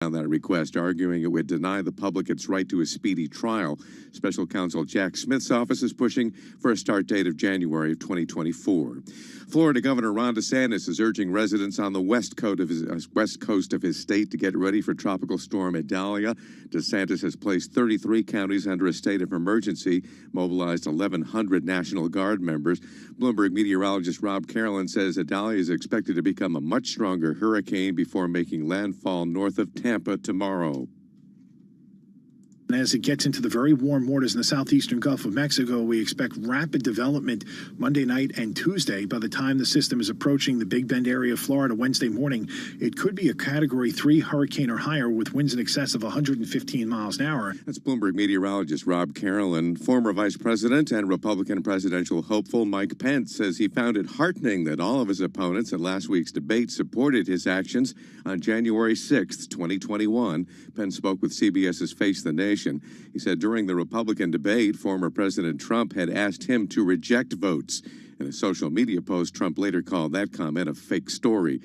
on that request, arguing it would deny the public its right to a speedy trial. Special counsel Jack Smith's office is pushing for a start date of January of 2024. Florida Governor Ron DeSantis is urging residents on the west coast of his state to get ready for Tropical Storm Idalia. DeSantis has placed 33 counties under a state of emergency, mobilized 1,100 National Guard members. Bloomberg meteorologist Rob Carolyn says Idalia is expected to become a much stronger hurricane before making landfall north of Tampa tomorrow. As it gets into the very warm waters in the southeastern Gulf of Mexico, we expect rapid development Monday night and Tuesday. By the time the system is approaching the Big Bend area of Florida Wednesday morning, it could be a Category 3 hurricane or higher with winds in excess of 115 miles an hour. That's Bloomberg meteorologist Rob Carolyn. Former Vice President and Republican presidential hopeful Mike Pence says he found it heartening that all of his opponents at last week's debate supported his actions on January 6, 2021. Pence spoke with CBS's Face the Nation. He said during the Republican debate, former President Trump had asked him to reject votes. In a social media post, Trump later called that comment a fake story.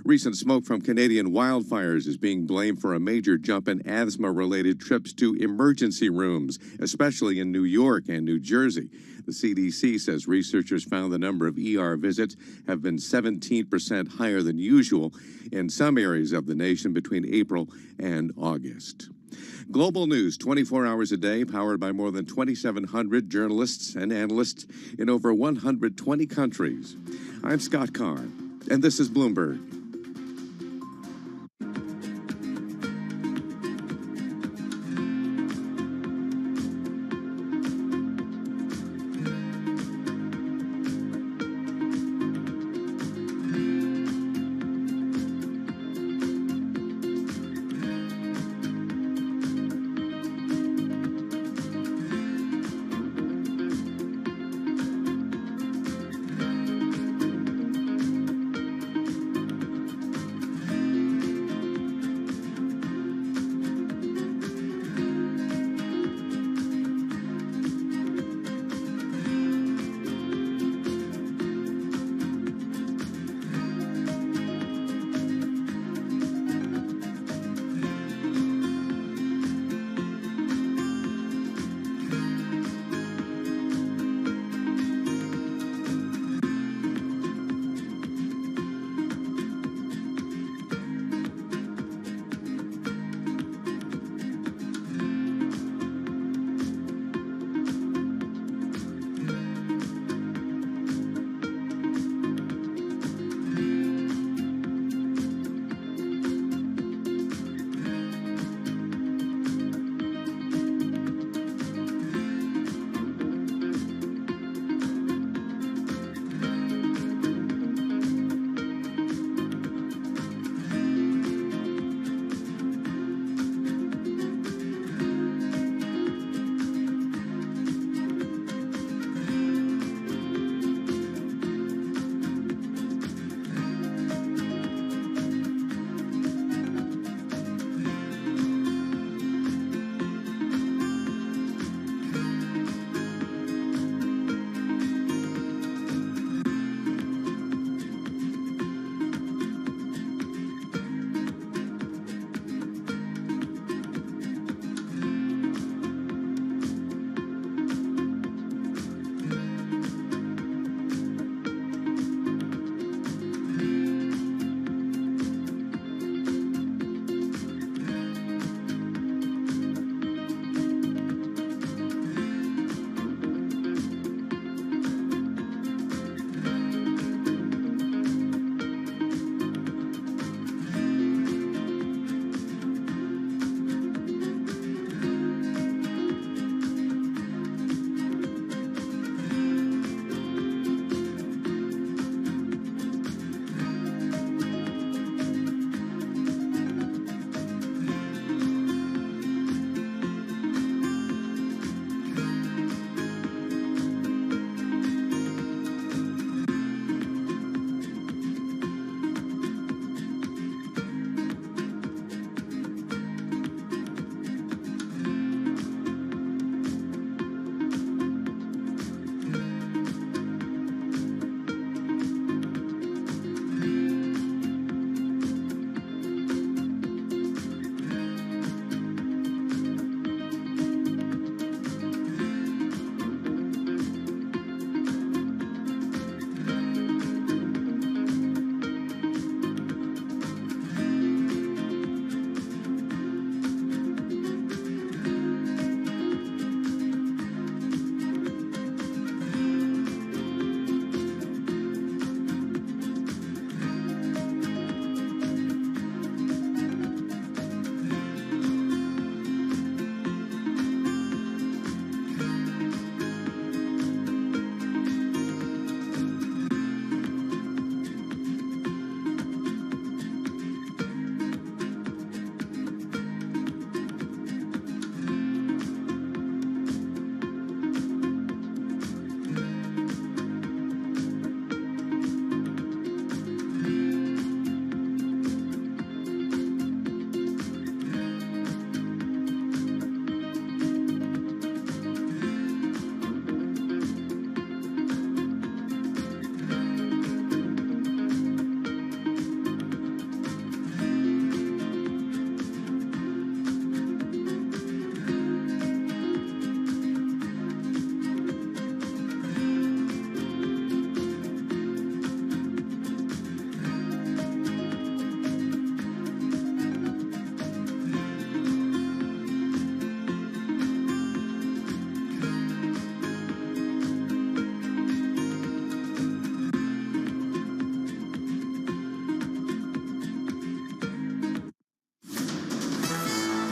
Recent smoke from Canadian wildfires is being blamed for a major jump in asthma-related trips to emergency rooms, especially in New York and New Jersey. The CDC says researchers found the number of ER visits have been 17% higher than usual in some areas of the nation between April and August. Global news 24 hours a day, powered by more than 2,700 journalists and analysts in over 120 countries. I'm Scott Carr, and this is Bloomberg.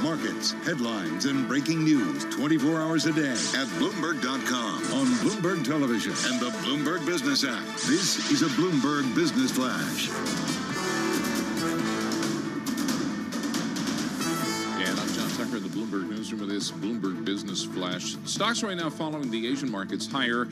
markets, headlines, and breaking news 24 hours a day at Bloomberg.com, on Bloomberg Television, and the Bloomberg Business app. This is a Bloomberg Business Flash. And I'm John Tucker in the Bloomberg Newsroom with this Bloomberg Business Flash. Stocks right now following the Asian markets higher,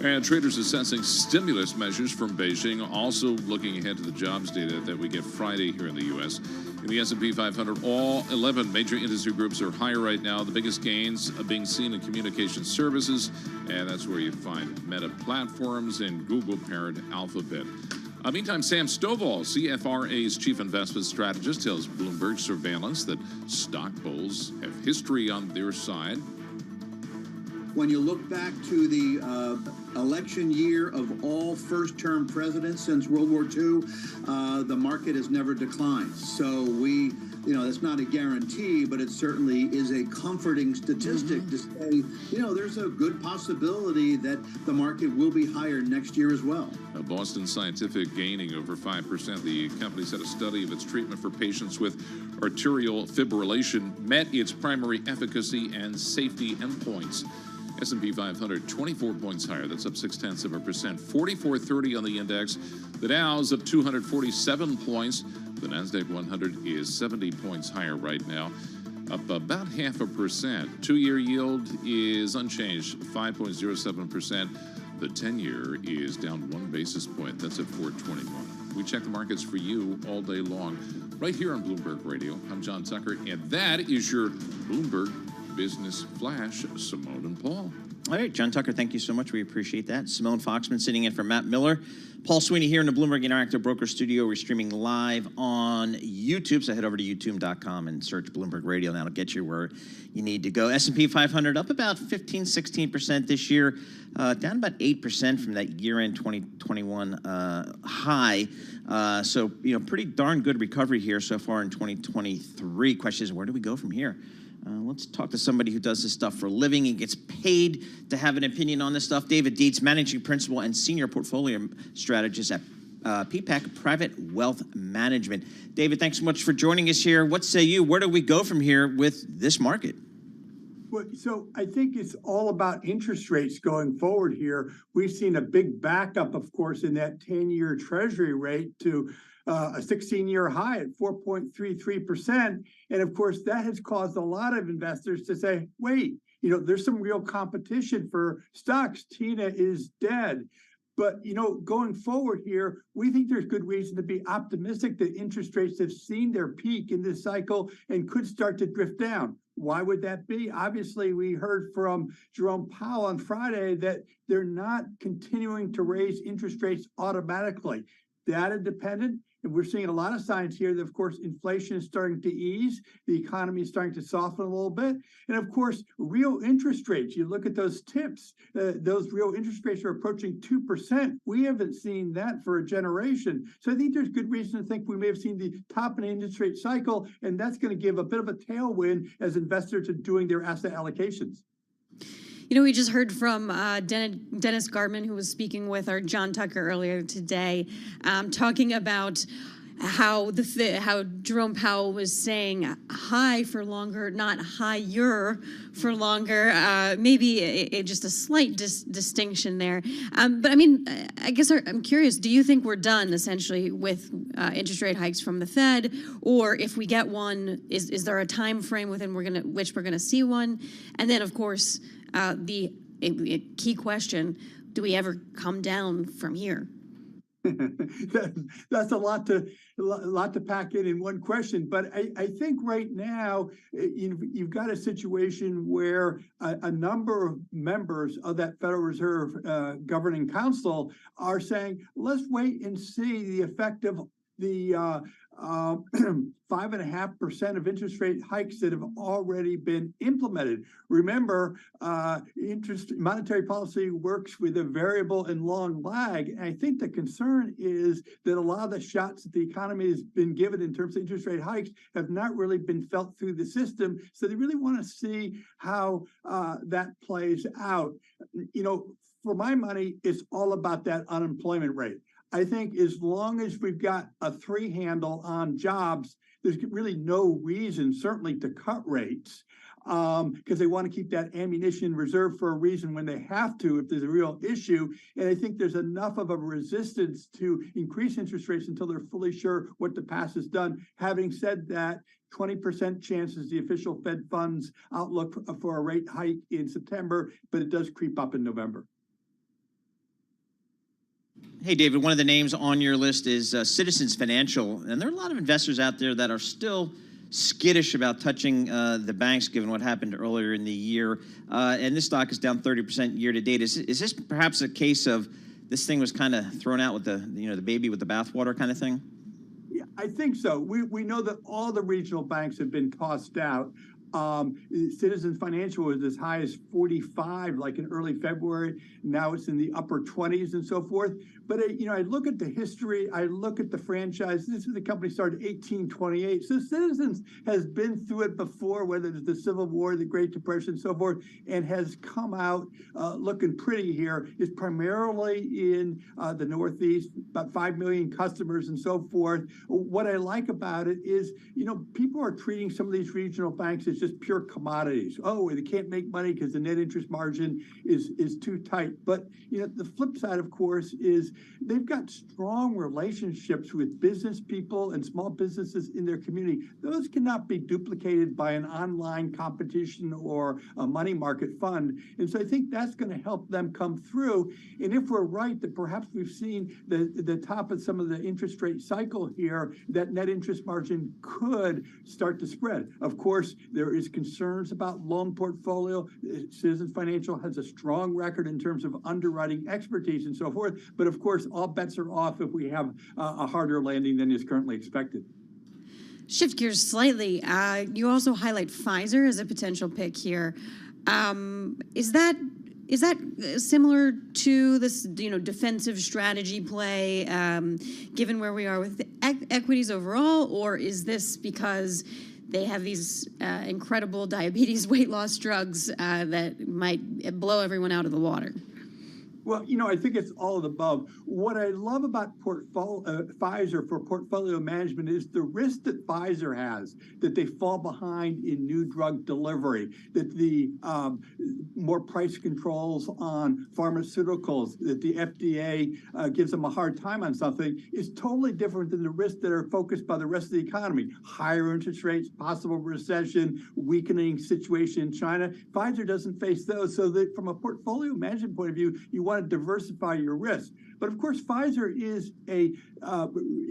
and traders assessing stimulus measures from Beijing, also looking ahead to the jobs data that we get Friday here in the U.S. In the S&P 500, all 11 major industry groups are higher right now. The biggest gains are being seen in communication services, and that's where you find Meta Platforms and Google parent Alphabet. Meantime, Sam Stovall, CFRA's chief investment strategist, tells Bloomberg Surveillance that stock bulls have history on their side. When you look back to the election year of all first-term presidents since World War II, the market has never declined. So that's not a guarantee, but it certainly is a comforting statistic to say, there's a good possibility that the market will be higher next year as well. Boston Scientific gaining over 5%. The company said a study of its treatment for patients with arterial fibrillation met its primary efficacy and safety endpoints. S&P 500, 24 points higher. That's up 0.6%. 4430 on the index. The Dow's up 247 points. The Nasdaq 100 is 70 points higher right now, up about 0.5%. Two-year yield is unchanged, 5.07%. The 10-year is down 1 basis point. That's at 421. We check the markets for you all day long, right here on Bloomberg Radio. I'm John Tucker, and that is your Bloomberg Business Flash, Simone and Paul. All right, John Tucker, thank you so much. We appreciate that. Simone Foxman sitting in for Matt Miller. Paul Sweeney here in the Bloomberg Interactive Broker Studio. We're streaming live on YouTube, so head over to youtube.com and search Bloomberg Radio, and that'll get you where you need to go. S&P 500 up about 16% this year, down about 8% from that year-end 2021 high. So, pretty darn good recovery here so far in 2023. Question is, where do we go from here? Let's talk to somebody who does this stuff for a living and gets paid to have an opinion on this stuff. David Dietz, Managing Principal and Senior Portfolio Strategist at PPAC Private Wealth Management. David, thanks so much for joining us here. What say you? Where do we go from here with this market? Well, so I think it's all about interest rates going forward here. We've seen a big backup, of course, in that 10-year Treasury rate to a 16-year high at 4.33%. And of course, that has caused a lot of investors to say, wait, there's some real competition for stocks. Tina is dead. But, going forward here, we think there's good reason to be optimistic that interest rates have seen their peak in this cycle and could start to drift down. Why would that be? Obviously, we heard from Jerome Powell on Friday that they're not continuing to raise interest rates automatically. Data dependent. And we're seeing a lot of signs here that, of course, inflation is starting to ease. The economy is starting to soften a little bit. And, of course, real interest rates. You look at those tips. Those real interest rates are approaching 2%. We haven't seen that for a generation. So I think there's good reason to think we may have seen the top in the interest rate cycle, and that's going to give a bit of a tailwind as investors are doing their asset allocations. We just heard from Dennis Gartman, who was speaking with our John Tucker earlier today, talking about how Jerome Powell was saying high for longer, not higher for longer. Maybe just a slight distinction there. But I mean, I guess I'm curious. Do you think we're done essentially with interest rate hikes from the Fed, or if we get one, is there a time frame within which we're gonna see one? And then, of course, the key question: do we ever come down from here? That's a lot to pack in one question. But I think right now you've got a situation where a number of members of that Federal Reserve Governing Council are saying, let's wait and see the effect of the 5.5% of interest rate hikes that have already been implemented. Remember, monetary policy works with a variable and long lag. And I think the concern is that a lot of the shots that the economy has been given in terms of interest rate hikes have not really been felt through the system. So they really want to see how that plays out. For my money, it's all about that unemployment rate. I think as long as we've got a 3 handle on jobs, there's really no reason, certainly, to cut rates, because they want to keep that ammunition reserved for a reason when they have to, if there's a real issue. And I think there's enough of a resistance to increase interest rates until they're fully sure what the past has done. Having said that, 20% chance is the official Fed funds outlook for a rate hike in September, but it does creep up in November. Hey, David, one of the names on your list is Citizens Financial, and there are a lot of investors out there that are still skittish about touching the banks given what happened earlier in the year, and this stock is down 30% year to date. Is this perhaps a case of this thing was kind of thrown out with the baby with the bathwater kind of thing? Yeah, I think so. We know that all the regional banks have been tossed out. Citizens Financial was as high as 45, like in early February. Now it's in the upper 20s and so forth. But I look at the history. I look at the franchise. This is the company started 1828. So Citizens has been through it before, whether it's the Civil War, the Great Depression, and so forth, and has come out looking pretty here. It's primarily in the Northeast, about 5 million customers and so forth. What I like about it is, people are treating some of these regional banks as just pure commodities. Oh, they can't make money because the net interest margin is too tight. But the flip side, of course, is they've got strong relationships with business people and small businesses in their community. Those cannot be duplicated by an online competition or a money market fund. And so I think that's going to help them come through. And if we're right that perhaps we've seen the top of some of the interest rate cycle here, that net interest margin could start to spread. Of course, there is concerns about loan portfolio. Citizens Financial has a strong record in terms of underwriting expertise and so forth. But of course, all bets are off if we have a harder landing than is currently expected. Shift gears slightly. You also highlight Pfizer as a potential pick here. Is that similar to this, defensive strategy play, given where we are with equities overall, or is this because they have these incredible diabetes weight loss drugs that might blow everyone out of the water? Well, I think it's all of the above. What I love about Pfizer for portfolio management is the risk that Pfizer has, that they fall behind in new drug delivery, that the more price controls on pharmaceuticals, that the FDA gives them a hard time on something, is totally different than the risks that are focused by the rest of the economy. Higher interest rates, possible recession, weakening situation in China. Pfizer doesn't face those. So that from a portfolio management point of view, you want to diversify your risk. But of course, Pfizer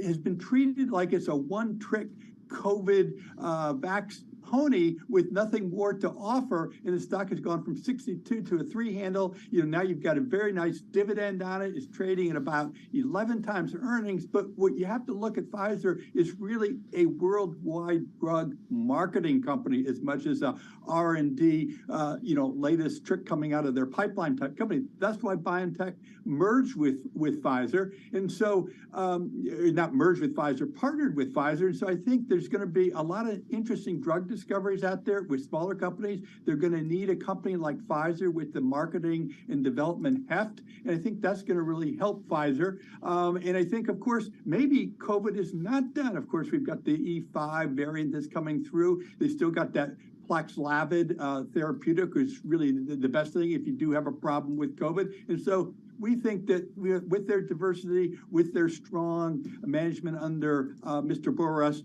has been treated like it's a one-trick COVID vaccine pony with nothing more to offer, and the stock has gone from 62 to a 3 handle. Now you've got a very nice dividend on it. It's trading at about 11 times earnings. But what you have to look at Pfizer is really a worldwide drug marketing company as much as a R&D, latest trick coming out of their pipeline type company. That's why BioNTech merged with Pfizer, and so not merged with Pfizer, partnered with Pfizer. And so I think there's going to be a lot of interesting drug discoveries out there with smaller companies. They're going to need a company like Pfizer with the marketing and development heft, and I think that's going to really help Pfizer. And I think, of course, maybe COVID is not done. Of course, we've got the E5 variant that's coming through. They still got that Paxlovid therapeutic, which is really the best thing if you do have a problem with COVID. And so we think that with their diversity, with their strong management under Mr. Boras,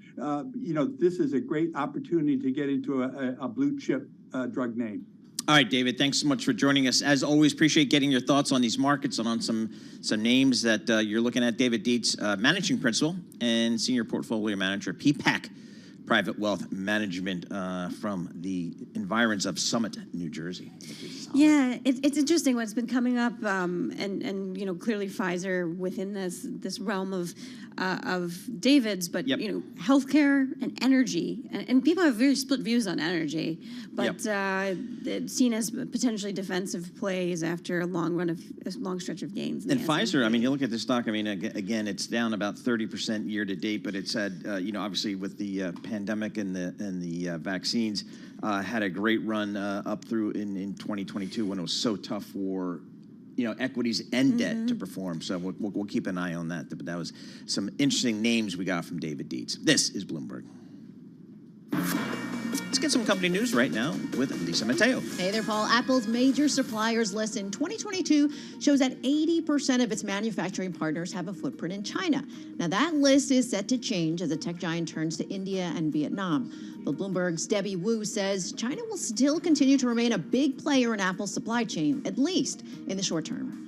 this is a great opportunity to get into a blue chip drug name. All right, David, thanks so much for joining us. As always, appreciate getting your thoughts on these markets and on some names that you're looking at. David Dietz, Managing Principal and Senior Portfolio Manager, PPAC Private Wealth Management from the environs of Summit, New Jersey. Yeah, it's interesting what's been coming up, and clearly Pfizer within this realm of David's, but healthcare and energy, and people have very split views on energy, but it's seen as potentially defensive plays after a long stretch of gains. And Pfizer, you look at the stock. Again, it's down about 30% year to date, but it's had obviously with the pandemic and the vaccines, had a great run up through in 2022 when it was so tough for equities and debt to perform. So we'll keep an eye on that. But that was some interesting names we got from David Dietz. This is Bloomberg. Let's get some company news right now with Lisa Mateo. Hey there, Paul. Apple's major suppliers list in 2022 shows that 80% of its manufacturing partners have a footprint in China. Now, that list is set to change as the tech giant turns to India and Vietnam. But Bloomberg's Debbie Wu says China will still continue to remain a big player in Apple's supply chain, at least in the short term.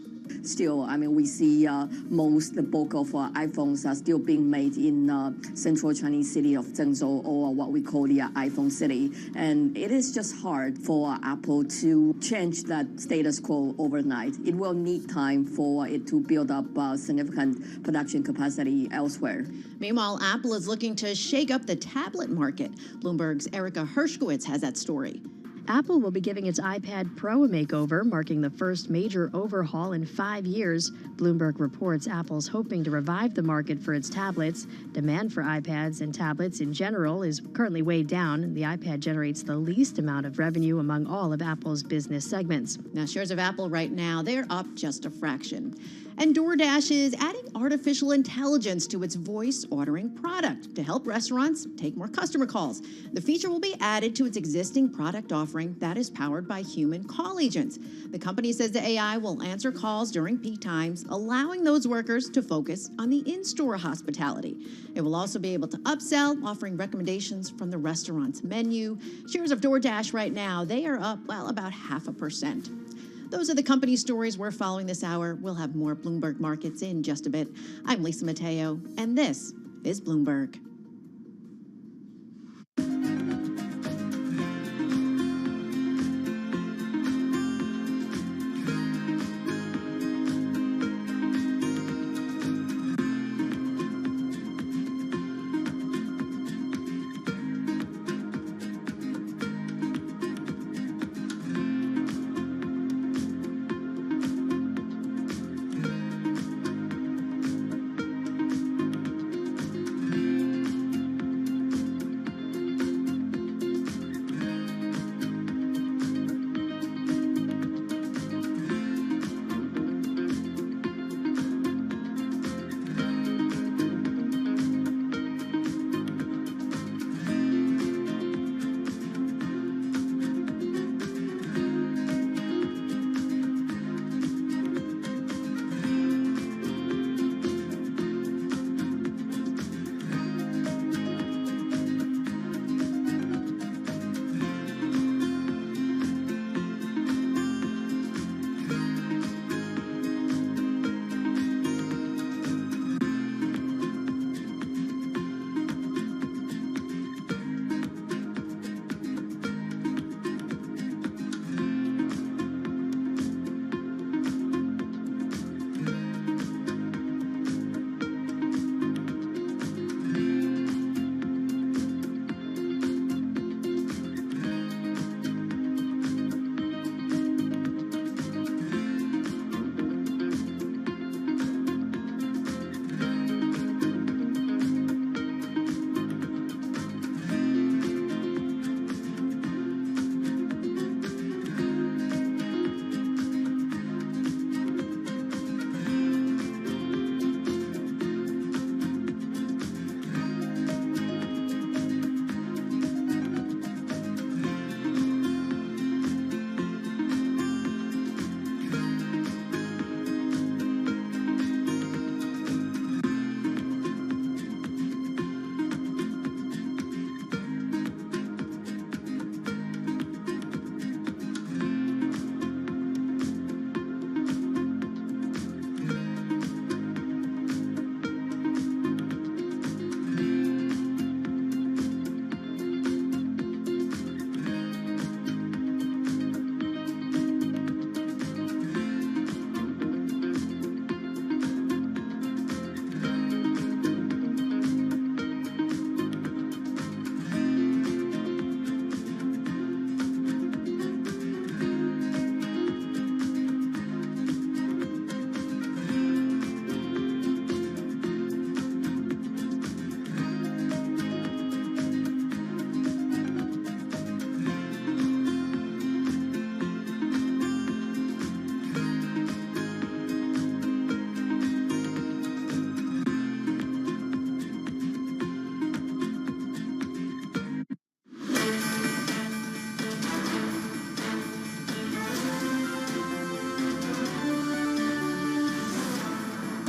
Still, I mean, we see the bulk of iPhones are still being made in central Chinese city of Zhengzhou, or what we call the iPhone city. And it is just hard for Apple to change that status quo overnight. It will need time for it to build up significant production capacity elsewhere. Meanwhile, Apple is looking to shake up the tablet market. Bloomberg's Erica Hershkowitz has that story. Apple will be giving its iPad Pro a makeover, marking the first major overhaul in 5 years. Bloomberg reports Apple's hoping to revive the market for its tablets. Demand for iPads and tablets in general is currently way down. The iPad generates the least amount of revenue among all of Apple's business segments. Now, shares of Apple right now, they're up just a fraction. And DoorDash is adding artificial intelligence to its voice ordering product to help restaurants take more customer calls. The feature will be added to its existing product offering that is powered by human call agents. The company says the AI will answer calls during peak times, allowing those workers to focus on the in-store hospitality. It will also be able to upsell, offering recommendations from the restaurant's menu. Shares of DoorDash right now, they are up, well, about 0.5%. Those are the company stories we're following this hour. We'll have more Bloomberg Markets in just a bit. I'm Lisa Mateo, and this is Bloomberg.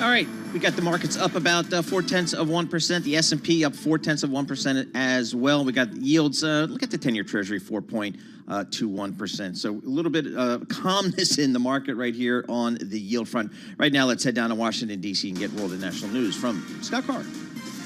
All right, we got the markets up about 0.4%. The S&P up 0.4% as well. We got yields. Look at the 10-year Treasury, 4.21%. So a little bit of calmness in the market right here on the yield front. Right now, let's head down to Washington, D.C. and get world and national news from Scott Carr.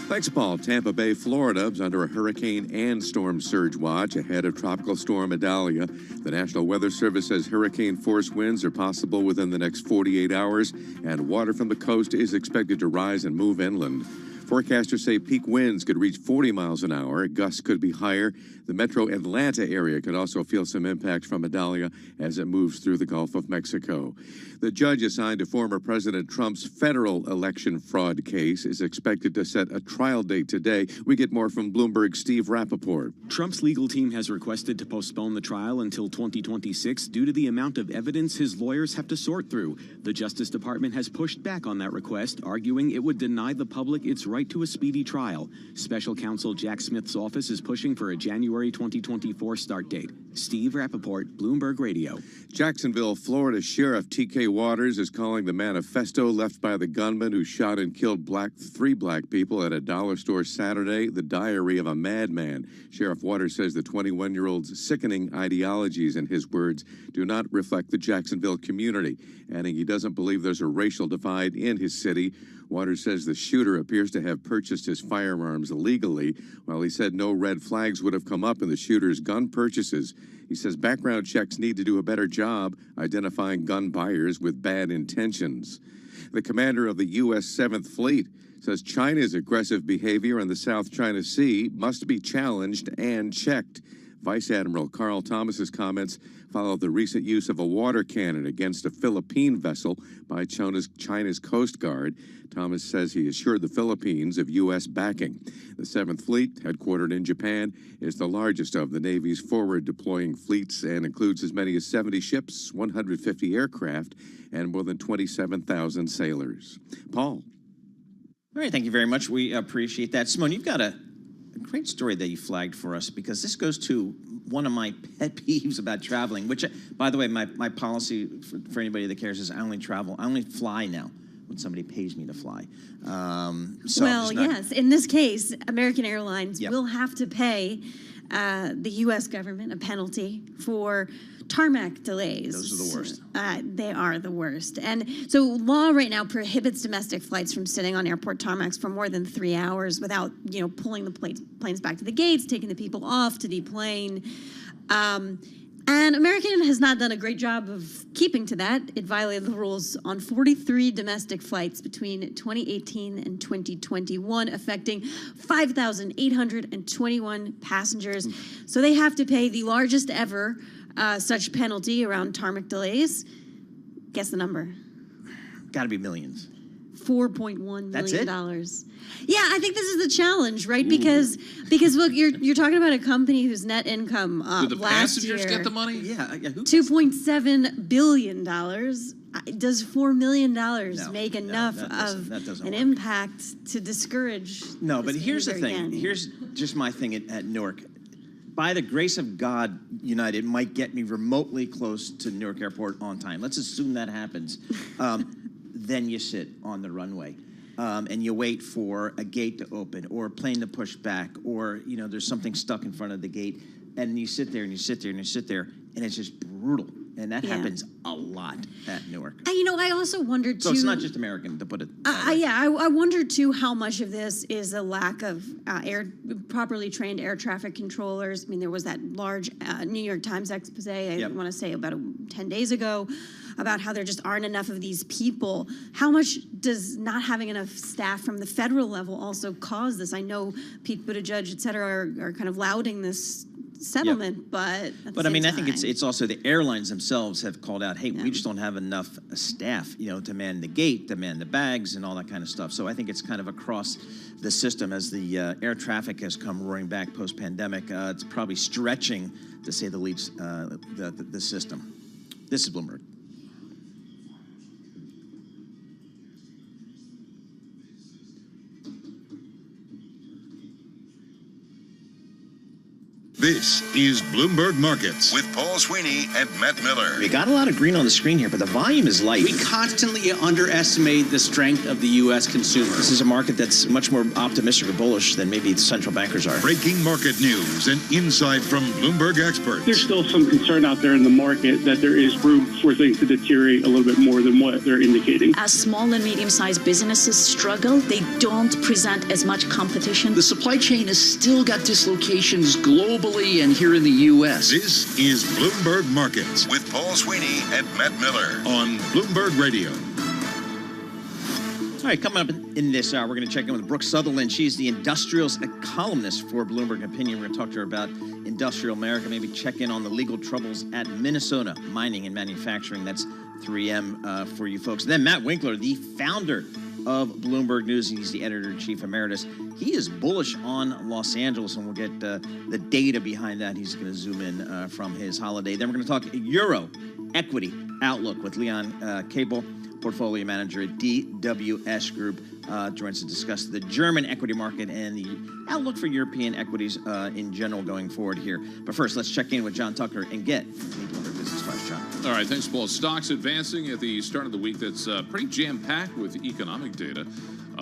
Thanks, Paul. Tampa Bay, Florida is under a hurricane and storm surge watch ahead of Tropical Storm Idalia. The National Weather Service says hurricane force winds are possible within the next 48 hours, and water from the coast is expected to rise and move inland. Forecasters say peak winds could reach 40 miles an hour. Gusts could be higher. The metro Atlanta area could also feel some impact from Idalia as it moves through the Gulf of Mexico. The judge assigned to former President Trump's federal election fraud case is expected to set a trial date today. We get more from Bloomberg's Steve Rappaport. Trump's legal team has requested to postpone the trial until 2026 due to the amount of evidence his lawyers have to sort through. The Justice Department has pushed back on that request, arguing it would deny the public its right to a speedy trial. Special counsel Jack Smith's office is pushing for a January 2024 start date. Steve Rappaport, Bloomberg Radio. Jacksonville, Florida Sheriff T.K. Waters is calling the manifesto left by the gunman who shot and killed three black people at a dollar store Saturday the diary of a madman. Sheriff Waters says the 21-year-old's sickening ideologies, in his words, do not reflect the Jacksonville community, adding he doesn't believe there's a racial divide in his city. Waters says the shooter appears to have purchased his firearms illegally, while he said no red flags would have come up in the shooter's gun purchases. He says background checks need to do a better job identifying gun buyers with bad intentions. The commander of the U.S. 7th Fleet says China's aggressive behavior in the South China Sea must be challenged and checked. Vice Admiral Carl Thomas's comments follow the recent use of a water cannon against a Philippine vessel by China's Coast Guard. Thomas says he assured the Philippines of U.S. backing. The 7th Fleet, headquartered in Japan, is the largest of the Navy's forward-deploying fleets and includes as many as 70 ships, 150 aircraft, and more than 27,000 sailors. Paul. All right, thank you very much. We appreciate that. Simone, you've got a great story that you flagged for us, because this goes to one of my pet peeves about traveling, which, by the way, my policy for anybody that cares is I only fly now when somebody pays me to fly. Yes, in this case, American Airlines Yep. will have to pay the U.S. government a penalty for tarmac delays. Those are the worst. They are the worst. And so law right now prohibits domestic flights from sitting on airport tarmacs for more than 3 hours without, pulling the planes back to the gates, taking the people off to deplane. And American has not done a great job of keeping to that. It violated the rules on 43 domestic flights between 2018 and 2021, affecting 5,821 passengers. So they have to pay the largest ever such penalty around tarmac delays. Guess the number. Got to be millions. $4.1 million. That's it? Yeah, I think this is the challenge, right? Because look, you're talking about a company whose net income Do the last passengers year, get the money? Yeah. $2.7 billion. Does $4 million make enough of an impact to discourage? No, but here's the thing. again? Here's just my thing at Newark. By the grace of God, United might get me remotely close to Newark Airport on time. Let's assume that happens. Then you sit on the runway. And you wait for a gate to open or a plane to push back, or there's something stuck in front of the gate, and you sit there and you sit there and you sit there, and it's just brutal. And that happens a lot at Newark. I also wonder too. So it's not just American, to put it. I wonder too how much of this is a lack of properly trained air traffic controllers. I mean, there was that large New York Times expose, I want to say about 10 days ago, about how there just aren't enough of these people. How much does not having enough staff from the federal level also cause this? I know Pete Buttigieg, et cetera, are kind of lauding this settlement, but I mean, I think it's also the airlines themselves have called out, hey, we just don't have enough staff, to man the gate, to man the bags, and all that kind of stuff. So I think it's kind of across the system as the air traffic has come roaring back post-pandemic. It's probably stretching, to say the least, the system. This is Bloomberg. This is Bloomberg Markets with Paul Sweeney and Matt Miller. We got a lot of green on the screen here, but the volume is light. We constantly underestimate the strength of the U.S. consumer. This is a market that's much more optimistic or bullish than maybe the central bankers are. Breaking market news and insight from Bloomberg experts. There's still some concern out there in the market that there is room for things to deteriorate a little bit more than what they're indicating. As small and medium-sized businesses struggle, they don't present as much competition. The supply chain has still got dislocations globally and here in the U.S. This is Bloomberg Markets with Paul Sweeney and Matt Miller on Bloomberg Radio. All right, coming up in this hour, we're going to check in with Brooke Sutherland. She's the industrials columnist for Bloomberg Opinion. We're going to talk to her about industrial America, maybe check in on the legal troubles at Minnesota mining and manufacturing. That's 3M for you folks. And then Matt Winkler, the founder of Bloomberg News. He's the editor-in-chief emeritus. He is bullish on Los Angeles, and we'll get the data behind that. He's going to zoom in from his holiday. Then we're going to talk Euro equity outlook with Leon Cable, portfolio manager at DWS Group, joins to discuss the German equity market and the outlook for European equities in general going forward here. But first, let's check in with John Tucker and get the Bloomberg Business Flash. John. All right, thanks, Paul. Stocks advancing at the start of the week. That's pretty jam-packed with economic data.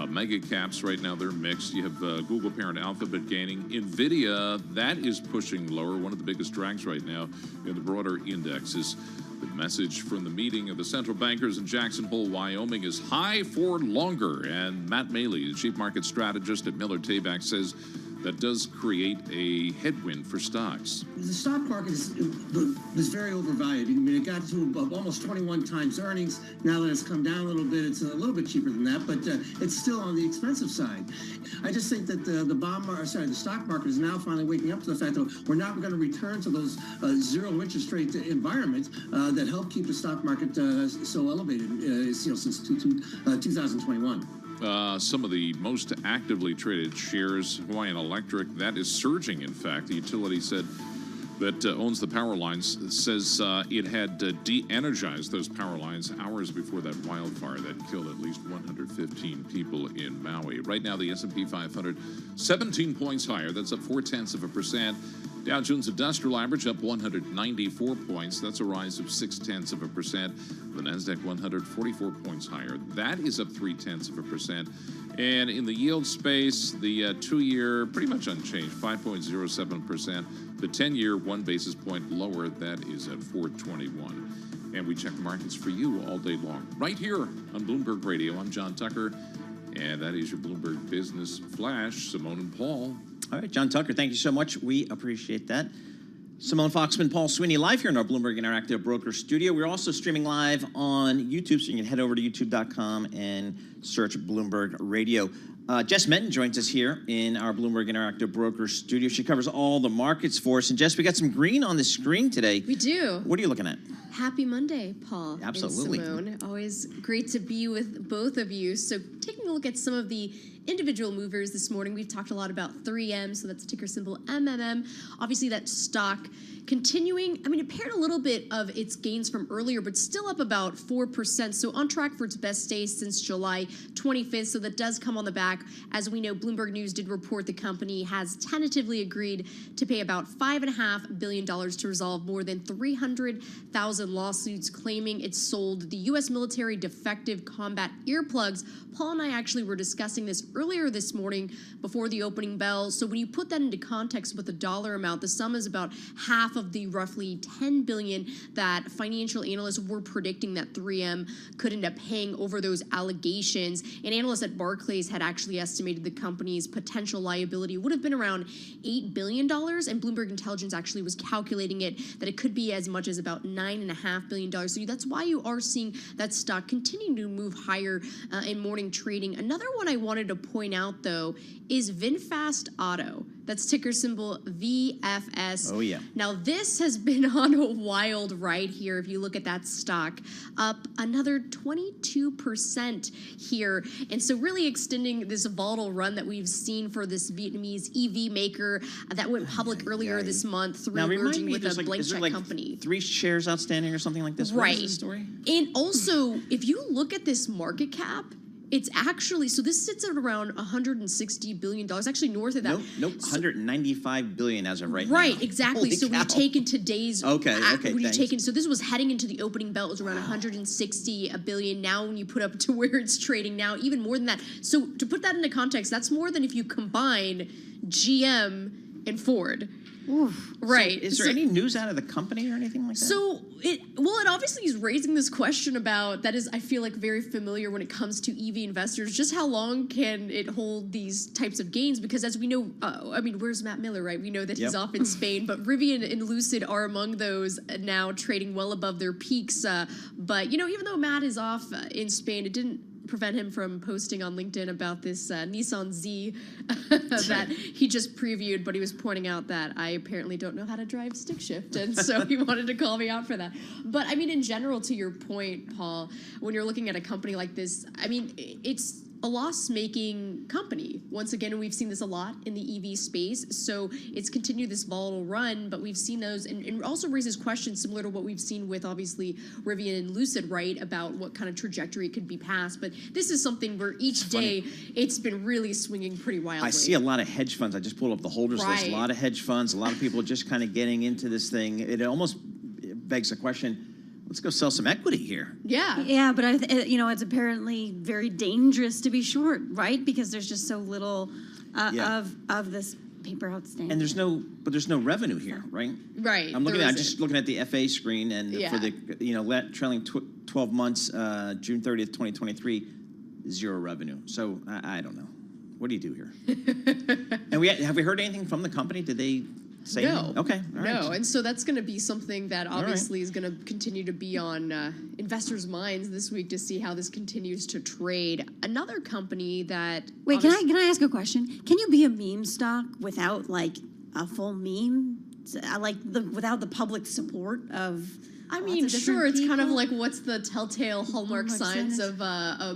Mega caps right now, they're mixed. You have Google parent Alphabet gaining. NVIDIA, that is pushing lower. One of the biggest drags right now in the broader indexes. The message from the meeting of the central bankers in Jackson Hole, Wyoming is high for longer. And Matt Maley, the chief market strategist at Miller Tabak, says that does create a headwind for stocks. The stock market is very overvalued. I mean, it got to almost 21 times earnings. Now that it's come down a little bit, it's a little bit cheaper than that, but it's still on the expensive side. I just think that the stock market is now finally waking up to the fact that we're not going to return to those zero interest rate environments that helped keep the stock market so elevated since 2021. Some of the most actively traded shares, Hawaiian Electric, that is surging, in fact. The utility said that owns the power lines says it had de-energized those power lines hours before that wildfire that killed at least 115 people in Maui. Right now, the S&P 500, 17 points higher. That's up 0.4%. Dow Jones Industrial Average up 194 points. That's a rise of 0.6%. The NASDAQ 100, 44 points higher. That is up 0.3%. And in the yield space, the 2-year pretty much unchanged, 5.07%. The 10-year 1 basis point lower. That is at 421. And we check the markets for you all day long, right here on Bloomberg Radio. I'm John Tucker, and that is your Bloomberg Business Flash. Simone and Paul. All right, John Tucker, thank you so much. We appreciate that. Simone Foxman, Paul Sweeney, live here in our Bloomberg Interactive Broker Studio. We're also streaming live on YouTube, so you can head over to youtube.com and search Bloomberg Radio. Jess Menton joins us here in our Bloomberg Interactive Broker Studio. She covers all the markets for us. And Jess, we got some green on the screen today. We do. What are you looking at? Happy Monday, Paul. Absolutely. And Simone. Always great to be with both of you. So taking a look at some of the individual movers this morning, we've talked a lot about 3M, so that's ticker symbol MMM. Obviously, that stock continuing, I mean, it paired a little bit of its gains from earlier, but still up about 4%. So on track for its best day since July 25th. So that does come on the back. As we know, Bloomberg News did report the company has tentatively agreed to pay about $5.5 billion to resolve more than 300,000 lawsuits claiming it sold the U.S. military defective combat earplugs. Paul and I actually were discussing this earlier this morning before the opening bell. So when you put that into context with the dollar amount, the sum is about half of the roughly $10 billion that financial analysts were predicting that 3M could end up paying over those allegations. And analysts at Barclays had actually estimated the company's potential liability would have been around $8 billion. And Bloomberg Intelligence actually was calculating it that it could be as much as about $9.5 billion. So that's why you are seeing that stock continuing to move higher in morning trading. Another one I wanted to point out, though, is VinFast Auto. That's ticker symbol VFS. Oh, yeah. Now, this has been on a wild ride here. If you look at that stock, up another 22% here. And so really extending this volatile run that we've seen for this Vietnamese EV maker that went public earlier this month through merging with a blank check company. 3 shares outstanding or something like this? Right. What is the story? And also, if you look at this market cap, It's actually, so this sits at around $160 billion, actually north of that. Nope, 195 billion as of right now. Right, exactly. Holy So when you cow. take in today's, Okay, thanks. So this was heading into the opening bell, it was around 160 billion. Now when you put up to where it's trading now, even more than that. So to put that into context, that's more than if you combine GM and Ford. Oof. Right. So is there any news out of the company or anything like that? So it obviously is raising this question about, that is, I feel like, very familiar when it comes to EV investors. Just how long can it hold these types of gains? Because as we know, where's Matt Miller, right? We know that he's off in Spain, but Rivian and Lucid are among those now trading well above their peaks. But even though Matt is off in Spain, it didn't prevent him from posting on LinkedIn about this Nissan Z that he just previewed, but he was pointing out that I apparently don't know how to drive stick shift, and so he wanted to call me out for that. But in general, to your point, Paul, when you're looking at a company like this, it's a loss-making company. Once again, we've seen this a lot in the EV space, so it's continued this volatile run, but we've seen those, and it also raises questions similar to what we've seen with, obviously, Rivian and Lucid, right, about what kind of trajectory it could be past. But this is something where each day it's been really swinging pretty wildly. I see a lot of hedge funds. I just pulled up the holders list. A lot of hedge funds, a lot of people just kind of getting into this thing. It almost begs the question, let's go sell some equity here. Yeah, but it's apparently very dangerous to be short, right? Because there's just so little of this paper outstanding. And there's no revenue here, right? Right. I'm just looking at the FA screen, and for the trailing 12 months, June 30th, 2023, zero revenue. So I don't know. What do you do here? And have we heard anything from the company? Did they say anything? Okay. All right. No, and so that's going to be something that obviously is going to continue to be on investors' minds this week to see how this continues to trade. Another company that Wait, can I ask a question? Can you be a meme stock without a full meme? Without the public support of sure, it's kind of like, what's the telltale hallmark signs of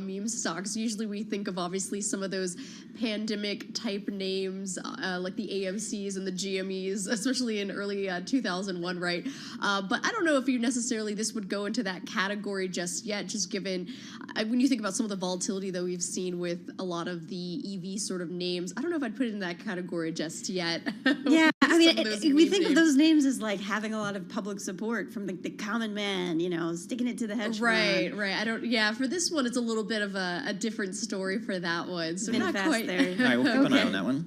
meme stocks? Usually we think of, obviously, some of those pandemic type names, like the AMCs and the GMEs, especially in early 2001, right? But I don't know if this would go into that category just yet, just given, when you think about some of the volatility that we've seen with a lot of the EV sort of names, I don't know if I'd put it in that category just yet. Yeah, we think of those names as like having a lot of public support from the common man, sticking it to the hedge fund. Right. For this one, it's a little bit of a different story for that one. So not quite there. All right, we'll keep an eye on that one.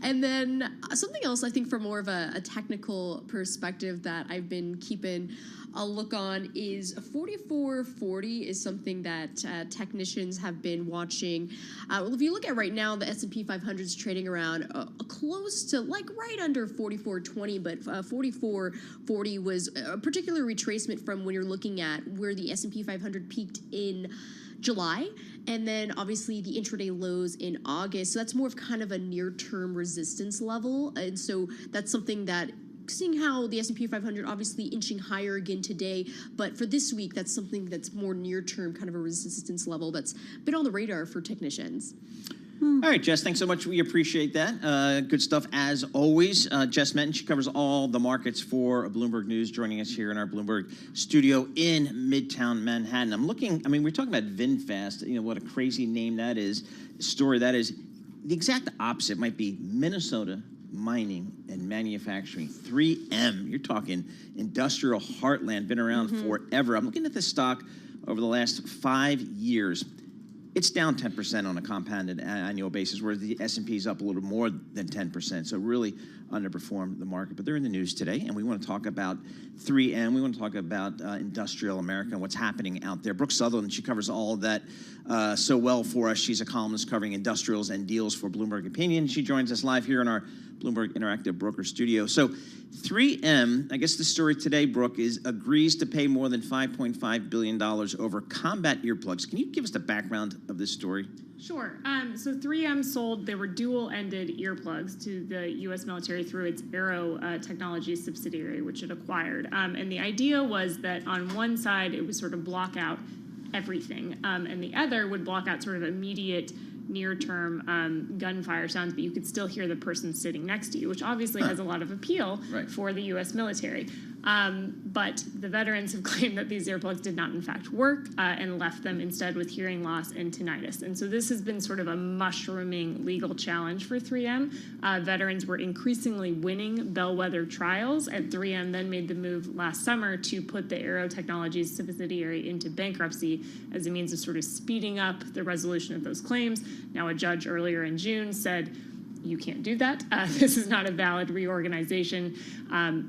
And then something else, I think, from more of a technical perspective that I've been keeping a look on is 4440 is something that technicians have been watching. Well, if you look at right now, the S&P 500 is trading around close to right under 4420, but 4440 was a particular retracement from when you're looking at where the S&P 500 peaked in July, and then obviously the intraday lows in August. So that's more of kind of a near-term resistance level, and so that's something that, seeing how the S&P 500 obviously inching higher again today, but for this week, that's something that's more near-term, kind of a resistance level that's been on the radar for technicians. All right, Jess, thanks so much. We appreciate that. Good stuff as always. Jess Menton, she covers all the markets for Bloomberg News, joining us here in our Bloomberg studio in Midtown Manhattan. we're talking about VinFast, what a crazy name that is, story that is. The exact opposite might be Minnesota mining and manufacturing. 3M, you're talking industrial heartland, been around forever. I'm looking at this stock over the last 5 years. It's down 10% on a compounded annual basis, whereas the S&P is up a little more than 10%. So really underperformed the market. But they're in the news today, and we want to talk about 3M. We want to talk about industrial America and what's happening out there. Brooke Sutherland, she covers all of that so well for us. She's a columnist covering industrials and deals for Bloomberg Opinion. She joins us live here in our Bloomberg Interactive Broker Studio. So 3M, I guess the story today, Brooke, is agrees to pay more than $5.5 billion over combat earplugs. Can you give us the background of this story? Sure. So 3M sold, they were dual-ended earplugs to the U.S. military through its Aero Technology subsidiary, which it acquired. And the idea was that on one side, it would sort of block out everything, and the other would block out sort of immediate near-term gunfire sounds, but you could still hear the person sitting next to you, which obviously has a lot of appeal for the U.S. military. But the veterans have claimed that these earplugs did not in fact work and left them instead with hearing loss and tinnitus. And so this has been sort of a mushrooming legal challenge for 3M. Veterans were increasingly winning bellwether trials, and 3M then made the move last summer to put the Aero Technologies subsidiary into bankruptcy as a means of sort of speeding up the resolution of those claims. Now, a judge earlier in June said, you can't do that. This is not a valid reorganization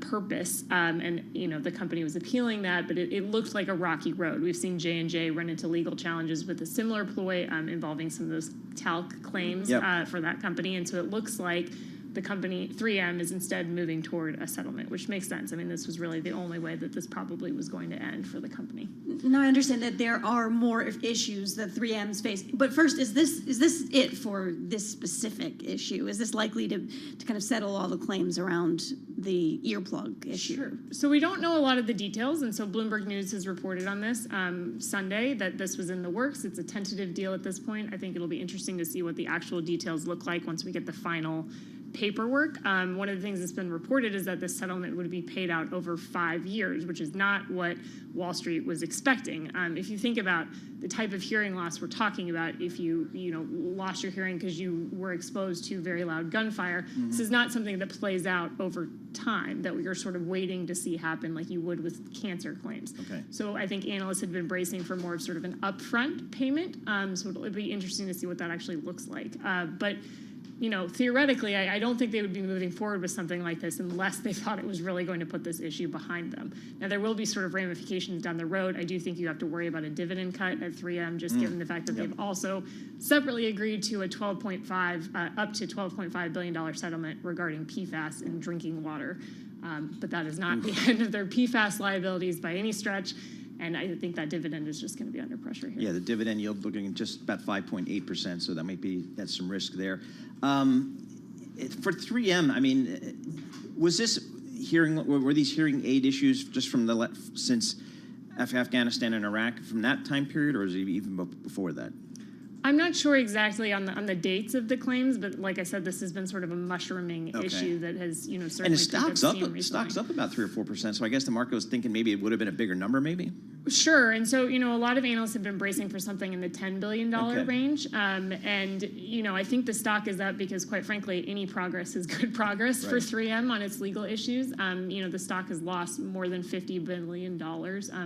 purpose. And the company was appealing that, but it looked like a rocky road. We've seen J&J run into legal challenges with a similar ploy involving some of those talc claims for that company. And so it looks like the company, 3M, is instead moving toward a settlement, which makes sense. I mean, this was really the only way that this probably was going to end for the company. Now, I understand that there are more issues that 3M's face. But first, is this it for this specific issue? Is this likely to kind of settle all the claims around the earplug issue? Sure. So we don't know a lot of the details, and so Bloomberg News has reported on this Sunday that this was in the works. It's a tentative deal at this point. I think it'll be interesting to see what the actual details look like once we get the final paperwork. One of the things that's been reported is that this settlement would be paid out over 5 years, which is not what Wall Street was expecting. If you think about the type of hearing loss we're talking about, if you lost your hearing because you were exposed to very loud gunfire, this is not something that plays out over time, that you're sort of waiting to see happen like you would with cancer claims. So I think analysts had been bracing for more of sort of an upfront payment. So it'll be interesting to see what that actually looks like. But theoretically, I don't think they would be moving forward with something like this unless they thought it was really going to put this issue behind them. Now, there will be sort of ramifications down the road. I do think you have to worry about a dividend cut at 3M, just given the fact that they've also separately agreed to a up to $12.5 billion settlement regarding PFAS in drinking water. But that is not the end of their PFAS liabilities by any stretch. And I think that dividend is just going to be under pressure here. Yeah, the dividend yield looking at just about 5.8%, so that's some risk there. For 3M, I mean, were these hearing aid issues just from since Afghanistan and Iraq from that time period, or is it even before that? I'm not sure exactly on the dates of the claims, but like I said, this has been sort of a mushrooming issue that has, certainly. And the stock's up about 3 or 4%. So I guess the market was thinking maybe it would have been a bigger number, maybe. Sure, and so a lot of analysts have been bracing for something in the $10 billion range, and I think the stock is up because, quite frankly, any progress is good progress for 3M on its legal issues. The stock has lost more than $50 billion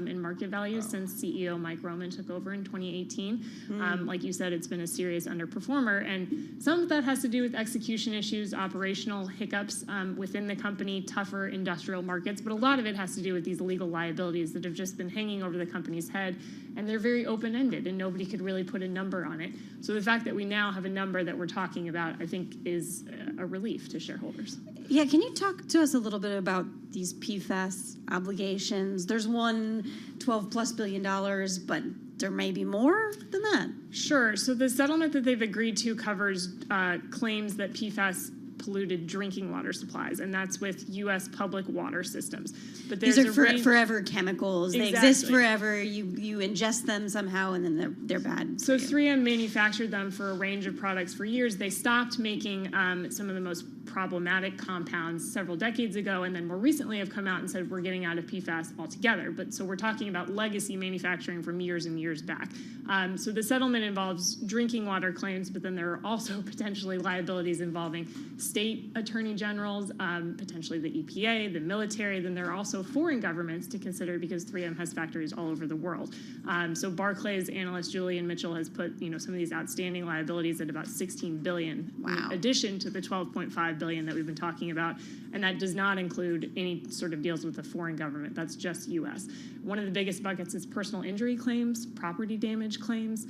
in market value since CEO Mike Roman took over in 2018. Like you said, it's been a serious underperformer, and some of that has to do with execution issues, operational hiccups within the company, tougher industrial markets, but a lot of it has to do with these legal liabilities that have just been hanging over the company's head, and they're very open-ended, and nobody could really put a number on it. So the fact that we now have a number that we're talking about, I think, is a relief to shareholders. Yeah, can you talk to us a little bit about these PFAS obligations? There's one $12+ billion, but there may be more than that. Sure. So the settlement that they've agreed to covers claims that PFAS polluted drinking water supplies, and that's with U.S. public water systems. But these are forever chemicals. Exactly. They exist forever. You ingest them somehow, and then they're bad. So 3M manufactured them for a range of products for years. They stopped making some of the most problematic compounds several decades ago, and then more recently have come out and said we're getting out of PFAS altogether. But so we're talking about legacy manufacturing from years and years back. So the settlement involves drinking water claims, but then there are also potentially liabilities involving state attorney generals, potentially the EPA, the military. Then there are also foreign governments to consider because 3M has factories all over the world. So Barclays analyst Julian Mitchell has put some of these outstanding liabilities at about $16 billion, in addition to the $12.5 billion that we've been talking about, and that does not include any sort of deals with the foreign government. That's just U.S. One of the biggest buckets is personal injury claims, property damage claims.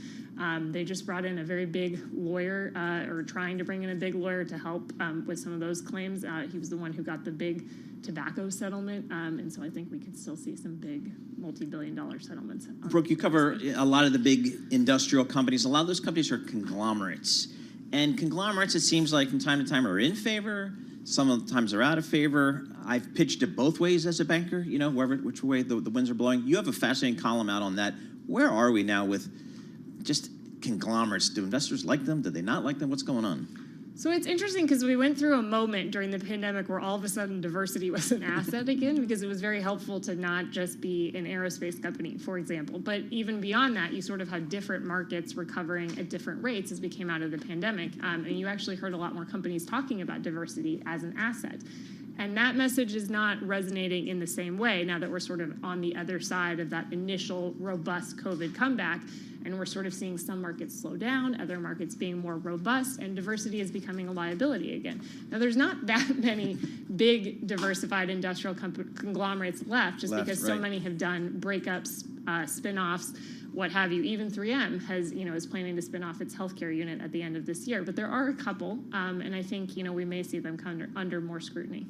They just brought in a very big lawyer, or trying to bring in a big lawyer to help with some of those claims. He was the one who got the big tobacco settlement, and so I think we could still see some big multi-billion-dollar settlements. Brooke, you cover a lot of the big industrial companies. A lot of those companies are conglomerates. And conglomerates, it seems like from time to time, are in favor. Sometimes they're out of favor. I've pitched it both ways as a banker, which way the winds are blowing. You have a fascinating column out on that. Where are we now with just conglomerates? Do investors like them? Do they not like them? What's going on? So it's interesting because we went through a moment during the pandemic where all of a sudden diversity was an asset again, because it was very helpful to not just be an aerospace company, for example. But even beyond that, you sort of had different markets recovering at different rates as we came out of the pandemic. And you actually heard a lot more companies talking about diversity as an asset. And that message is not resonating in the same way now that we're sort of on the other side of that initial robust COVID comeback. And we're sort of seeing some markets slow down, other markets being more robust, and diversity is becoming a liability again. Now, there's not that many big diversified industrial conglomerates left, just because so many have done breakups, spin-offs, what have you. Even 3M has, is planning to spin off its healthcare unit at the end of this year. But there are a couple, and I think, we may see them come under more scrutiny.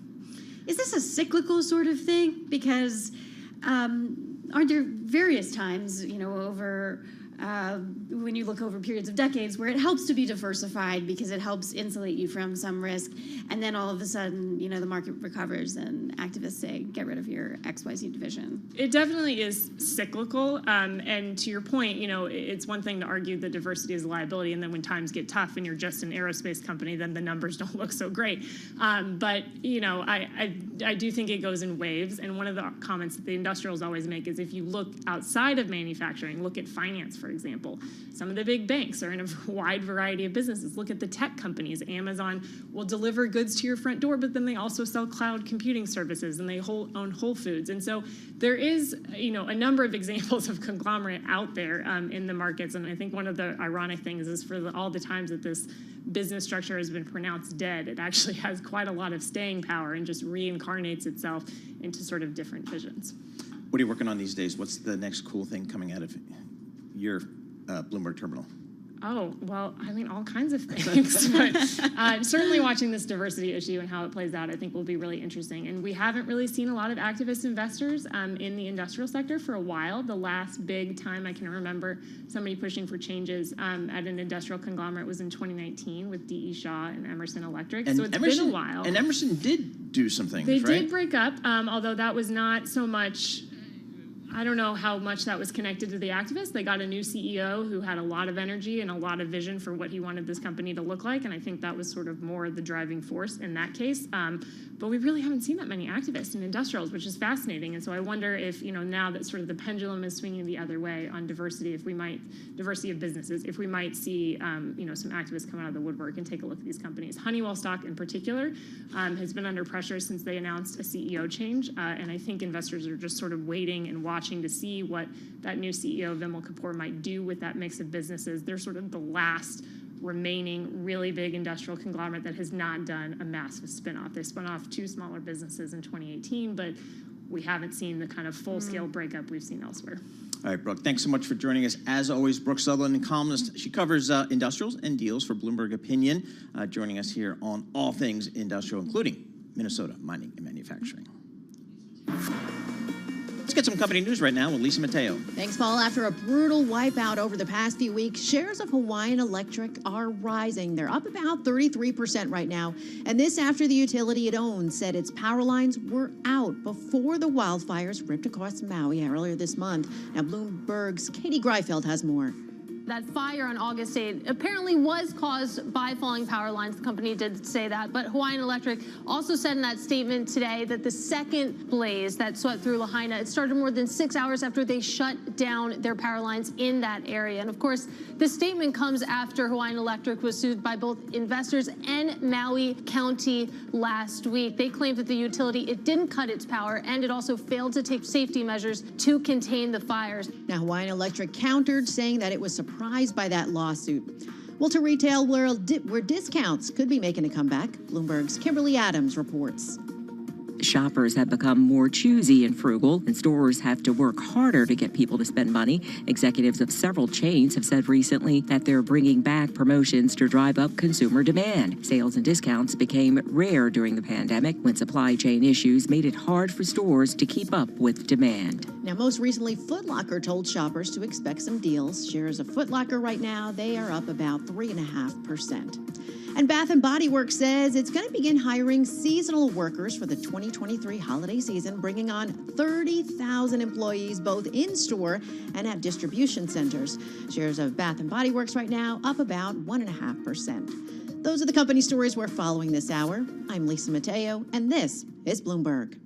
Is this a cyclical sort of thing? Because are there various times, over when you look over periods of decades where it helps to be diversified because it helps insulate you from some risk, and then all of a sudden, the market recovers and activists say, get rid of your XYZ division? It definitely is cyclical. And to your point, it's one thing to argue that diversity is a liability, and then when times get tough and you're just an aerospace company, then the numbers don't look so great. But, I do think it goes in waves. And one of the comments that the industrials always make is if you look outside of manufacturing, look at finance, for example. Some of the big banks are in a wide variety of businesses. Look at the tech companies. Amazon will deliver goods to your front door, but then they also sell cloud computing services, and they own Whole Foods. And so there is, a number of examples of conglomerate out there in the markets. And I think one of the ironic things is for all the times that this business structure has been pronounced dead, it actually has quite a lot of staying power and just reincarnates itself into sort of different visions. What are you working on these days? What's the next cool thing coming out of your Bloomberg terminal? Oh, well, all kinds of things. But certainly watching this diversity issue and how it plays out, I think will be really interesting. And we haven't really seen a lot of activist investors in the industrial sector for a while. The last big time I can remember somebody pushing for changes at an industrial conglomerate was in 2019 with D.E. Shaw and Emerson Electric. And so it's been a while. And Emerson did do some things, They right? did break up, although that was not so much... I don't know how much that was connected to the activists. They got a new CEO who had a lot of energy and a lot of vision for what he wanted this company to look like, and I think that was sort of more the driving force in that case. But we really haven't seen that many activists in industrials, which is fascinating. And so I wonder if, now that sort of the pendulum is swinging the other way on diversity, diversity of businesses, if we might see, some activists come out of the woodwork and take a look at these companies. Honeywell stock in particular has been under pressure since they announced a CEO change, and I think investors are just sort of waiting and watching to see what that new CEO, Vimal Kapoor, might do with that mix of businesses. They're sort of the last remaining really big industrial conglomerate that has not done a massive spinoff. They spun off 2 smaller businesses in 2018, but we haven't seen the kind of full-scale breakup we've seen elsewhere. All right, Brooke, thanks so much for joining us. As always, Brooke Sutherland, columnist. She covers industrials and deals for Bloomberg Opinion, joining us here on all things industrial, including Minnesota mining and manufacturing. Let's get some company news right now with Lisa Mateo. Thanks, Paul. After a brutal wipeout over the past few weeks, shares of Hawaiian Electric are rising. They're up about 33% right now. And this after the utility it owns said its power lines were out before the wildfires ripped across Maui earlier this month. Now, Bloomberg's Katie Greifeld has more. That fire on August 8 apparently was caused by falling power lines. The company did say that. But Hawaiian Electric also said in that statement today that the second blaze that swept through Lahaina, it started more than 6 hours after they shut down their power lines in that area. And of course, this statement comes after Hawaiian Electric was sued by both investors and Maui County last week. They claimed that the utility, it didn't cut its power, and it also failed to take safety measures to contain the fires. Now, Hawaiian Electric countered, saying that it was surprised by that lawsuit. Well, to retail where discounts could be making a comeback, Bloomberg's Kimberly Adams reports. Shoppers have become more choosy and frugal, and stores have to work harder to get people to spend money. Executives of several chains have said recently that they're bringing back promotions to drive up consumer demand. Sales and discounts became rare during the pandemic when supply chain issues made it hard for stores to keep up with demand. Now, most recently, Foot Locker told shoppers to expect some deals. Shares of Foot Locker right now, they are up about 3.5%. And Bath & Body Works says it's going to begin hiring seasonal workers for the 2023 holiday season, bringing on 30,000 employees both in-store and at distribution centers. Shares of Bath & Body Works right now up about 1.5%. Those are the company stories we're following this hour. I'm Lisa Mateo, and this is Bloomberg.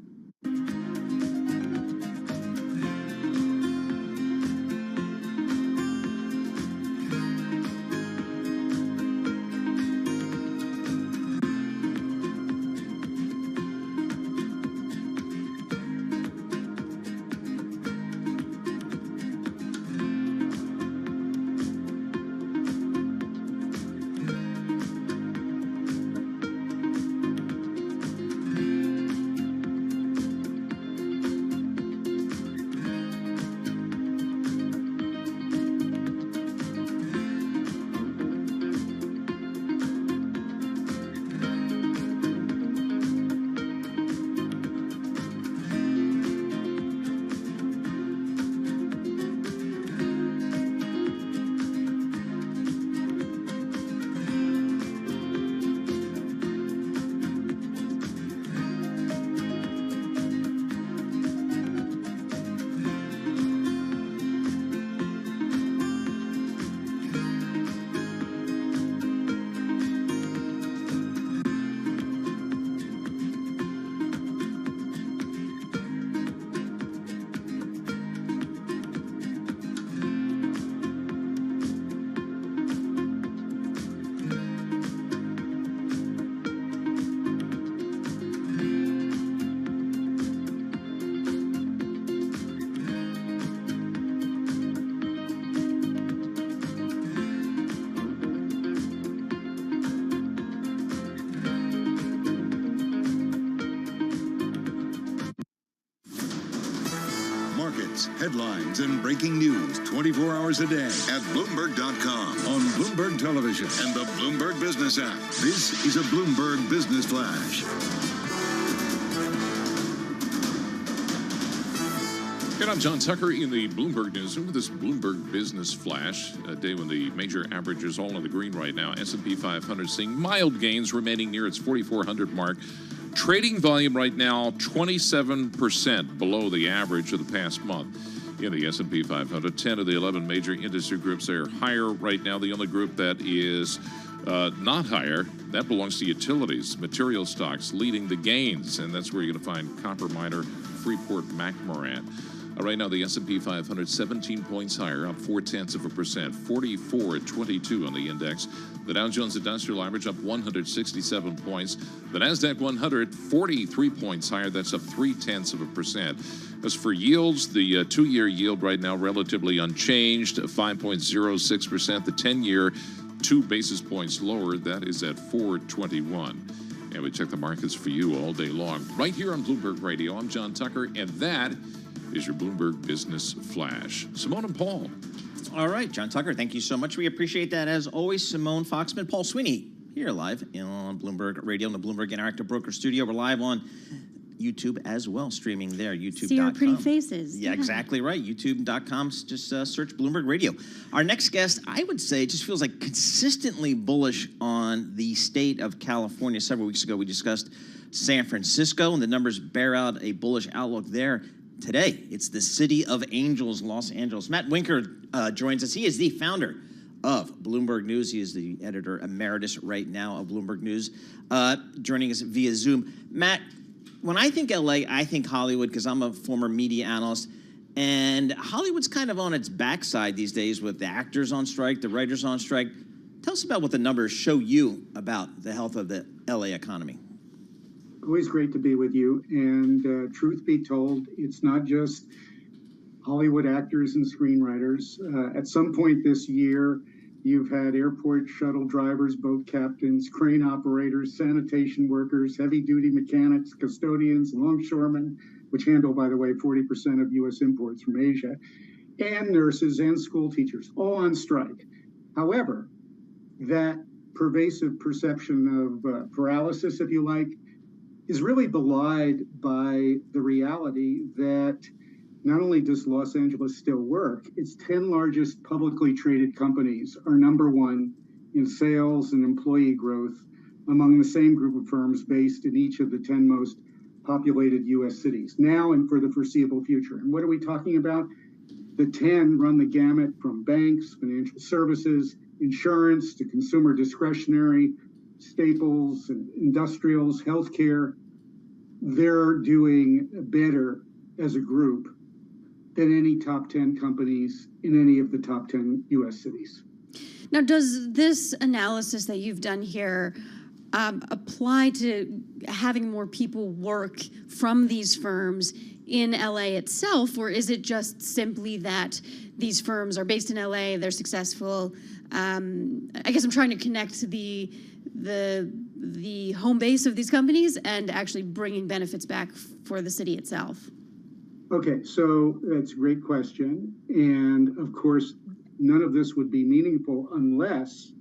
Markets, headlines, and breaking news 24 hours a day at Bloomberg.com, on Bloomberg Television, and the Bloomberg Business app. This is a Bloomberg Business Flash. And I'm John Tucker in the Bloomberg Newsroom with this Bloomberg Business Flash, a day when the major averages all in the green right now. S&P 500 seeing mild gains, remaining near its 4,400 mark. Trading volume right now 27% below the average of the past month in the S&P 500. 10 of the 11 major industry groups are higher right now. The only group that is not higher, that belongs to utilities, material stocks leading the gains, and that's where you're going to find copper miner Freeport-McMoRan. Right now, the S&P 500, 17 points higher, up 0.4%, 44 at 22 on the index. The Dow Jones Industrial Average up 167 points. The NASDAQ 100, 43 points higher. That's up 0.3%. As for yields, the two-year yield right now relatively unchanged, 5.06%. The 10-year, 2 basis points lower. That is at 4.21. And we check the markets for you all day long. Right here on Bloomberg Radio, I'm John Tucker, and that is your Bloomberg Business Flash. Simone and Paul. All right, John Tucker, thank you so much. We appreciate that. As always, Simone Foxman, Paul Sweeney, here live on Bloomberg Radio in the Bloomberg Interactive Broker Studio. We're live on YouTube as well, streaming there, youtube.com. See our pretty faces. Yeah, exactly right. YouTube.com. Just search Bloomberg Radio. Our next guest, I would say, just feels like consistently bullish on the state of California. Several weeks ago, we discussed San Francisco, and the numbers bear out a bullish outlook there. Today, it's the City of Angels, Los Angeles. Matt Winker joins us. He is the founder of Bloomberg News. He is the editor emeritus right now of Bloomberg News, joining us via Zoom. Matt, when I think LA, I think Hollywood because I'm a former media analyst, and Hollywood's kind of on its backside these days with the actors on strike, the writers on strike. Tell us about what the numbers show you about the health of the LA economy. Always great to be with you. And truth be told, it's not just Hollywood actors and screenwriters. At some point this year, you've had airport shuttle drivers, boat captains, crane operators, sanitation workers, heavy-duty mechanics, custodians, longshoremen, which handle, by the way, 40% of U.S. imports from Asia, and nurses and school teachers, all on strike. However, that pervasive perception of paralysis, if you like, is really belied by the reality that not only does Los Angeles still work, its 10 largest publicly traded companies are number one in sales and employee growth among the same group of firms based in each of the 10 most populated U.S. cities, now and for the foreseeable future. And what are we talking about? The 10 run the gamut from banks, financial services, insurance, to consumer discretionary, staples, and industrials, healthcare. They're doing better as a group than any top 10 companies in any of the top 10 U.S. cities. Now, does this analysis that you've done here apply to having more people work from these firms in LA itself, or is it just simply that these firms are based in LA, they're successful? I guess I'm trying to connect the home base of these companies and actually bringing benefits back for the city itself. Okay, so that's a great question. And of course, none of this would be meaningful unless,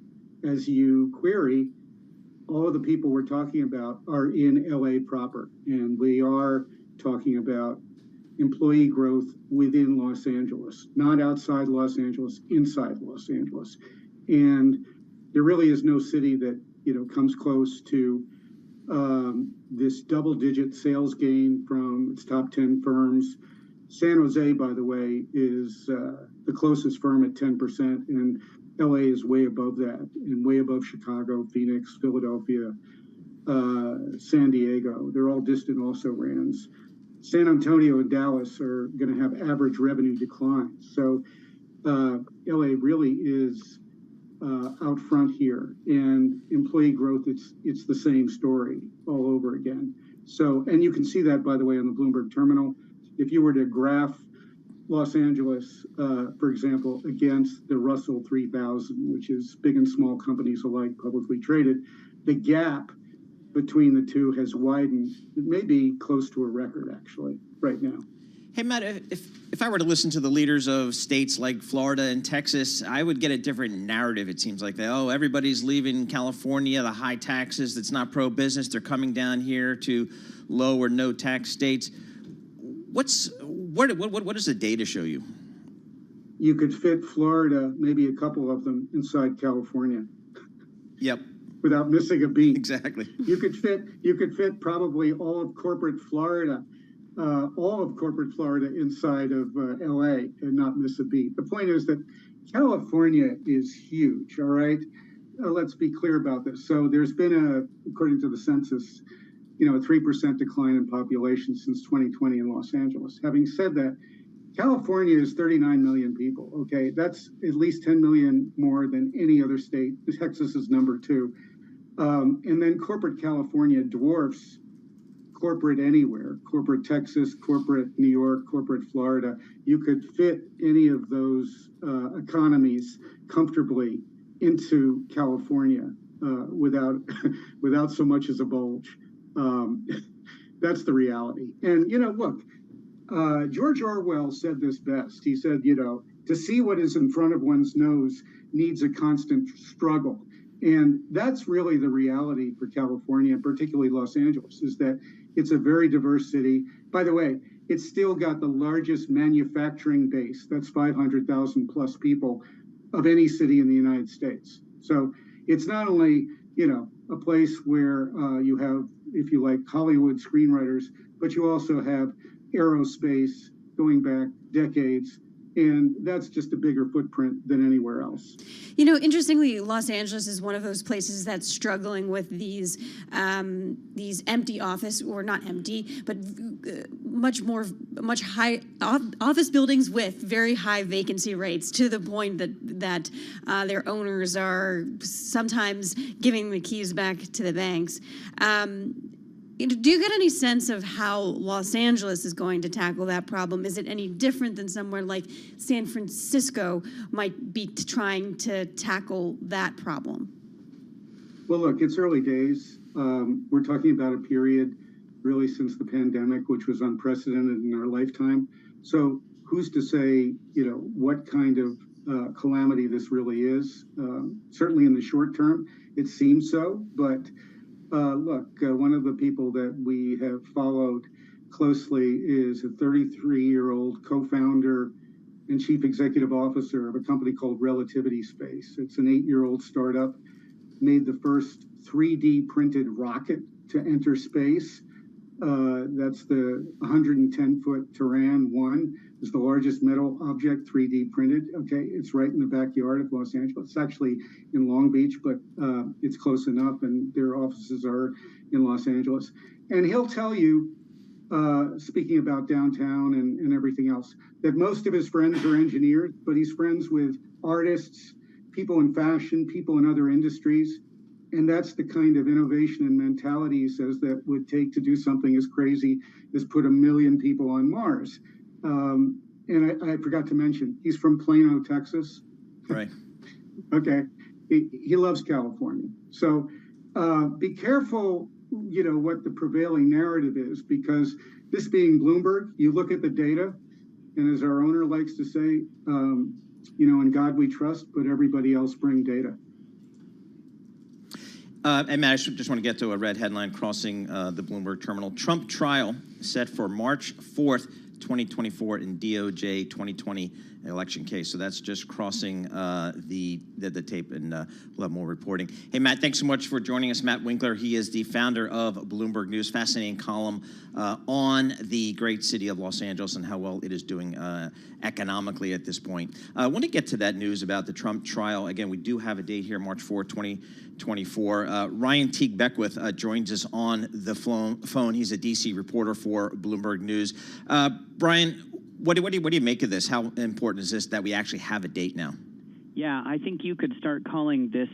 as you query, all of the people we're talking about are in LA proper. And we are talking about employee growth within Los Angeles, not outside Los Angeles, inside Los Angeles. And there really is no city that, comes close to this double-digit sales gain from its top 10 firms. San Jose, by the way, is the closest firm at 10%, and LA is way above that, and way above Chicago, Phoenix, Philadelphia, San Diego. They're all distant also-rans. San Antonio and Dallas are going to have average revenue declines. So LA really is out front here, and employee growth, it's the same story all over again. So, and you can see that, by the way, on the Bloomberg terminal. If you were to graph Los Angeles, for example, against the Russell 3000, which is big and small companies alike, publicly traded, the gap between the two has widened. It may be close to a record, actually, right now. Hey, Matt, if I were to listen to the leaders of states like Florida and Texas, I would get a different narrative. It seems like everybody's leaving California, the high taxes, that's not pro-business. They're coming down here to low or no tax states. What does the data show you? You could fit Florida, maybe a couple of them, inside California. Yep. Without missing a beat. Exactly. You could fit probably all of corporate Florida inside of LA and not miss a beat. The point is that California is huge, all right? Let's be clear about this. So there's been according to the census, a 3% decline in population since 2020 in Los Angeles. Having said that, California is 39 million people, okay? That's at least 10 million more than any other state. Texas is number 2. And then corporate California dwarfs corporate anywhere, corporate Texas, corporate New York, corporate Florida. You could fit any of those economies comfortably into California without so much as a bulge. That's the reality. And, look, George Orwell said this best. He said, to see what is in front of one's nose needs a constant struggle. And that's really the reality for California, and particularly Los Angeles, is that it's a very diverse city. By the way, it's still got the largest manufacturing base, that's 500,000 plus people, of any city in the United States. So it's not only, a place where you have, if you like, Hollywood screenwriters, but you also have aerospace going back decades. And that's just a bigger footprint than anywhere else. Interestingly, Los Angeles is one of those places that's struggling with these empty office, or not empty, but much high office buildings with very high vacancy rates, to the point that their owners are sometimes giving the keys back to the banks. Do you get any sense of how Los Angeles is going to tackle that problem? Is it any different than somewhere like San Francisco might be trying to tackle that problem? Well, look, it's early days. We're talking about a period really since the pandemic, which was unprecedented in our lifetime. So who's to say, what kind of calamity this really is? Certainly in the short term, it seems so, but look, one of the people that we have followed closely is a 33-year-old co-founder and chief executive officer of a company called Relativity Space. It's an 8-year-old startup, made the first 3D printed rocket to enter space. That's the 110-foot Terran 1. It's the largest metal object 3D printed. Okay, it's right in the backyard of Los Angeles. It's actually in Long Beach, but it's close enough, and their offices are in Los Angeles. And he'll tell you, speaking about downtown and everything else, that most of his friends are engineers, but he's friends with artists, people in fashion, people in other industries. And that's the kind of innovation and mentality, he says, that would take to do something as crazy as put 1 million people on Mars. And I forgot to mention, he's from Plano, Texas. Right. Okay. He loves California. So be careful, what the prevailing narrative is, because this being Bloomberg, you look at the data, and as our owner likes to say, in God we trust, but everybody else bring data. And Matt, I just want to get to a red headline crossing the Bloomberg terminal. Trump trial set for March 4th, 2024 in DOJ 2020 election case. So that's just crossing the tape, and we'll have more reporting. Hey, Matt, thanks so much for joining us. Matt Winkler, he is the founder of Bloomberg News. Fascinating column on the great city of Los Angeles and how well it is doing economically at this point. I want to get to that news about the Trump trial. Again, we do have a date here, March 4th, 2024. Ryan Teague Beckwith joins us on the phone. He's a D.C. reporter for Bloomberg News. Brian, what do you make of this? How important is this that we actually have a date now? Yeah, I think you could start calling this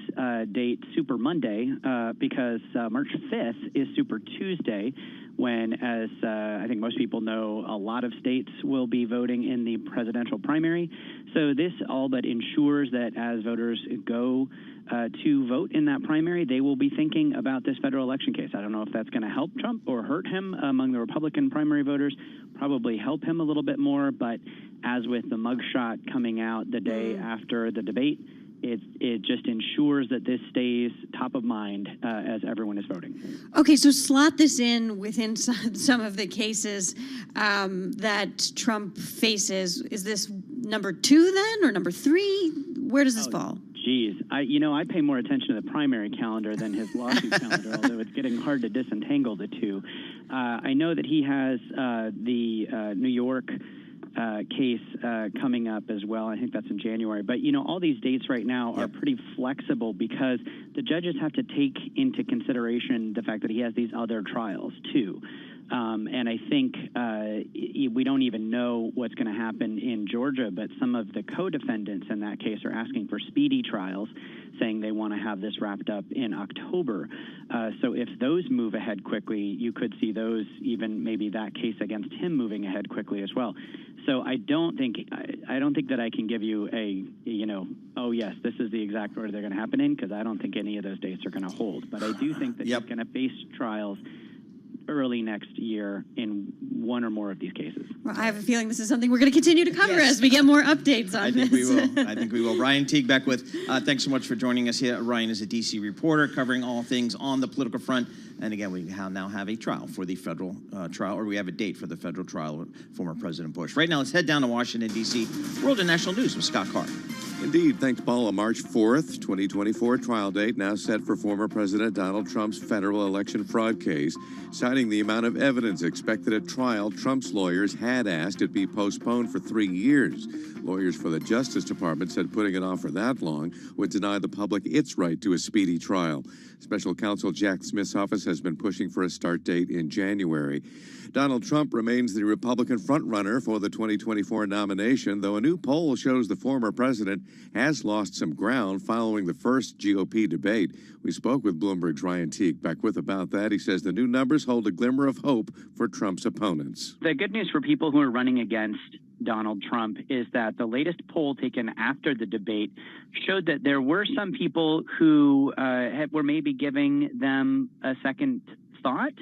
date Super Monday because March 5th is Super Tuesday, when, as I think most people know, a lot of states will be voting in the presidential primary. So this all but ensures that as voters go to vote in that primary, they will be thinking about this federal election case. I don't know if that's going to help Trump or hurt him among the Republican primary voters, probably help him a little bit more. But as with the mugshot coming out the day after the debate, it just ensures that this stays top of mind as everyone is voting. Okay, so slot this in within some of the cases that Trump faces. Is this number 2 then, or number 3? Where does this fall? Geez, I pay more attention to the primary calendar than his lawsuit calendar, although it's getting hard to disentangle the two. I know that he has the New York case coming up as well. I think that's in January. But, all these dates right now are pretty flexible because the judges have to take into consideration the fact that he has these other trials, too. And I think we don't even know what's going to happen in Georgia, but some of the co-defendants in that case are asking for speedy trials, saying they want to have this wrapped up in October. So if those move ahead quickly, you could see those, even maybe that case against him, moving ahead quickly as well. So I don't think that I can give you a, oh yes, this is the exact order they're going to happen in, because I don't think any of those dates are going to hold. But I do think that he's going to face trials early next year in one or more of these cases. Well, I have a feeling this is something we're going to continue to cover as we get more updates on this. I think we will. Ryan Teague Beckwith, thanks so much for joining us here. Ryan is a D.C. reporter covering all things on the political front. And again, we now have a trial for the federal trial, or we have a date for the federal trial of former President Bush. Right now, let's head down to Washington, D.C. World and National News with Scott Carr. Indeed. Thanks, Paul. A March 4th, 2024 trial date now set for former President Donald Trump's federal election fraud case. Citing the amount of evidence expected at trial, Trump's lawyers had asked it be postponed for 3 years. Lawyers for the Justice Department said putting it off for that long would deny the public its right to a speedy trial. Special counsel Jack Smith's office has been pushing for a start date in January. Donald Trump remains the Republican frontrunner for the 2024 nomination, though a new poll shows the former president has lost some ground following the first GOP debate. We spoke with Bloomberg's Ryan Teague Beckwith about that. He says the new numbers hold a glimmer of hope for Trump's opponents. The good news for people who are running against Donald Trump is that the latest poll taken after the debate showed that there were some people who were maybe giving them a second thought,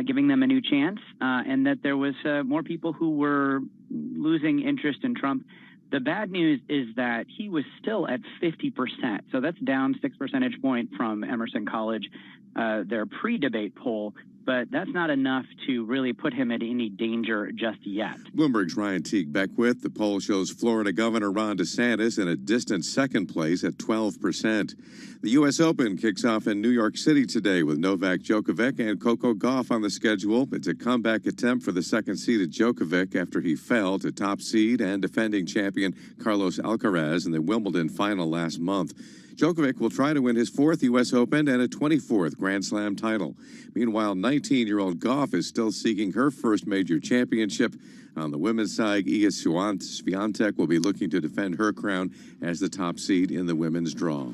giving them a new chance, and that there was more people who were losing interest in Trump. The bad news is that he was still at 50%. So that's down 6 percentage points from Emerson College, their pre-debate poll. but that's not enough to really put him at any danger just yet. Bloomberg's Ryan Teague Beckwith. The poll shows Florida Governor Ron DeSantis in a distant second place at 12%. The U.S. Open kicks off in New York City today with Novak Djokovic and Coco Gauff on the schedule. It's a comeback attempt for the second-seeded Djokovic after he fell to top seed and defending champion Carlos Alcaraz in the Wimbledon final last month. Djokovic will try to win his 4th U.S. Open and a 24th Grand Slam title. Meanwhile, 19-year-old Gauff is still seeking her first major championship. On the women's side, Iga Swiatek will be looking to defend her crown as the top seed in the women's draw.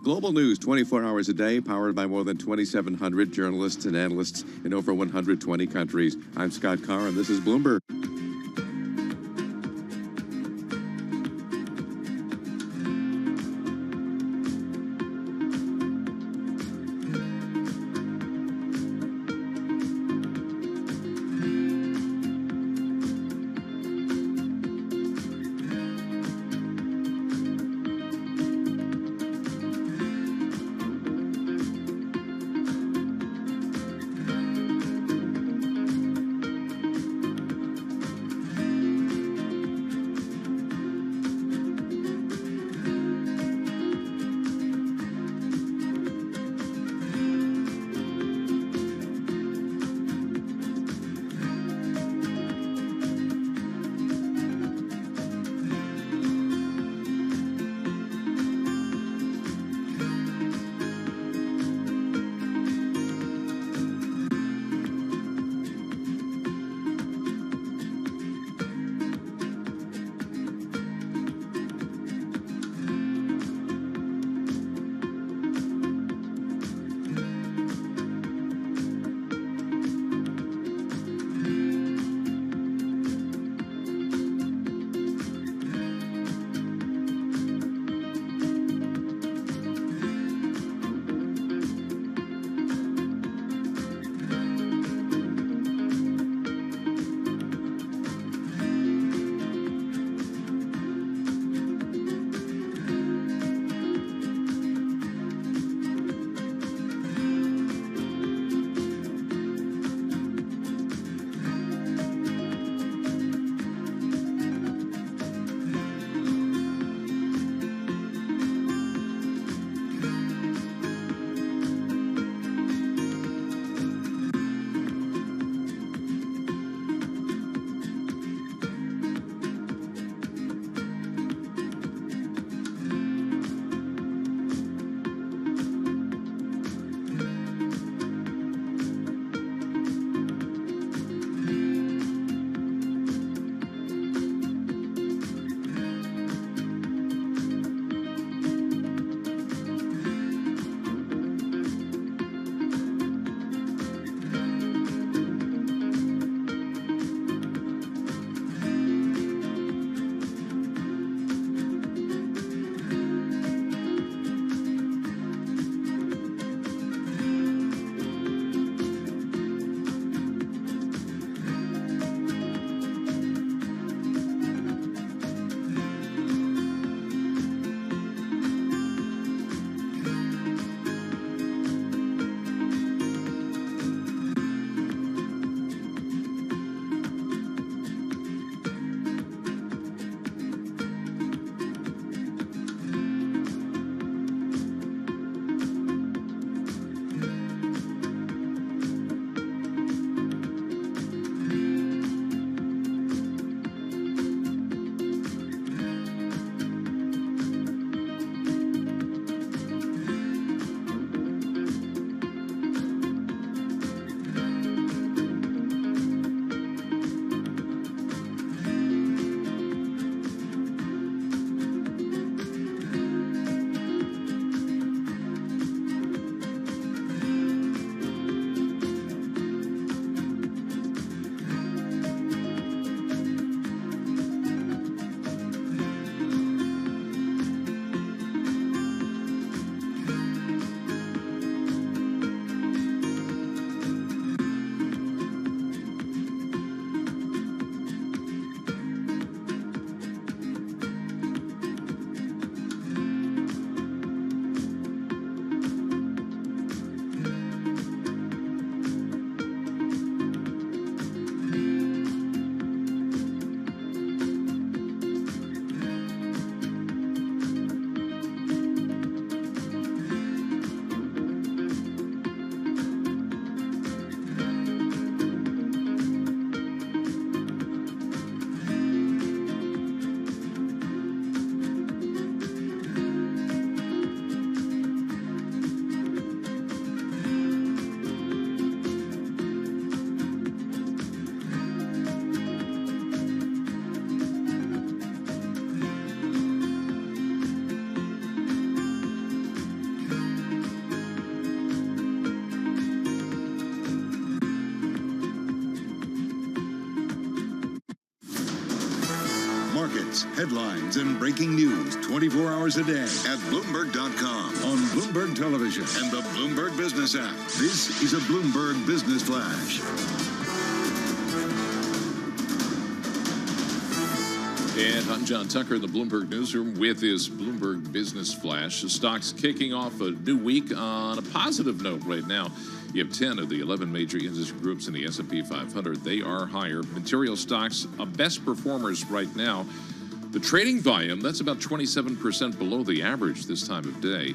Global news 24 hours a day, powered by more than 2,700 journalists and analysts in over 120 countries. I'm Scott Carr, and this is Bloomberg. markets, headlines, and breaking news 24 hours a day at Bloomberg.com, on Bloomberg Television, and the Bloomberg Business app. This is a Bloomberg Business Flash. And I'm John Tucker in the Bloomberg Newsroom with this Bloomberg Business Flash. The stock's kicking off a new week on a positive note right now. You have 10 of the 11 major industry groups in the S&P 500. They are higher. Material stocks are best performers right now. The trading volume, that's about 27% below the average this time of day.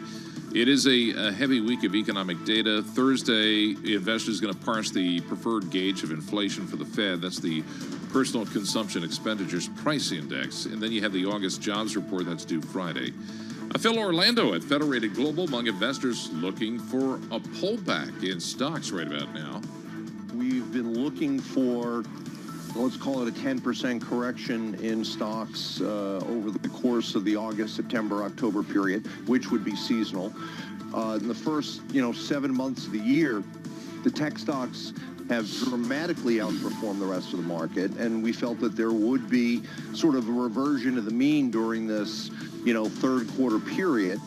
It is a heavy week of economic data. Thursday, investors are going to parse the preferred gauge of inflation for the Fed. That's the Personal Consumption Expenditures Price Index. And then you have the August jobs report that's due Friday. Phil Orlando at Federated Global among investors looking for a pullback in stocks right about now. We've been looking for, let's call it a 10% correction in stocks over the course of the August, September, October period, which would be seasonal. In the first, 7 months of the year, the tech stocks have dramatically outperformed the rest of the market, and we felt that there would be sort of a reversion to the mean during this, third quarter period.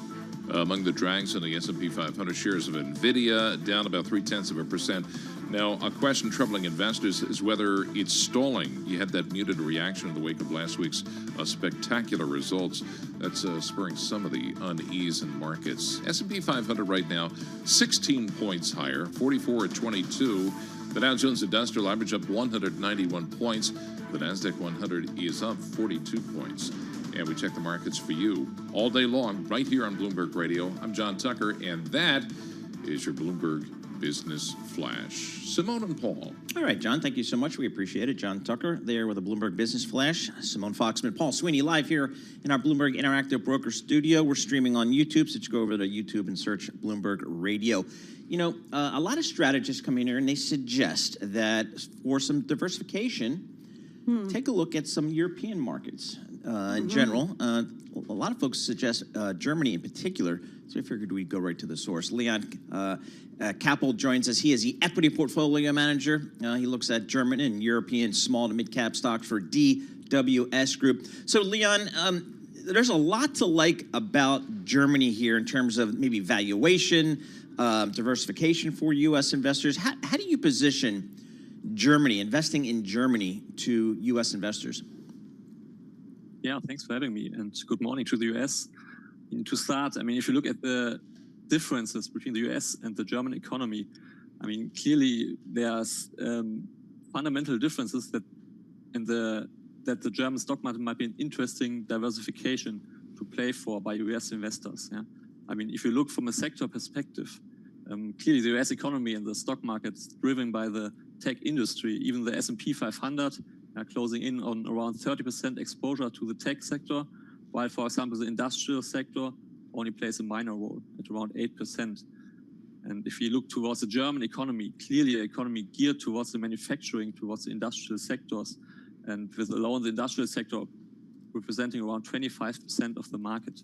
Among the drags on the S&P 500, shares of NVIDIA down about 0.3%. Now, a question troubling investors is whether it's stalling. You had that muted reaction in the wake of last week's spectacular results. That's spurring some of the unease in markets. S&P 500 right now, 16 points higher, 44 at 22. The Dow Jones Industrial average up 191 points. The NASDAQ 100 is up 42 points. And we check the markets for you all day long right here on Bloomberg Radio. I'm John Tucker, and that is your Bloomberg Business Flash. Simone and Paul. All right, John, thank you so much. We appreciate it. John Tucker there with a Bloomberg Business Flash. Simone Foxman, Paul Sweeney live here in our Bloomberg Interactive Broker Studio. We're streaming on YouTube, so just go over to YouTube and search Bloomberg Radio. A lot of strategists come in here and they suggest that for some diversification, take a look at some European markets in general. A lot of folks suggest Germany in particular, so I figured we'd go right to the source. Leon Kappel joins us. He is the equity portfolio manager. He looks at German and European small to mid-cap stocks for DWS Group. So, Leon, there's a lot to like about Germany here in terms of maybe valuation, diversification for U.S. investors. How do you position Germany, investing in Germany to U.S. investors? Yeah, thanks for having me, and good morning to the U.S. To start, if you look at the differences between the U.S. and the German economy, clearly there's fundamental differences that the German stock market might be an interesting diversification to play for by U.S. investors. Yeah? If you look from a sector perspective, clearly the U.S. economy and the stock market is driven by the tech industry. Even the S&P 500 closing in on around 30% exposure to the tech sector, while, for example, the industrial sector only plays a minor role at around 8%. And if you look towards the German economy, clearly an economy geared towards the manufacturing, towards the industrial sectors, and with alone the industrial sector representing around 25% of the market.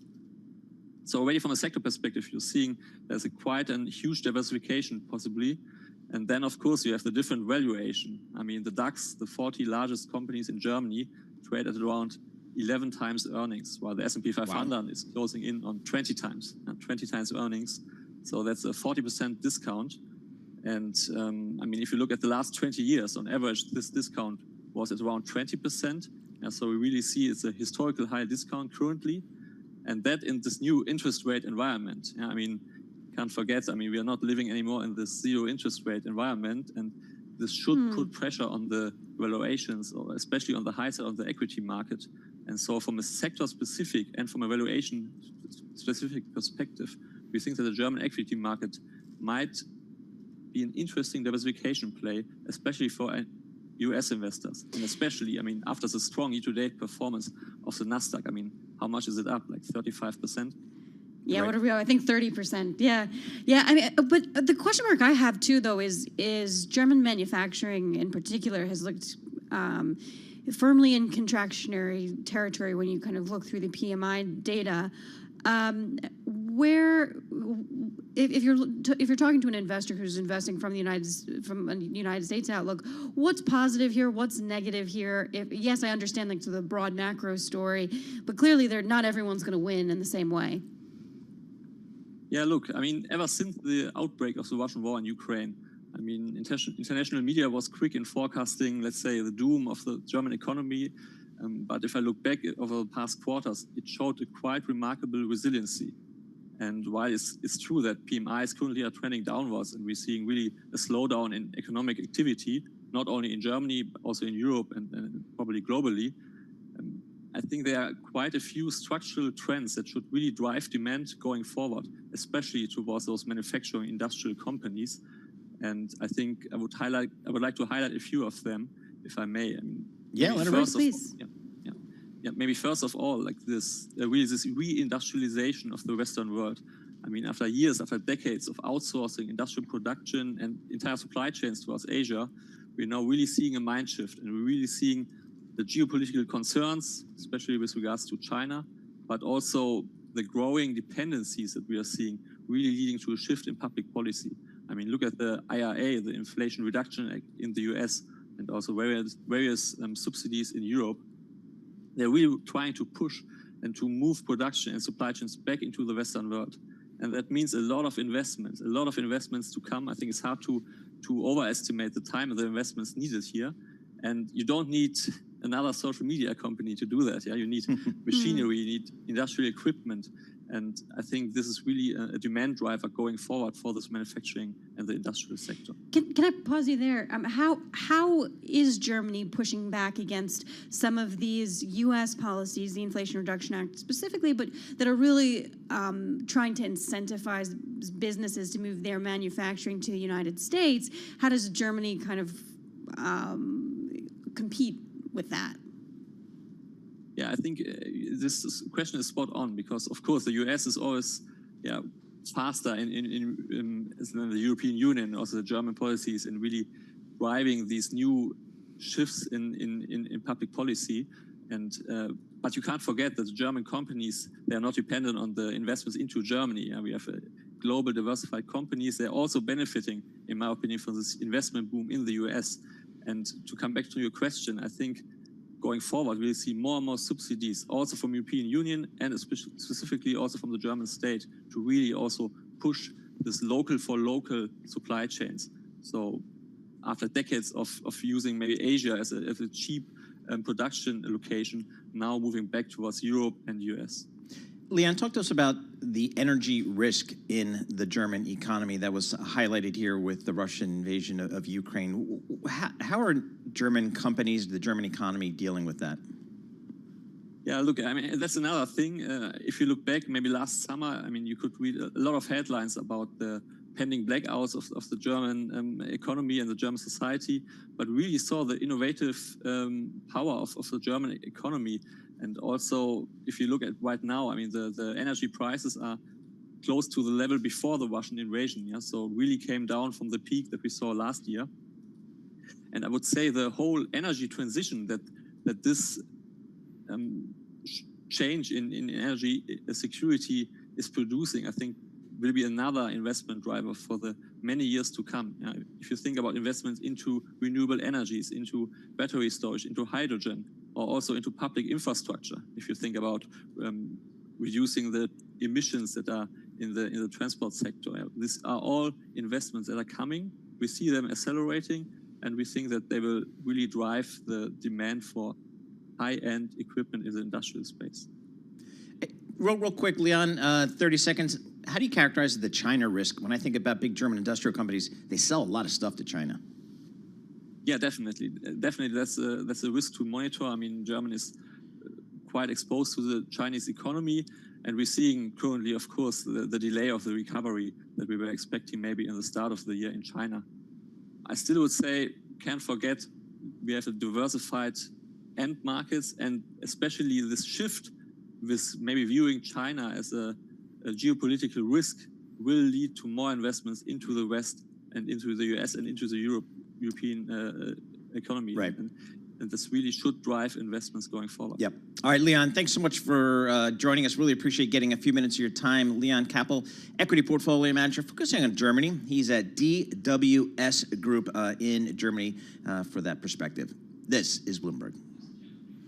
So already from a sector perspective, you're seeing there's quite a huge diversification possibly. And then, of course, you have the different valuation. The DAX, the 40 largest companies in Germany, trade at around 11 times earnings, while the S&P 500 is closing in on 20 times earnings. So that's a 40% discount. And if you look at the last 20 years, on average, this discount was at around 20%. So we really see it's a historical high discount currently. And that in this new interest rate environment. Can't forget, we are not living anymore in this zero interest rate environment, and this should put pressure on the valuations, or especially on the high side of the equity market. And so from a sector specific and from a valuation specific perspective, we think that the German equity market might be an interesting diversification play, especially for US investors. And especially, after the strong year-to-date performance of the Nasdaq, how much is it up? Like 35%? Yeah, right? What are we? I think 30%. Yeah. But the question mark I have too, though, is German manufacturing in particular has looked firmly in contractionary territory when you kind of look through the PMI data. Where if you're talking to an investor who's investing from a United States outlook, what's positive here? What's negative here? Yes, I understand like to the broad macro story, but clearly not everyone's going to win in the same way. Yeah, look, I mean, ever since the outbreak of the Russian war in Ukraine, I mean, international media was quick in forecasting, let's say, the doom of the German economy. But if I look back over the past quarters, it showed a quite remarkable resiliency. And while it's true that PMIs currently are trending downwards and we're seeing really a slowdown in economic activity, not only in Germany, but also in Europe and probably globally, I think there are quite a few structural trends that should really drive demand going forward, especially towards those manufacturing industrial companies. And I think I would like to highlight a few of them, if I may. I mean, please. Maybe first of all, like this reindustrialization of the Western world. I mean, after decades of outsourcing industrial production and entire supply chains towards Asia, we're now really seeing a mind shift, and we're really seeing the geopolitical concerns, especially with regards to China, but also the growing dependencies that we are seeing really leading to a shift in public policy. I mean, look at the IRA, the Inflation Reduction Act in the US, and also various subsidies in Europe. They're really trying to push and to move production and supply chains back into the Western world. And that means a lot of investments to come. I think it's hard to overestimate the time and the investments needed here. And you don't need another social media company to do that. Yeah, you need machinery, you need industrial equipment. And I think this is really a demand driver going forward for this manufacturing and the industrial sector. Can I pause you there? How is Germany pushing back against some of these U.S. policies, the Inflation Reduction Act specifically, but that are really trying to incentivize businesses to move their manufacturing to the United States? How does Germany kind of compete with that? Yeah, I think this question is spot on because, of course, the US is always faster in the European Union and also the German policies in really driving these new shifts in public policy. But you can't forget that the German companies, they are not dependent on the investments into Germany. We have global diversified companies. They're also benefiting, in my opinion, from this investment boom in the US. And to come back to your question, I think going forward, we'll see more and more subsidies also from European Union and specifically also from the German state to really also push this local for local supply chains. So after decades of using maybe Asia as a cheap production location, now moving back towards Europe and the US. Leon, talk to us about the energy risk in the German economy that was highlighted here with the Russian invasion of Ukraine. How are German companies, the German economy dealing with that? Yeah, look, I mean, that's another thing. If you look back, maybe last summer, I mean, you could read a lot of headlines about the pending blackouts of the German economy and the German society, but really saw the innovative power of the German economy. And also, if you look at right now, I mean, the energy prices are close to the level before the Russian invasion. Yeah, so really came down from the peak that we saw last year. And I would say the whole energy transition that this change in energy security is producing, I think, will be another investment driver for the many years to come. If you think about investments into renewable energies, into battery storage, into hydrogen, or also into public infrastructure, if you think about reducing the emissions that are in the transport sector. These are all investments that are coming. We see them accelerating, and we think that they will really drive the demand for high-end equipment in the industrial space. Real quick, Leon, 30 seconds. How do you characterize the China risk? When I think about big German industrial companies, they sell a lot of stuff to China. Yeah, definitely. Definitely, that's a risk to monitor. I mean, Germany is quite exposed to the Chinese economy, and we're seeing currently, of course, the delay of the recovery that we were expecting maybe in the start of the year in China. I still would say, can't forget, we have a diversified end markets, and especially this shift with maybe viewing China as a geopolitical risk will lead to more investments into the West and into the US and into the European economy. Right. And and this really should drive investments going forward. Yep. All right, Leon, thanks so much for joining us. Really appreciate getting a few minutes of your time. Leon Kappel, Equity Portfolio Manager, focusing on Germany. He's at DWS Group in Germany for that perspective. This is Bloomberg.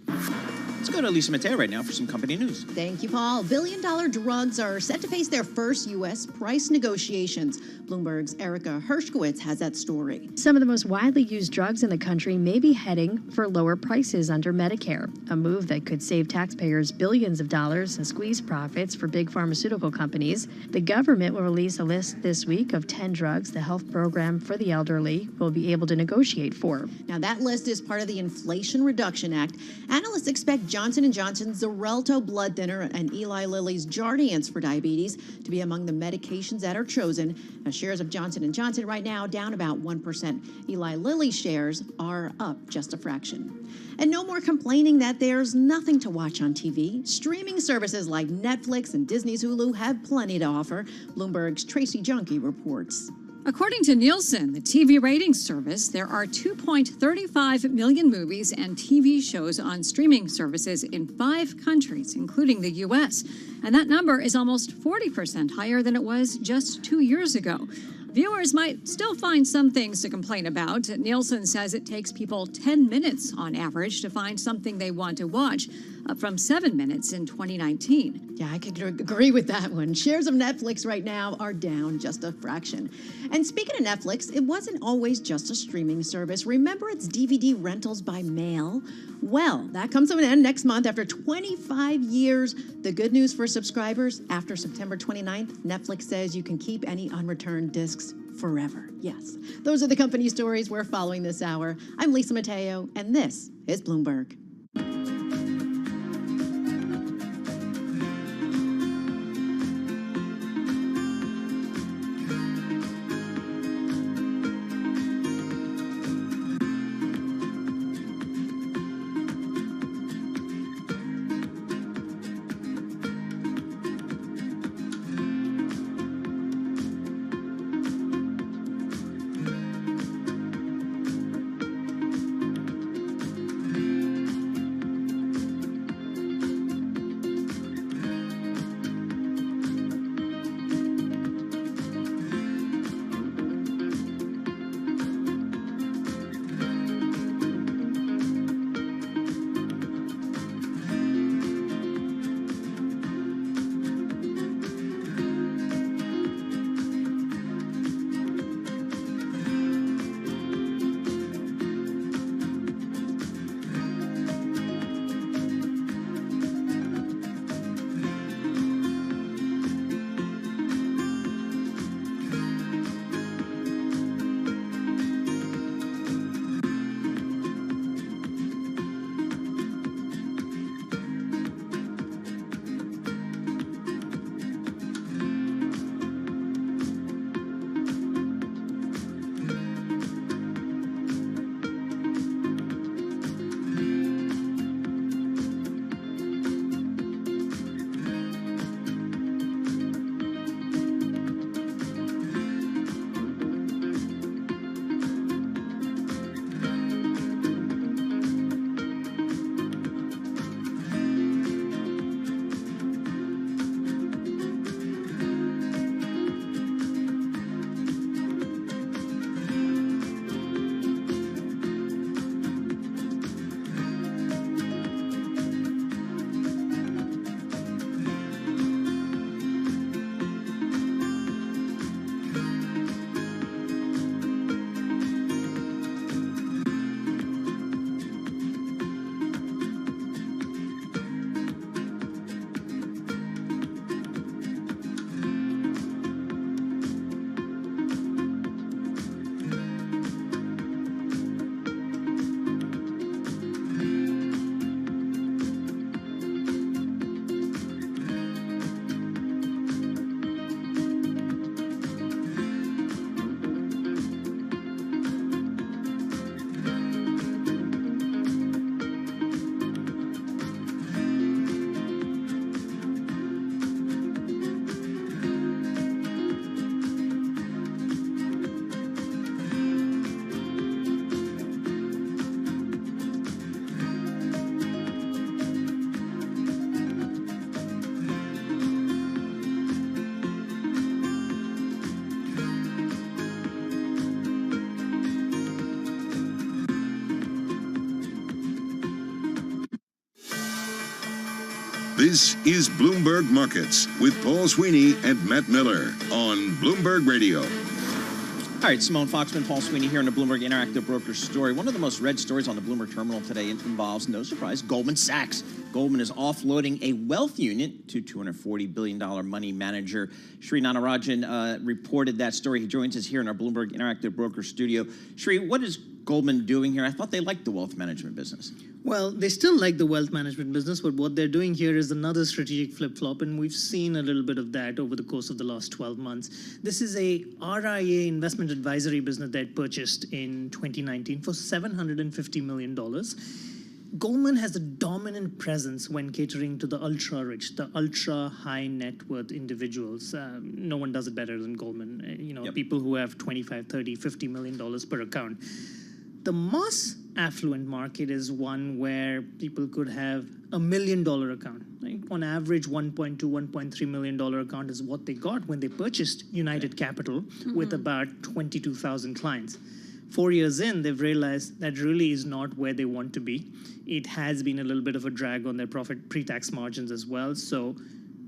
Let's go to Lisa Mateo right now for some company news. Thank you, Paul. Billion-dollar drugs are set to face their first U.S. price negotiations. Bloomberg's Erica Hershkowitz has that story. Some of the most widely used drugs in the country may be heading for lower prices under Medicare, a move that could save taxpayers billions of dollars and squeeze profits for big pharmaceutical companies. The government will release a list this week of 10 drugs the health program for the elderly will be able to negotiate for. Now, that list is part of the Inflation Reduction Act. Analysts expect Johnson & Johnson's Xarelto blood thinner and Eli Lilly's Jardiance for diabetes to be among the medications that are chosen. Now, shares of Johnson & Johnson right now down about 1%. Eli Lilly shares are up just a fraction. And no more complaining that there's nothing to watch on TV. Streaming services like Netflix and Disney's Hulu have plenty to offer. Bloomberg's Tracy Junkie reports. According to Nielsen, the TV ratings service, there are 2.35 million movies and TV shows on streaming services in 5 countries, including the U.S. And that number is almost 40% higher than it was just 2 years ago. Viewers might still find some things to complain about. Nielsen says it takes people 10 minutes on average to find something they want to watch, up from 7 minutes in 2019. Yeah, I could agree with that one. Shares of Netflix right now are down just a fraction. And speaking of Netflix, it wasn't always just a streaming service. Remember its DVD rentals by mail? Well, that comes to an end next month after 25 years. The good news for subscribers, after September 29th, Netflix says you can keep any unreturned discs forever. Yes, those are the company stories we're following this hour. I'm Lisa Mateo, and this is Bloomberg. This is Bloomberg Markets with Paul Sweeney and Matt Miller on Bloomberg Radio. All right, Simone Foxman, Paul Sweeney here in the Bloomberg Interactive Broker Story. One of the most read stories on the Bloomberg Terminal today involves, no surprise, Goldman Sachs. Goldman is offloading a wealth unit to $240 billion money manager. Sri Nanarajan reported that story. He joins us here in our Bloomberg Interactive Broker Studio. Sri, what is Goldman doing here? I thought they liked the wealth management business. Well, they still like the wealth management business, but what they're doing here is another strategic flip-flop, and we've seen a little bit of that over the course of the last 12 months. This is a RIA investment advisory business that purchased in 2019 for $750 million. Goldman has a dominant presence when catering to the ultra-rich, the ultra-high net worth individuals. No one does it better than Goldman. People who have $25, $30, $50 million per account. The mass affluent market is one where people could have $1 million account. Right? On average, $1.2, $1.3 million account is what they got when they purchased United Capital with about 22,000 clients. 4 years in, they've realized that really is not where they want to be. It has been a little bit of a drag on their profit pre-tax margins as well. So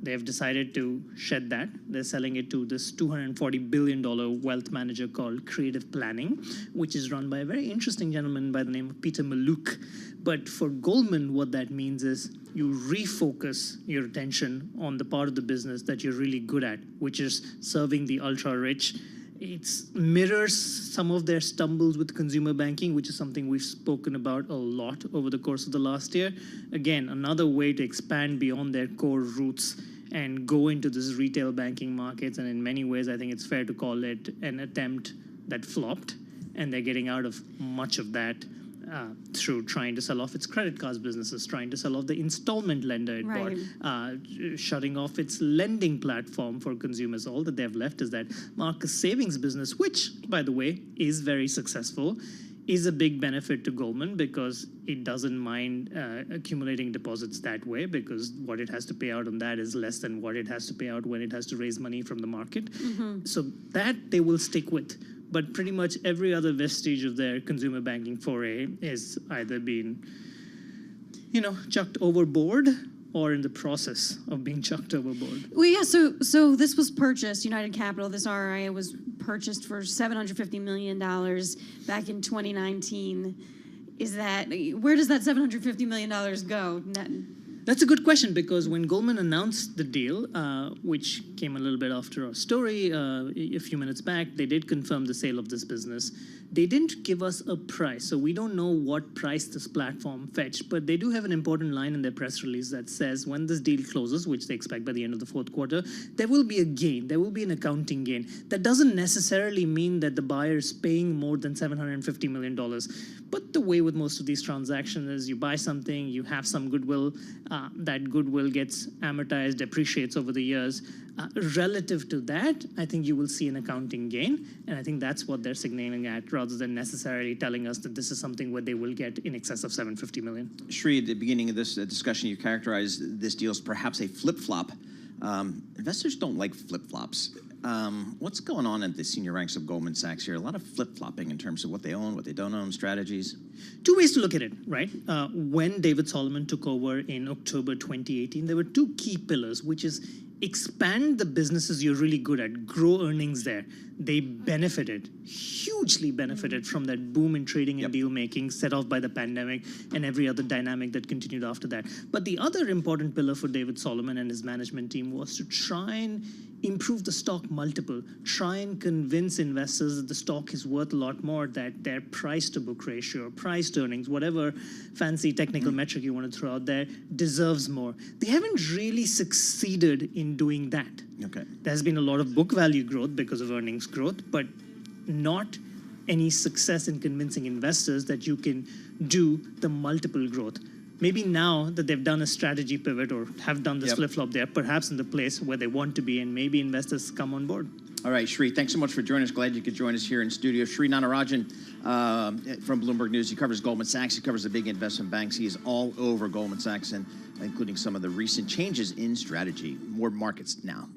they've decided to shed that. They're selling it to this $240 billion wealth manager called Creative Planning, which is run by a very interesting gentleman by the name of Peter Mallouk. But for Goldman, what that means is you refocus your attention on the part of the business that you're really good at, which is serving the ultra-rich. It mirrors some of their stumbles with consumer banking, which is something we've spoken about a lot over the course of the last year. Again, another way to expand beyond their core roots and go into this retail banking markets. And in many ways, I think it's fair to call it an attempt that flopped. And they're getting out of much of that through trying to sell off its credit cards businesses, trying to sell off the installment lender it bought, shutting off its lending platform for consumers. All that they've left is that Marcus savings business, which, by the way, is very successful, is a big benefit to Goldman because it doesn't mind accumulating deposits that way, because what it has to pay out on that is less than what it has to pay out when it has to raise money from the market. So that they will stick with. But pretty much every other vestige of their consumer banking foray is either being, chucked overboard or in the process of being chucked overboard. Well, yeah, so this was purchased, United Capital, this RIA was purchased for $750 million back in 2019. Where does that $750 million go? That's a good question, because when Goldman announced the deal, which came a little bit after our story a few minutes back, they did confirm the sale of this business. They didn't give us a price, so we don't know what price this platform fetched, but they do have an important line in their press release that says when this deal closes, which they expect by the end of the fourth quarter, there will be a gain, there will be an accounting gain. That doesn't necessarily mean that the buyer is paying more than $750 million. But the way with most of these transactions is you buy something, you have some goodwill, that goodwill gets amortized, depreciates over the years. Relative to that, I think you will see an accounting gain, and I think that's what they're signaling at, rather than necessarily telling us that this is something where they will get in excess of $750 million. Sri, at the beginning of this discussion, you characterized this deal as perhaps a flip-flop. Investors don't like flip-flops. What's going on at the senior ranks of Goldman Sachs here? A lot of flip-flopping in terms of what they own, what they don't own, strategies. Two ways to look at it, right? When David Solomon took over in October 2018, there were two key pillars, which is expand the businesses you're really good at, grow earnings there. They hugely benefited from that boom in trading and deal making set off by the pandemic and every other dynamic that continued after that. But the other important pillar for David Solomon and his management team was to try and improve the stock multiple, try and convince investors that the stock is worth a lot more, that their price to book ratio, price to earnings, whatever fancy technical metric you want to throw out there, deserves more. They haven't really succeeded in doing that. Okay. There's been a lot of book value growth because of earnings growth, but not any success in convincing investors that you can do the multiple growth. Maybe now that they've done a strategy pivot or have done this flip-flop, they're perhaps in the place where they want to be, and maybe investors come on board. All right, Sri, thanks so much for joining us. Glad you could join us here in studio. Sri Nanarajan from Bloomberg News. He covers Goldman Sachs. He covers the big investment banks. He is all over Goldman Sachs, and including some of the recent changes in strategy. More markets now.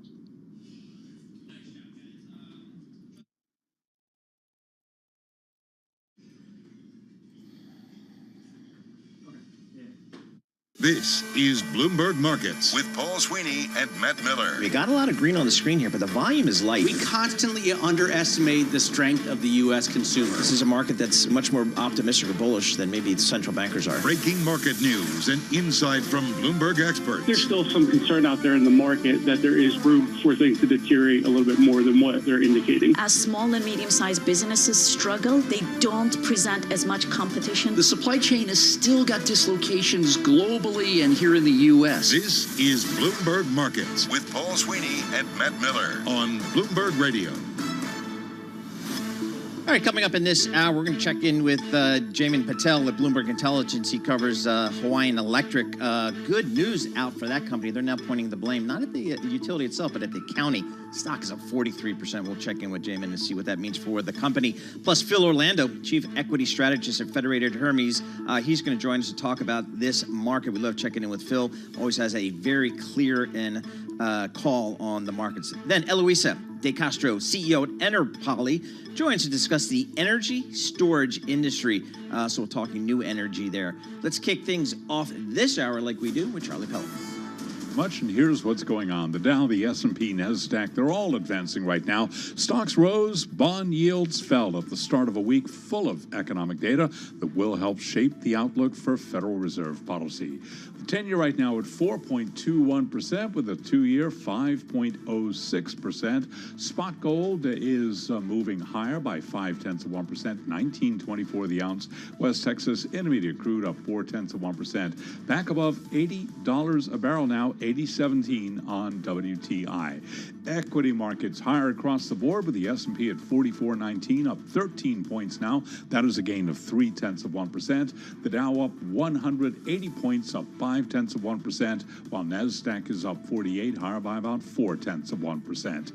This is Bloomberg Markets with Paul Sweeney and Matt Miller. We got a lot of green on the screen here, but the volume is light. We constantly underestimate the strength of the U.S. consumer. This is a market that's much more optimistic or bullish than maybe the central bankers are. Breaking market news and insight from Bloomberg experts. There's still some concern out there in the market that there is room for things to deteriorate a little bit more than what they're indicating. As small and medium-sized businesses struggle, they don't present as much competition. The supply chain has still got dislocations globally and here in the U.S. This is Bloomberg Markets with Paul Sweeney and Matt Miller on Bloomberg Radio. All right, coming up in this hour, we're going to check in with Jamin Patel at Bloomberg Intelligence. He covers Hawaiian Electric. Good news out for that company. They're now pointing the blame, not at the utility itself, but at the county. Stock is up 43%. We'll check in with Jamin and see what that means for the company. Plus, Phil Orlando, Chief Equity Strategist at Federated Hermes. He's going to join us to talk about this market. We love checking in with Phil. Always has a very clear and call on the markets. Then Eloisa De Castro, CEO at Enerpoly, joins to discuss the energy storage industry. So we're talking new energy there. Let's kick things off this hour like we do with Charlie Pellet. Much, and here's what's going on. The Dow, the S&P, NASDAQ, they're all advancing right now. Stocks rose, bond yields fell at the start of a week full of economic data that will help shape the outlook for Federal Reserve policy. The 10-year right now at 4.21%, with a 2-year 5.06%. Spot gold is moving higher by 0.5%, $19.24 the ounce. West Texas Intermediate crude up 0.4%, back above $80 a barrel now, 80.17 on WTI. Equity markets higher across the board, with the S&P at 44.19, up 13 points now. That is a gain of 0.3%. The Dow up 180 points, up 0.5%, while NASDAQ is up 48, higher by about 0.4%.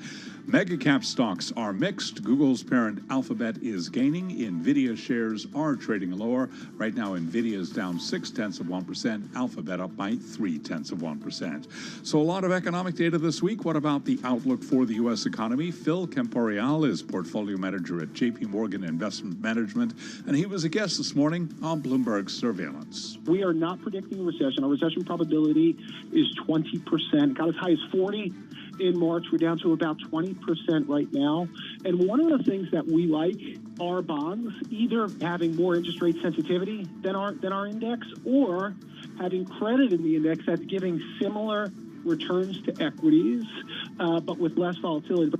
Mega cap stocks are mixed. Google's parent Alphabet is gaining. NVIDIA shares are trading lower. Right now, NVIDIA is down 0.6%. Alphabet up by 0.3%. So a lot of economic data this week. What about the outlook for the U.S. economy? Phil Kemporial is portfolio manager at J.P. Morgan Investment Management, and he was a guest this morning on Bloomberg Surveillance. We are not predicting a recession. Our recession probability is 20%. Got as high as 40 in March. We're down to about 20% right now. And one of the things that we like are bonds, either having more interest rate sensitivity than our index, or having credit in the index that's giving similar returns to equities, but with less volatility.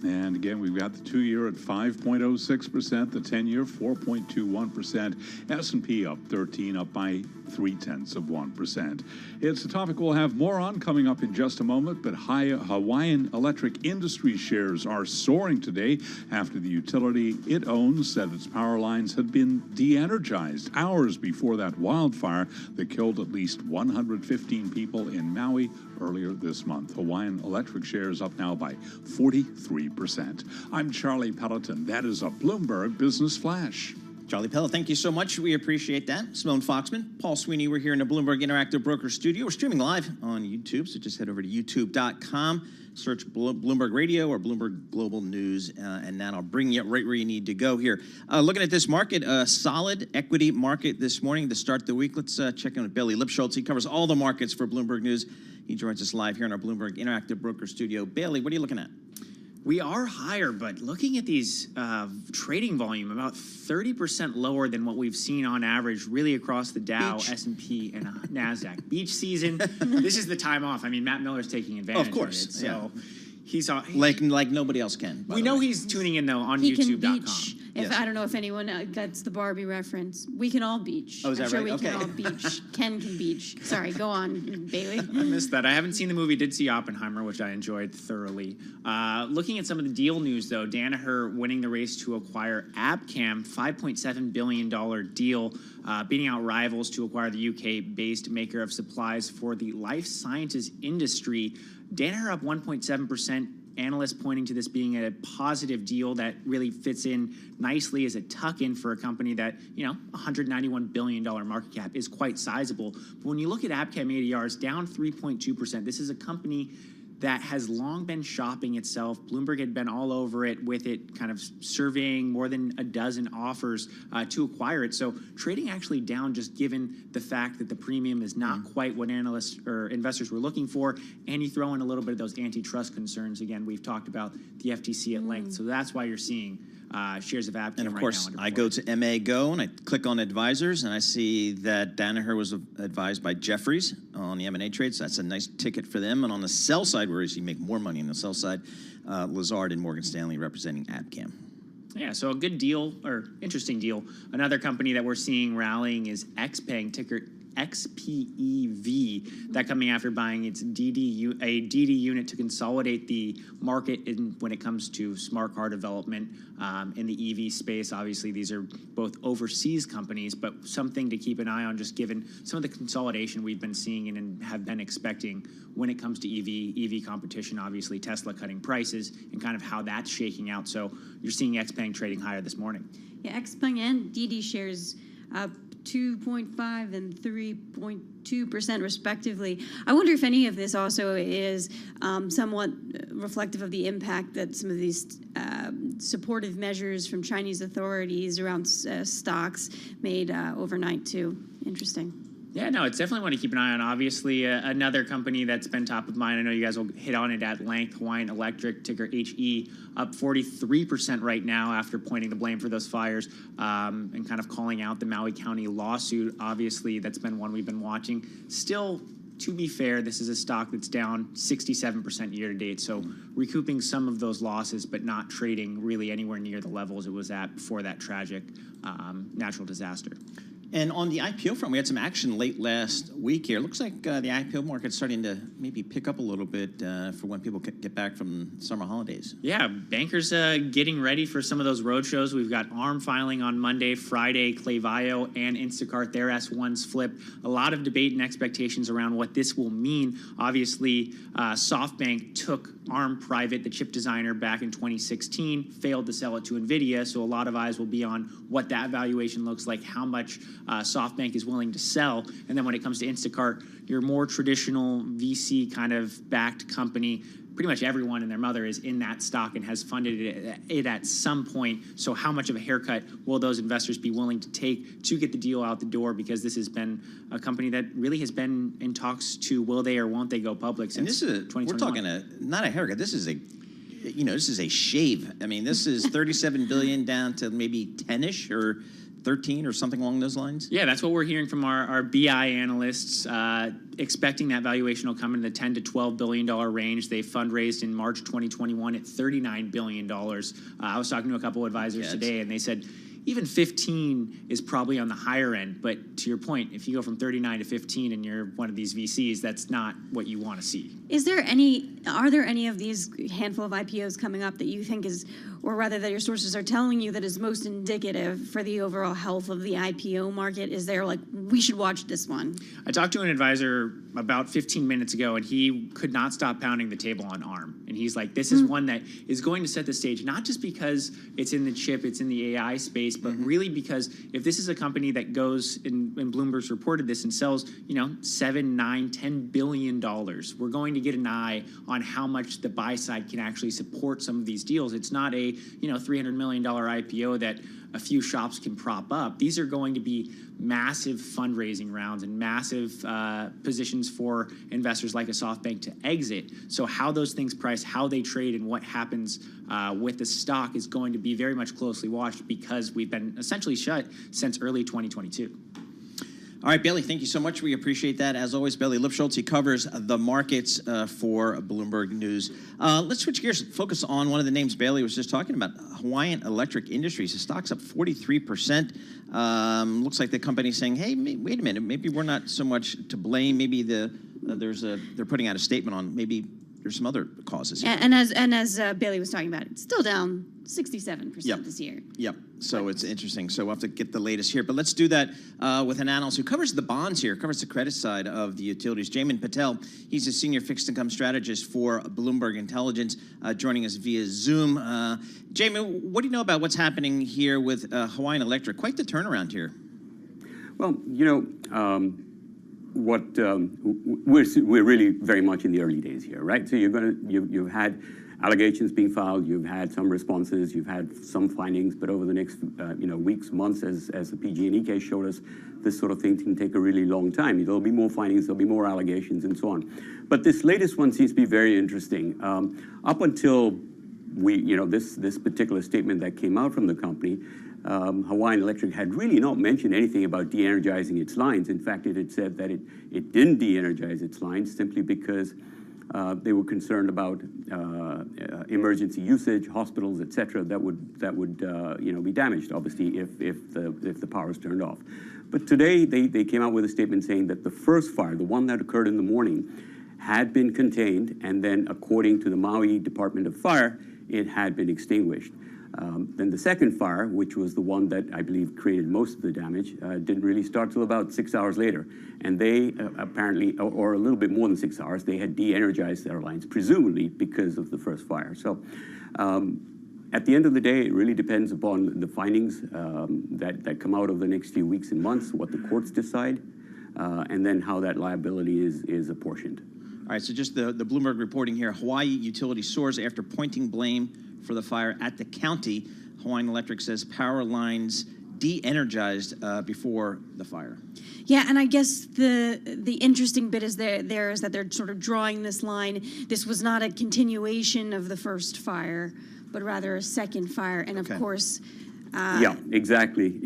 And again, we've got the 2-year at 5.06%, the 10-year 4.21%, S&P up 13, up by 0.3%. It's a topic we'll have more on coming up in just a moment, but Hawaiian Electric Industry shares are soaring today after the utility it owns said its power lines had been de-energized hours before that wildfire that killed at least 115 people in Maui earlier this month. Hawaiian Electric shares up now by 43%. I'm Charlie Pelleton. That is a Bloomberg Business Flash. Charlie Pellet, thank you so much. We appreciate that. Simone Foxman, Paul Sweeney, we're here in the Bloomberg Interactive Broker Studio. We're streaming live on YouTube, so just head over to youtube.com, search Bloomberg Radio or Bloomberg Global News, and that'll bring you right where you need to go here. Looking at this market, a solid equity market this morning to start the week. Let's check in with Bailey Lipschultz. He covers all the markets for Bloomberg News. He joins us live here in our Bloomberg Interactive Broker Studio. Bailey, what are you looking at? We are higher, but looking at these trading volume, about 30% lower than what we've seen on average really across the Dow, S&P, and NASDAQ. Beach season, this is the time off. I mean, Matt Miller's taking advantage of it. So he's like nobody else can. We know he's tuning in, though, on YouTube.com. I don't know if anyone gets the Barbie reference. We can all beach. Oh, is that I'm right? sure we Okay. can all beach. Ken can beach. Sorry, go on, Bailey. I missed that. I haven't seen the movie. Did see Oppenheimer, which I enjoyed thoroughly. Looking at some of the deal news, though, Danaher winning the race to acquire Abcam, $5.7 billion deal, beating out rivals to acquire the UK-based maker of supplies for the life sciences industry. Danaher up 1.7%. Analysts pointing to this being a positive deal that really fits in nicely as a tuck-in for a company that, $191 billion market cap is quite sizable. But when you look at Abcam ADRs, down 3.2%. This is a company that has long been shopping itself. Bloomberg had been all over it with it, kind of surveying more than a dozen offers to acquire it. So trading actually down, just given the fact that the premium is not quite what analysts or investors were looking for, and you throw in a little bit of those antitrust concerns. Again, we've talked about the FTC at length, so that's why you're seeing shares of Abcam. And of right course, now I go to MA Go and I click on advisors, and I see that Danaher was advised by Jefferies on the M&A trades. So that's a nice ticket for them. And on the sell side, where you make more money on the sell side, Lazard and Morgan Stanley representing Abcam. Yeah, so a good deal, or interesting deal. Another company that we're seeing rallying is XPeng, ticker XPEV, that coming after buying its DD unit to consolidate the market when it comes to smart car development in the EV space. Obviously, these are both overseas companies, but something to keep an eye on, just given some of the consolidation we've been seeing and have been expecting when it comes to EV competition. Obviously, Tesla cutting prices and kind of how that's shaking out. So you're seeing XPeng trading higher this morning. Yeah, XPeng and DD shares up 2.5 and 3.2% respectively. I wonder if any of this also is somewhat reflective of the impact that some of these supportive measures from Chinese authorities around stocks made overnight too. Interesting. Yeah, no, it's definitely one to keep an eye on. Obviously, another company that's been top of mind, I know you guys will hit on it at length, Hawaiian Electric, ticker HE, up 43% right now after pointing the blame for those fires and kind of calling out the Maui County lawsuit. Obviously, that's been one we've been watching. Still, to be fair, this is a stock that's down 67% year to date, so recouping some of those losses, but not trading really anywhere near the levels it was at before that tragic natural disaster. And on the IPO front, we had some action late last week here. It looks like the IPO market's starting to maybe pick up a little bit for when people get back from summer holidays. Yeah, bankers getting ready for some of those road shows. We've got ARM filing on Monday, Friday, Clayvio and Instacart, their S1s flip. A lot of debate and expectations around what this will mean. Obviously, SoftBank took ARM private, the chip designer, back in 2016, failed to sell it to NVIDIA, so a lot of eyes will be on what that valuation looks like, how much SoftBank is willing to sell. And then when it comes to Instacart, your more traditional VC kind of backed company, pretty much everyone and their mother is in that stock and has funded it at some point. So how much of a haircut will those investors be willing to take to get the deal out the door? Because this has been a company that really has been in talks to will they or won't they go public since 2021. We're talking not a haircut. This is this is a shave. I mean, this is 37 billion down to maybe 10-ish or 13 or something along those lines? Yeah, that's what we're hearing from our BI analysts, expecting that valuation will come in the $10 to $12 billion range. They fundraised in March 2021 at $39 billion. I was talking to a couple advisors today, and they said even 15 is probably on the higher end. But to your point, if you go from 39 to 15 and you're one of these VCs, that's not what you want to see. Are there any of these handful of IPOs coming up that you think is, or rather that your sources are telling you that is most indicative for the overall health of the IPO market? Is there like, we should watch this one? I talked to an advisor about 15 minutes ago, and he could not stop pounding the table on ARM. And he's like, this is one that is going to set the stage, not just because it's in the chip, it's in the AI space, but really because if this is a company that goes, and Bloomberg's reported this, and sells, $7, $9, $10 billion, we're going to get an eye on how much the buy side can actually support some of these deals. It's not a $300 million IPO that a few shops can prop up. These are going to be massive fundraising rounds and massive positions for investors like a SoftBank to exit. So how those things price, how they trade, and what happens with the stock is going to be very much closely watched because we've been essentially shut since early 2022. All right, Bailey, thank you so much. We appreciate that. As always, Bailey Lipschultz, he covers the markets for Bloomberg News. Let's switch gears, focus on one of the names Bailey was just talking about, Hawaiian Electric Industries. The stock's up 43%. Looks like the company's saying, hey, wait a minute, maybe we're not so much to blame. Maybe they're putting out a statement on maybe there's some other causes here. And as Bailey was talking about, it's still down 67% this year. Yep. So it's interesting. So we'll have to get the latest here. But let's do that with an analyst who covers the bonds here, covers the credit side of the utilities. Jamin Patel, he's a senior fixed income strategist for Bloomberg Intelligence, joining us via Zoom. Jamin, what do you know about what's happening here with Hawaiian Electric? Quite the turnaround here. Well, we're really very much in the early days here, right? So you've had allegations being filed, you've had some responses, you've had some findings, but over the next weeks, months, as the PG&E case showed us, this sort of thing can take a really long time. There'll be more findings, there'll be more allegations, and so on. But this latest one seems to be very interesting. Up until this particular statement that came out from the company, Hawaiian Electric had really not mentioned anything about de-energizing its lines. In fact, it had said that it didn't de-energize its lines simply because they were concerned about emergency usage, hospitals, et cetera, that would be damaged, obviously, if the power is turned off. But today, they came out with a statement saying that the first fire, the one that occurred in the morning, had been contained, and then according to the Maui Department of Fire, it had been extinguished. Then the second fire, which was the one that I believe created most of the damage, didn't really start till about 6 hours later. And they apparently, or a little bit more than 6 hours, they had de-energized their lines, presumably because of the first fire. So at the end of the day, it really depends upon the findings that come out over the next few weeks and months, what the courts decide, and then how that liability is apportioned. All right, so just the Bloomberg reporting here, Hawaii utility soars after pointing blame for the fire at the county. Hawaiian Electric says power lines de-energized before the fire. Yeah, and I guess the interesting bit is there is that they're sort of drawing this line. This was not a continuation of the first fire, but rather a second fire, and of course. Yeah, exactly.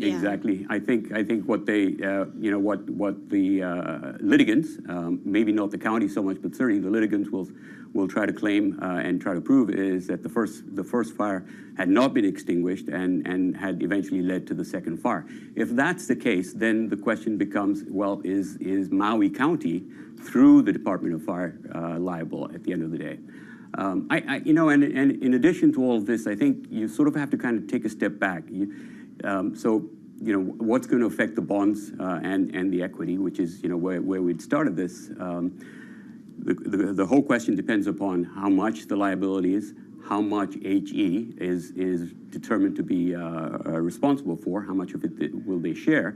I think what they, what the litigants, maybe not the county so much, but certainly the litigants will try to claim and try to prove is that the first fire had not been extinguished and had eventually led to the second fire. If that's the case, then the question becomes, well, is Maui County through the Department of Fire liable at the end of the day? And in addition to all of this, I think you sort of have to kind of take a step back. What's going to affect the bonds and the equity, which is, where we'd started this. The whole question depends upon how much the liability is, how much HE is determined to be responsible for, how much of it will they share.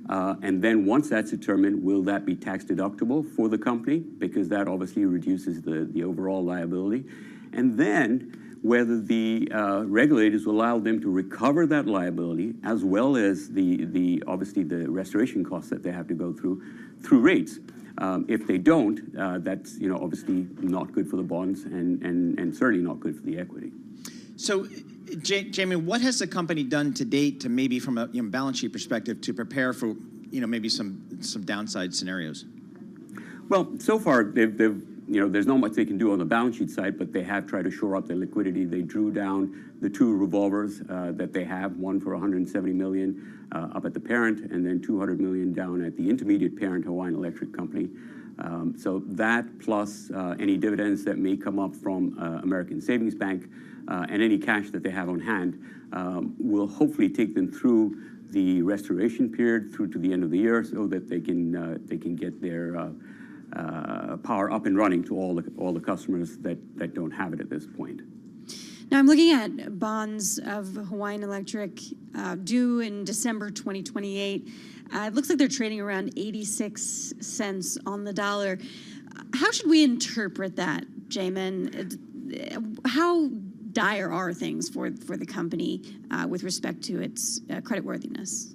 And then once that's determined, will that be tax deductible for the company? Because that obviously reduces the overall liability. And then whether the regulators will allow them to recover that liability, as well as obviously the restoration costs that they have to go through rates. If they don't, that's obviously not good for the bonds and certainly not good for the equity. So, Jamie, what has the company done to date to maybe from a balance sheet perspective to prepare for maybe some downside scenarios? Well, so far there's not much they can do on the balance sheet side, but they have tried to shore up their liquidity. They drew down the two revolvers that they have, one for $170 million up at the parent, and then $200 million down at the intermediate parent, Hawaiian Electric Company. So that plus any dividends that may come up from American Savings Bank and any cash that they have on hand will hopefully take them through the restoration period through to the end of the year, so that they can get their power up and running to all the customers that don't have it at this point. Now I'm looking at bonds of Hawaiian Electric due in December 2028. It looks like they're trading around 86 cents on the dollar. How should we interpret that, Jamin? How dire are things for the company with respect to its creditworthiness?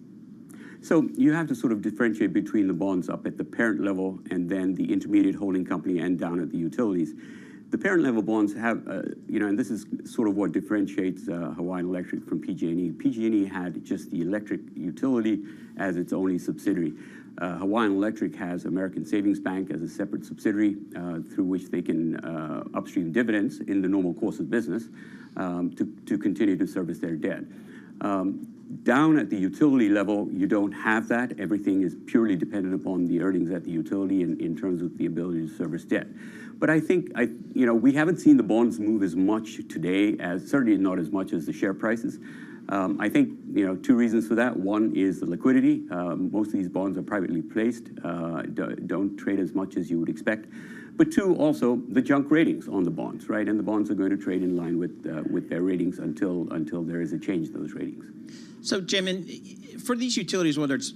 So you have to sort of differentiate between the bonds up at the parent level and then the intermediate holding company and down at the utilities. The parent level bonds have, and this is sort of what differentiates Hawaiian Electric from PG&E. PG&E had just the electric utility as its only subsidiary. Hawaiian Electric has American Savings Bank as a separate subsidiary through which they can upstream dividends in the normal course of business to continue to service their debt. Down at the utility level, you don't have that. Everything is purely dependent upon the earnings at the utility in terms of the ability to service debt. But I think, we haven't seen the bonds move as much today, certainly not as much as the share prices. I think, two reasons for that. One is the liquidity. Most of these bonds are privately placed, don't trade as much as you would expect. But two, also the junk ratings on the bonds, right? And the bonds are going to trade in line with their ratings until there is a change in those ratings. So, Jamin, for these utilities, whether it's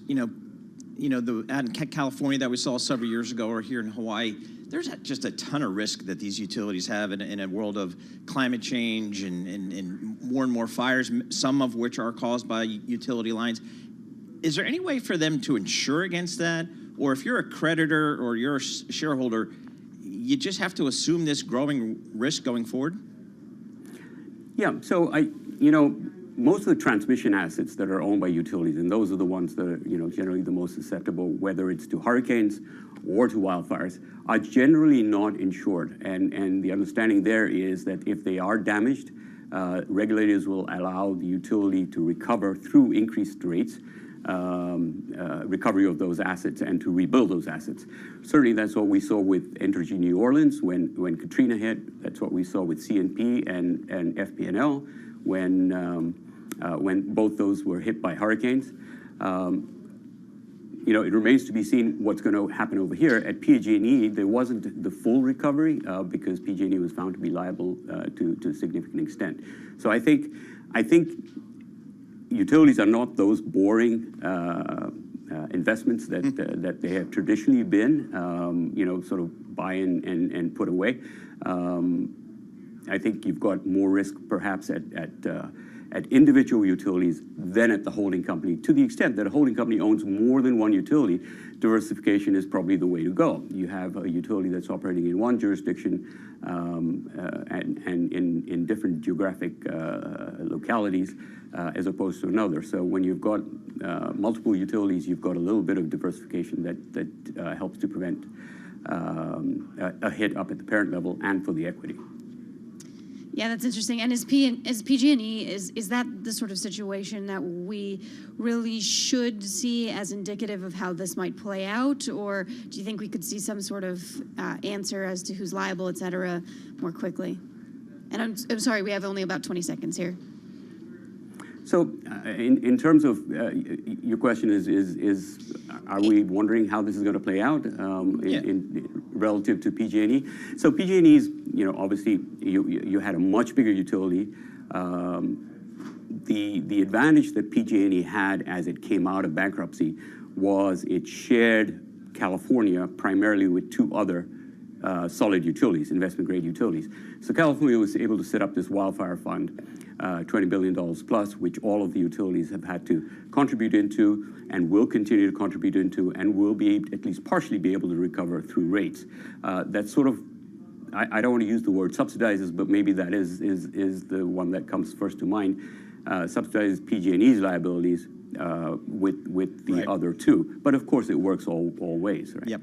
out in California that we saw several years ago, or here in Hawaii, there's just a ton of risk that these utilities have in a world of climate change and more and more fires, some of which are caused by utility lines. Is there any way for them to insure against that? Or if you're a creditor or you're a shareholder, you just have to assume this growing risk going forward? Yeah, so most of the transmission assets that are owned by utilities, and those are the ones that are, generally the most susceptible, whether it's to hurricanes or to wildfires, are generally not insured. And the understanding there is that if they are damaged, regulators will allow the utility to recover through increased rates, recovery of those assets, and to rebuild those assets. Certainly that's what we saw with Entergy New Orleans when Katrina hit. That's what we saw with CNP and FPNL when both those were hit by hurricanes. It remains to be seen what's going to happen over here. At PG&E, there wasn't the full recovery because PG&E was found to be liable to a significant extent. So I think utilities are not those boring investments that they have traditionally been, sort of buy and put away. I think you've got more risk perhaps at individual utilities than at the holding company. To the extent that a holding company owns more than one utility, diversification is probably the way to go. You have a utility that's operating in one jurisdiction and in different geographic localities as opposed to another. So when you've got multiple utilities, you've got a little bit of diversification that helps to prevent a hit up at the parent level and for the equity. Yeah, that's interesting. And is PG&E, is that the sort of situation that we really should see as indicative of how this might play out? Or do you think we could see some sort of answer as to who's liable, et cetera, more quickly? And I'm sorry, we have only about 20 seconds here. So in terms of your question is are we wondering how this is going to play out relative to PG&E? So PG&E is, obviously you had a much bigger utility. The advantage that PG&E had as it came out of bankruptcy was it shared California primarily with two other solid utilities, investment-grade utilities. So California was able to set up this wildfire fund, $20 billion plus, which all of the utilities have had to contribute into and will continue to contribute into and will be at least partially be able to recover through rates. That's sort of, I don't want to use the word subsidizes, but maybe that is the one that comes first to mind. Subsidizes PG&E's liabilities with the other two. But of course, it works all ways, right? Yep.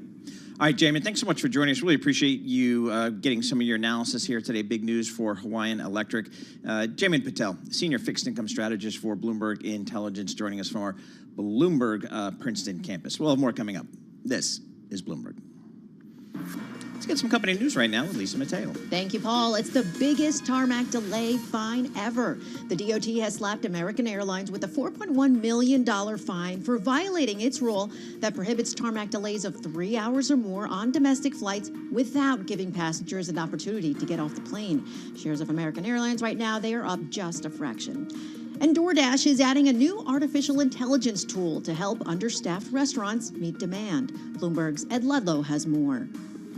All right, Jamin, thanks so much for joining us. Really appreciate you getting some of your analysis here today. Big news for Hawaiian Electric. Jamin Patel, Senior Fixed Income Strategist for Bloomberg Intelligence, joining us from our Bloomberg Princeton campus. We'll have more coming up. This is Bloomberg. Let's get some company news right now with Lisa Mateo. Thank you, Paul. It's the biggest tarmac delay fine ever. The DOT has slapped American Airlines with a $4.1 million fine for violating its rule that prohibits tarmac delays of 3 hours or more on domestic flights without giving passengers an opportunity to get off the plane. Shares of American Airlines right now, they are up just a fraction. And DoorDash is adding a new artificial intelligence tool to help understaffed restaurants meet demand. Bloomberg's Ed Ludlow has more.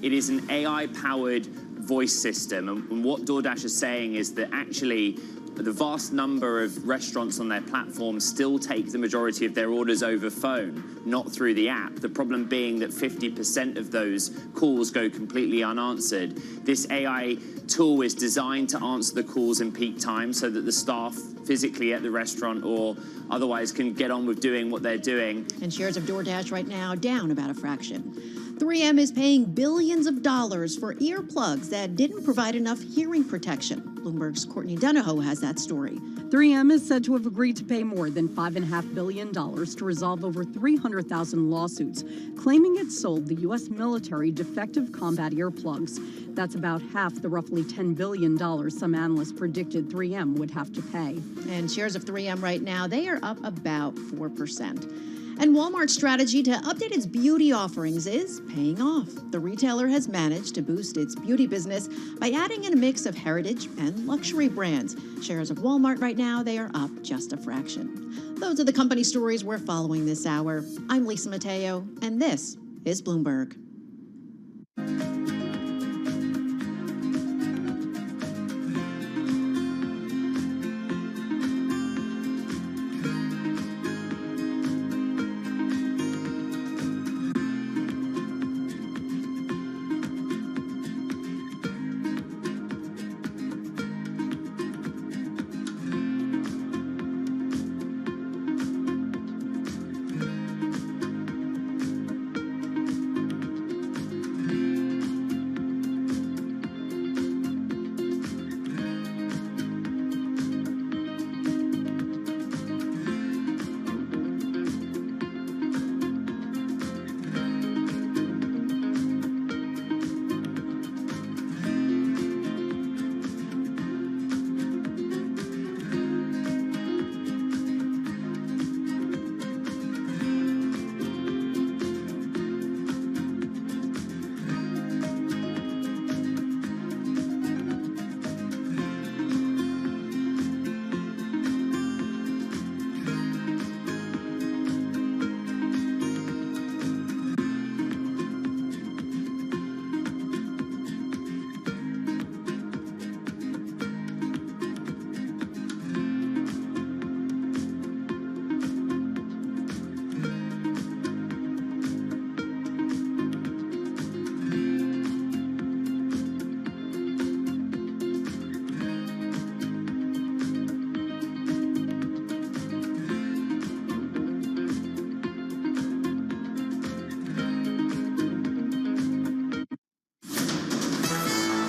It is an AI-powered voice system, and what DoorDash is saying is that actually the vast number of restaurants on their platform still take the majority of their orders over phone, not through the app. The problem being that 50% of those calls go completely unanswered. This AI tool is designed to answer the calls in peak time so that the staff physically at the restaurant or otherwise can get on with doing what they're doing. And shares of DoorDash right now down about a fraction. 3M is paying billions of dollars for earplugs that didn't provide enough hearing protection. Bloomberg's Courtney Donahoe has that story. 3M is said to have agreed to pay more than $5.5 billion to resolve over 300,000 lawsuits, claiming it sold the U.S. military defective combat earplugs. That's about half the roughly $10 billion some analysts predicted 3M would have to pay. And shares of 3M right now, they are up about 4%. And Walmart's strategy to update its beauty offerings is paying off. The retailer has managed to boost its beauty business by adding in a mix of heritage and luxury brands. Shares of Walmart right now, they are up just a fraction. Those are the company stories we're following this hour. I'm Lisa Mateo, and this is Bloomberg.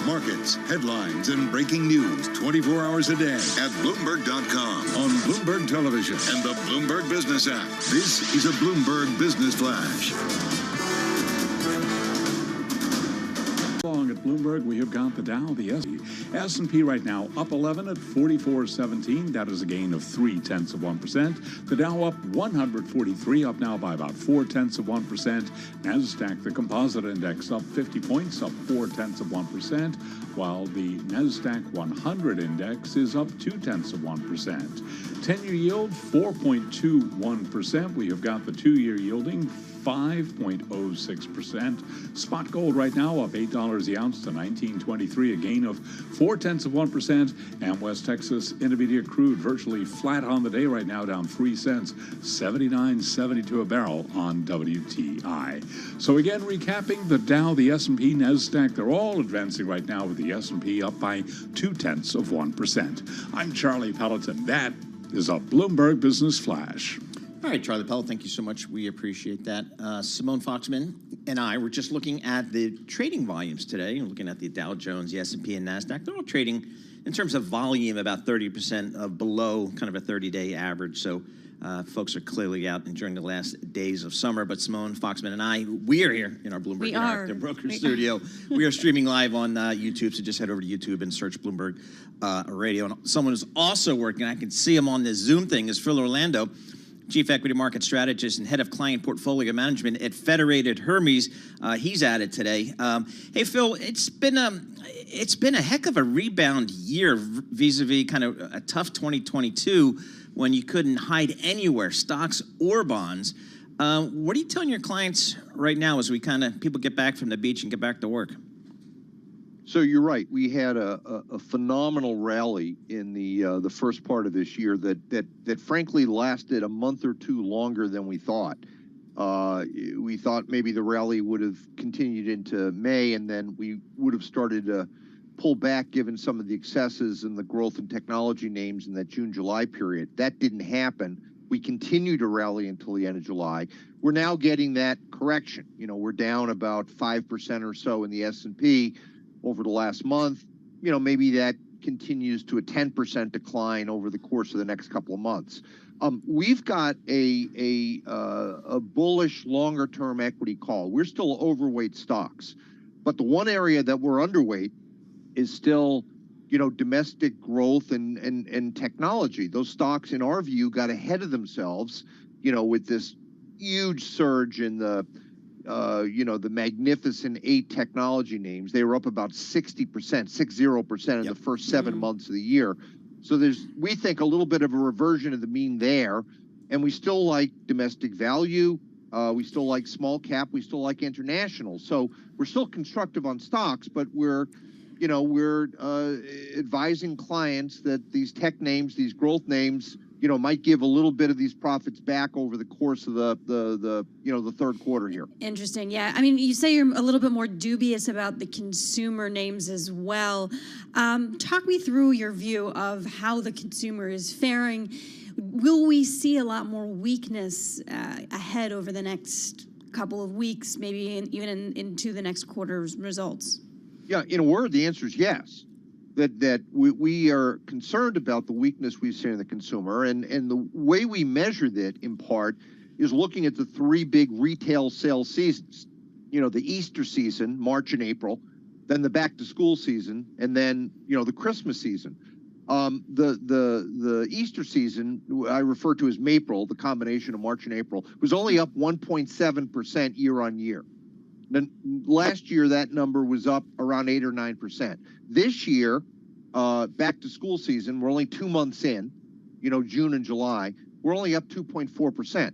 Markets, headlines, and breaking news 24 hours a day at Bloomberg.com, on Bloomberg Television, and the Bloomberg Business app. This is a Bloomberg Business Flash. Along at Bloomberg, we have got the Dow, the S&P right now up 11 at 44.17. That is a gain of 0.3%. The Dow up 143, up now by about 0.4%. Nasdaq, the composite index, up 50 points, up 0.4%, while the Nasdaq 100 index is up 0.2%. 10-year yield 4.21%. We have got the 2-year yielding 5.06%. Spot gold right now up $8 the ounce to $19.23, a gain of 0.4%. And West Texas Intermediate crude virtually flat on the day right now, down 3 cents, 79.72 a barrel on WTI. So again, recapping the Dow, the S&P, Nasdaq, they're all advancing right now, with the S&P up by 0.2%. I'm Charlie Pelleton. That is a Bloomberg Business Flash. All right, Charlie Powell, thank you so much. We appreciate that. Simone Foxman and I were just looking at the trading volumes today. We're looking at the Dow Jones, the S&P, and NASDAQ. They're all trading, in terms of volume, about 30% below kind of a 30-day average. So folks are clearly out enjoying the last days of summer. But Simone Foxman and I, we are here in our Bloomberg Interactive Broker Studio. We are streaming live on YouTube, so just head over to YouTube and search Bloomberg Radio. And someone who's also working, I can see him on this Zoom thing, is Phil Orlando, Chief Equity Market Strategist and Head of Client Portfolio Management at Federated Hermes. He's at it today. Hey, Phil, it's been a heck of a rebound year vis-a-vis kind of a tough 2022 when you couldn't hide anywhere, stocks or bonds. What are you telling your clients right now as we people get back from the beach and get back to work? So you're right. We had a phenomenal rally in the first part of this year that frankly lasted a month or two longer than we thought. We thought maybe the rally would have continued into May, and then we would have started to pull back given some of the excesses in the growth and technology names in that June-July period. That didn't happen. We continued to rally until the end of July. We're now getting that correction. You know, we're down about 5% or so in the S&P over the last month. You know, maybe that continues to a 10% decline over the course of the next couple of months. We've got a bullish longer-term equity call. We're still overweight stocks, but the one area that we're underweight is still, you know, domestic growth and technology. Those stocks, in our view, got ahead of themselves, you know, with this huge surge in the the magnificent 8 technology names. They were up about 60%, 60% in the first 7 months of the year. So there's, we think, a little bit of a reversion of the mean there. And we still like domestic value. We still like small cap. We still like international. So we're still constructive on stocks, but we're advising clients that these tech names, these growth names, might give a little bit of these profits back over the course of the third quarter here. Interesting. Yeah. I mean, you say you're a little bit more dubious about the consumer names as well. Talk me through your view of how the consumer is faring. Will we see a lot more weakness ahead over the next couple of weeks, maybe even into the next quarter's results? Yeah, in a word, the answer is yes. That we are concerned about the weakness we've seen in the consumer, and the way we measure that, in part, is looking at the 3 big retail sales seasons. The Easter season, March and April, then the back-to-school season, and then the Christmas season. The Easter season, I refer to as Mapril, the combination of March and April, was only up 1.7% year on year. Then last year, that number was up around 8 or 9%. This year, back to school season, we're only 2 months in, June and July, we're only up 2.4%.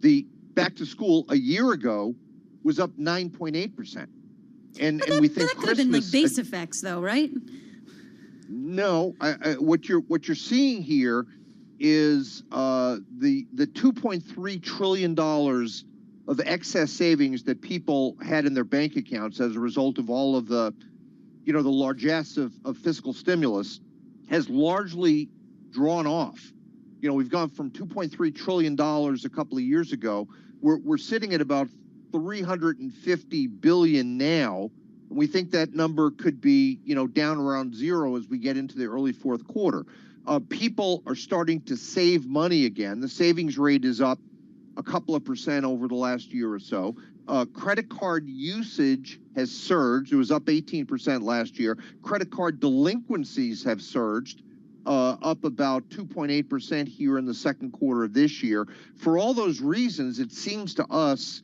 The back to school a year ago was up 9.8%. And we think that could have been like base effects, though, right? No, what you're seeing here is the $2.3 trillion of excess savings that people had in their bank accounts as a result of all of the largesse of fiscal stimulus has largely drawn off. We've gone from $2.3 trillion a couple of years ago. We're sitting at about $350 billion now. We think that number could be, down around 0 as we get into the early fourth quarter. People are starting to save money again. The savings rate is up a couple of percent over the last year or so. Credit card usage has surged. It was up 18% last year. Credit card delinquencies have surged, up about 2.8% here in the second quarter of this year. For all those reasons, it seems to us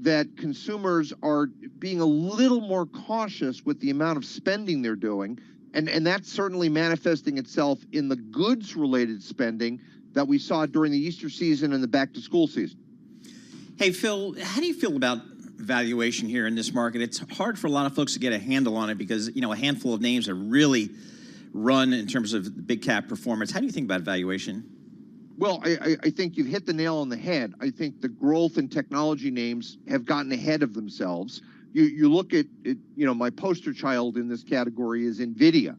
that consumers are being a little more cautious with the amount of spending they're doing. And that's certainly manifesting itself in the goods-related spending that we saw during the Easter season and the back-to-school season. Hey, Phil, how do you feel about valuation here in this market? It's hard for a lot of folks to get a handle on it because, a handful of names are really run in terms of big cap performance. How do you think about valuation? Well, I think you've hit the nail on the head. I think the growth and technology names have gotten ahead of themselves. You look at it, my poster child in this category is NVIDIA.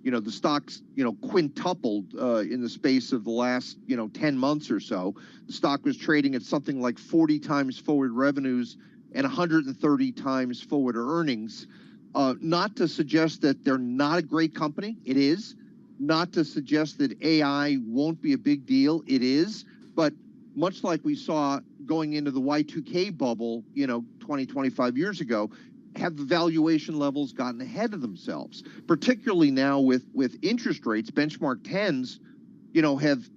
The stock's, quintupled in the space of the last, 10 months or so. The stock was trading at something like 40 times forward revenues and 130 times forward earnings. Not to suggest that they're not a great company. It is. Not to suggest that AI won't be a big deal. It is. But much like we saw going into the Y2K bubble, 20, 25 years ago, have the valuation levels gotten ahead of themselves, particularly now with interest rates. Benchmark 10s,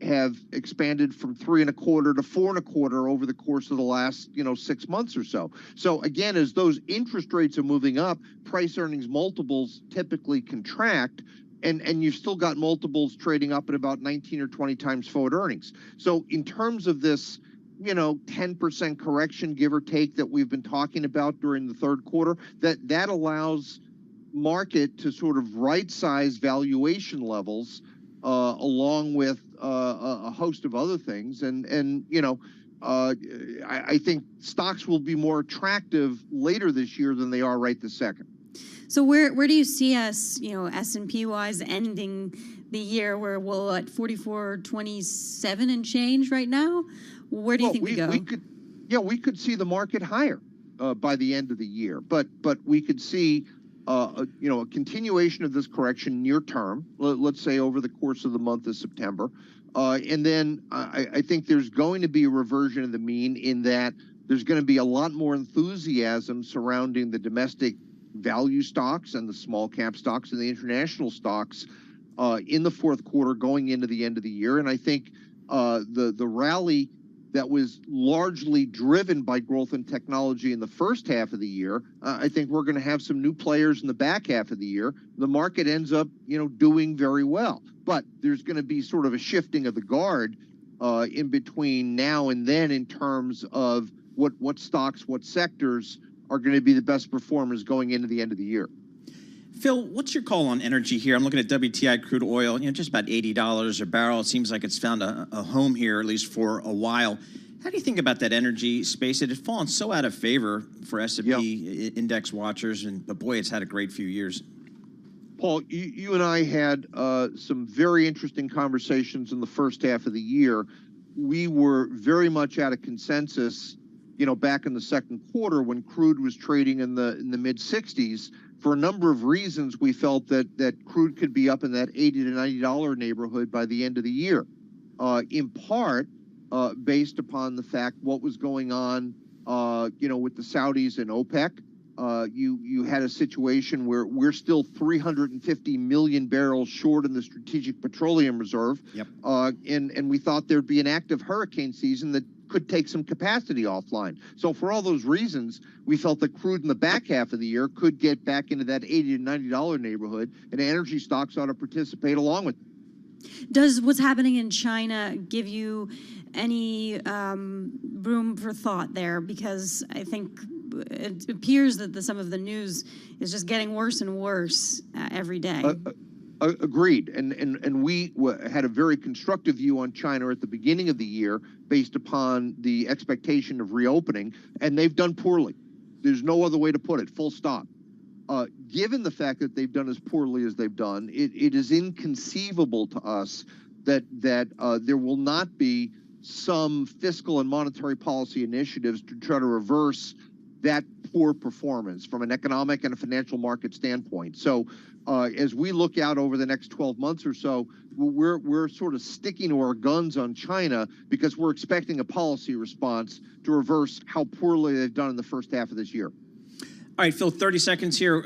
have expanded from 3.25 to 4.25 over the course of the last, 6 months or so. So again, as those interest rates are moving up, price earnings multiples typically contract, and you've still got multiples trading up at about 19 or 20 times forward earnings. So in terms of this, 10% correction, give or take, that we've been talking about during the third quarter, that allows market to sort of right-size valuation levels along with a host of other things. I think stocks will be more attractive later this year than they are right this second. So where do you see us, S&P wise, ending the year? Where we'll at 44.27 and change right now? Where do you think we go? We could see the market higher by the end of the year, but we could see a continuation of this correction near term. Let's say over the course of the month of September, and then I think there's going to be a reversion of the mean in that there's going to be a lot more enthusiasm surrounding the domestic value stocks and the small cap stocks and the international stocks in the fourth quarter going into the end of the year. And I think the rally that was largely driven by growth in technology in the first half of the year. I think we're going to have some new players in the back half of the year. The market ends up, doing very well. But there's going to be sort of a shifting of the guard in between now and then in terms of what stocks, what sectors are going to be the best performers going into the end of the year. Phil, what's your call on energy here? I'm looking at WTI crude oil, just about $80 a barrel. It seems like it's found a home here, at least for a while. How do you think about that energy space? It had fallen so out of favor for S&P index watchers, but boy, it's had a great few years. Paul, you and I had some very interesting conversations in the first half of the year. We were very much at a consensus, back in the second quarter when crude was trading in the mid-60s. For a number of reasons, we felt that crude could be up in that $80 to $90 neighborhood by the end of the year, in part based upon the fact what was going on, with the Saudis and OPEC. You had a situation where we're still 350 million barrels short in the Strategic Petroleum Reserve, and we thought there'd be an active hurricane season that could take some capacity offline. So for all those reasons, we felt that crude in the back half of the year could get back into that $80 to $90 neighborhood, and energy stocks ought to participate along with it. Does what's happening in China give you any room for thought there? Because I think it appears that some of the news is just getting worse and worse every day. Agreed. And we had a very constructive view on China at the beginning of the year based upon the expectation of reopening, and they've done poorly. There's no other way to put it, full stop. Given the fact that they've done as poorly as they've done, it is inconceivable to us that there will not be some fiscal and monetary policy initiatives to try to reverse that poor performance from an economic and a financial market standpoint. So as we look out over the next 12 months or so, we're sort of sticking to our guns on China because we're expecting a policy response to reverse how poorly they've done in the first half of this year. All right, Phil, 30 seconds here.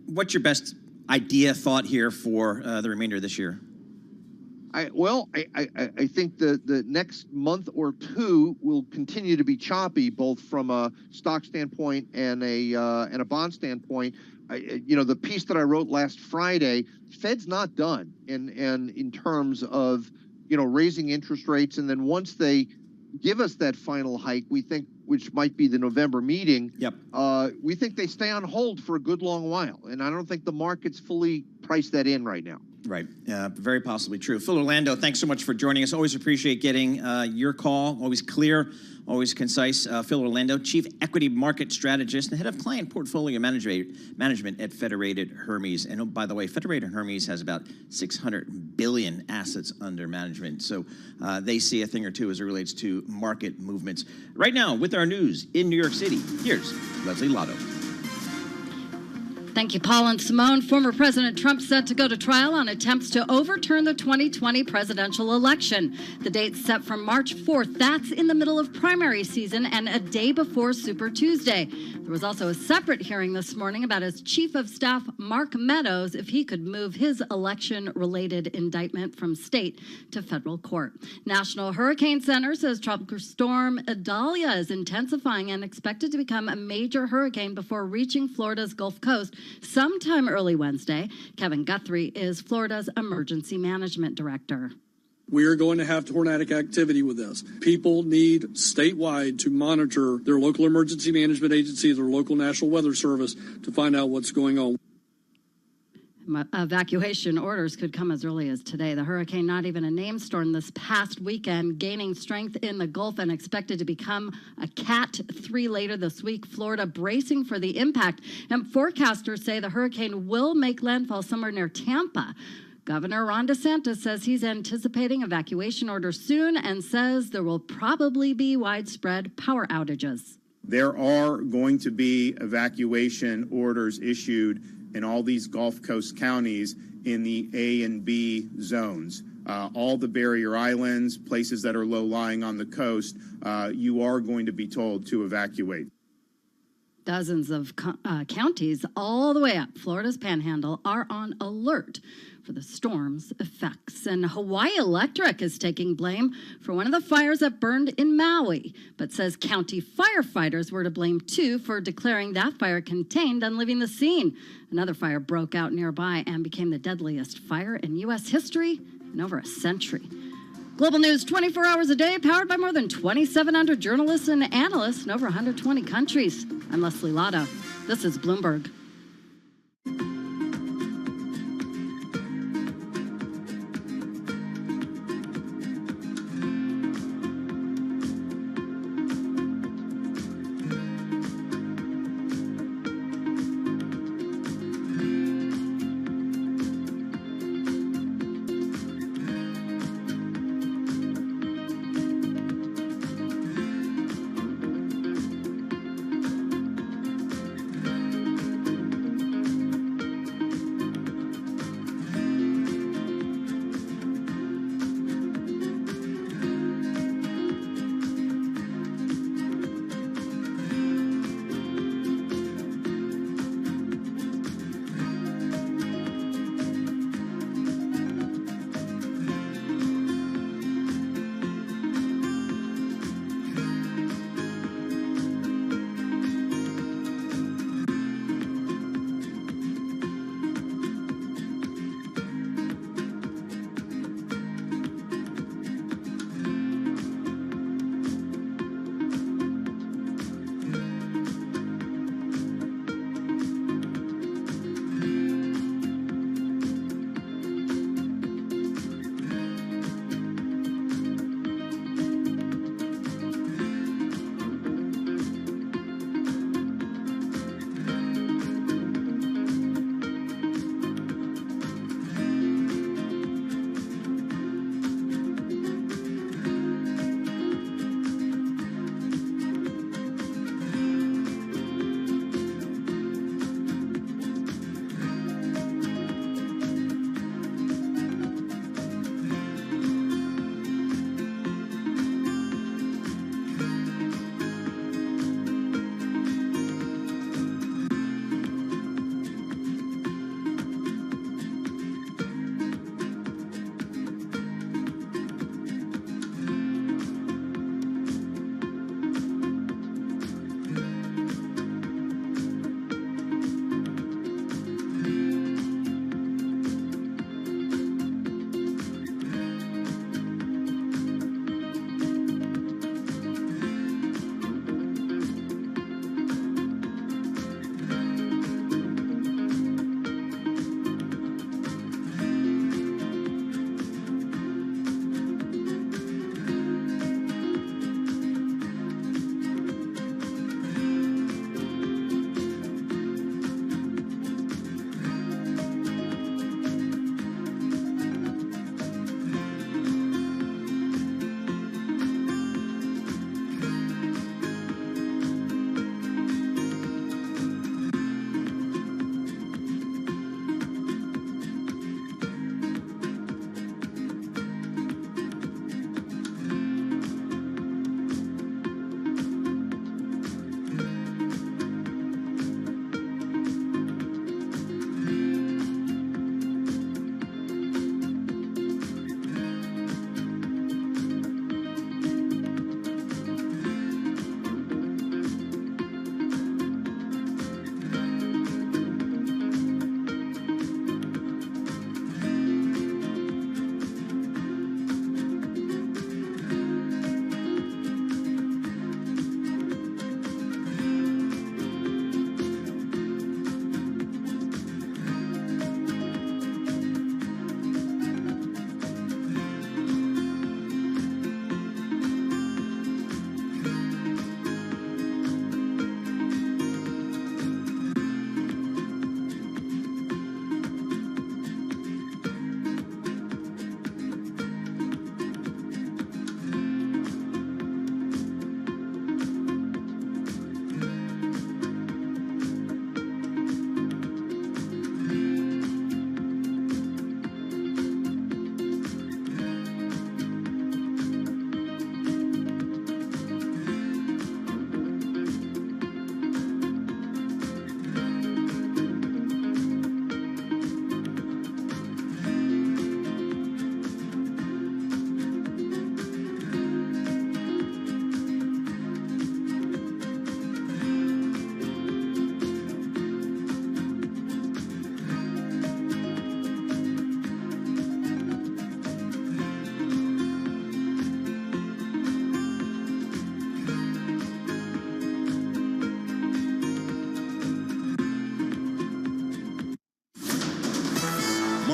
What's your best thought here for the remainder of this year? I think the next month or two will continue to be choppy, both from a stock standpoint and a bond standpoint. The piece that I wrote last Friday, Fed's not done, and in terms of raising interest rates, and then once they give us that final hike, we think, which might be the November meeting, we think they stay on hold for a good long while, and I don't think the market's fully priced that in right now. Right. Very possibly true. Phil Orlando, thanks so much for joining us. Always appreciate getting your call. Always clear, always concise. Phil Orlando, Chief Equity Market Strategist and Head of Client Portfolio Management at Federated Hermes. And oh, by the way, Federated Hermes has about 600 billion assets under management. So they see a thing or two as it relates to market movements. Right now, with our news in New York City, here's Leslie Lotto. Thank you, Paul and Simone. Former President Trump set to go to trial on attempts to overturn the 2020 presidential election. The date's set for March 4th. That's in the middle of primary season and a day before Super Tuesday. There was also a separate hearing this morning about his chief of staff, Mark Meadows, if he could move his election-related indictment from state to federal court. National Hurricane Center says Tropical Storm Idalia is intensifying and expected to become a major hurricane before reaching Florida's Gulf Coast sometime early Wednesday. Kevin Guthrie is Florida's Emergency Management Director. We are going to have tornadic activity with this. People need statewide to monitor their local emergency management agency, their local National Weather Service to find out what's going on. Evacuation orders could come as early as today. The hurricane, not even a named storm this past weekend, gaining strength in the Gulf and expected to become a Cat 3 later this week. Florida bracing for the impact. And forecasters say the hurricane will make landfall somewhere near Tampa. Governor Ron DeSantis says he's anticipating evacuation orders soon and says there will probably be widespread power outages. There are going to be evacuation orders issued in all these Gulf Coast counties in the A and B zones. All the barrier islands, places that are low-lying on the coast, you are going to be told to evacuate. Dozens of counties all the way up Florida's Panhandle are on alert for the storm's effects. And Hawaii Electric is taking blame for one of the fires that burned in Maui, but says county firefighters were to blame too for declaring that fire contained and leaving the scene. Another fire broke out nearby and became the deadliest fire in U.S. history in over a century. Global news 24 hours a day, powered by more than 2,700 journalists and analysts in over 120 countries. I'm Leslie Latta. This is Bloomberg.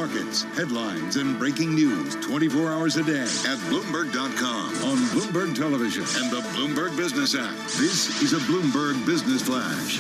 markets, headlines, and breaking news 24 hours a day at Bloomberg.com, on Bloomberg Television, and the Bloomberg Business app. This is a Bloomberg Business Flash.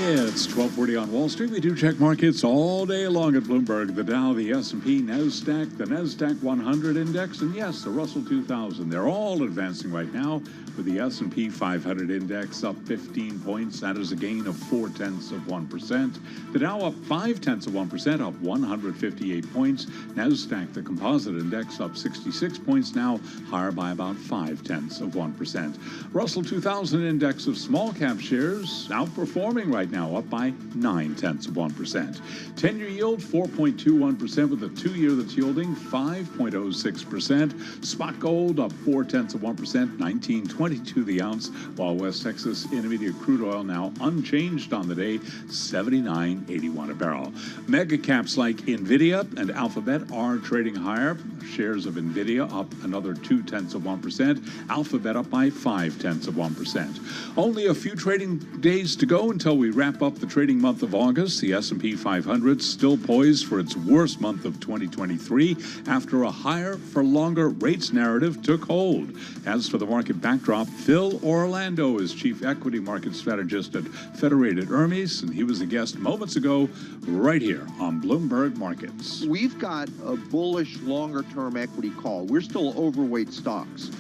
It's 12:40 on Wall Street. We do check markets all day long at Bloomberg. The Dow, the S&P, NASDAQ, the NASDAQ 100 index, and yes, the Russell 2000. They're all advancing right now, with the S&P 500 index up 15 points. That is a gain of 0.4%. The Dow up 0.5%, up 158 points. NASDAQ, the composite index, up 66 points now, higher by about 0.5%. Russell 2000 index of small cap shares outperforming right now, up by 0.9%. 10-year yield 4.21%, with a 2-year that's yielding 5.06%. Spot gold up 0.4%, $19.22 the ounce, while West Texas Intermediate crude oil now unchanged on the day, $79.81 a barrel. Mega caps like Nvidia and Alphabet are trading higher. Shares of Nvidia up another 0.2%. Alphabet up by 0.5%. Only a few trading days to go until we wrap up the trading month of August. The S&P 500 still poised for its worst month of 2023 after a higher for longer rates narrative took hold. As for the market backdrop, Phil Orlando is chief equity market strategist at Federated Hermes, and he was a guest moments ago right here on Bloomberg Markets. We've got a bullish longer-term equity call. We're still overweight stocks,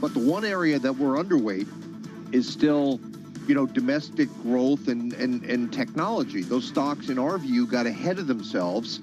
but the one area that we're underweight is still, domestic growth and technology. Those stocks, in our view, got ahead of themselves.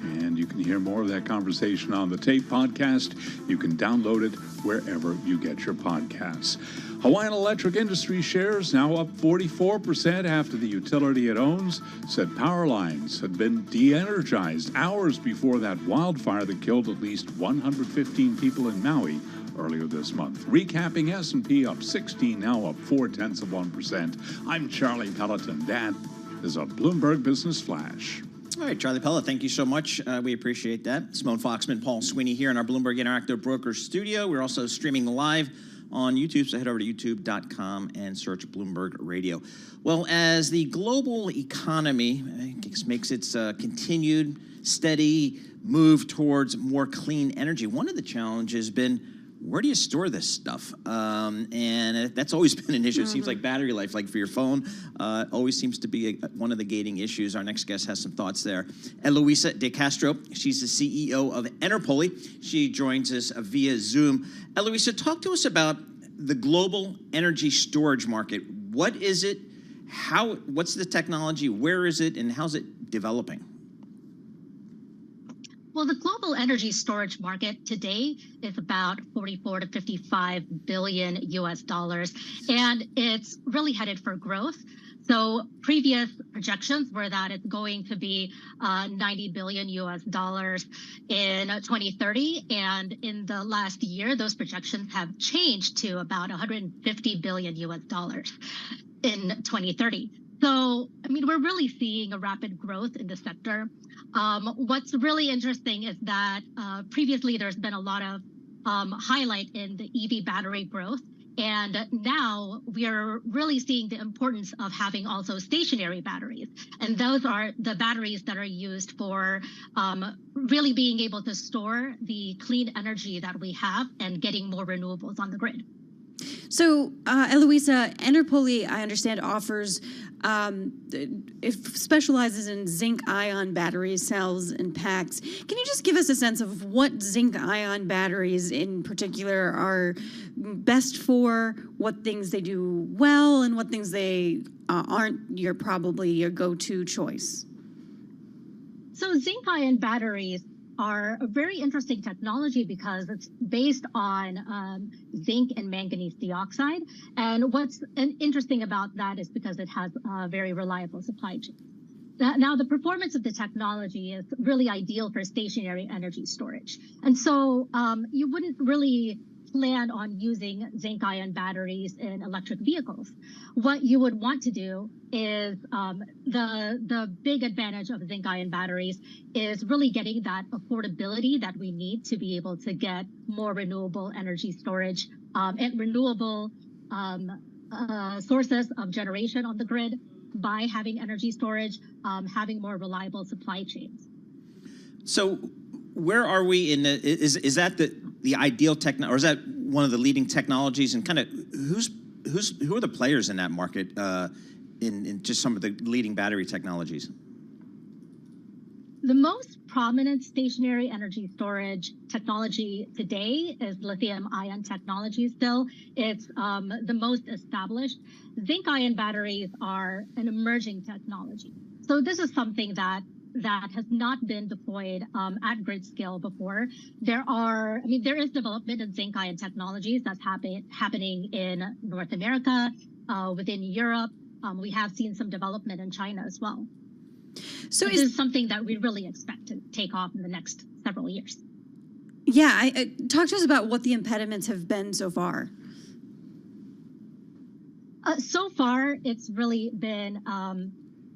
And you can hear more of that conversation on the Tape podcast. You can download it wherever you get your podcasts. Hawaiian Electric Industries shares now up 44% after the utility it owns said power lines had been de-energized hours before that wildfire that killed at least 115 people in Maui earlier this month. Recapping, S&P up 16, now up 0.4%. I'm Charlie Pelleton. That is a Bloomberg Business Flash. All right, Charlie Pella, thank you so much. We appreciate that. Simone Foxman, Paul Sweeney here in our Bloomberg Interactive Brokers studio. We're also streaming live on YouTube, so head over to youtube.com and search Bloomberg Radio. Well, as the global economy makes its continued steady move towards more clean energy, one of the challenges has been, where do you store this stuff? And that's always been an issue. It seems like battery life, like for your phone, always seems to be one of the gating issues. Our next guest has some thoughts there. Eloisa De Castro, she's the CEO of Enerpoly. She joins us via Zoom. Eloisa, talk to us about the global energy storage market. What is it? What's the technology? Where is it? And how's it developing? Well, the global energy storage market today is about 44 to 55 billion US dollars, and it's really headed for growth. So previous projections were that it's going to be 90 billion US dollars in 2030, and in the last year, those projections have changed to about 150 billion US dollars in 2030. So, we're really seeing a rapid growth in the sector. What's really interesting is that previously there's been a lot of highlight in the EV battery growth. And now we are really seeing the importance of having also stationary batteries. And those are the batteries that are used for really being able to store the clean energy that we have and getting more renewables on the grid. So, Eloisa, Enerpoly, I understand, offers, it specializes in zinc-ion battery cells and packs. Can you just give us a sense of what zinc-ion batteries in particular are best for, what things they do well, and what things they aren't probably your go-to choice? So zinc-ion batteries are a very interesting technology because it's based on zinc and manganese dioxide. And what's interesting about that is because it has a very reliable supply chain. Now, the performance of the technology is really ideal for stationary energy storage. And so you wouldn't really plan on using zinc-ion batteries in electric vehicles. What you would want to do is the big advantage of zinc-ion batteries is really getting that affordability that we need to be able to get more renewable energy storage and renewable sources of generation on the grid. by having energy storage, having more reliable supply chains. So where are we in the, is that the ideal technology, or is that one of the leading technologies, and kind of who are the players in that market in just some of the leading battery technologies? The most prominent stationary energy storage technology today is lithium-ion technology still. It's the most established. Zinc-ion batteries are an emerging technology. So this is something that has not been deployed at grid scale before. There is development in zinc-ion technologies that's happening in North America, within Europe. We have seen some development in China as well. So this is something that we really expect to take off in the next several years. Yeah, talk to us about what the impediments have been so far. So far, it's really been,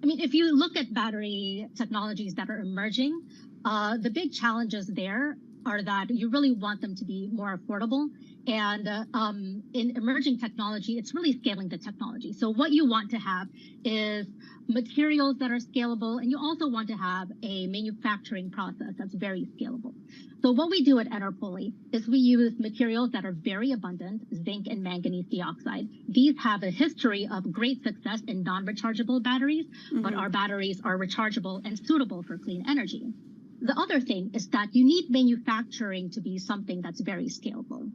if you look at battery technologies that are emerging, the big challenges there are that you really want them to be more affordable. And in emerging technology, it's really scaling the technology. So what you want to have is materials that are scalable, and you also want to have a manufacturing process that's very scalable. So what we do at Enerpoly is we use materials that are very abundant, zinc and manganese dioxide. These have a history of great success in non-rechargeable batteries, but our batteries are rechargeable and suitable for clean energy. The other thing is that you need manufacturing to be something that's very scalable.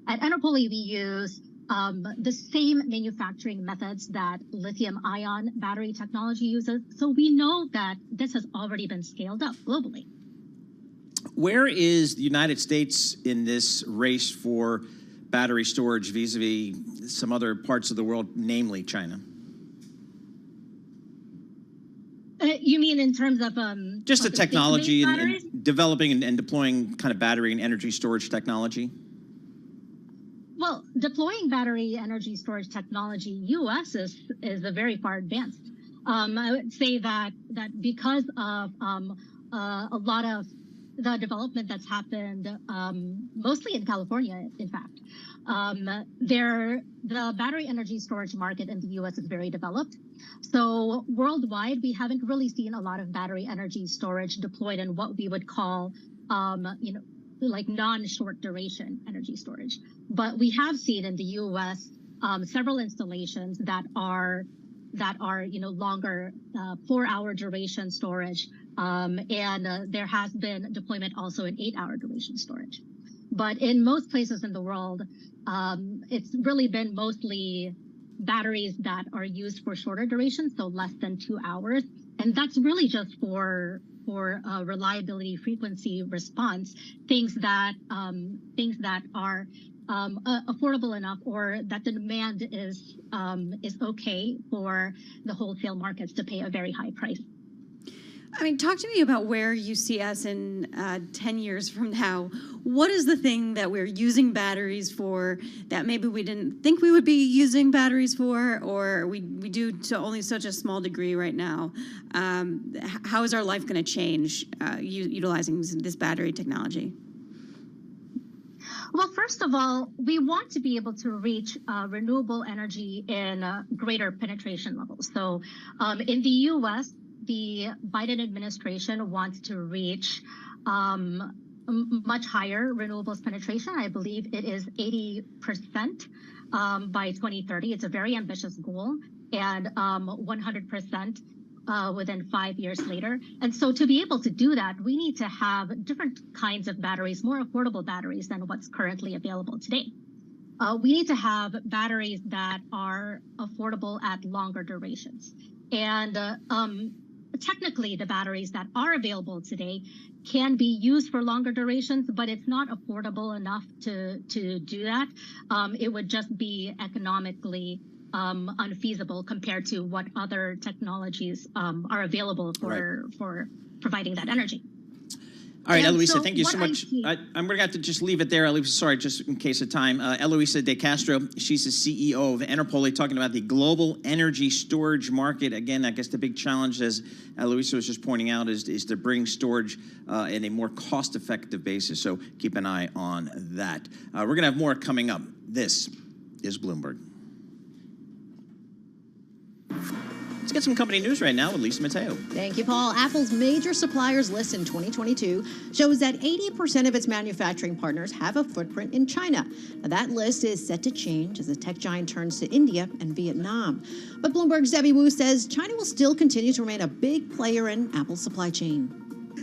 At Enerpoly, we use the same manufacturing methods that lithium-ion battery technology uses. So we know that this has already been scaled up globally. Where is the United States in this race for battery storage vis-a-vis some other parts of the world, namely China? You mean in terms of just the technology and developing and deploying kind of battery and energy storage technology? Well, deploying battery energy storage technology, U.S. is very far advanced. I would say that because of a lot of the development that's happened, mostly in California, in fact, the battery energy storage market in the U.S. is very developed. So worldwide, we haven't really seen a lot of battery energy storage deployed in what we would call, like non-short duration energy storage. But we have seen in the U.S. Several installations that are longer 4-hour duration storage, and there has been deployment also in 8-hour duration storage. But in most places in the world, it's really been mostly batteries that are used for shorter durations, so less than 2 hours, and that's really just for reliability, frequency, response, things that are affordable enough, or that the demand is okay for the wholesale markets to pay a very high price. I mean, talk to me about where you see us in 10 years from now. What is the thing that we're using batteries for that maybe we didn't think we would be using batteries for, or we do to only such a small degree right now? How is our life going to change utilizing this battery technology? Well, first of all, we want to be able to reach renewable energy in greater penetration levels. So in the U.S., the Biden administration wants to reach much higher renewables penetration. I believe it is 80% by 2030. It's a very ambitious goal, and 100% within 5 years later. And so to be able to do that, we need to have different kinds of batteries, more affordable batteries than what's currently available today. We need to have batteries that are affordable at longer durations. And technically, the batteries that are available today can be used for longer durations, but it's not affordable enough to do that. It would just be economically unfeasible compared to what other technologies are available for providing that energy. All right, Eloisa, thank you so much. I'm going to have to just leave it there, Eloisa. Sorry, just in case of time. Eloisa De Castro, she's the CEO of Enerpoly, talking about the global energy storage market. Again, I guess the big challenge, as Eloisa was just pointing out, is to bring storage in a more cost-effective basis. So keep an eye on that. We're going to have more coming up. This is Bloomberg. Let's get some company news right now with Lisa Mateo. Thank you, Paul. Apple's major suppliers list in 2022 shows that 80% of its manufacturing partners have a footprint in China. Now, that list is set to change as the tech giant turns to India and Vietnam. But Bloomberg's Debbie Wu says China will still continue to remain a big player in Apple's supply chain.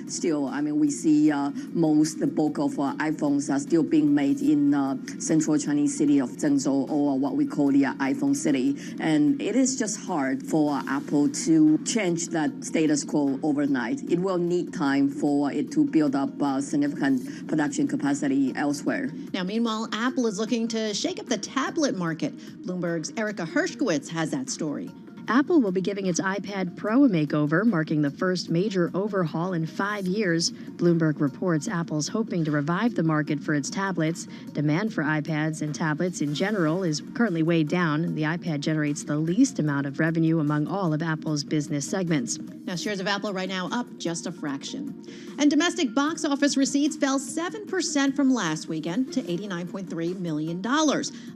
Still, I mean, we see the bulk of iPhones are still being made in central Chinese city of Zhengzhou, or what we call the iPhone city. And it is just hard for Apple to change that status quo overnight. It will need time for it to build up significant production capacity elsewhere. Now, meanwhile, Apple is looking to shake up the tablet market. Bloomberg's Erica Hershkowitz has that story. Apple will be giving its iPad Pro a makeover, marking the first major overhaul in 5 years. Bloomberg reports Apple's hoping to revive the market for its tablets. Demand for iPads and tablets in general is currently way down. The iPad generates the least amount of revenue among all of Apple's business segments. Now, shares of Apple right now up just a fraction. And domestic box office receipts fell 7% from last weekend to $89.3 million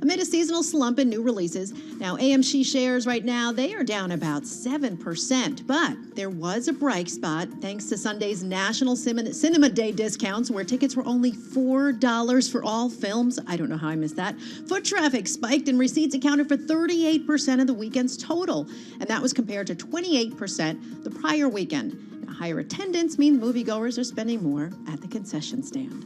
amid a seasonal slump in new releases. Now, AMC shares right now, they are down about 7%, but there was a bright spot thanks to Sunday's National Cinema Day discounts, where tickets were only $4 for all films. I don't know how I missed that. Foot traffic spiked and receipts accounted for 38% of the weekend's total, and that was compared to 28% the prior weekend. Now, higher attendance means moviegoers are spending more at the concession stand.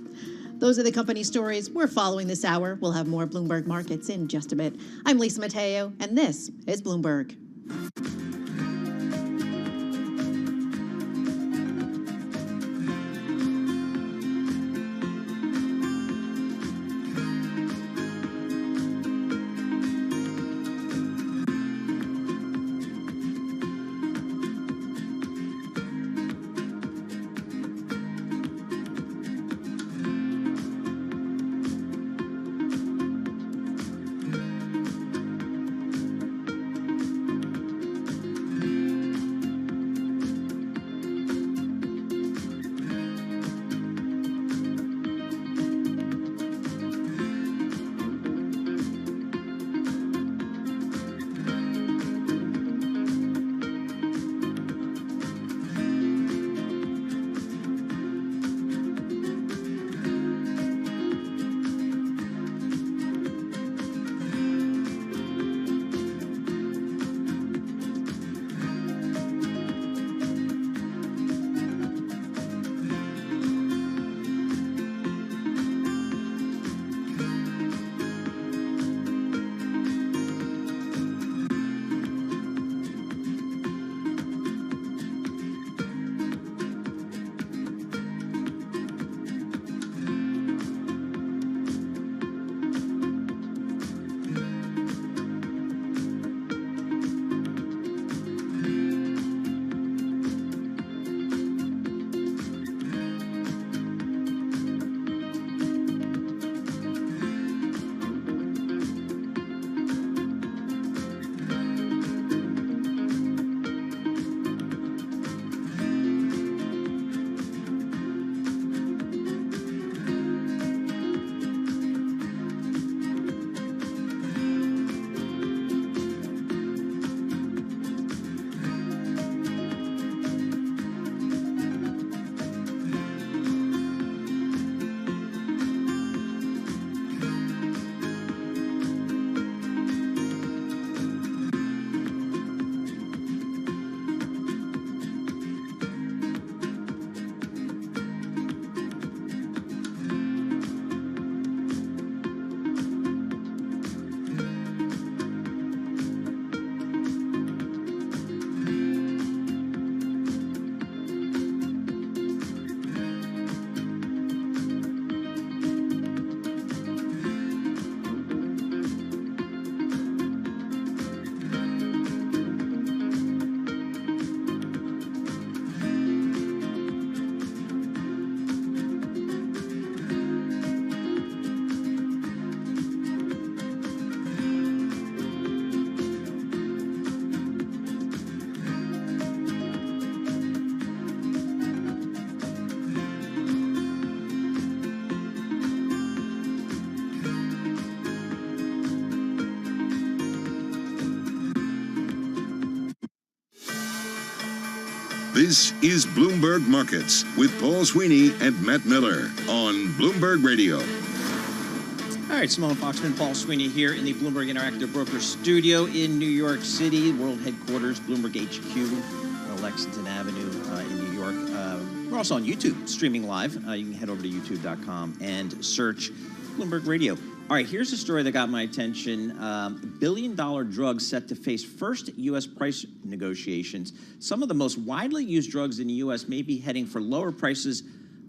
Those are the company stories we're following this hour. We'll have more Bloomberg Markets in just a bit. I'm Lisa Mateo, and this is Bloomberg. This is Bloomberg Markets with Paul Sweeney and Matt Miller on Bloomberg Radio. All right, Simone Foxman, Paul Sweeney here in the Bloomberg Interactive Brokers studio in New York City, world headquarters, Bloomberg HQ, on Lexington Avenue in New York. We're also on YouTube, streaming live. You can head over to youtube.com and search Bloomberg Radio. All right, here's a story that got my attention. Billion-dollar drugs set to face first U.S. price negotiations. Some of the most widely used drugs in the U.S. may be heading for lower prices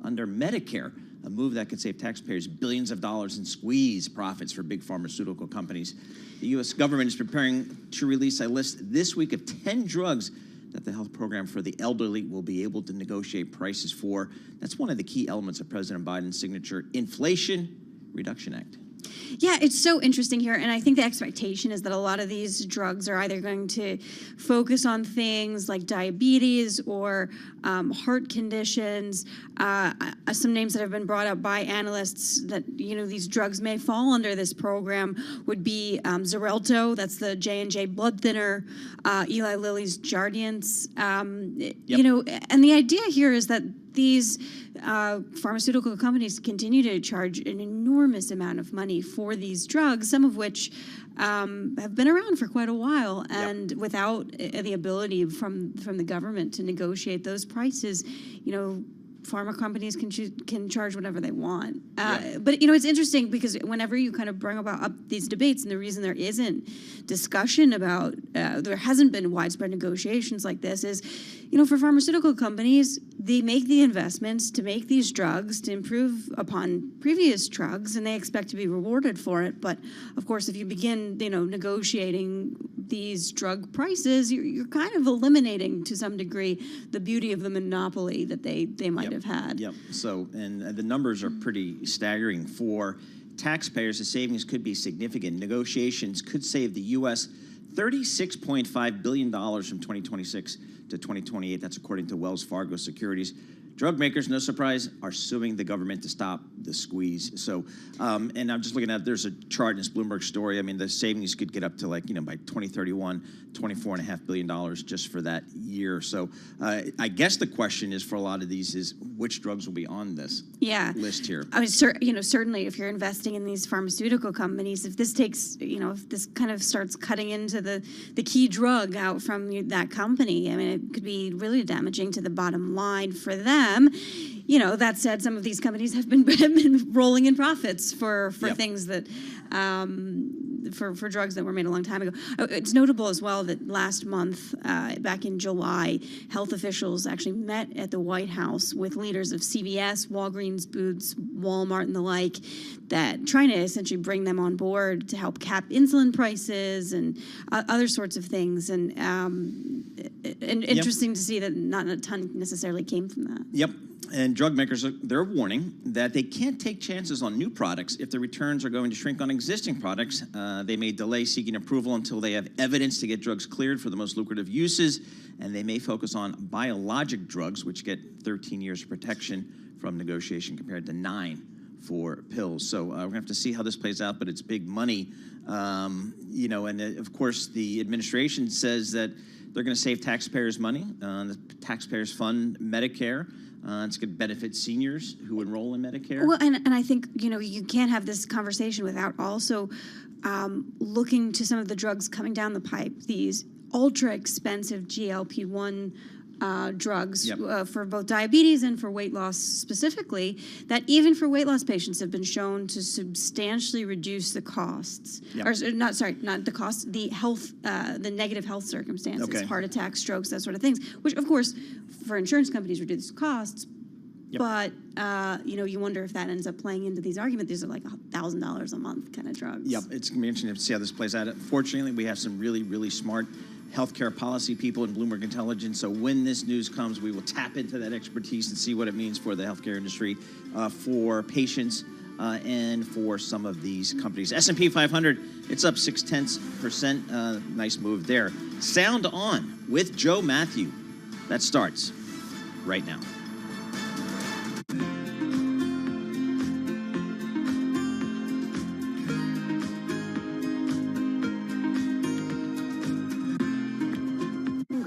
under Medicare, a move that could save taxpayers billions of dollars and squeeze profits for big pharmaceutical companies. The U.S. government is preparing to release a list this week of 10 drugs that the health program for the elderly will be able to negotiate prices for. That's one of the key elements of President Biden's signature Inflation Reduction Act. Yeah, it's so interesting here. And I think the expectation is that a lot of these drugs are either going to focus on things like diabetes or heart conditions. Some names that have been brought up by analysts that, these drugs may fall under this program would be Xarelto, that's the J&J blood thinner, Eli Lilly's Jardiance. And the idea here is that these pharmaceutical companies continue to charge an enormous amount of money for these drugs, some of which have been around for quite a while, and without the ability from the government to negotiate those prices, pharma companies can charge whatever they want. But, it's interesting because whenever you kind of bring up these debates, and the reason there isn't discussion about, there hasn't been widespread negotiations like this is, for pharmaceutical companies, they make the investments to make these drugs to improve upon previous drugs, and they expect to be rewarded for it. But, of course, if you begin, negotiating these drug prices, you're kind of eliminating to some degree the beauty of the monopoly that they might have had. Yep. So, and the numbers are pretty staggering. For taxpayers, the savings could be significant. Negotiations could save the U.S. $36.5 billion from 2026 to 2028. That's according to Wells Fargo Securities. Drug makers, no surprise, are suing the government to stop the squeeze. So, and I'm just looking at, there's a chart in this Bloomberg story. I mean, the savings could get up to by 2031, $24.5 billion just for that year. So I guess the question is for a lot of these is which drugs will be on this list here? I mean, certainly if you're investing in these pharmaceutical companies, if this takes, if this kind of starts cutting into the key drug out from that company, I mean, it could be really damaging to the bottom line for them. That said, some of these companies have been rolling in profits for things that, for drugs that were made a long time ago. It's notable as well that last month, back in July, health officials actually met at the White House with leaders of CVS, Walgreens, Boots, Walmart, and the like, that trying to essentially bring them on board to help cap insulin prices and other sorts of things. And interesting to see that not a ton necessarily came from that. Yep. And drug makers, they're warning that they can't take chances on new products if the returns are going to shrink on existing products. They may delay seeking approval until they have evidence to get drugs cleared for the most lucrative uses, and they may focus on biologic drugs, which get 13 years of protection from negotiation compared to 9 for pills. So we're going to have to see how this plays out, but it's big money. And of course, the administration says that they're going to save taxpayers money. The taxpayers fund Medicare. It's going to benefit seniors who enroll in Medicare. Well, and I think, you can't have this conversation without also looking to some of the drugs coming down the pipe, these ultra expensive GLP-1 drugs for both diabetes and for weight loss specifically, that even for weight loss patients have been shown to substantially reduce the costs. Or not the costs, the health, the negative health circumstances, heart attacks, strokes, that sort of things, which of course for insurance companies reduce costs. But, you wonder if that ends up playing into these arguments. These are like $1,000 a month kind of drugs. Yep, it's going to be interesting to see how this plays out. Fortunately, we have some really, really smart healthcare policy people in Bloomberg Intelligence. So when this news comes, we will tap into that expertise and see what it means for the healthcare industry, for patients, and for some of these companies. S&P 500, it's up 0.6%. Nice move there. Sound On with Joe Matthew. That starts right now.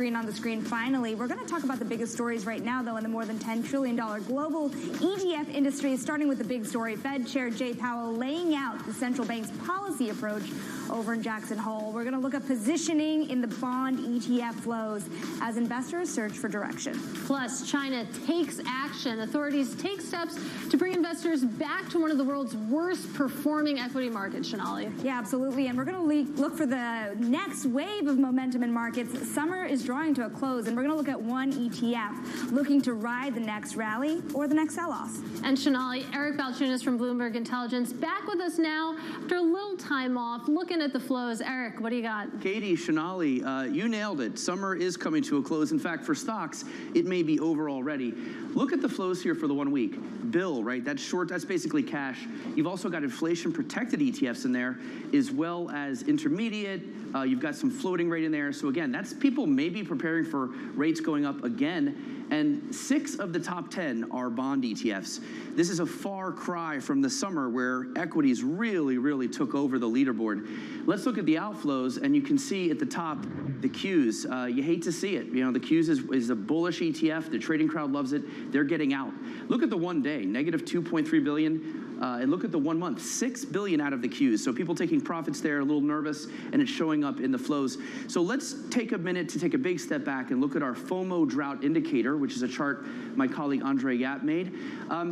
green on the screen finally. We're going to talk about the biggest stories right now, though, in the more than $10 trillion global ETF industry, starting with the big story. Fed Chair Jay Powell laying out the central bank's policy approach over in Jackson Hole. We're going to look at positioning in the bond ETF flows as investors search for direction. Plus, China takes action. Authorities take steps to bring investors back to one of the world's worst performing equity markets, Shanali. Yeah, absolutely. And we're going to look for the next wave of momentum in markets. Summer is drawing to a close, and we're going to look at one ETF looking to ride the next rally or the next sell-off. And Shanali, Eric Balchunas from Bloomberg Intelligence back with us now after a little time off, looking at the flows. Eric, what do you got? Katie, Shanali, you nailed it. Summer is coming to a close. In fact, for stocks, it may be over already. Look at the flows here for the 1 week. Bill, right? That's short. That's basically cash. You've also got inflation-protected ETFs in there, as well as intermediate. You've got some floating rate in there. So again, that's people maybe preparing for rates going up again. And 6 of the top 10 are bond ETFs. This is a far cry from the summer where equities really took over the leaderboard. Let's look at the outflows, and you can see at the top the Qs. You hate to see it. You know, the Qs is a bullish ETF. The trading crowd loves it. They're getting out. Look at the 1 day, negative 2.3 billion. And look at the 1 month, 6 billion out of the Qs. So people taking profits there, a little nervous, and it's showing up in the flows. So let's take a minute to take a big step back and look at our FOMO drought indicator, which is a chart my colleague Andre Yap made.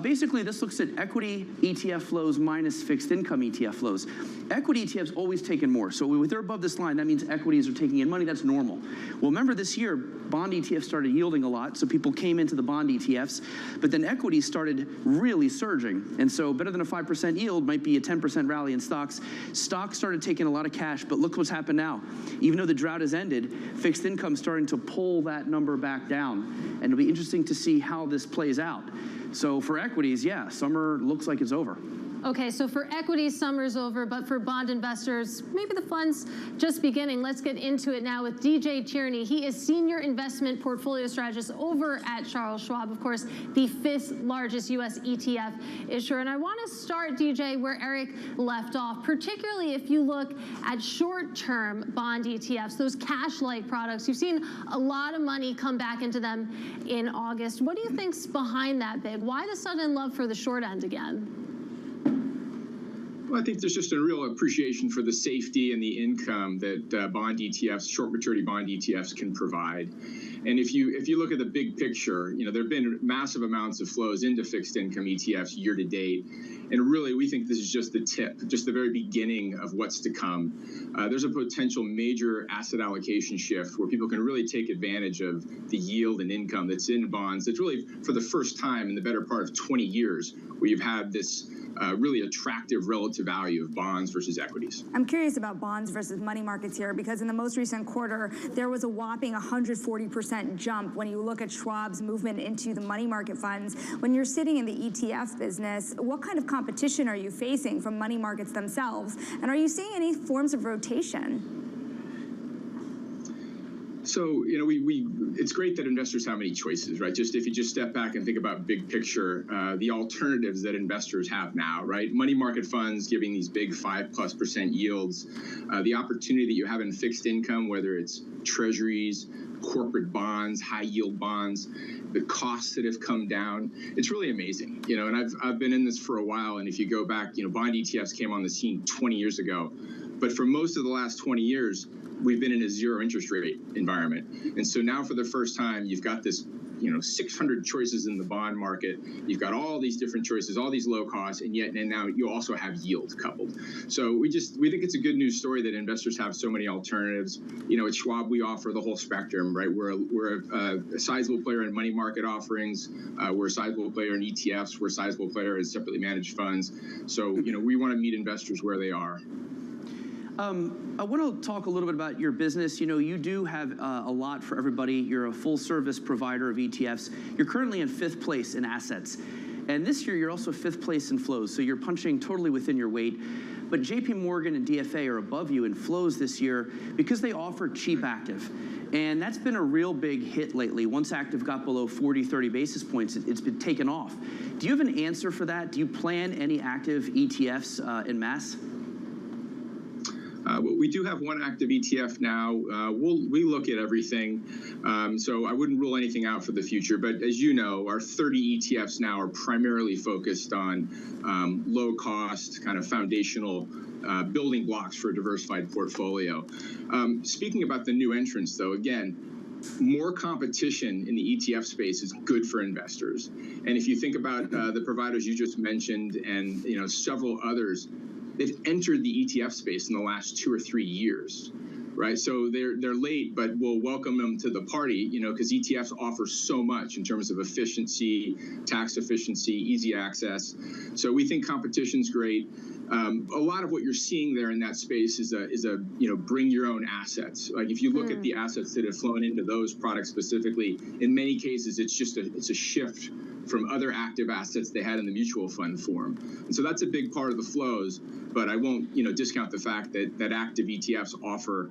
Basically, this looks at equity ETF flows minus fixed income ETF flows. Equity ETFs always taken more. So if they're above this line, that means equities are taking in money. That's normal. Well, remember this year, bond ETFs started yielding a lot, so people came into the bond ETFs, but then equities started really surging. And so better than a 5% yield might be a 10% rally in stocks. Stocks started taking a lot of cash, but look what's happened now. Even though the drought has ended, fixed income starting to pull that number back down. And it'll be interesting to see how this plays out. So for equities, yeah, summer looks like it's over. Okay, so for equities, summer's over, but for bond investors, maybe the fun's just beginning. Let's get into it now with DJ Tierney. He is Senior Investment Portfolio Strategist over at Charles Schwab, of course, the 5th largest U.S. ETF issuer. And I want to start, DJ, where Eric left off, particularly if you look at short-term bond ETFs, those cash-like products. You've seen a lot of money come back into them in August. What do you think's behind that big? Why the sudden love for the short end again? Well, I think there's just a real appreciation for the safety and the income that bond ETFs, short maturity bond ETFs, can provide. And if you look at the big picture, you know, there have been massive amounts of flows into fixed income ETFs year to date. And really, we think this is just the tip, just the very beginning of what's to come. There's a potential major asset allocation shift where people can really take advantage of the yield and income that's in bonds. It's really for the first time in the better part of 20 years where you've had this really attractive relative value of bonds versus equities. I'm curious about bonds versus money markets here, because in the most recent quarter, there was a whopping 140% jump when you look at Schwab's movement into the money market funds. When you're sitting in the ETF business, what kind of competition are you facing from money markets themselves? And are you seeing any forms of rotation? So, you know, it's great that investors have many choices, right? Just if you just step back and think about big picture, the alternatives that investors have now, right? Money market funds giving these big 5+% yields, the opportunity that you have in fixed income, whether it's treasuries, corporate bonds, high yield bonds, the costs that have come down, it's really amazing, you know, and I've been in this for a while. And if you go back, you know, bond ETFs came on the scene 20 years ago, but for most of the last 20 years, we've been in a zero interest rate environment. And so now for the first time, you've got this, you know, 600 choices in the bond market. You've got all these different choices, all these low costs, and now you also have yield coupled. So we think it's a good news story that investors have so many alternatives. You know, at Schwab, we offer the whole spectrum, right? We're a sizable player in money market offerings. We're a sizable player in ETFs. We're a sizable player in separately managed funds. So, you know, we want to meet investors where they are. I want to talk a little bit about your business. You know, you do have a lot for everybody. You're a full-service provider of ETFs. You're currently in 5th place in assets. And this year, you're also 5th place in flows. So you're punching totally within your weight. But JP Morgan and DFA are above you in flows this year because they offer cheap active. And that's been a real big hit lately. Once active got below 40, 30 basis points, it's been taken off. Do you have an answer for that? Do you plan any active ETFs in mass? We do have one active ETF now. We look at everything, so I wouldn't rule anything out for the future. But as you know, our 30 ETFs now are primarily focused on low-cost, kind of foundational building blocks for a diversified portfolio. Speaking about the new entrants, though, again, more competition in the ETF space is good for investors. And if you think about the providers you just mentioned and several others, they've entered the ETF space in the last 2 or 3 years, right? So they're late, but we'll welcome them to the party, because ETFs offer so much in terms of efficiency, tax efficiency, easy access. So we think competition's great. A lot of what you're seeing there in that space is a bring your own assets. Like if you look at the assets that have flown into those products specifically, in many cases it's a shift from other active assets they had in the mutual fund form. And so that's a big part of the flows, but I won't discount the fact that active ETFs offer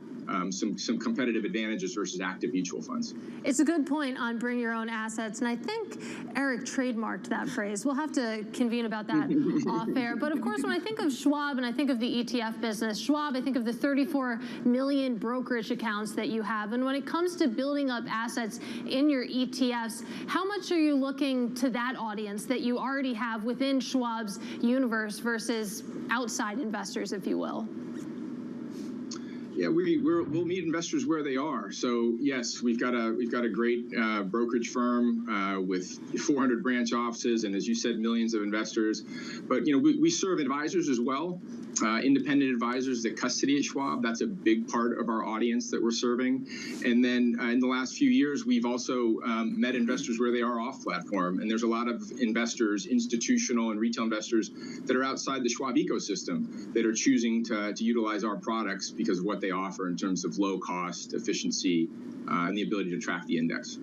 some competitive advantages versus active mutual funds. It's a good point on bring your own assets, and I think Eric trademarked that phrase. We'll have to convene about that off air. But of course, when I think of Schwab and I think of the ETF business, Schwab, I think of the 34 million brokerage accounts that you have. And when it comes to building up assets in your ETFs, how much are you looking to that audience that you already have within Schwab's universe versus outside investors, if you will? Yeah, we'll meet investors where they are. So yes, we've got a great brokerage firm with 400 branch offices, and as you said, millions of investors. But we serve advisors as well, independent advisors that custody at Schwab. That's a big part of our audience that we're serving. And then in the last few years, we've also met investors where they are off platform. And there's a lot of investors, institutional and retail investors, that are outside the Schwab ecosystem that are choosing to utilize our products because of what they offer in terms of low cost, efficiency, and the ability to track the index.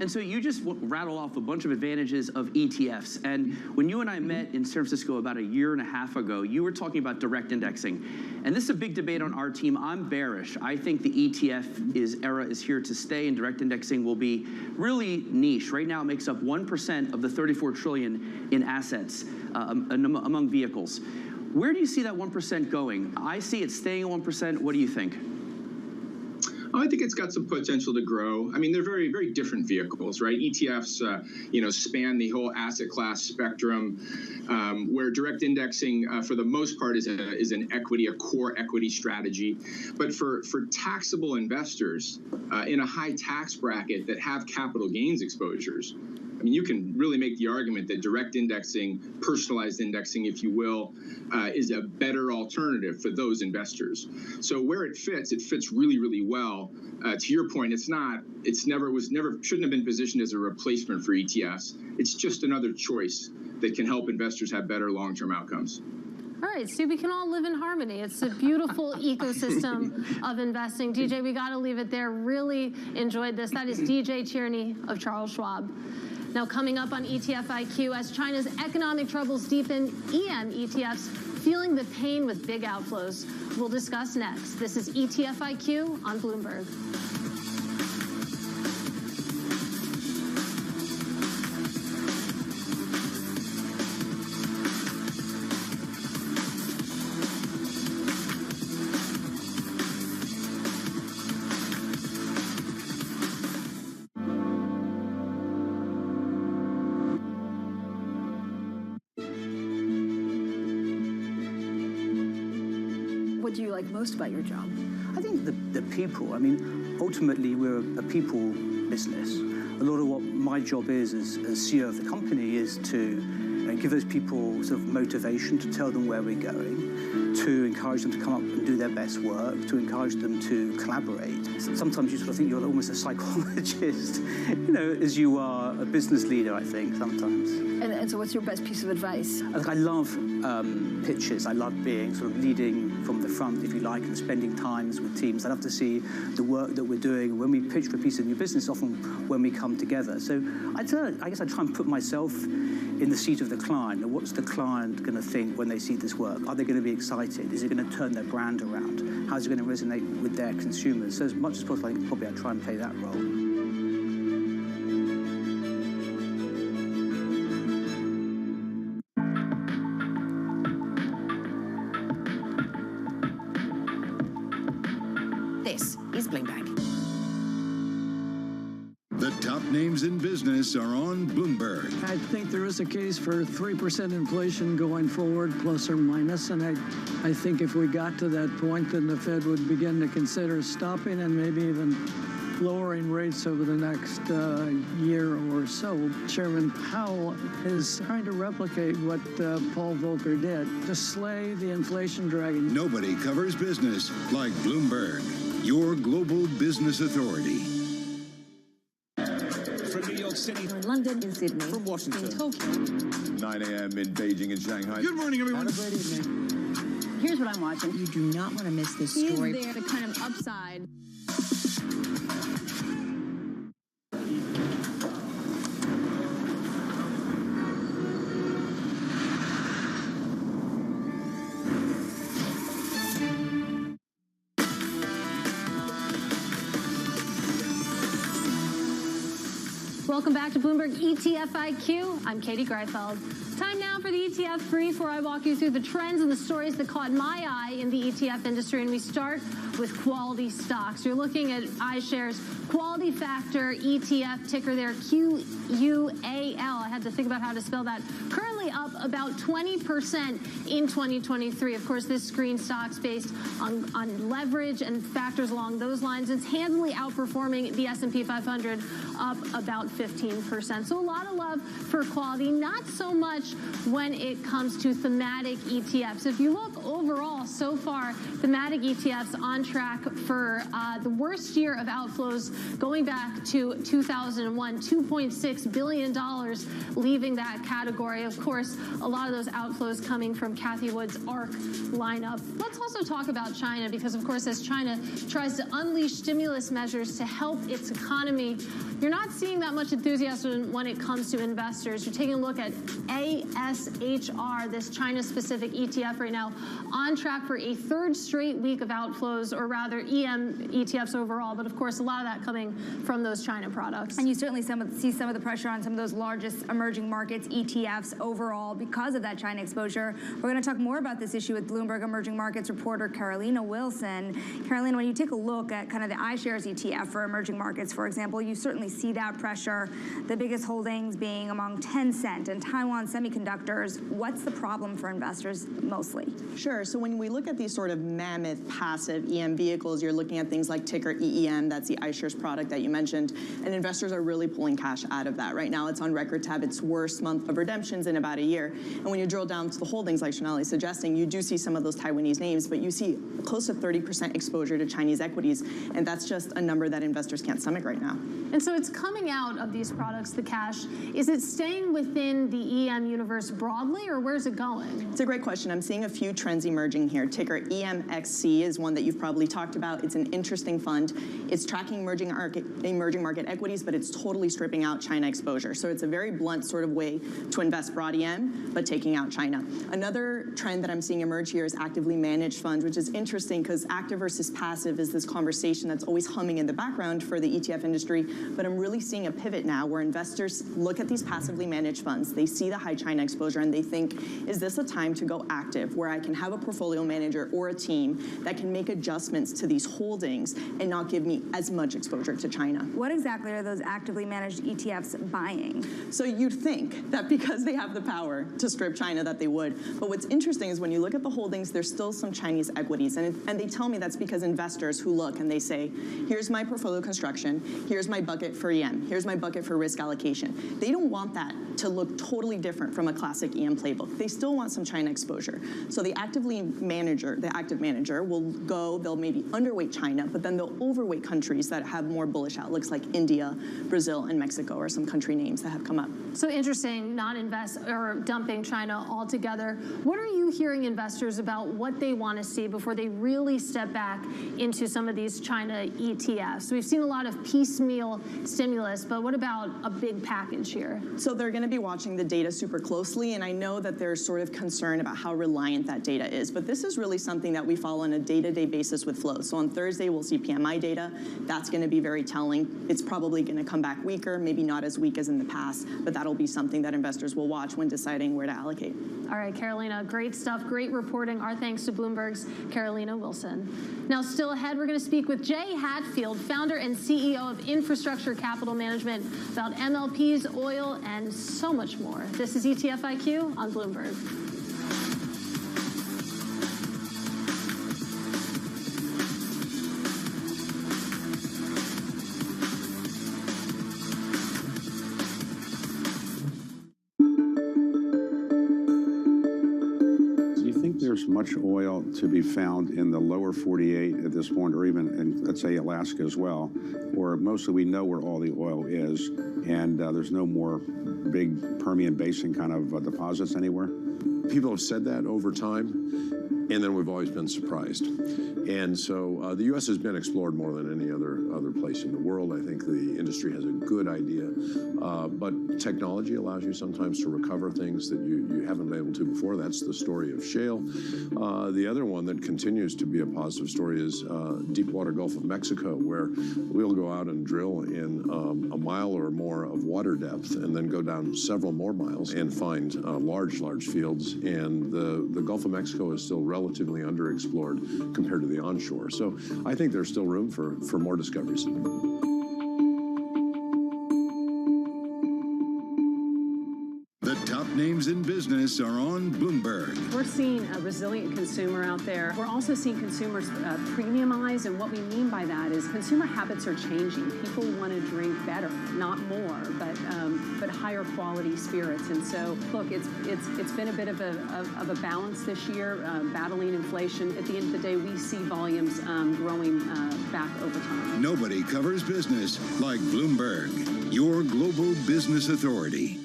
And so you just rattle off a bunch of advantages of ETFs. And when you and I met in San Francisco about 1.5 years ago, you were talking about direct indexing. And this is a big debate on our team. I'm bearish. I think the ETF era is here to stay, and direct indexing will be really niche. Right now, it makes up 1% of the 34 trillion in assets among vehicles. Where do you see that 1% going? I see it staying at 1%. What do you think? I think it's got some potential to grow. I mean, they're very, very different vehicles, right? ETFs, span the whole asset class spectrum, where direct indexing, for the most part, is a core equity strategy. But for taxable investors in a high tax bracket that have capital gains exposures, I mean, you can really make the argument that direct indexing, personalized indexing, if you will, is a better alternative for those investors. So where it fits really, really well. To your point, shouldn't have been positioned as a replacement for ETFs. It's just another choice that can help investors have better long-term outcomes. All right, see, we can all live in harmony. It's a beautiful ecosystem of investing. DJ, we got to leave it there. Really enjoyed this. That is DJ Tierney of Charles Schwab. Now, coming up on ETF IQ, as China's economic troubles deepen, EM ETFs feeling the pain with big outflows. We'll discuss next. This is ETF IQ on Bloomberg. What do you like most about your job? I think the people. I mean, ultimately, we're a people business. A lot of what my job is as CEO of the company is to give those people sort of motivation, to tell them where we're going, to encourage them to come up and do their best work, to encourage them to collaborate. Sometimes you sort of think you're almost a psychologist, as you are a business leader, I think, sometimes. And so what's your best piece of advice? I love pitches. I love being sort of leading from the front, if you like, and spending times with teams. I love to see the work that we're doing. When we pitch for a piece of new business, often when we come together. So I guess I try and put myself in the seat of the client. What's the client going to think when they see this work? Are they going to be excited? Is it going to turn their brand around? How's it going to resonate with their consumers? So as much as possible, I think probably I try and play that role. Bloomberg. The top names in business are on Bloomberg. I think there is a case for 3% inflation going forward, plus or minus, and I think if we got to that point, then the Fed would begin to consider stopping and maybe even lowering rates over the next year or so. Chairman Powell is trying to replicate what Paul Volcker did, to slay the inflation dragon. Nobody covers business like Bloomberg, your global business authority. From New York City, in London, in Sydney, from Washington, in Tokyo, 9 a.m. in Beijing and Shanghai. Good morning, everyone. Have a great evening. Here's what I'm watching. You do not want to miss this story. Is there the kind of upside? Welcome back to Bloomberg ETF IQ. I'm Katie Greifeld. Time now for the ETF Brief, where I walk you through the trends and the stories that caught my eye in the ETF industry. And we start with quality stocks. You're looking at iShares Quality Factor ETF, ticker there QUAL. I had to think about how to spell that. Currently up about 20% in 2023. Of course, this screen stock's based on leverage and factors along those lines. It's handily outperforming the S&P 500, up about 15%. So a lot of love for quality, not so much when it comes to thematic ETFs. If you look overall so far, thematic ETFs on track for the worst year of outflows going back to 2001, $2.6 billion leaving that category. Of course, a lot of those outflows coming from Cathie Wood's ARK lineup. Let's also talk about China, because of course, as China tries to unleash stimulus measures to help its economy, you're not seeing that much enthusiasm when it comes to investors. You're taking a look at ASHR, this China-specific ETF right now, on track for a third straight week of outflows, or rather EM ETFs overall, but of course a lot of that coming from those China products. And you certainly see some of the pressure on some of those largest emerging markets ETFs overall because of that China exposure. We're going to talk more about this issue with Bloomberg Emerging Markets reporter Carolina Wilson. Carolina, when you take a look at kind of the iShares ETF for emerging markets, for example, you certainly see that pressure, the biggest holdings being among Tencent and Taiwan Semiconductors. What's the problem for investors mostly? Sure. So when we look at these sort of mammoth passive EM vehicles, you're looking at things like ticker EEM, that's the iShares product that you mentioned, and investors are really pulling cash out of that. Right now, it's on record to have its worst month of redemptions in about a year. And when you drill down to the holdings, like Shonali is suggesting, you do see some of those Taiwanese names, but you see close to 30% exposure to Chinese equities, and that's just a number that investors can't stomach right now. And so it's coming out of these products, the cash. Is it staying within the EM universe broadly, or where's it going? It's a great question. I'm seeing a few trends emerging here. Ticker EMXC is one that you've probably talked about. It's an interesting fund. It's tracking emerging market equities, but it's totally stripping out China exposure. So it's a very blunt sort of way to invest broad EM, but taking out China. Another trend that I'm seeing emerge here is actively managed funds, which is interesting because active versus passive is this conversation that's always humming in the background for the ETF industry. But I'm really seeing a pivot now where investors look at these passively managed funds, they see the high China exposure, and they think, is this a time to go active where I can have a portfolio manager or a team that can make adjustments to these holdings and not give me as much exposure to China? What exactly are those actively managed ETFs buying? So you'd think that because they have the power to strip China that they would. But what's interesting is when you look at the holdings, there's still some Chinese equities. And they tell me that's because investors who look and they say, here's my portfolio construction, here's my bucket for EM, here's my bucket for risk allocation. They don't want that to look totally different from a classic EM playbook. They still want some China exposure. So the active manager will go, they'll maybe underweight China, but then they'll overweight countries that have more bullish outlooks like India, Brazil, and Mexico are some country names that have come up. So interesting, not invest or dumping China altogether. What are you hearing investors about what they want to see before they really step back into some of these China ETFs? We've seen a lot of piecemeal stimulus, but what about a big package here? So they're going to be watching the data super closely, and I know that there's sort of concern about how reliant that data is, but this is really something that we follow on a day-to-day basis with flows. So on Thursday, we'll see PMI data. That's going to be very telling. It's probably going to come back weaker, maybe not as weak as in the past, but that'll be something that investors will watch when deciding where to allocate. All right, Carolina, great stuff, great reporting. Our thanks to Bloomberg's Carolina Wilson. Now, still ahead, we're going to speak with Jay Hatfield, founder and CEO of Infrastructure Capital Management, about MLPs, oil, and so much more. This is ETF IQ on Bloomberg. There's much oil to be found in the lower 48 at this point, or even in, let's say, Alaska as well, where mostly we know where all the oil is, and there's no more big Permian Basin kind of deposits anywhere. People have said that over time, and then we've always been surprised. And so the U.S. has been explored more than any other place in the world. I think the industry has a good idea, but technology allows you sometimes to recover things that you haven't been able to before. That's the story of shale. The other one that continues to be a positive story is Deepwater Gulf of Mexico, where we'll go out and drill in a mile or more of water depth and then go down several more miles and find large fields. And the Gulf of Mexico is still relatively underexplored compared to the onshore. So I think there's still room for more discoveries. The top names in business are on Bloomberg. We're seeing a resilient consumer out there. We're also seeing consumers premiumize, and what we mean by that is consumer habits are changing. People want to drink better, not more, but higher quality spirits. And so, look, it's been a bit of a balance this year, battling inflation. At the end of the day, we see volumes growing back over time. Nobody covers business like Bloomberg, your global business authority.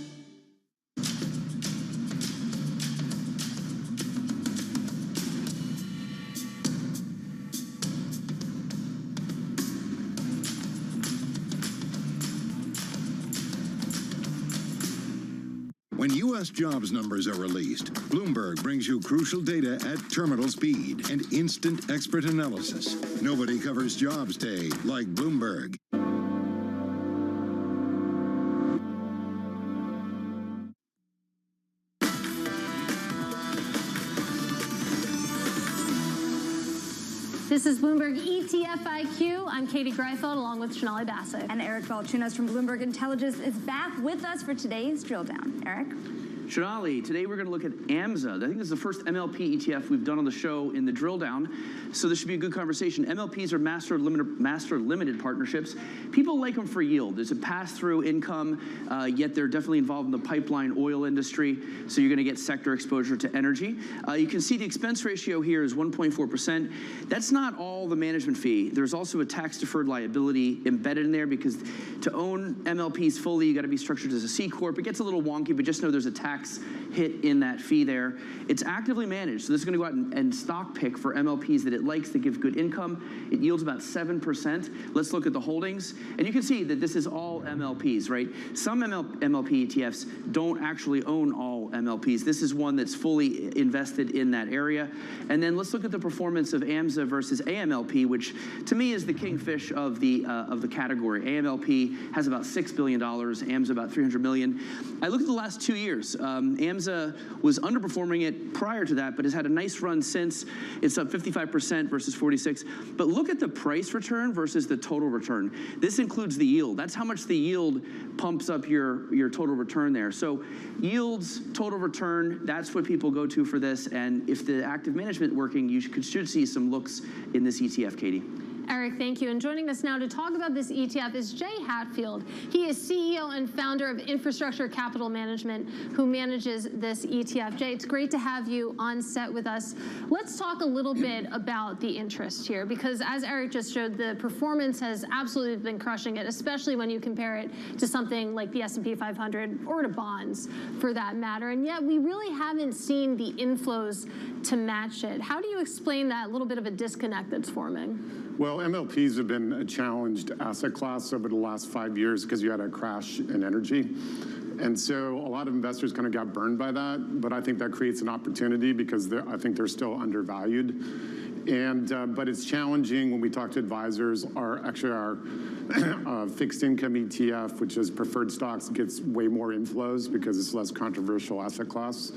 When U.S. jobs numbers are released, Bloomberg brings you crucial data at terminal speed and instant expert analysis. Nobody covers jobs day like Bloomberg. This is Bloomberg ETF IQ. I'm Katie Greifeld, along with Sonali Bassett. And Eric Balchunas from Bloomberg Intelligence is back with us for today's drill down. Eric? Shonali, today we're going to look at AMZA. I think this is the first MLP ETF we've done on the show in the drill down, so this should be a good conversation. MLPs are master limited partnerships. People like them for yield. There's a pass-through income, yet they're definitely involved in the pipeline oil industry, so you're going to get sector exposure to energy. You can see the expense ratio here is 1.4%. That's not all the management fee. There's also a tax-deferred liability embedded in there, because to own MLPs fully, you got to be structured as a C Corp. It gets a little wonky, but just know there's a tax hit in that fee there. It's actively managed, so this is going to go out and stock pick for MLPs that it likes to give good income. It yields about 7%. Let's look at the holdings, and you can see that this is all MLPs, right? Some MLP ETFs don't actually own all MLPs. This is one that's fully invested in that area. And then let's look at the performance of AMZA versus AMLP, which to me is the kingfish of the category. AMLP has about $6 billion, AMZA about $300 million. I looked at the last 2 years. AMZA was underperforming it prior to that, but has had a nice run since. It's up 55% versus 46. But look at the price return versus the total return. This includes the yield. That's how much the yield pumps up your total return there. So yields, total return, that's what people go to for this. And if the active management working, you should see some looks in this ETF, Katie. Eric, thank you. And joining us now to talk about this ETF is Jay Hatfield. He is CEO and founder of Infrastructure Capital Management, who manages this ETF. Jay, it's great to have you on set with us. Let's talk a little bit about the interest here, because as Eric just showed, the performance has absolutely been crushing it, especially when you compare it to something like the S&P 500 or to bonds for that matter. And yet we really haven't seen the inflows to match it. How do you explain that little bit of a disconnect that's forming? Well, MLPs have been a challenged asset class over the last 5 years because you had a crash in energy. And so a lot of investors kind of got burned by that, but I think that creates an opportunity because I think they're still undervalued. And but it's challenging when we talk to advisors. Our fixed income ETF, which is preferred stocks, gets way more inflows because it's less controversial asset class.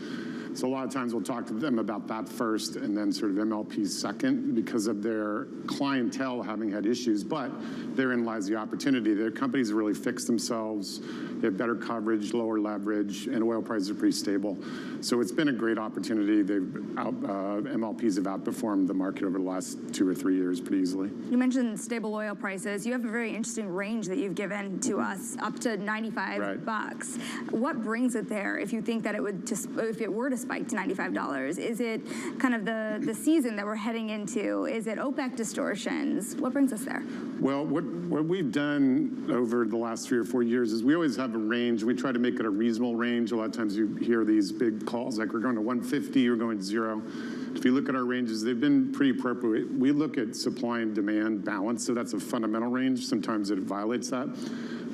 So a lot of times we'll talk to them about that first and then sort of MLPs second because of their clientele having had issues, but therein lies the opportunity. Their companies have really fixed themselves. They have better coverage, lower leverage, and oil prices are pretty stable. So it's been a great opportunity. MLPs have outperformed the market over the last 2 or 3 years pretty easily. You mentioned stable oil prices. You have a very interesting range that you've given to us, up to 95 bucks. What brings it there if you think that it would, if it were to spike to $95? Is it kind of the season that we're heading into? Is it OPEC distortions? What brings us there? Well, what we've done over the last 3 or 4 years is we always have a range. We try to make it a reasonable range. A lot of times you hear these big calls like we're going to 150, we're going to 0. If you look at our ranges, they've been pretty appropriate. We look at supply and demand balance, so that's a fundamental range. Sometimes it violates that.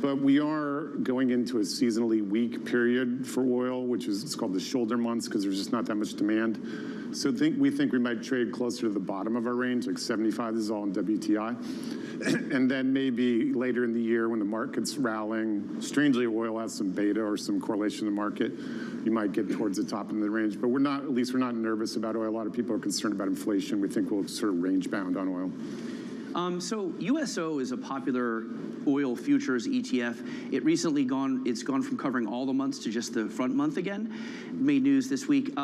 But we are going into a seasonally weak period for oil, which is it's called the shoulder months because there's just not that much demand. So we think we might trade closer to the bottom of our range, like 75. This is all in WTI. And then maybe later in the year when the market's rallying, strangely oil has some beta or some correlation in the market, you might get towards the top of the range. But we're not, at least we're not nervous about oil. A lot of people are concerned about inflation. We think we'll sort of range bound on oil. So USO is a popular oil futures ETF. It's gone from covering all the months to just the front month again. Made news this week.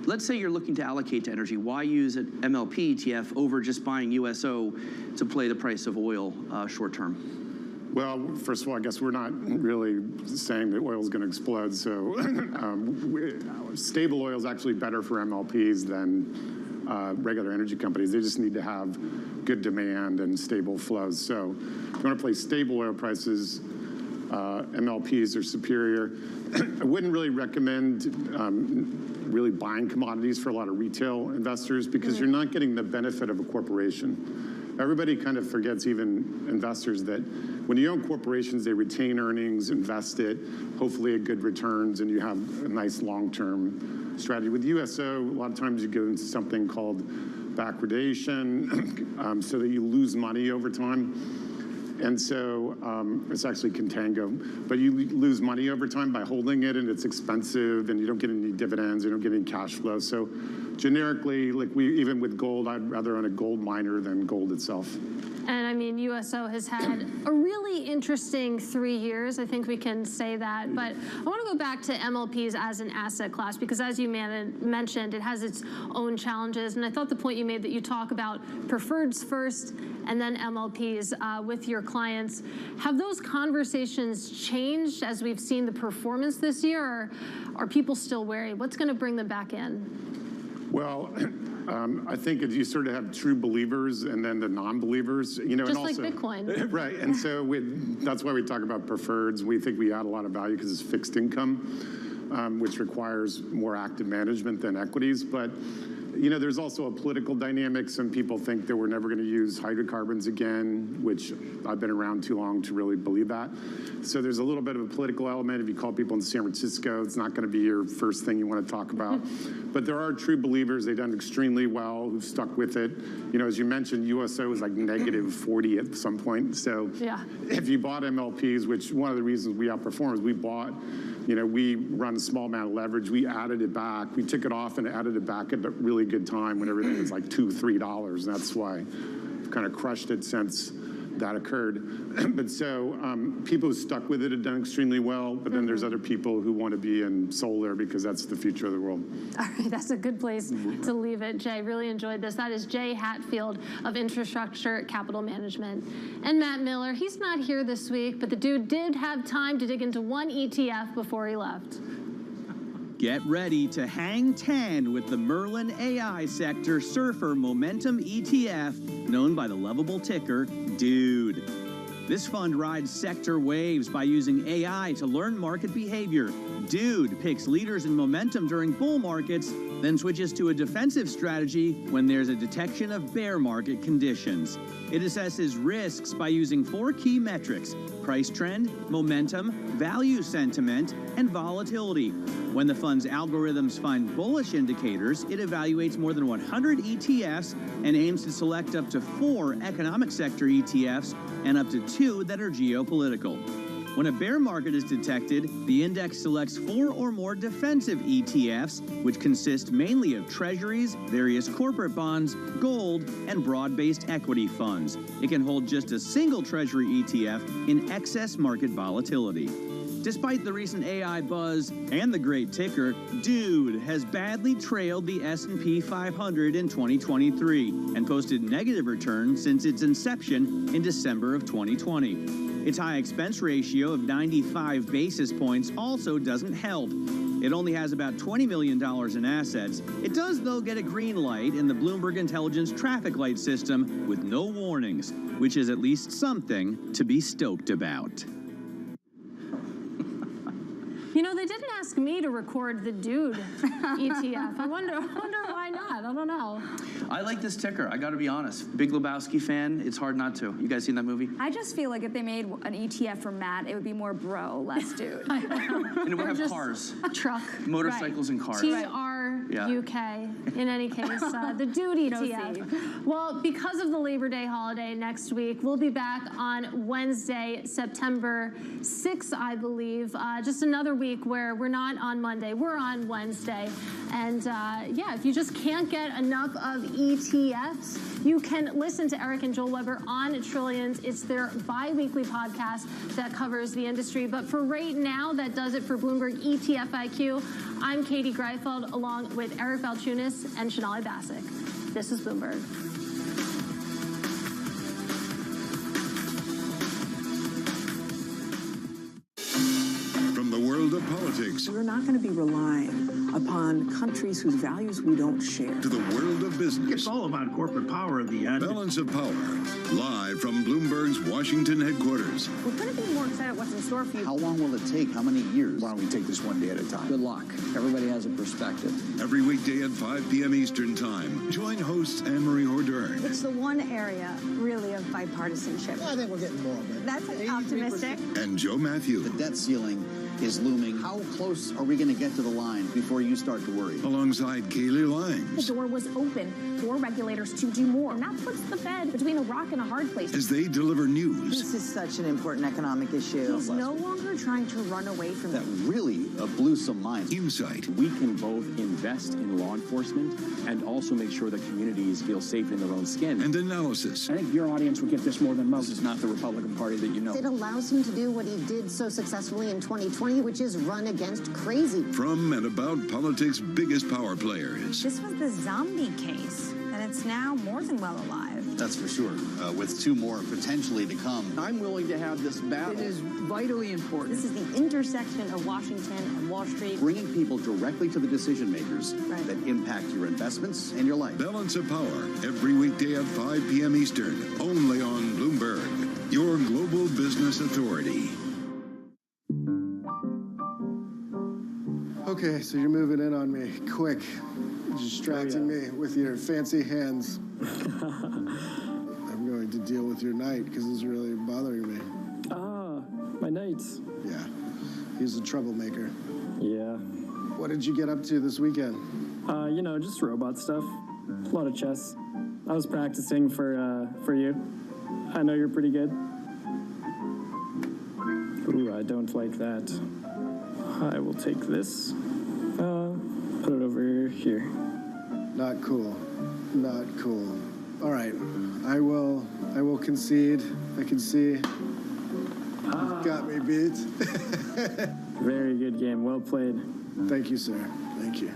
Let's say you're looking to allocate to energy. Why use an MLP ETF over just buying USO to play the price of oil short term? Well, first of all, I guess we're not really saying that oil is going to explode. So stable oil is actually better for MLPs than regular energy companies. They just need to have good demand and stable flows. So if you want to play stable oil prices, MLPs are superior. I wouldn't really recommend really buying commodities for a lot of retail investors because you're not getting the benefit of a corporation. Everybody kind of forgets, even investors, that when you own corporations, they retain earnings, invest it, hopefully at good returns, and you have a nice long-term strategy. With USO, a lot of times you go into something called backwardation, so that you lose money over time. And so it's actually contango, but you lose money over time by holding it, and it's expensive, and you don't get any dividends, you don't get any cash flow. So generically, like even with gold, I'd rather own a gold miner than gold itself. And I mean, USO has had a really interesting 3 years. I think we can say that. But I want to go back to MLPs as an asset class because, as you mentioned, it has its own challenges. And I thought the point you made that you talk about preferreds first and then MLPs with your clients. Have those conversations changed as we've seen the performance this year, or are people still wary? What's going to bring them back in? Well, I think you sort of have true believers and then the non-believers, you know, just and also, like Bitcoin. Right, and so that's why we talk about preferreds. We think we add a lot of value because it's fixed income, which requires more active management than equities. But you know, there's also a political dynamic. Some people think that we're never going to use hydrocarbons again, which I've been around too long to really believe that. So there's a little bit of a political element. If you call people in San Francisco, it's not going to be your first thing you want to talk about. But there are true believers. They've done extremely well, who've stuck with it. You know, as you mentioned, USO was like negative 40 at some point. So if you bought MLPs, which one of the reasons we outperformed is we bought, you know, we run a small amount of leverage. We added it back. We took it off and added it back at a really good time when everything was like $2, $3. And that's why we've kind of crushed it since that occurred. But so people who stuck with it have done extremely well. But then there's other people who want to be in solar because that's the future of the world. All right, that's a good place to leave it, Jay. Really enjoyed this. That is Jay Hatfield of Infrastructure Capital Management. And Matt Miller, he's not here this week, but the dude did have time to dig into one ETF before he left. Get ready to hang 10 with the Merlin AI Sector Surfer Momentum ETF, known by the lovable ticker DUDE. This fund rides sector waves by using AI to learn market behavior. Dude picks leaders in momentum during bull markets, then switches to a defensive strategy when there's a detection of bear market conditions. It assesses risks by using 4 key metrics: price trend, momentum, value sentiment, and volatility. When the fund's algorithms find bullish indicators, it evaluates more than 100 ETFs and aims to select up to 4 economic sector ETFs and up to 2 that are geopolitical. When a bear market is detected, the index selects 4 or more defensive ETFs, which consist mainly of treasuries, various corporate bonds, gold, and broad-based equity funds. It can hold just a single treasury ETF in excess market volatility. Despite the recent AI buzz and the great ticker, Dude has badly trailed the S&P 500 in 2023 and posted negative returns since its inception in December of 2020. Its high expense ratio of 95 basis points also doesn't help. It only has about $20 million in assets. It does, though, get a green light in the Bloomberg Intelligence traffic light system with no warnings, which is at least something to be stoked about. You know, they didn't ask me to record the Dude ETF. I wonder why not. I don't know. I like this ticker. I got to be honest. Big Lebowski fan. It's hard not to. You guys seen that movie? I just feel like if they made an ETF for Matt, it would be more bro, less dude. And it would have cars. Truck. Motorcycles and cars. TRUK, in any case, the Dude ETF. Well, because of the Labor Day holiday next week, we'll be back on Wednesday, September 6th, I believe. Just another week where we're not on Monday, we're on Wednesday. And yeah, if you just can't get enough of ETFs, you can listen to Eric and Joel Weber on Trillions. It's their bi-weekly podcast that covers the industry. But for right now, that does it for Bloomberg ETF IQ. I'm Katie Greifeld, along with Eric Balchunas and Shonali Bassick. This is Bloomberg. From the world of politics We're not going to be relying upon countries whose values we don't share. to the world of business. It's all about corporate power at the end. Balance of Power, live from Bloomberg's Washington headquarters. We're going to be more excited what's in store for you. How long will it take? How many years? Why don't we take this one day at a time? Good luck. Everybody has a perspective. Every weekday at 5 p.m. Eastern Time. Join hosts Anne-Marie Hordern It's the one area, really, of bipartisanship. I think we're getting more of it. That's optimistic. and Joe Matthew. The debt ceiling is looming. How close are we going to get to the line before you start to worry? Alongside Kaylee Limes. The door was open for regulators to do more. And that puts the Fed between a rock and a hard place. As they deliver news. This is such an important economic issue. He's no longer trying to run away from That really blew some minds. Insight. We can both invest in law enforcement and also make sure that communities feel safe in their own skin. And analysis. I think your audience would get this more than most. This is not the Republican Party that you know. It allows him to do what he did so successfully in 2020, which is run against crazy. From and about politics' biggest power players. This was the zombie case, and it's now more than well alive. That's for sure. With 2 more potentially to come. I'm willing to have this battle. It is vitally important. This is the intersection of Washington and Wall Street. Bringing people directly to the decision makers that impact your investments and your life. Balance of Power, every weekday at 5 p.m. Eastern, only on Bloomberg, your global business authority. Okay, so you're moving in on me, quick, distracting me with your fancy hands. I'm going to deal with your knight because it's really bothering me. Ah, my knight. Yeah, he's a troublemaker. Yeah. What did you get up to this weekend? You know, just robot stuff. A lot of chess. I was practicing for you. I know you're pretty good. Ooh, I don't like that. I will take this. Put it over here. Not cool. Not cool. All right, I will concede. I can see. You've got me beat. Very good game. Well played. Thank you, sir. Thank you.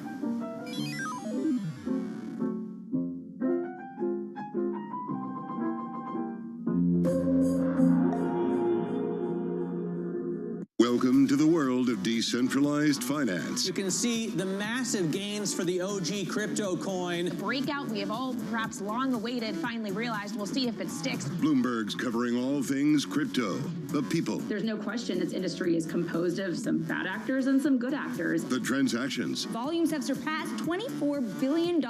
Welcome to the world of decentralized finance. You can see the massive gains for the OG crypto coin. The breakout we have all perhaps long awaited finally realized. We'll see if it sticks. Bloomberg's covering all things crypto, the people. There's no question this industry is composed of some bad actors and some good actors. The transactions. Volumes have surpassed $24 billion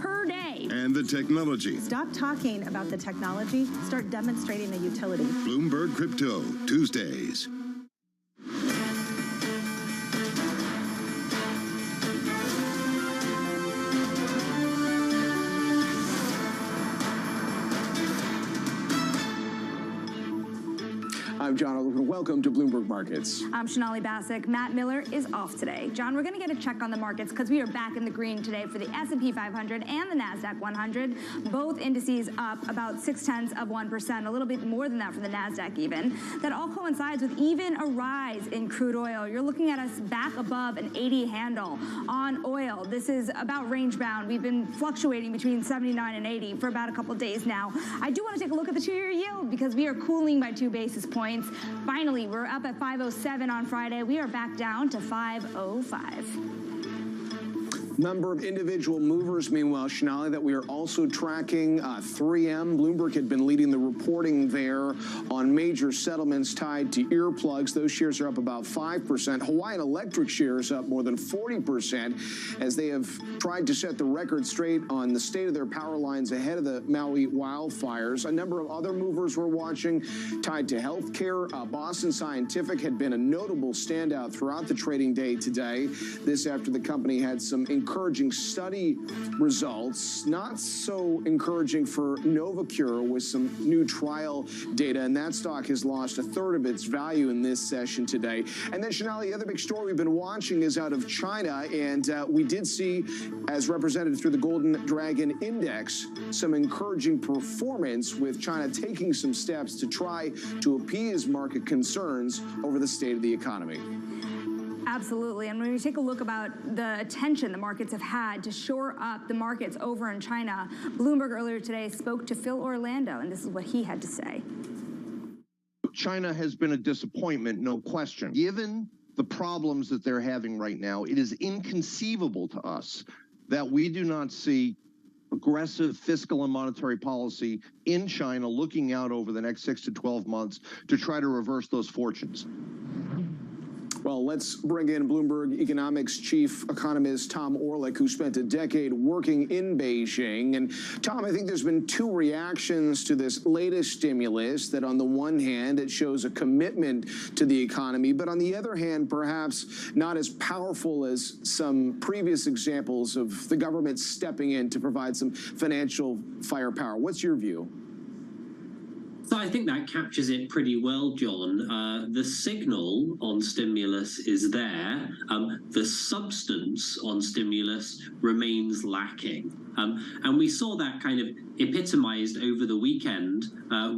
per day. And the technology. Stop talking about the technology. Start demonstrating the utility. Bloomberg Crypto, Tuesdays. I'm John Oliver. Welcome to Bloomberg Markets. I'm Shonali Bassick. Matt Miller is off today. John, we're going to get a check on the markets because we are back in the green today for the S&P 500 and the NASDAQ 100. Both indices up about 0.6%, a little bit more than that for the NASDAQ even. That all coincides with even a rise in crude oil. You're looking at us back above an 80 handle on oil. This is about range bound. We've been fluctuating between 79 and 80 for about a couple days now. I do want to take a look at the two-year yield because we are cooling by 2 basis points. Finally, we're up at 507 on Friday. We are back down to 505. Number of individual movers, meanwhile, Shonali, that we are also tracking 3M. Bloomberg had been leading the reporting there on major settlements tied to earplugs. Those shares are up about 5%. Hawaiian Electric shares up more than 40% as they have tried to set the record straight on the state of their power lines ahead of the Maui wildfires. A number of other movers we're watching tied to healthcare. Boston Scientific had been a notable standout throughout the trading day today. This after the company had some encouraging study results, not so encouraging for Novacure with some new trial data, and that stock has lost a third of its value in this session today. And then, Shonali, the other big story we've been watching is out of China, and we did see, as represented through the Golden Dragon Index, some encouraging performance with China taking some steps to try to appease market concerns over the state of the economy. Absolutely. And when we take a look about the attention the markets have had to shore up the markets over in China, Bloomberg earlier today spoke to Phil Orlando, and this is what he had to say. China has been a disappointment, no question. Given the problems that they're having right now, it is inconceivable to us that we do not see aggressive fiscal and monetary policy in China looking out over the next 6 to 12 months to try to reverse those fortunes. Well, let's bring in Bloomberg Economics chief economist Tom Orlik, who spent a decade working in Beijing. And Tom, I think there's been two reactions to this latest stimulus, that on the one hand, it shows a commitment to the economy, but on the other hand, perhaps not as powerful as some previous examples of the government stepping in to provide some financial firepower. What's your view? So I think that captures it pretty well, John. The signal on stimulus is there. The substance on stimulus remains lacking. And we saw that kind of epitomized over the weekend,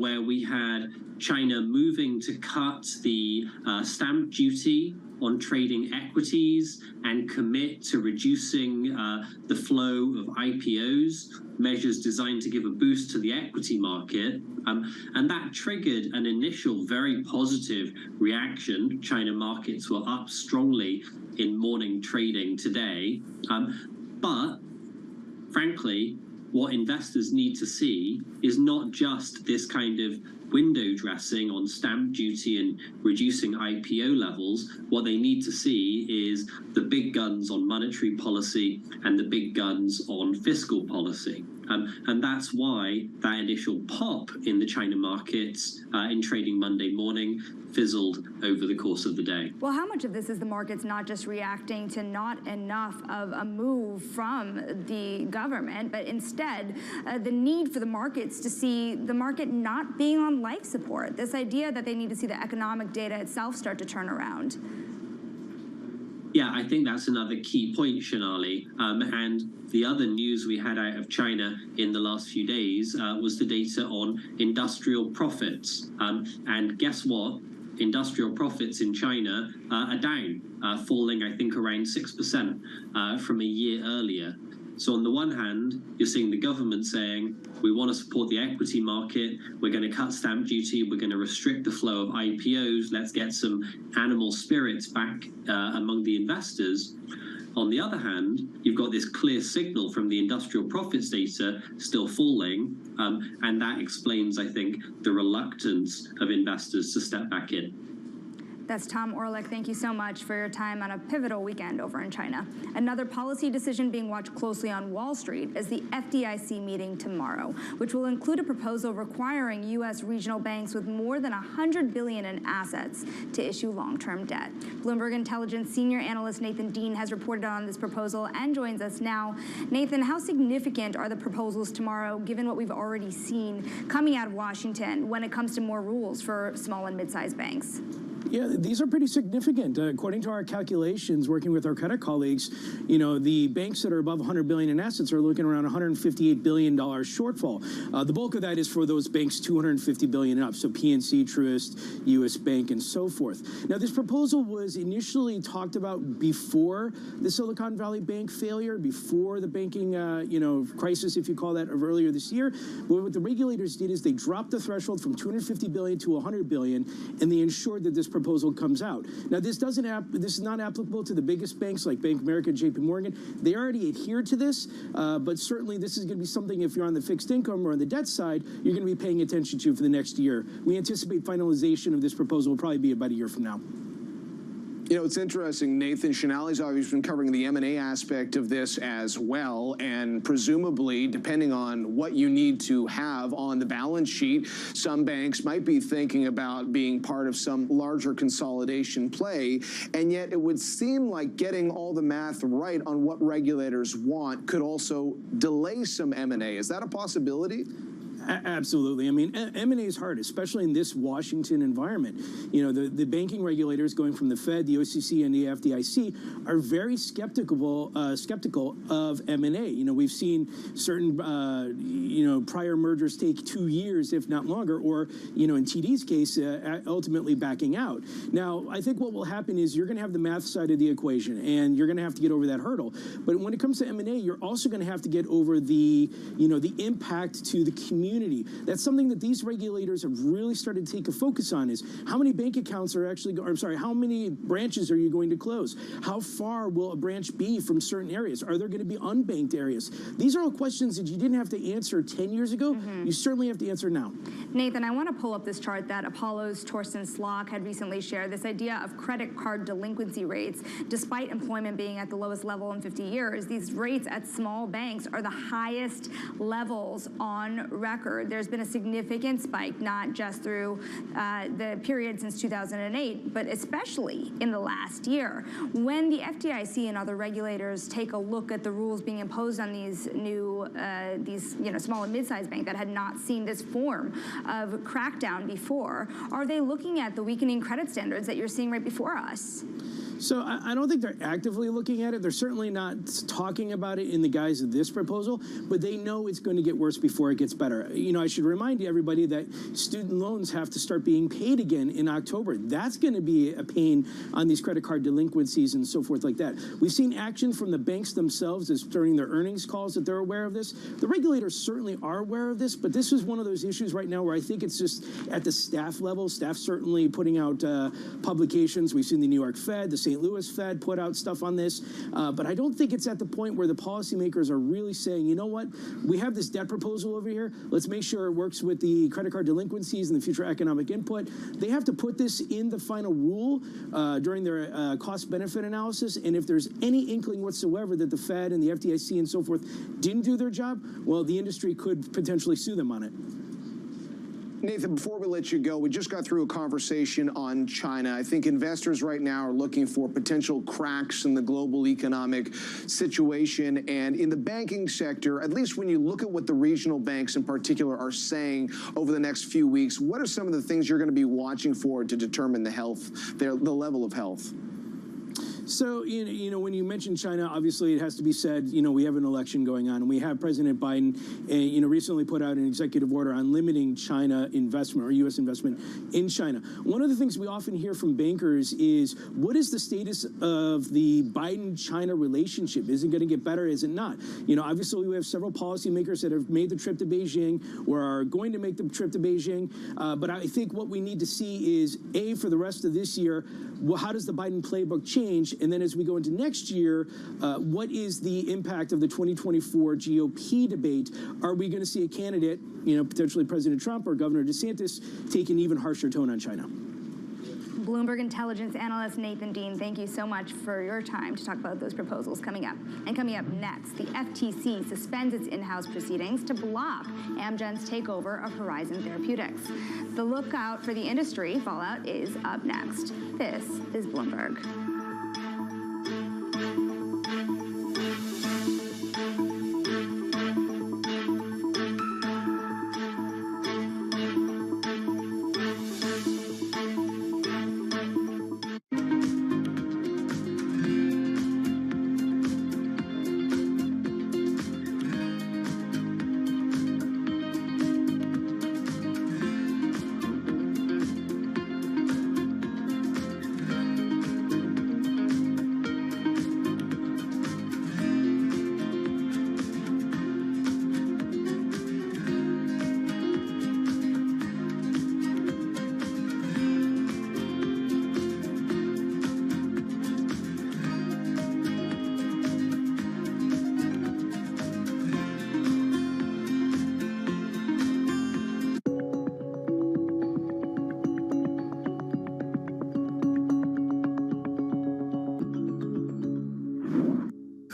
where we had China moving to cut the stamp duty on trading equities and commit to reducing the flow of IPOs, measures designed to give a boost to the equity market. And that triggered an initial very positive reaction. China markets were up strongly in morning trading today. But frankly, what investors need to see is not just this kind of window dressing on stamp duty and reducing IPO levels. What they need to see is the big guns on monetary policy and the big guns on fiscal policy. And that's why that initial pop in the China markets in trading Monday morning fizzled over the course of the day. Well, how much of this is the markets not just reacting to not enough of a move from the government, but instead the need for the markets to see the market not being on life support, this idea that they need to see the economic data itself start to turn around? Yeah, I think that's another key point, Shonali. And the other news we had out of China in the last few days was the data on industrial profits. And guess what? Industrial profits in China are down, falling, I think, around 6% from a year earlier. So on the one hand, you're seeing the government saying, we want to support the equity market, we're going to cut stamp duty, we're going to restrict the flow of IPOs, let's get some animal spirits back among the investors. On the other hand, you've got this clear signal from the industrial profits data still falling, and that explains, I think, the reluctance of investors to step back in. That's Tom Orlick. Thank you so much for your time on a pivotal weekend over in China. Another policy decision being watched closely on Wall Street is the FDIC meeting tomorrow, which will include a proposal requiring U.S. regional banks with more than $100 billion in assets to issue long-term debt. Bloomberg Intelligence senior analyst Nathan Dean has reported on this proposal and joins us now. Nathan, how significant are the proposals tomorrow, given what we've already seen coming out of Washington when it comes to more rules for small and mid-sized banks? Yeah, these are pretty significant. According to our calculations, working with our credit colleagues, the banks that are above $100 billion in assets are looking around $158 billion shortfall. The bulk of that is for those banks $250 billion and up, so PNC, Truist, U.S. Bank, and so forth. Now, this proposal was initially talked about before the Silicon Valley Bank failure, before the banking, crisis, if you call that, of earlier this year. But what the regulators did is they dropped the threshold from $250 billion to $100 billion, and they ensured that this proposal comes out. Now, this is not applicable to the biggest banks like Bank of America, JP Morgan. They already adhere to this, but certainly this is going to be something, if you're on the fixed income or on the debt side, you're going to be paying attention to for the next year. We anticipate finalization of this proposal will probably be about a year from now. It's interesting, Nathan. Shanali's obviously been covering the M&A aspect of this as well, and presumably, depending on what you need to have on the balance sheet, some banks might be thinking about being part of some larger consolidation play, and yet it would seem like getting all the math right on what regulators want could also delay some M&A. Is that a possibility? Absolutely. I mean, M&A is hard, especially in this Washington environment. The banking regulators, going from the Fed, the OCC, and the FDIC, are very skeptical of M&A. We've seen certain, prior mergers take 2 years, if not longer, or, in TD's case, ultimately backing out. Now, I think what will happen is you're going to have the math side of the equation, and you're going to have to get over that hurdle. But when it comes to M&A, you're also going to have to get over the impact to the community. That's something that these regulators have really started to take a focus on, is how many bank accounts are actually, how many branches are you going to close? How far will a branch be from certain areas? Are there going to be unbanked areas? These are all questions that you didn't have to answer 10 years ago. You certainly have to answer now. Nathan, I want to pull up this chart that Apollo's Torsten Slok had recently shared, this idea of credit card delinquency rates. Despite employment being at the lowest level in 50 years, these rates at small banks are the highest levels on record. There's been a significant spike, not just through the period since 2008, but especially in the last year. When the FDIC and other regulators take a look at the rules being imposed on these new, small and mid-sized banks that had not seen this form of crackdown before, are they looking at the weakening credit standards that you're seeing right before us? So I don't think they're actively looking at it. They're certainly not talking about it in the guise of this proposal, but they know it's going to get worse before it gets better. I should remind everybody that student loans have to start being paid again in October. That's going to be a pain on these credit card delinquencies and so forth like that. We've seen action from the banks themselves as during their earnings calls that they're aware of this. The regulators certainly are aware of this, but this is one of those issues right now where I think it's just at the staff level. Staff certainly putting out publications. We've seen the New York Fed, the St. Louis Fed put out stuff on this, but I don't think it's at the point where the policymakers are really saying, you know what, we have this debt proposal over here. Let's make sure it works with the credit card delinquencies and the future economic input. They have to put this in the final rule during their cost-benefit analysis, and if there's any inkling whatsoever that the Fed and the FDIC and so forth didn't do their job, well, the industry could potentially sue them on it. Nathan, before we let you go, we just got through a conversation on China. I think investors right now are looking for potential cracks in the global economic situation. And in the banking sector, at least when you look at what the regional banks in particular are saying over the next few weeks, what are some of the things you're going to be watching for to determine the level of health? So, when you mention China, obviously it has to be said, we have an election going on, and we have President Biden, recently put out an executive order on limiting China investment or U.S. investment in China. One of the things we often hear from bankers is, what is the status of the Biden-China relationship? Is it going to get better? Is it not? Obviously we have several policymakers that have made the trip to Beijing or are going to make the trip to Beijing. But I think what we need to see is, for the rest of this year, how does the Biden playbook change? And then as we go into next year, what is the impact of the 2024 GOP debate? Are we going to see a candidate, potentially President Trump or Governor DeSantis, take an even harsher tone on China? Bloomberg intelligence analyst Nathan Dean, thank you so much for your time to talk about those proposals coming up. And coming up next, the FTC suspends its in-house proceedings to block Amgen's takeover of Horizon Therapeutics. The lookout for the industry fallout is up next. This is Bloomberg.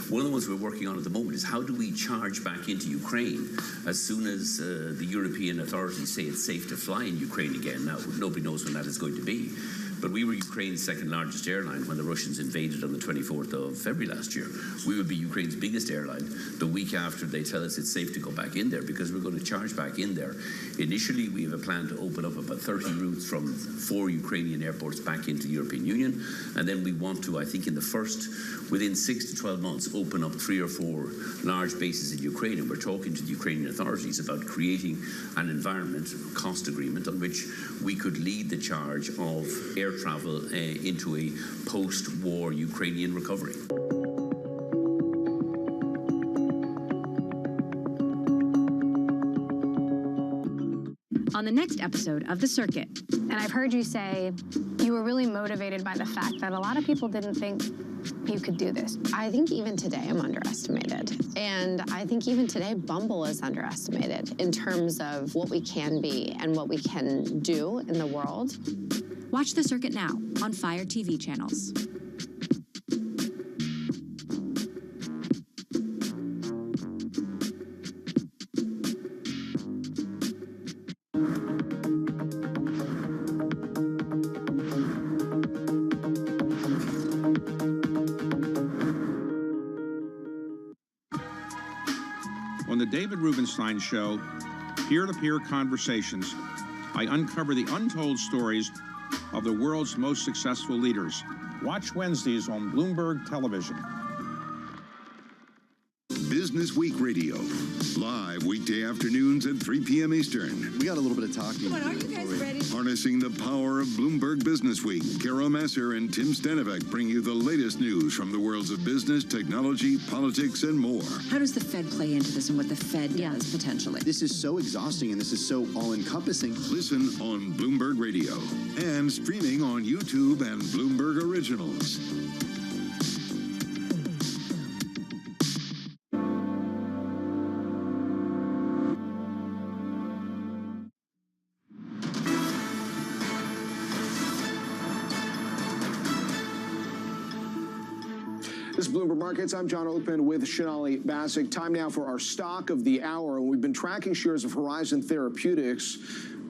One of the ones we're working on at the moment is how do we charge back into Ukraine as soon as the European authorities say it's safe to fly in Ukraine again. Now, nobody knows when that is going to be. But we were Ukraine's second largest airline when the Russians invaded on the 24th of February last year. We would be Ukraine's biggest airline the week after they tell us it's safe to go back in there, because we're going to charge back in there. Initially, we have a plan to open up about 30 routes from 4 Ukrainian airports back into the European Union. And then we want to, I think within 6 to 12 months, open up 3 or 4 large bases in Ukraine. And we're talking to the Ukrainian authorities about creating an environment, cost agreement, on which we could lead the charge of air travel into a post-war Ukrainian recovery. On the next episode of The Circuit. And I've heard you say you were really motivated by the fact that a lot of people didn't think you could do this. I think even today I'm underestimated. And I think even today Bumble is underestimated in terms of what we can be and what we can do in the world. Watch The Circuit now on Fire TV channels. On the David Rubenstein Show, peer-to-peer conversations, I uncover the untold stories of the world's most successful leaders. Watch Wednesdays on Bloomberg Television. Business Week Radio, live weekday afternoons at 3 p.m. Eastern. We got a little bit of talking. Are you guys ready? Harnessing the power of Bloomberg Business Week, Carol Messer and Tim Stanovic bring you the latest news from the worlds of business, technology, politics, and more. How does the Fed play into this and what the Fed does potentially? This is so exhausting and this is so all-encompassing. Listen on Bloomberg Radio and streaming on YouTube and Bloomberg Originals. This is Bloomberg Markets. I'm John Oakman with Shonali Bassick. Time now for our stock of the hour. We've been tracking shares of Horizon Therapeutics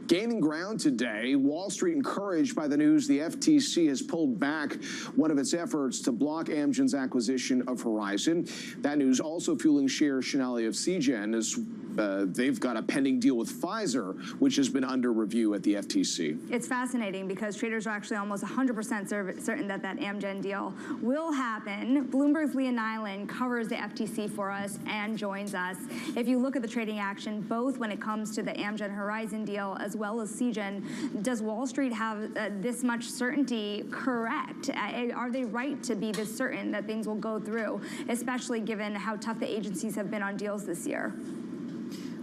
gaining ground today. Wall Street encouraged by the news the FTC has pulled back one of its efforts to block Amgen's acquisition of Horizon. That news also fueling shares, Shonali, of CGen, as they've got a pending deal with Pfizer, which has been under review at the FTC. It's fascinating because traders are actually almost 100% certain that that Amgen deal will happen. Bloomberg's Leah Nyland covers the FTC for us and joins us. If you look at the trading action, both when it comes to the Amgen Horizon deal as well as Seagen, does Wall Street have this much certainty correct? Are they right to be this certain that things will go through, especially given how tough the agencies have been on deals this year?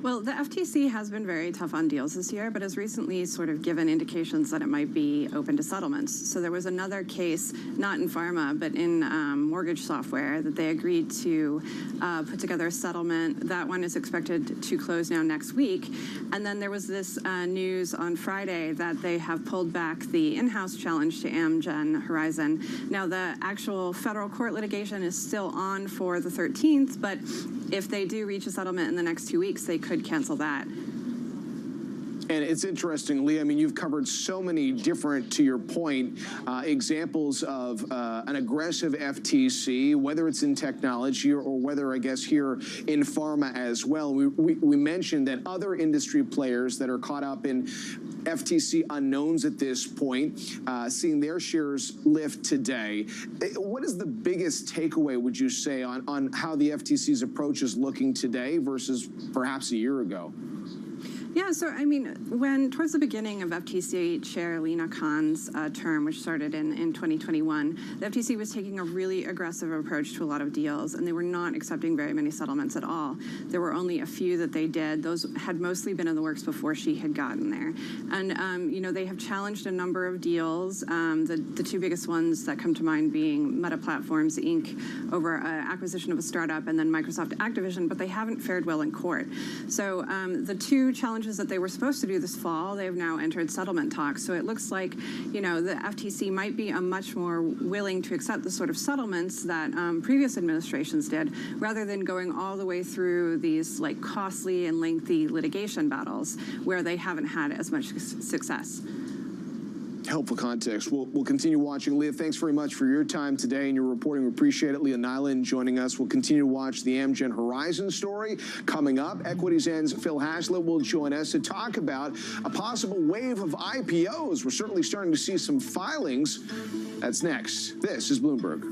Well, the FTC has been very tough on deals this year, but has recently sort of given indications that it might be open to settlements. So there was another case, not in pharma, but in mortgage software, that they agreed to put together a settlement. That one is expected to close now next week. And then there was this news on Friday that they have pulled back the in-house challenge to Amgen Horizon. Now, the actual federal court litigation is still on for the 13th, but if they do reach a settlement in the next 2 weeks, they could cancel that. And it's interesting, Leah, I mean, you've covered so many different, to your point, examples of an aggressive FTC, whether it's in technology or whether, I guess, here in pharma as well. We mentioned that other industry players that are caught up in FTC unknowns at this point, seeing their shares lift today. What is the biggest takeaway, would you say, on how the FTC's approach is looking today versus perhaps a year ago? Yeah, so I mean, when towards the beginning of FTC Chair Lina Khan's term, which started in 2021, the FTC was taking a really aggressive approach to a lot of deals, and they were not accepting very many settlements at all. There were only a few that they did. Those had mostly been in the works before she had gotten there. And, you know, they have challenged a number of deals, the two biggest ones that come to mind being Meta Platforms, Inc., over acquisition of a startup, and then Microsoft Activision, but they haven't fared well in court. So the two challenges that they were supposed to do this fall, they have now entered settlement talks. So it looks like, you know, the FTC might be much more willing to accept the sort of settlements that previous administrations did, rather than going all the way through these like costly and lengthy litigation battles where they haven't had as much success. Helpful context. We'll continue watching. Leah, thanks very much for your time today and your reporting. We appreciate it. Leah Nyland joining us. We'll continue to watch the Amgen Horizon story. Coming up, Equities N's Phil Haslett will join us to talk about a possible wave of IPOs. We're certainly starting to see some filings. That's next. This is Bloomberg.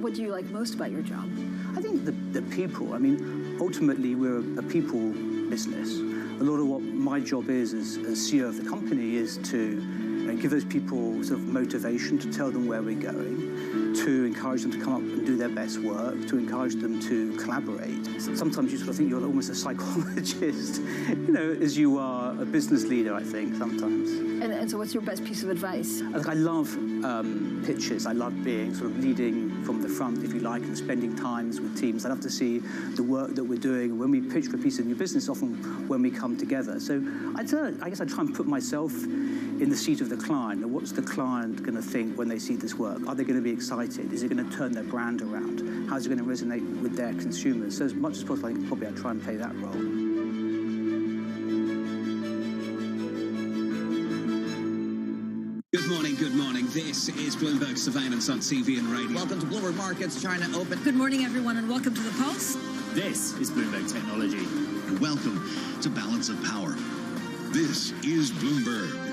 What do you like most about your job? I think the people. I mean, ultimately, we're a people business. A lot of what my job is as CEO of the company is to give those people sort of motivation, to tell them where we're going, to encourage them to come up and do their best work, to encourage them to collaborate. Sometimes you sort of think you're almost a psychologist, you know, as you are a business leader, I think, sometimes. And so what's your best piece of advice? I love pitches. I love being sort of leading from the front, if you like, and spending times with teams. I love to see the work that we're doing. When we pitch for a piece of new business, often when we come together. So I guess I try and put myself in the seat of the client. What's the client going to think when they see this work? Are they going to be excited? Is it going to turn their brand around? How's it going to resonate with their consumers? So as much as possible, I think probably I try and play that role. Good morning. This is Bloomberg Surveillance on TV and radio. Welcome to Bloomberg Markets, China Open. Good morning, everyone, and welcome to the Pulse. This is Bloomberg Technology. And welcome to Balance of Power. This is Bloomberg.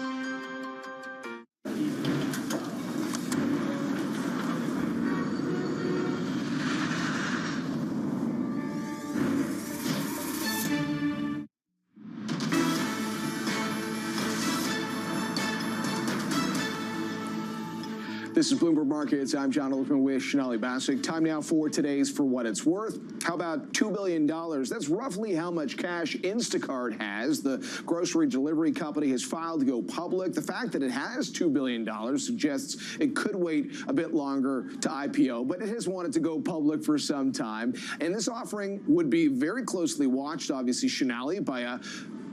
This is Bloomberg Markets. I'm John Olifman with Shonali Bassick. Time now for today's For What It's Worth. How about $2 billion? That's roughly how much cash Instacart has. The grocery delivery company has filed to go public. The fact that it has $2 billion suggests it could wait a bit longer to IPO, but it has wanted to go public for some time. And this offering would be very closely watched, obviously, Shonali, by a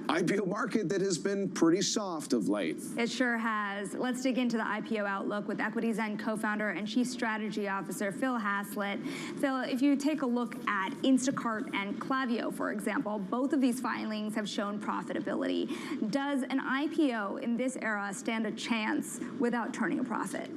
IPO market that has been pretty soft of late. It sure has. Let's dig into the IPO outlook with EquityZen co-founder and Chief Strategy Officer Phil Haslett. Phil, if you take a look at Instacart and Klaviyo, for example, both of these filings have shown profitability. Does an IPO in this era stand a chance without turning a profit?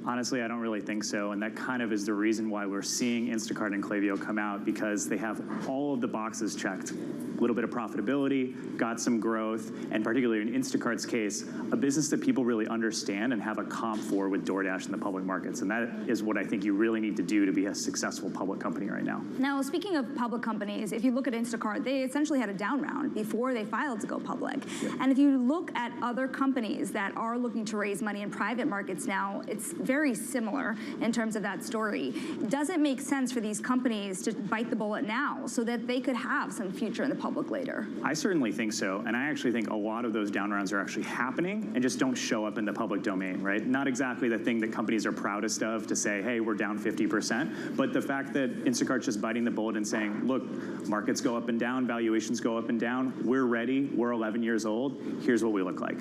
Honestly, I don't really think so, and that kind of is the reason why we're seeing Instacart and Klaviyo come out, because they have all of the boxes checked. A little bit of profitability, got some growth, and particularly in Instacart's case, a business that people really understand and have a comp for with DoorDash in the public markets, and that is what I think you really need to do to be a successful public company right now. Now, speaking of public companies, if you look at Instacart, they essentially had a down round before they filed to go public. Yep. And if you look at other companies that are looking to raise money in private markets now, it's very similar in terms of that story. Does it make sense for these companies to bite the bullet now so that they could have some future in the public later? I certainly think so, and I actually think a lot of those down rounds are actually happening and just don't show up in the public domain, right? Not exactly the thing that companies are proudest of to say, hey, we're down 50%, but the fact that Instacart's just biting the bullet and saying, look, markets go up and down, valuations go up and down, we're ready, we're 11 years old, here's what we look like.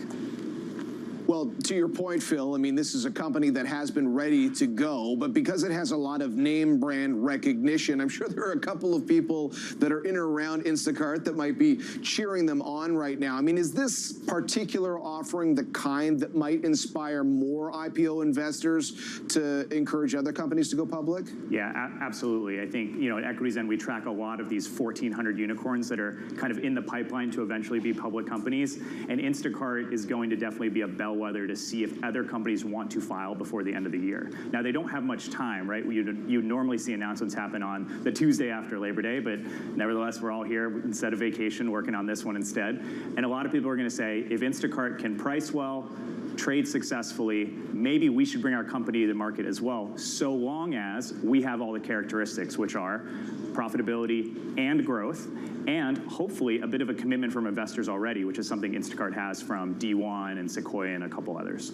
Well, to your point, Phil, I mean, this is a company that has been ready to go, but because it has a lot of name brand recognition, I'm sure there are a couple of people that are in or around Instacart that might be cheering them on right now. I mean, is this particular offering the kind that might inspire more IPO investors to encourage other companies to go public? Yeah, absolutely. I think, you know, at EquityZen, we track a lot of these 1,400 unicorns that are kind of in the pipeline to eventually be public companies, and Instacart is going to definitely be a bellwether to see if other companies want to file before the end of the year. Now, they don't have much time, right? You normally see announcements happen on the Tuesday after Labor Day, but nevertheless, we're all here instead of vacation working on this one instead. And a lot of people are going to say, if Instacart can price well, trade successfully, maybe we should bring our company to the market as well, so long as we have all the characteristics, which are profitability and growth, and hopefully a bit of a commitment from investors already, which is something Instacart has from D1 and Sequoia and a couple others.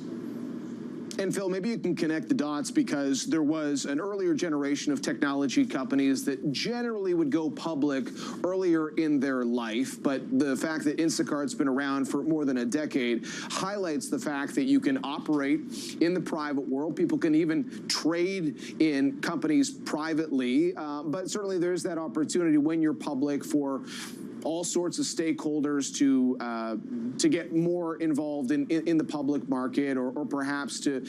And Phil, maybe you can connect the dots, because there was an earlier generation of technology companies that generally would go public earlier in their life, but the fact that Instacart's been around for more than a decade highlights the fact that you can operate in the private world. People can even trade in companies privately, but certainly there's that opportunity when you're public for all sorts of stakeholders to get more involved in the public market, or perhaps to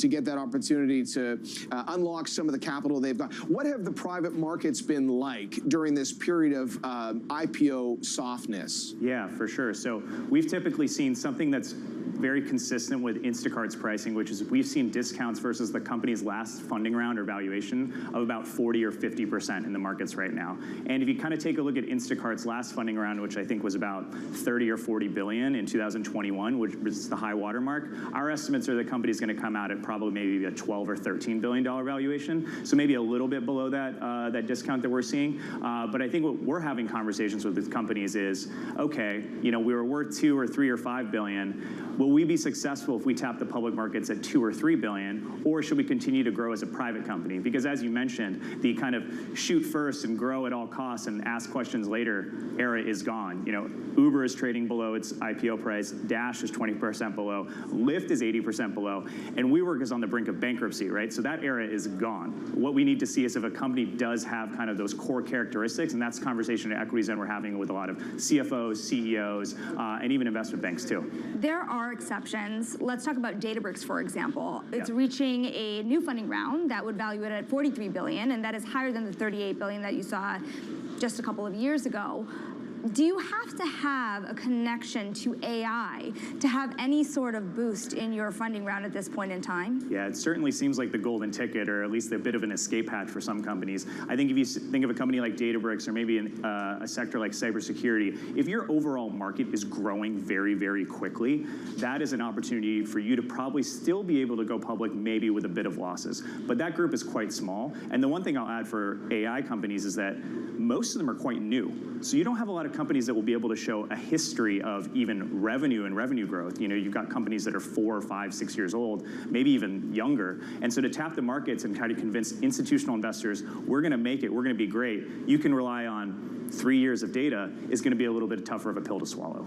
get that opportunity to unlock some of the capital they've got. What have the private markets been like during this period of IPO softness? Yeah, for sure. So we've typically seen something that's very consistent with Instacart's pricing, which is we've seen discounts versus the company's last funding round or valuation of about 40 or 50% in the markets right now. And if you kind of take a look at Instacart's last funding round, which I think was about 30 or 40 billion in 2021, which was the high watermark, our estimates are the company's going to come out at probably maybe a 12 or 13 billion dollar valuation. So maybe a little bit below that discount that we're seeing. But I think what we're having conversations with these companies is, okay, you know, we were worth 2 or 3 or 5 billion. Will we be successful if we tap the public markets at 2 or 3 billion, or should we continue to grow as a private company? Because as you mentioned, the kind of shoot first and grow at all costs and ask questions later era is gone. You know, Uber is trading below its IPO price, Dash is 20% below, Lyft is 80% below, and WeWork is on the brink of bankruptcy, right? So that era is gone. What we need to see is if a company does have kind of those core characteristics, and that's a conversation at EquityZen we're having with a lot of CFOs, CEOs, and even investment banks too. There are exceptions. Let's talk about Databricks, for example. It's reaching a new funding round that would value it at $43 billion, and that is higher than the $38 billion that you saw just a couple of years ago. Do you have to have a connection to AI to have any sort of boost in your funding round at this point in time? Yeah, it certainly seems like the golden ticket, or at least a bit of an escape hatch for some companies. I think if you think of a company like Databricks or maybe a sector like cybersecurity, if your overall market is growing very, very quickly, that is an opportunity for you to probably still be able to go public, maybe with a bit of losses. But that group is quite small. And the one thing I'll add for AI companies is that most of them are quite new. So you don't have a lot of companies that will be able to show a history of even revenue and revenue growth. You know, you've got companies that are 4, 5, 6 years old, maybe even younger. And so to tap the markets and try to convince institutional investors, we're going to make it, we're going to be great, you can rely on 3 years of data, is going to be a little bit tougher of a pill to swallow.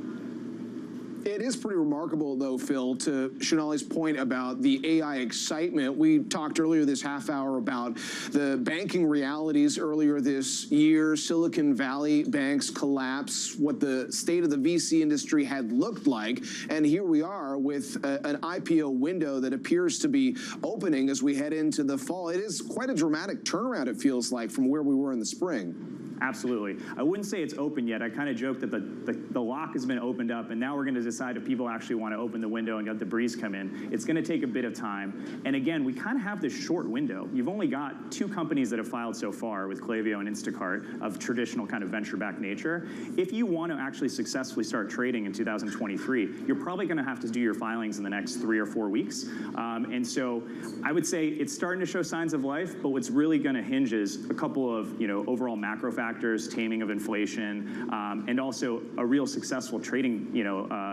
It is pretty remarkable, though, Phil, to Shonali's point about the AI excitement. We talked earlier this half hour about the banking realities earlier this year, Silicon Valley banks collapse, what the state of the VC industry had looked like. And here we are with an IPO window that appears to be opening as we head into the fall. It is quite a dramatic turnaround, it feels like, from where we were in the spring. Absolutely. I wouldn't say it's open yet. I kind of joked that the lock has been opened up, and now we're going to decide if people actually want to open the window and let the breeze come in. It's going to take a bit of time. And again, we kind of have this short window. You've only got 2 companies that have filed so far with Klaviyo and Instacart of traditional kind of venture-backed nature. If you want to actually successfully start trading in 2023, you're probably going to have to do your filings in the next 3 or 4 weeks. And so I would say it's starting to show signs of life, but what's really going to hinge is a couple of, overall macro factors, taming of inflation, and also a real successful trading,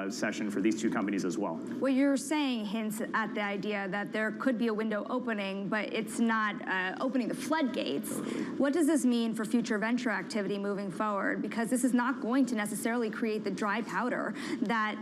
session for these 2 companies as well. What you're saying hints at the idea that there could be a window opening, but it's not opening the floodgates. What does this mean for future venture activity moving forward? Because this is not going to necessarily create the dry powder that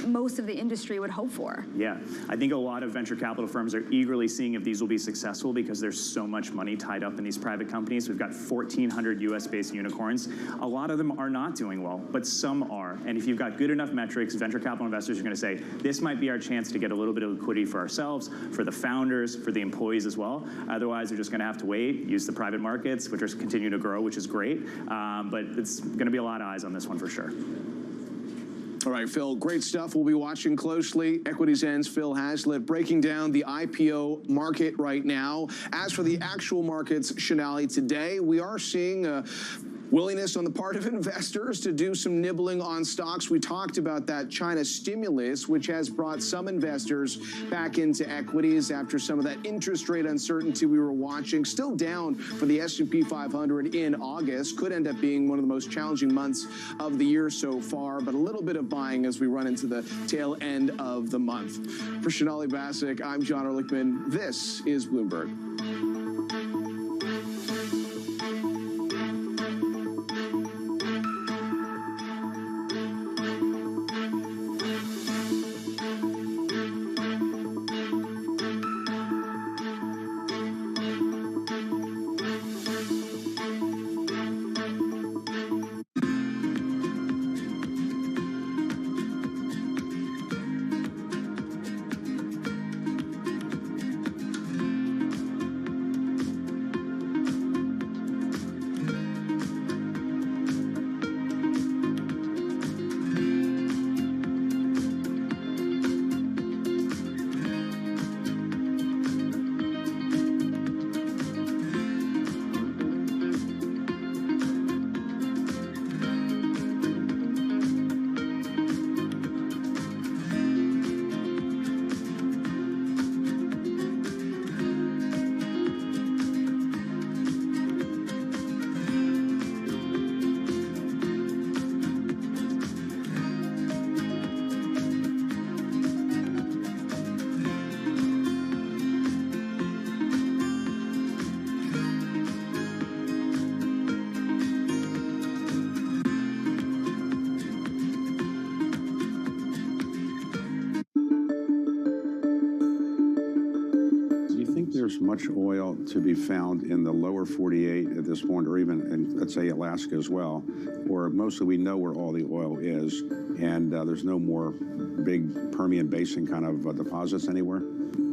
most of the industry would hope for. Yeah, I think a lot of venture capital firms are eagerly seeing if these will be successful because there's so much money tied up in these private companies. We've got 1,400 US-based unicorns. A lot of them are not doing well, but some are. And if you've got good enough metrics, venture capital investors are going to say, this might be our chance to get a little bit of liquidity for ourselves, for the founders, for the employees as well. Otherwise, they're just going to have to wait, use the private markets, which are continuing to grow, which is great. But it's going to be a lot of eyes on this one for sure. All right, Phil, great stuff. We'll be watching closely. Equities Ends, Phil Hazlitt, breaking down the IPO market right now. As for the actual markets, Shonali, today we are seeing willingness on the part of investors to do some nibbling on stocks. We talked about that China stimulus, which has brought some investors back into equities after some of that interest rate uncertainty we were watching. Still down for the S&P 500 in August. Could end up being one of the most challenging months of the year so far, but a little bit of buying as we run into the tail end of the month. For Shonali Bassick, I'm John Ehrlichman. This is Bloomberg. There's much oil to be found in the lower 48 at this point, or even in, let's say, Alaska as well, where mostly we know where all the oil is, and there's no more big Permian Basin kind of deposits anywhere?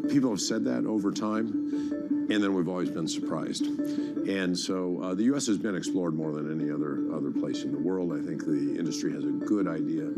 People have said that over time. And then we've always been surprised. And so the U.S. has been explored more than any other place in the world. I think the industry has a good idea.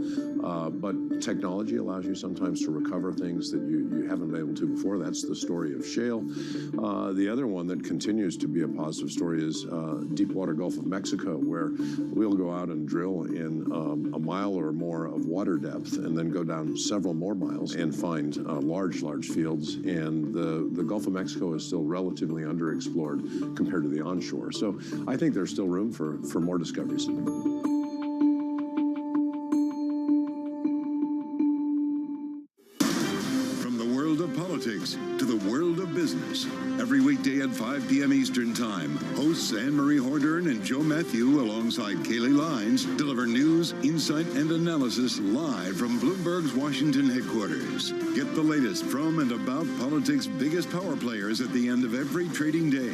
But technology allows you sometimes to recover things that you haven't been able to before. That's the story of shale. The other one that continues to be a positive story is deepwater Gulf of Mexico, where we'll go out and drill in a mile or more of water depth and then go down several more miles and find large fields. And the Gulf of Mexico is still relatively underexplored compared to the onshore. So I think there's still room for more discoveries. From the world of politics to the world of business, every weekday at 5 p.m. Eastern Time, hosts Anne-Marie Hordern and Joe Matthew alongside Kaylee Lines deliver news, insight, and analysis live from Bloomberg's Washington headquarters. Get the latest from and about politics' biggest power players at the end of every trading day.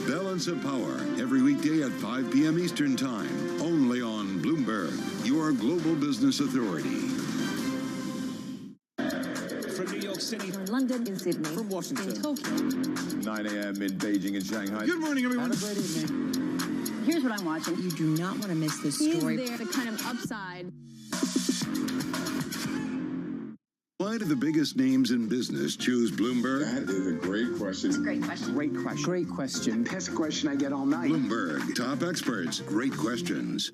Balance of Power, every weekday at 5 p.m. Eastern Time, only on Bloomberg, your global business authority. From New York City, From London, in Sydney, from Washington, in Tokyo, 9 a.m. in Beijing and Shanghai. Good morning, everyone. Have a great evening. Here's what I'm watching. You do not want to miss this story. Is there the kind of upside? Why do the biggest names in business choose Bloomberg? That is a great question. It's a great question. Great question. Great question. Best question I get all night. Bloomberg, top experts, great questions.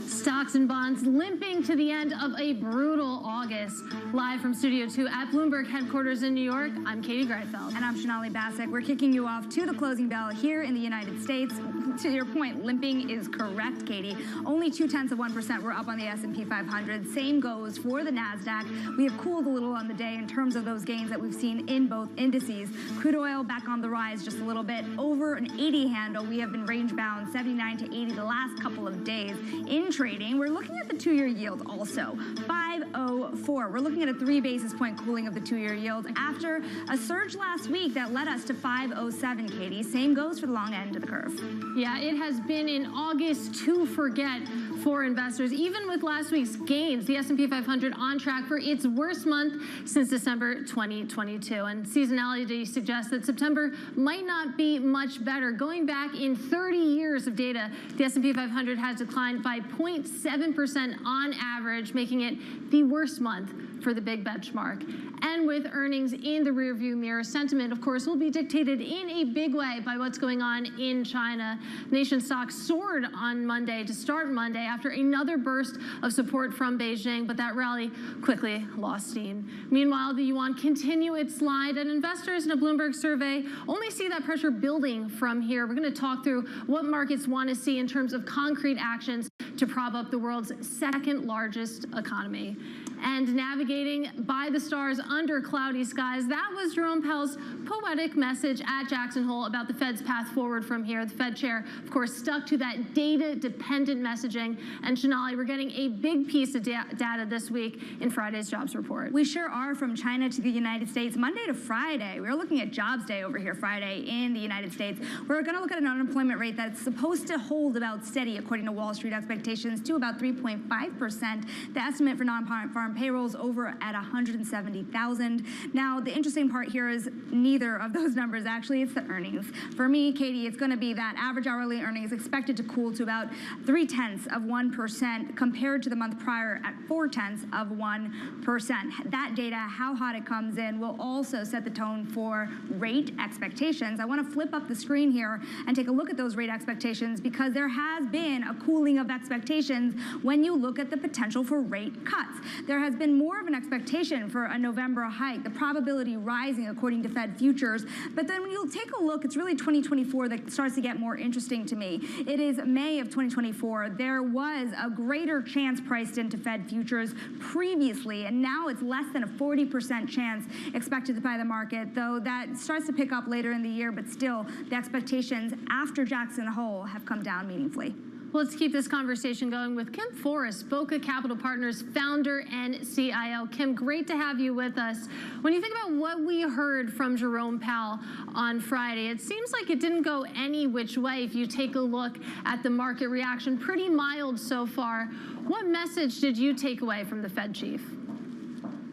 Stocks and bonds limping to the end of a brutal August. Live from Studio 2 at Bloomberg headquarters in New York, I'm Katie Greifeld. And I'm Shonali Basak. We're kicking you off to the closing bell here in the United States. To your point, limping is correct, Katie. Only 0.2% were up on the S&P 500. Same goes for the NASDAQ. We have cooled a little on the day in terms of those gains that we've seen in both indices. Crude oil back on the rise just a little bit. Over an 80 handle. We have been range bound 79 to 80 the last couple of days in trading. We're looking at the 2-year yield also, 504. We're looking at a 3 basis point cooling of the 2-year yield after a surge last week that led us to 507, Katie. Same goes for the long end of the curve. Yeah, it has been an August to forget for investors. Even with last week's gains, the S&P 500 on track for its worst month since December 2022. And seasonality suggests that September might not be much better. Going back in 30 years of data, the S&P 500 has declined by 0.7% on average, making it the worst month for the big benchmark. And with earnings in the rearview mirror, sentiment, of course, will be dictated in a big way by what's going on in China. Nation stocks soared on Monday to start Monday after another burst of support from Beijing, but that rally quickly lost steam. Meanwhile, the yuan continued its slide, and investors in a Bloomberg survey only see that pressure building from here. We're going to talk through what markets want to see in terms of concrete actions to prop up the world's second largest economy. And navigating by the stars under cloudy skies, that was Jerome Powell's poetic message at Jackson Hole about the Fed's path forward from here. The Fed chair, of course, stuck to that data-dependent messaging. And Shonali, we're getting a big piece of data this week in Friday's jobs report. We sure are, from China to the United States, Monday to Friday. We're looking at Jobs Day over here Friday in the United States. We're going to look at an unemployment rate that's supposed to hold about steady, according to Wall Street expectations, to about 3.5%. The estimate for non-farm payrolls over at 170,000. Now, the interesting part here is neither of those numbers, actually. It's the earnings. For me, Katie, it's going to be that average hourly earnings expected to cool to about 0.3% compared to the month prior at 0.4%. That data, how hot it comes in, will also set the tone for rate expectations. I want to flip up the screen here and take a look at those rate expectations, because there has been a cooling of expectations when you look at the potential for rate cuts. There has been more of an expectation for a November hike, the probability rising according to Fed futures. But then when you take a look, it's really 2024 that starts to get more interesting to me. It is May of 2024. There was a greater chance priced into Fed futures previously, and now it's less than a 40% chance expected by the market, though that starts to pick up later in the year, but still the expectations after Jackson Hole have come down meaningfully. Well, let's keep this conversation going with Kim Forrest, Boca Capital Partners founder and CIO. Kim, great to have you with us. When you think about what we heard from Jerome Powell on Friday, it seems like it didn't go any which way if you take a look at the market reaction. Pretty mild so far. What message did you take away from the Fed chief?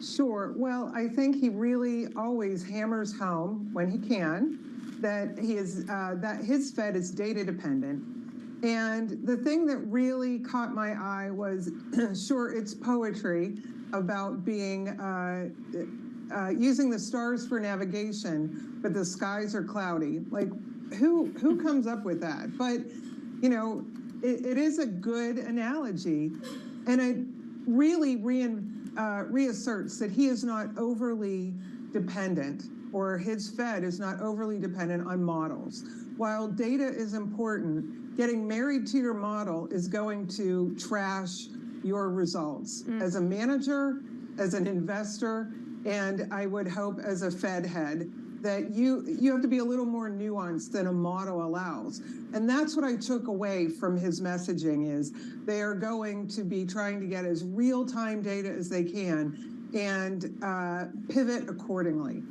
Sure. Well, I think he really always hammers home when he can that that his Fed is data dependent. And the thing that really caught my eye was, sure, it's poetry about being using the stars for navigation, but the skies are cloudy. Like, who comes up with that? But, you know, it is a good analogy, and it really reasserts that he is not overly dependent, or his Fed is not overly dependent on models. While data is important, getting married to your model is going to trash your results as a manager, as an investor, and I would hope as a Fed head that you have to be a little more nuanced than a model allows. And that's what I took away from his messaging is they are going to be trying to get as real-time data as they can and pivot accordingly.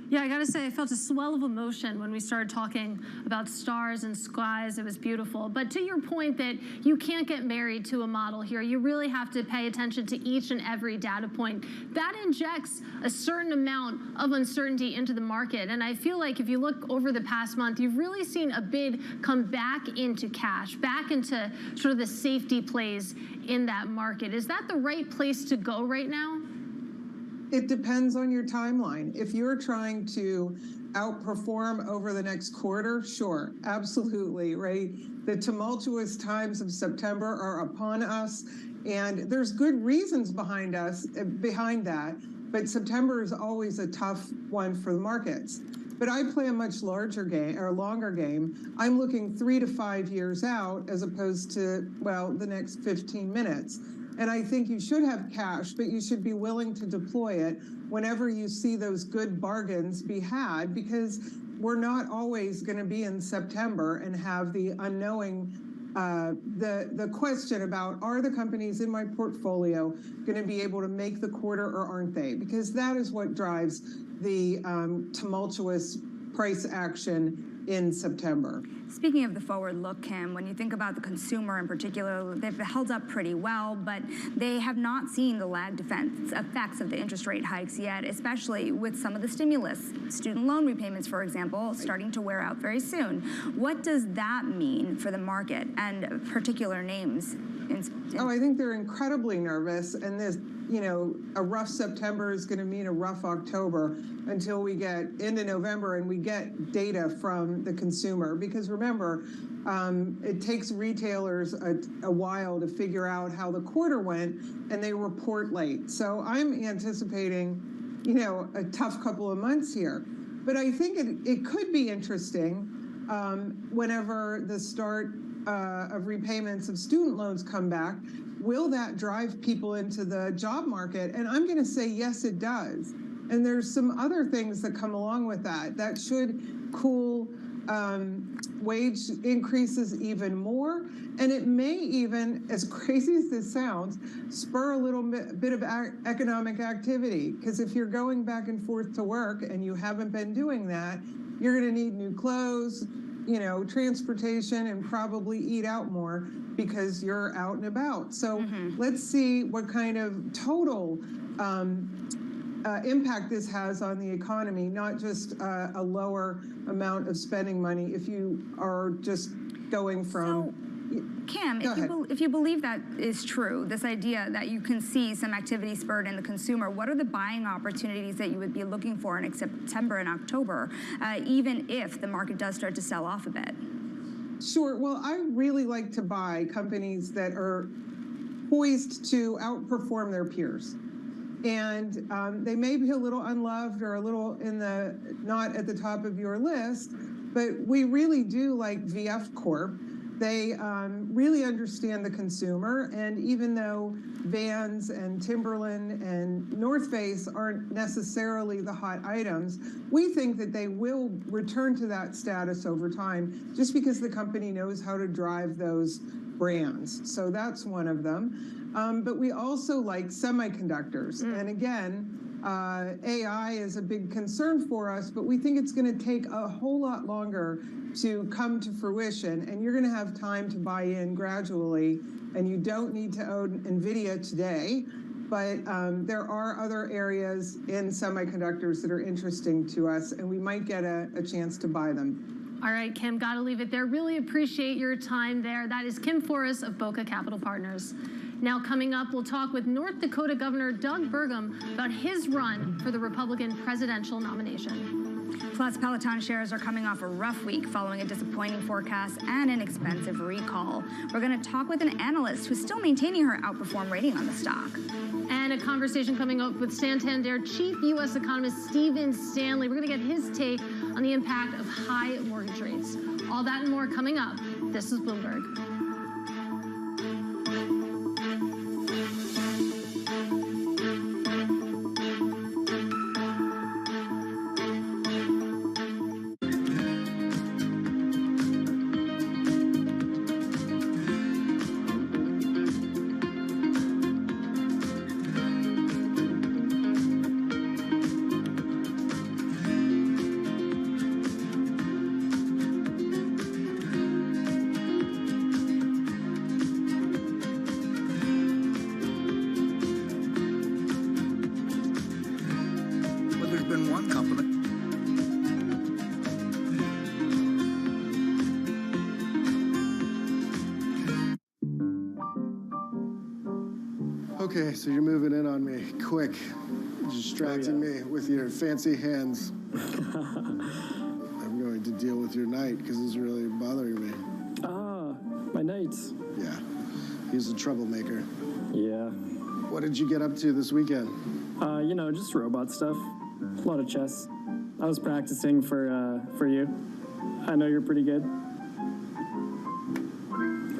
Yeah, I gotta say, I felt a swell of emotion when we started talking about stars and skies. It was beautiful. But to your point that you can't get married to a model here, you really have to pay attention to each and every data point. That injects a certain amount of uncertainty into the market. And I feel like if you look over the past month, you've really seen a bid come back into cash, back into sort of the safety plays in that market. Is that the right place to go right now? It depends on your timeline. If you're trying to outperform over the next quarter, sure, absolutely, right? The tumultuous times of September are upon us, and there's good reasons behind that, but September is always a tough one for the markets. But I play a much larger game, or longer game. I'm looking 3 to 5 years out as opposed to, well, the next 15 minutes. And I think you should have cash, but you should be willing to deploy it whenever you see those good bargains be had, because we're not always going to be in September and have the unknowing, the question about, are the companies in my portfolio going to be able to make the quarter or aren't they? Because that is what drives the tumultuous price action in September. Speaking of the forward look, Kim, when you think about the consumer in particular, they've held up pretty well, but they have not seen the lagged effects of the interest rate hikes yet, especially with some of the stimulus. Student loan repayments, for example, starting to wear out very soon. What does that mean for the market and particular names? Oh, I think they're incredibly nervous, and this, you know, a rough September is going to mean a rough October until we get into November and we get data from the consumer. Because remember, it takes retailers a while to figure out how the quarter went, and they report late. So I'm anticipating, you know, a tough couple of months here. But I think it could be interesting whenever the start of repayments of student loans come back. Will that drive people into the job market? And I'm going to say yes, it does. And there's some other things that come along with that. That should cool wage increases even more. And it may even, as crazy as this sounds, spur a little bit of economic activity. Because if you're going back and forth to work and you haven't been doing that, you're going to need new clothes, you know, transportation, and probably eat out more because you're out and about. So let's see what kind of total impact this has on the economy, not just a lower amount of spending money if you are just going from... Kim, if you believe that is true, this idea that you can see some activity spurred in the consumer, what are the buying opportunities that you would be looking for in September and October, even if the market does start to sell off a bit? Sure. Well, I really like to buy companies that are poised to outperform their peers. And they may be a little unloved or a little not at the top of your list, but we really do like VF Corp. They really understand the consumer, and even though Vans and Timberland and North Face aren't necessarily the hot items, we think that they will return to that status over time just because the company knows how to drive those brands. So that's one of them. But we also like semiconductors. And again, AI is a big concern for us, but we think it's going to take a whole lot longer to come to fruition, and you're going to have time to buy in gradually, and you don't need to own NVIDIA today, but there are other areas in semiconductors that are interesting to us, and we might get a chance to buy them. All right, Kim, got to leave it there. Really appreciate your time there. That is Kim Forrest of Boca Capital Partners. Now coming up, we'll talk with North Dakota Governor Doug Burgum about his run for the Republican presidential nomination. Plus, Peloton shares are coming off a rough week following a disappointing forecast and an expensive recall. We're going to talk with an analyst who's still maintaining her outperform rating on the stock. And a conversation coming up with Santander Chief U.S. Economist Stephen Stanley. We're going to get his take on the impact of high mortgage rates. All that and more coming up. This is Bloomberg. Okay, so you're moving in on me quick, distracting me with your fancy hands. I'm going to deal with your knight because it's really bothering me. Ah, my knights. Yeah, he's a troublemaker. Yeah. What did you get up to this weekend? You know, just robot stuff. A lot of chess. I was practicing for you. I know you're pretty good.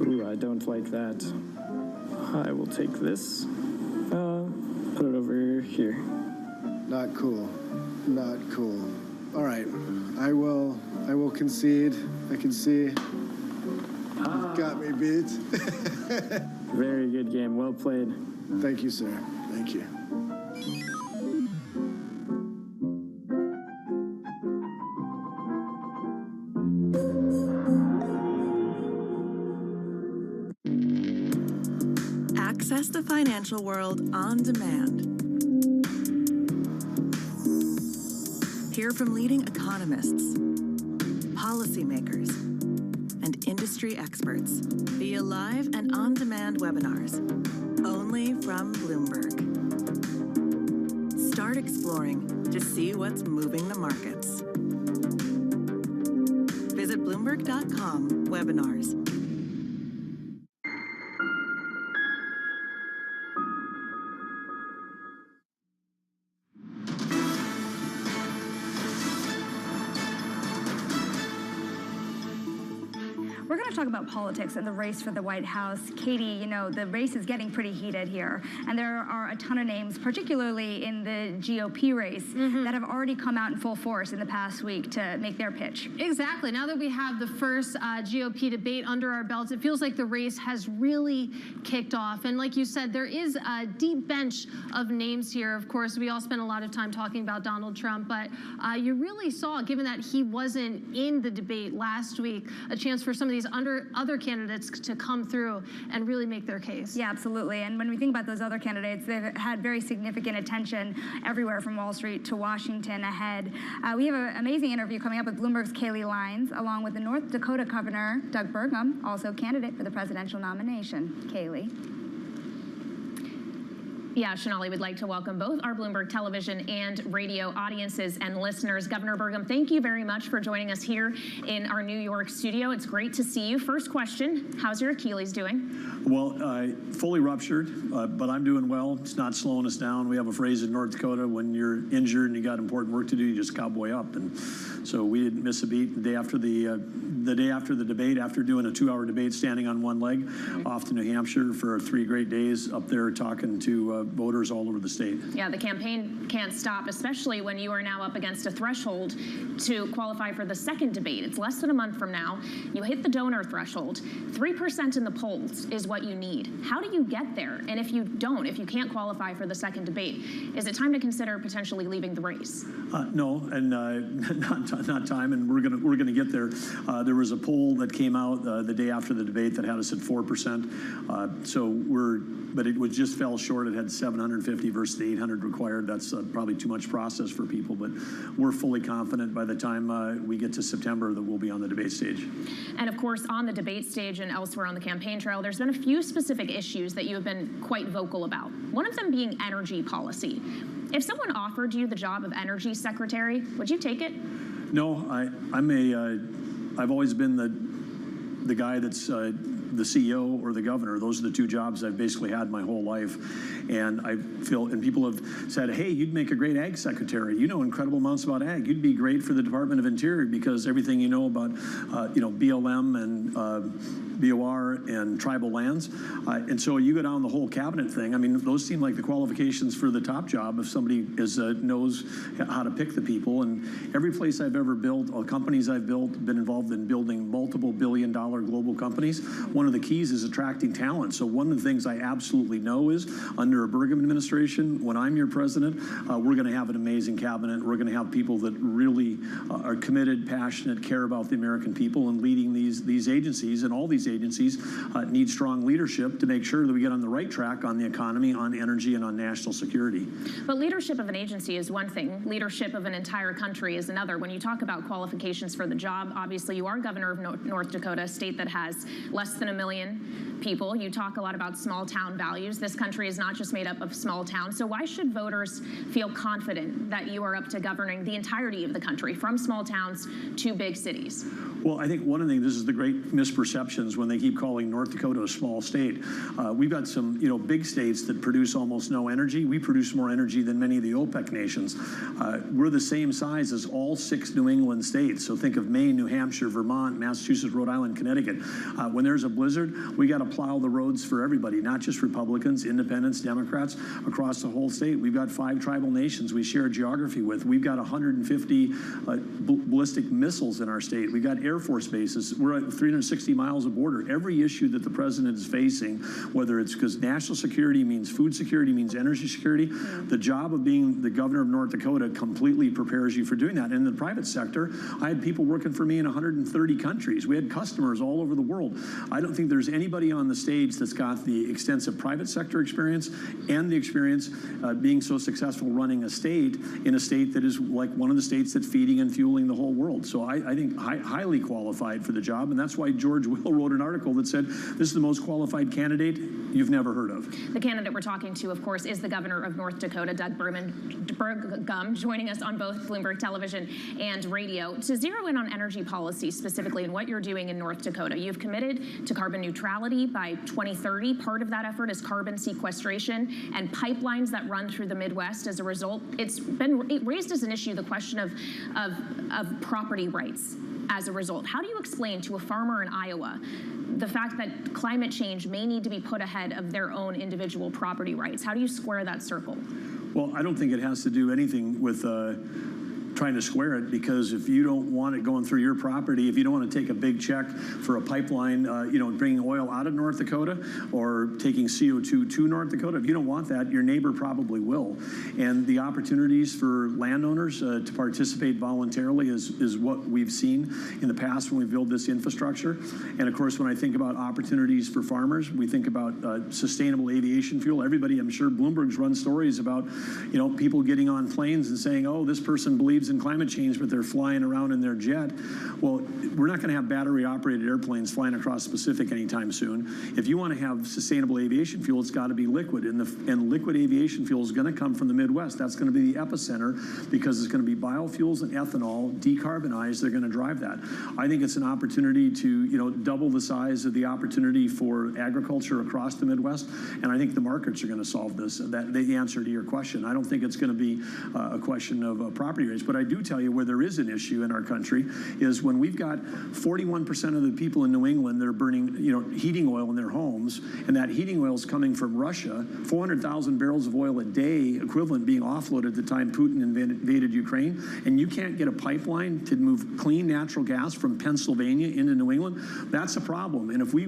Ooh, I don't like that. I will take this. Put it over here. Not cool. Not cool. All right. I will concede. I can see. You got me beat. Very good game. Well played. Thank you, sir. Thank you. Access the financial world on demand. Hear from leading economists, policymakers, and industry experts via live and on-demand webinars, only from Bloomberg. Start exploring to see what's moving the markets. Visit Bloomberg.com/webinars. We're going to talk about politics and the race for the White House. Katie, you know, the race is getting pretty heated here. And there are a ton of names, particularly in the GOP race, that have already come out in full force in the past week to make their pitch. Exactly. Now that we have the first GOP debate under our belts, it feels like the race has really kicked off. And like you said, there is a deep bench of names here. Of course, we all spent a lot of time talking about Donald Trump, but you really saw, given that he wasn't in the debate last week, a chance for some of these other candidates to come through and really make their case. Yeah, absolutely. And when we think about those other candidates, they've had very significant attention everywhere from Wall Street to Washington ahead. We have an amazing interview coming up with Bloomberg's Kaylee Lines, along with the North Dakota Governor, Doug Burgum, also candidate for the presidential nomination. Kaylee. Yeah, Shonali would like to welcome both our Bloomberg television and radio audiences and listeners. Governor Burgum, thank you very much for joining us here in our New York studio. It's great to see you. First question, how's your Achilles doing? Well, fully ruptured, but I'm doing well. It's not slowing us down. We have a phrase in North Dakota, when you're injured and you got important work to do, you just cowboy up. And so we didn't miss a beat. The day after the debate, after doing a 2-hour debate standing on one leg, off to New Hampshire for 3 great days up there talking to voters all over the state. Yeah, the campaign can't stop, especially when you are now up against a threshold to qualify for the second debate. It's less than a month from now. You hit the donor threshold. 3% in the polls is what you need. How do you get there? And if you don't, if you can't qualify for the second debate, is it time to consider potentially leaving the race? No, and not time, and we're gonna get there. There was a poll that came out the day after the debate that had us at 4%. But it just fell short. It had 750 versus the 800 required. That's probably too much process for people, but we're fully confident by the time we get to September that we'll be on the debate stage. And of course, on the debate stage and elsewhere on the campaign trail, there's been a few specific issues that you have been quite vocal about. One of them being energy policy. If someone offered you the job of energy secretary, would you take it? No, I've always been the guy that's the CEO or the governor. Those are the 2 jobs I've basically had my whole life. And I feel, and people have said, hey, you'd make a great ag secretary. You know incredible amounts about ag. You'd be great for the Department of Interior because everything you know about, BLM and BOR and tribal lands. And so you go down the whole cabinet thing. I mean, those seem like the qualifications for the top job if somebody knows how to pick the people. And every place I've ever built, all companies I've built, been involved in building multiple billion-dollar global companies. One of the keys is attracting talent. So one of the things I absolutely know is under a Burgum administration, when I'm your president, we're going to have an amazing cabinet. We're going to have people that really are committed, passionate, care about the American people and leading these agencies. And all these agencies need strong leadership to make sure that we get on the right track on the economy, on energy, and on national security. But leadership of an agency is one thing. Leadership of an entire country is another. When you talk about qualifications for the job, obviously you are governor of North Dakota, a state that has less than 1 million people. You talk a lot about small town values. This country is not just made up of small towns. So why should voters feel confident that you are up to governing the entirety of the country, from small towns to big cities? Well, I think one of the things, this is the great misperceptions when they keep calling North Dakota a small state. We've got some, big states that produce almost no energy. We produce more energy than many of the OPEC nations. We're the same size as all 6 New England states. So think of Maine, New Hampshire, Vermont, Massachusetts, Rhode Island, Connecticut. When there's a blizzard, we got to plow the roads for everybody, not just Republicans, independents, Democrats, across the whole state. We've got 5 tribal nations we share geography with. We've got 150 ballistic missiles in our state. We've got Air Force bases. We're at 360 miles of border. Every issue that the president is facing, whether it's because national security means food security, means energy security, the job of being the governor of North Dakota completely prepares you for doing that. And in the private sector, I had people working for me in 130 countries. We had customers all over the world. I don't think there's anybody on the stage that's got the extensive private sector experience and the experience being so successful running a state in a state that is like one of the states that's feeding and fueling the whole world. So I think highly qualified for the job, and that's why George Will wrote an article that said this is the most qualified candidate you've never heard of. The candidate we're talking to, of course, is the governor of North Dakota, Doug Burgum, joining us on both Bloomberg Television and radio. To zero in on energy policy specifically and what you're doing in North Dakota, you've committed to carbon neutrality by 2030. Part of that effort is carbon sequestration and pipelines that run through the Midwest. As a result, it's been raised as an issue, the question of property rights. As a result, how do you explain to a farmer in Iowa the fact that climate change may need to be put ahead of their own individual property rights? How do you square that circle? Well, I don't think it has to do anything with trying to square it, because if you don't want it going through your property, if you don't want to take a big check for a pipeline, bringing oil out of North Dakota or taking CO2 to North Dakota, if you don't want that, your neighbor probably will. And the opportunities for landowners to participate voluntarily is what we've seen in the past when we build this infrastructure. And of course, when I think about opportunities for farmers, we think about sustainable aviation fuel. Everybody, I'm sure Bloomberg's run stories about, people getting on planes and saying, oh, this person believes believes in climate change, but they're flying around in their jet. Well, we're not going to have battery-operated airplanes flying across the Pacific anytime soon. If you want to have sustainable aviation fuel, it's got to be liquid, and liquid aviation fuel is going to come from the Midwest. That's going to be the epicenter because it's going to be biofuels and ethanol decarbonized. They're going to drive that. I think it's an opportunity to double the size of the opportunity for agriculture across the Midwest, and I think the markets are going to solve this. That the answer to your question. I don't think it's going to be a question of property rates, but I do tell you where there is an issue in our country is when we've got 41% of the people in New England that are burning heating oil in their homes, and that heating oil is coming from Russia, 400,000 barrels of oil a day equivalent being offloaded at the time Putin invaded Ukraine, and you can't get a pipeline to move clean natural gas from Pennsylvania into New England. That's a problem. And if we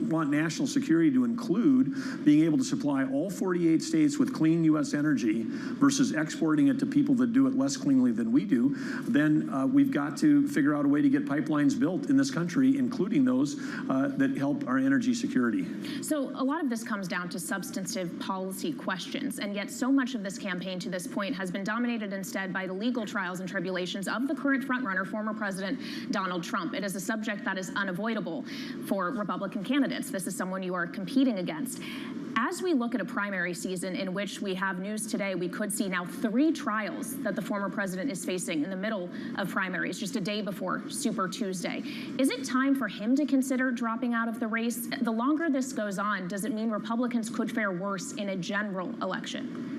want national security to include being able to supply all 48 states with clean U.S. energy versus exporting it to people that do it less cleanly than we do, then we've got to figure out a way to get pipelines built in this country, including those that help our energy security. So a lot of this comes down to substantive policy questions, and yet so much of this campaign to this point has been dominated instead by the legal trials and tribulations of the current frontrunner, former President Donald Trump. It is a subject that is unavoidable for Republican candidates. This is someone you are competing against. As we look at a primary season in which we have news today, we could see now 3 trials that the former president is facing in the middle of primaries, just a day before Super Tuesday. Is it time for him to consider dropping out of the race? The longer this goes on, does it mean Republicans could fare worse in a general election?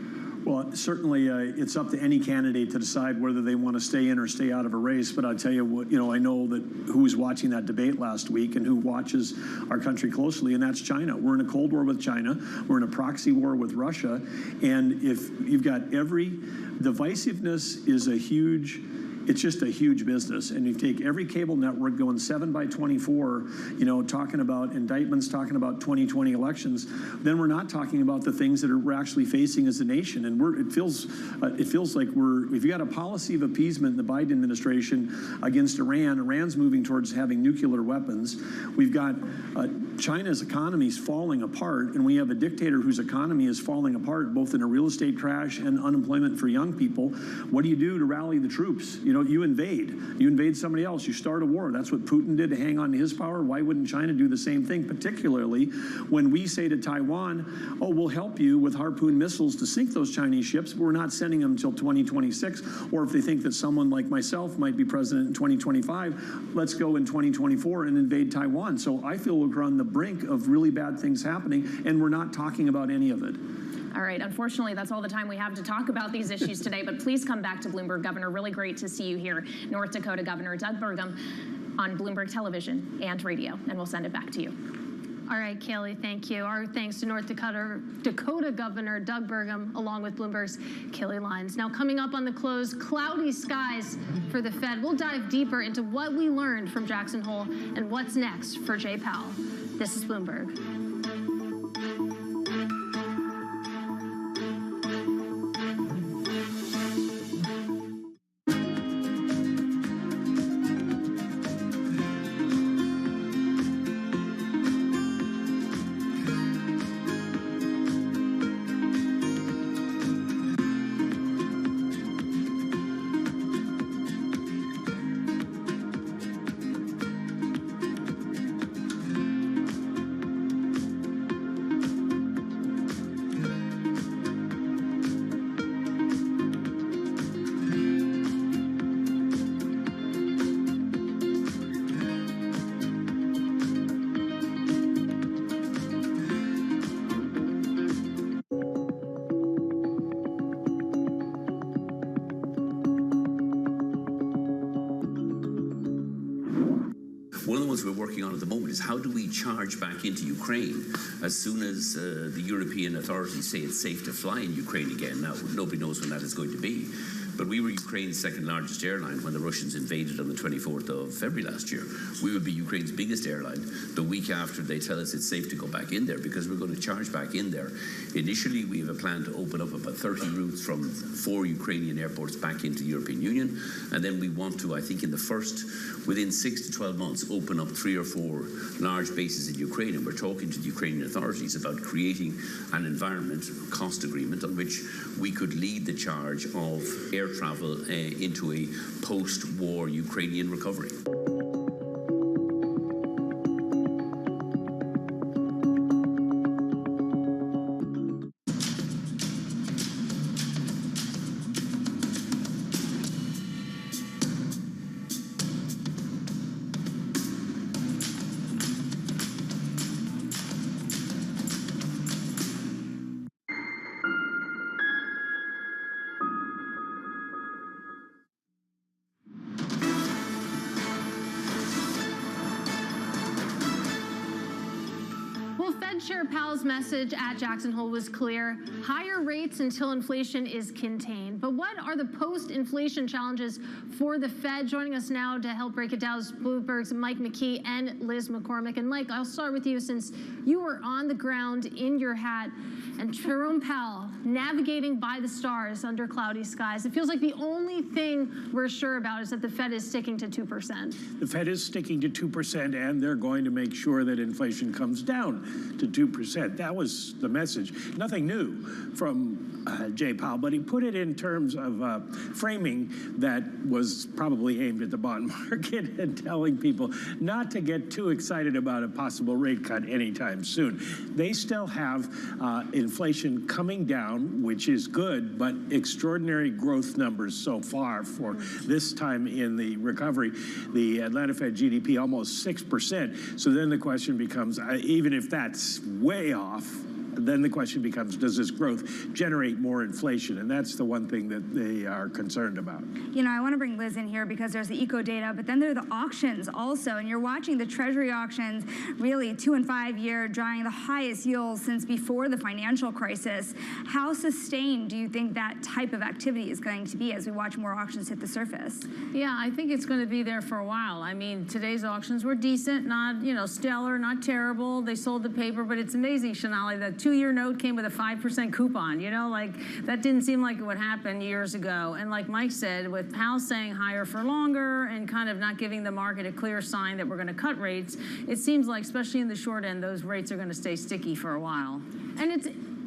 Well, certainly it's up to any candidate to decide whether they want to stay in or stay out of a race. But I'll tell you what, I know that who was watching that debate last week and who watches our country closely, and that's China. We're in a Cold War with China. We're in a proxy war with Russia. And if you've got divisiveness is it's just a huge business. And you take every cable network going 7 by 24, talking about indictments, talking about 2020 elections, then we're not talking about the things that we're actually facing as a nation. And it feels like if you got a policy of appeasement in the Biden administration against Iran, Iran's moving towards having nuclear weapons. We've got China's economy is falling apart, and we have a dictator whose economy is falling apart, both in a real estate crash and unemployment for young people. What do you do to rally the troops? You invade somebody else, you start a war. That's what Putin did to hang on to his power. Why wouldn't China do the same thing, particularly when we say to Taiwan, oh, we'll help you with Harpoon missiles to sink those Chinese ships, but we're not sending them until 2026. Or if they think that someone like myself might be president in 2025, let's go in 2024 and invade Taiwan. So I feel we're on the brink of really bad things happening, and we're not talking about any of it. All right, unfortunately, that's all the time we have to talk about these issues today, but please come back to Bloomberg, Governor. Really great to see you here. North Dakota Governor Doug Burgum on Bloomberg Television and radio, and we'll send it back to you. All right, Kaylee, thank you. Our thanks to North Dakota Governor Doug Burgum, along with Bloomberg's Kaylee Lyons. Now, coming up on the close, cloudy skies for the Fed. We'll dive deeper into what we learned from Jackson Hole and what's next for Jay Powell. This is Bloomberg. One of the ones we're working on at the moment is how do we charge back into Ukraine as soon as the European authorities say it's safe to fly in Ukraine again. Now, nobody knows when that is going to be. But we were Ukraine's second largest airline when the Russians invaded on the 24th of February last year. We would be Ukraine's biggest airline the week after they tell us it's safe to go back in there, because we're going to charge back in there. Initially, we have a plan to open up about 30 routes from 4 Ukrainian airports back into the European Union. And then we want to, I think within 6 to 12 months, open up 3 or 4 large bases in Ukraine. And we're talking to the Ukrainian authorities about creating an environment, cost agreement, on which we could lead the charge of air air travel into a post-war Ukrainian recovery. Chair Powell's message at Jackson Hole was clear: higher rates until inflation is contained. But what are the post-inflation challenges for the Fed? Joining us now to help break it down is Bloomberg's Mike McKee and Liz McCormick. And Mike, I'll start with you since you were on the ground in your hat. And Jerome Powell navigating by the stars under cloudy skies. It feels like the only thing we're sure about is that the Fed is sticking to 2%. The Fed is sticking to 2%, and they're going to make sure that inflation comes down to 2%. That was the message. Nothing new from Jay Powell, but he put it in terms of framing that was probably aimed at the bond market and telling people not to get too excited about a possible rate cut anytime soon. They still have inflation coming down, which is good, but extraordinary growth numbers so far for this time in the recovery. The Atlanta Fed GDP almost 6%. So then the question becomes, even if that's way off, then the question becomes, does this growth generate more inflation? And that's the one thing that they are concerned about. You know, I want to bring Liz in here because there's the eco data, but then there are the auctions also. And you're watching the Treasury auctions, really 2 and 5 year, drawing the highest yields since before the financial crisis. How sustained do you think that type of activity is going to be as we watch more auctions hit the surface? Yeah, I think it's going to be there for a while. I mean, today's auctions were decent, not, stellar, not terrible. They sold the paper, but it's amazing, Shanali, that 2-year note came with a 5% coupon, that didn't seem like it would happen years ago. And like Mike said, with Powell saying higher for longer and kind of not giving the market a clear sign that we're going to cut rates, it seems like, especially in the short end, those rates are going to stay sticky for a while. And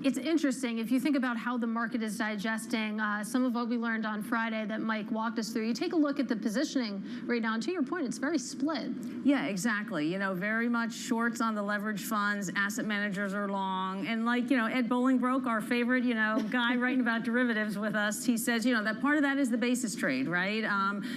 it's interesting, if you think about how the market is digesting some of what we learned on Friday that Mike walked us through. You take a look at the positioning right now, and to your point, it's very split. Yeah, exactly. Very much shorts on the leveraged funds, asset managers are long. And Ed Bolingbroke, our favorite, guy writing about derivatives with us, he says, that part of that is the basis trade, right?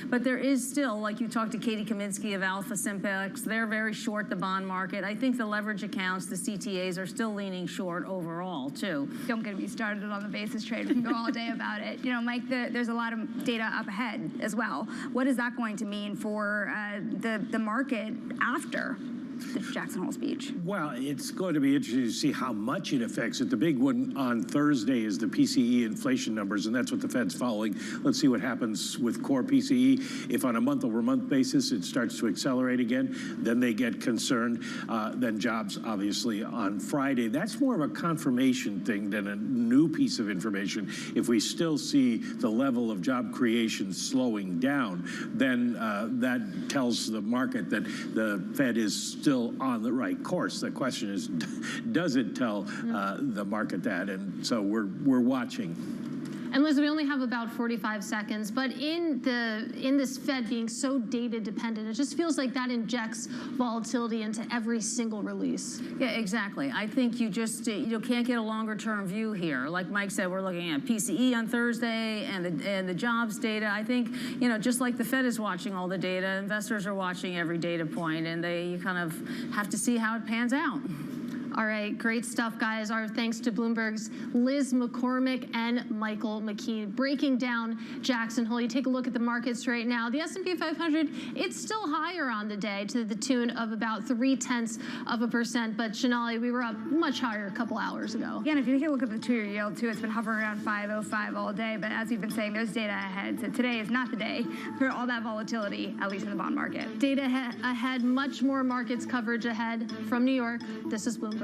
But there is still, like you talked to Katie Kaminsky of Alpha Simpex, they're very short the bond market. I think the leverage accounts, the CTAs, are still leaning short overall, too. Don't get me started on the basis trade. We can go all day about it. Mike, there's a lot of data up ahead as well. What is that going to mean for the market after the Jackson Hole speech? Well, it's going to be interesting to see how much it affects it. The big one on Thursday is the PCE inflation numbers, and that's what the Fed's following. Let's see what happens with core PCE. If on a month-over-month basis it starts to accelerate again, then they get concerned. Then jobs, obviously, on Friday. That's more of a confirmation thing than a new piece of information. If we still see the level of job creation slowing down, then that tells the market that the Fed is still on the right course. The question is, does it tell the market that? And so we're watching. And Liz, we only have about 45 seconds, but in this Fed being so data dependent, it just feels like that injects volatility into every single release. Yeah, exactly. I think you just can't get a longer term view here. Like Mike said, we're looking at PCE on Thursday and the jobs data. I think just like the Fed is watching all the data, investors are watching every data point, and you kind of have to see how it pans out. All right, great stuff, guys. Our thanks to Bloomberg's Liz McCormick and Michael McKee. Breaking down Jackson Hole, you take a look at the markets right now. The S&P 500, it's still higher on the day to the tune of about 0.3%. But Shanali, we were up much higher a couple hours ago. Yeah, and if you take a look at the 2-year yield, too, it's been hovering around 5.05 all day. But as we've been saying, there's data ahead. So today is not the day for all that volatility, at least in the bond market. Data ahead, much more markets coverage ahead. From New York, this is Bloomberg.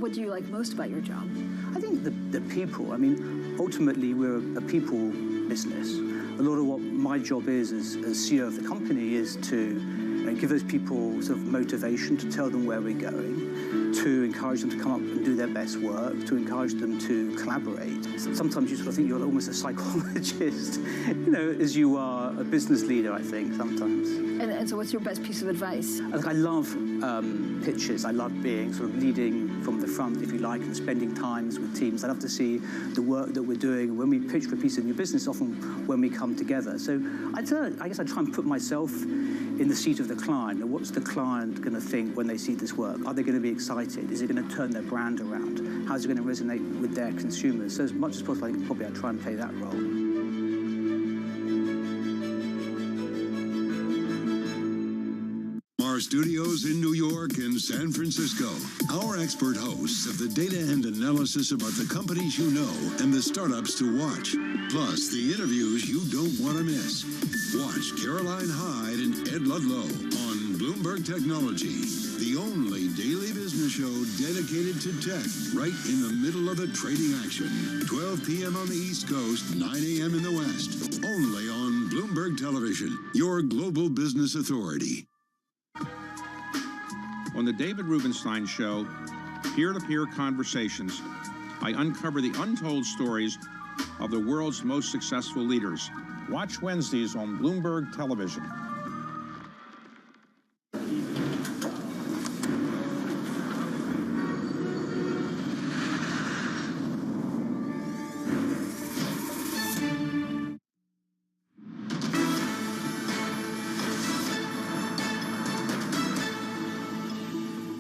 What do you like most about your job? I think the people. I mean, ultimately, we're a people business. A lot of what my job is as CEO of the company is to give those people sort of motivation, to tell them where we're going, to encourage them to come up and do their best work, to encourage them to collaborate. Sometimes you sort of think you're almost a psychologist, as you are a business leader, I think, sometimes. And so what's your best piece of advice? I love pitches. I love being sort of leading from the front, if you like, and spending times with teams. I love to see the work that we're doing. When we pitch for a piece of new business, often when we come together. So I guess I try and put myself in the seat of the client. What's the client going to think when they see this work? Are they going to be excited? Is it going to turn their brand around? How's it going to resonate with their consumers? So as much as possible, I think probably I try and play that role. Our studios in New York and San Francisco, our expert hosts of the data and analysis about the companies you know and the startups to watch, plus the interviews you don't want to miss. Watch Caroline Hyde and Ed Ludlow on Bloomberg Technology, the only daily business show dedicated to tech, right in the middle of the trading action. 12 p.m. on the East Coast, 9 a.m. in the West, only on Bloomberg Television, your global business authority. On the David Rubenstein Show, peer-to-peer conversations, I uncover the untold stories of the world's most successful leaders. Watch Wednesdays on Bloomberg Television.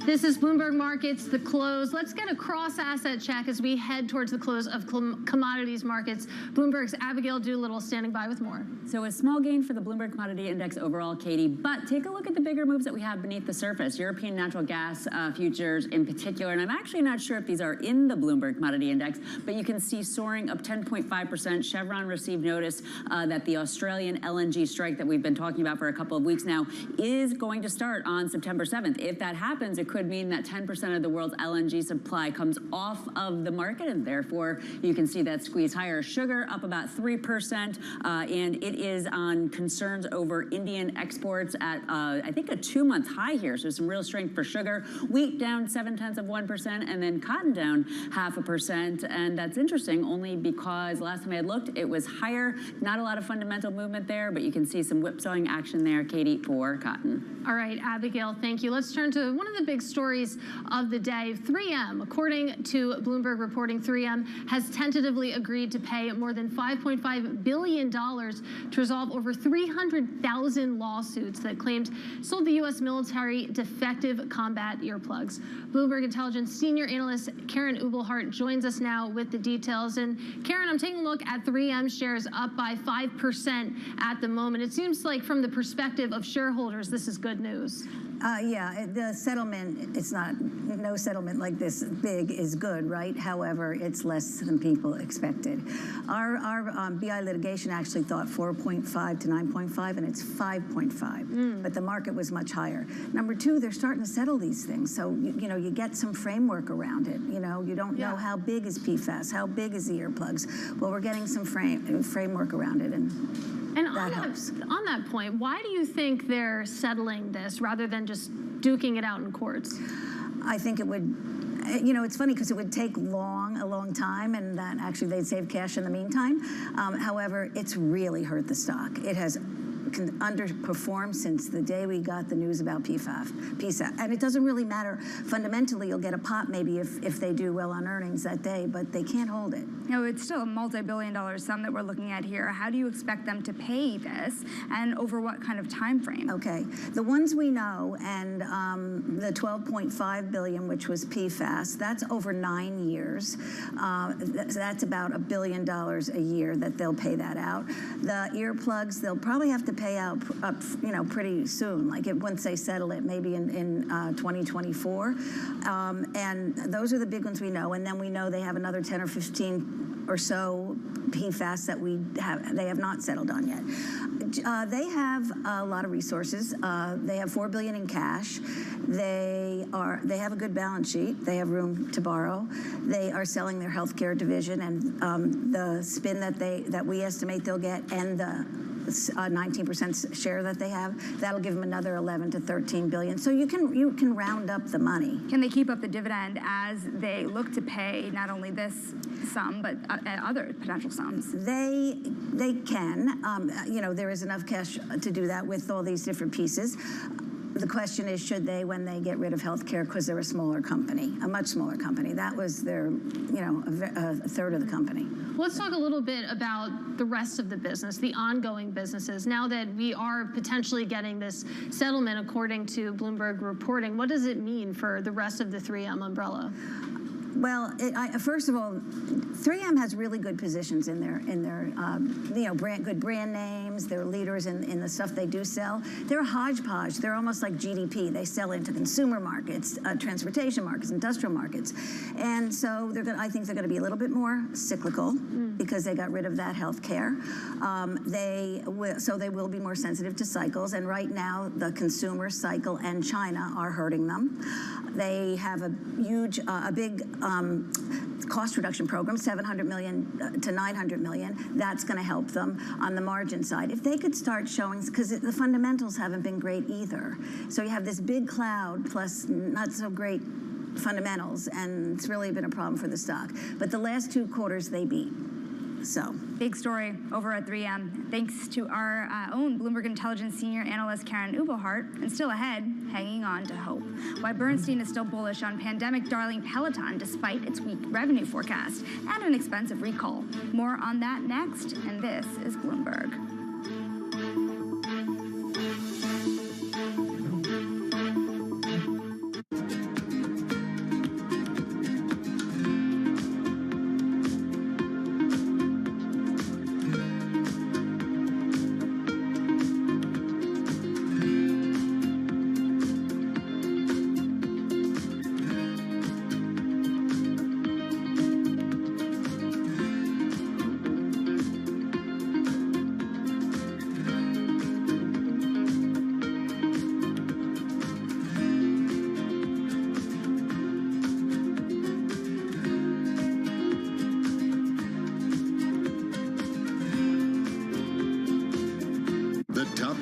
This is Bloomberg Markets, the close. Let's get a cross-asset check as we head towards the close of commodities markets. Bloomberg's Abigail Doolittle standing by with more. So a small gain for the Bloomberg Commodity Index overall, Katie, but take a look at the bigger moves that we have beneath the surface. European natural gas futures in particular, and I'm actually not sure if these are in the Bloomberg Commodity Index, but you can see soaring up 10.5%. Chevron received notice that the Australian LNG strike that we've been talking about for a couple of weeks now is going to start on September 7th. If that happens, it could mean that 10% of the world's LNG supply comes off of the market, and therefore you can see that squeeze higher. Sugar up about 3%, and it is on concerns over Indian exports at, I think, a 2-month high here, so some real strength for sugar. Wheat down 0.7%, and then cotton down 0.5%, and that's interesting only because last time I had looked, it was higher. Not a lot of fundamental movement there, but you can see some whipsawing action there, Katie, for cotton. All right, Abigail, thank you. Let's turn to one of the big stories of the day. 3M, according to Bloomberg reporting, 3M has tentatively agreed to pay more than $5.5 billion to resolve over 300,000 lawsuits that claimed sold the U.S. military defective combat earplugs. Bloomberg Intelligence senior analyst Karen Ubelhart joins us now with the details. And Karen, I'm taking a look at 3M shares up by 5% at the moment. It seems like from the perspective of shareholders, this is good news. Yeah, the settlement, it's not, no settlement like this big is good, right? However, it's less than people expected. Our BI litigation actually thought 4.5 to 9.5, and it's 5.5, but the market was much higher. Number two, they're starting to settle these things, so you get some framework around it. You don't know how big is PFAS, how big is the earplugs. Well, we're getting some framework around it, and that helps. On that point, why do you think they're settling this rather than just duking it out in courts? I think it would, it's funny because it would take a long time, and that actually they'd save cash in the meantime. However, it's really hurt the stock. It has underperformed since the day we got the news about PSAP. And it doesn't really matter. Fundamentally, you'll get a pop maybe if they do well on earnings that day, but they can't hold it. It's still a multi-billion-dollar sum that we're looking at here. How do you expect them to pay this, and over what kind of time frame? Okay, the ones we know, and the $12.5 billion, which was PFAS, that's over 9 years. That's about $1 billion a year that they'll pay that out. The earplugs, they'll probably have to pay out, pretty soon. Like once they settle it, maybe in 2024. And those are the big ones we know. And then we know they have another 10 or 15 or so PFAS that they have not settled on yet. They have a lot of resources. They have $4 billion in cash. They have a good balance sheet. They have room to borrow. They are selling their healthcare division, and the spin that we estimate they'll get, and the 19% share that they have, that'll give them another 11 to 13 billion. So you can round up the money. Can they keep up the dividend as they look to pay not only this sum but other potential sums? They can. There is enough cash to do that with all these different pieces. The question is, should they, when they get rid of healthcare, because they're a smaller company, a much smaller company. That was their, a third of the company. Let's talk a little bit about the rest of the business, the ongoing businesses. Now that we are potentially getting this settlement, according to Bloomberg reporting, what does it mean for the rest of the 3M umbrella? Well, first of all, 3M has really good positions in their good brand names. They're leaders in the stuff they do sell. They're a hodgepodge. They're almost like GDP. They sell into consumer markets, transportation markets, industrial markets, and so I think they're going to be a little bit more cyclical because they got rid of that health care. They will be more sensitive to cycles. And right now, the consumer cycle and China are hurting them. They have a big cost reduction program, $700 million to $900 million. That's going to help them on the margin side. If they could start showing, because the fundamentals haven't been great either. So you have this big cloud plus not so great fundamentals, and it's really been a problem for the stock. But the last 2 quarters they beat. So big story over at 3M. Thanks to our own Bloomberg Intelligence senior analyst Karen Ubelhart, and still ahead, hanging on to hope. Why Bernstein is still bullish on pandemic darling Peloton despite its weak revenue forecast and an expensive recall. More on that next, and this is Bloomberg.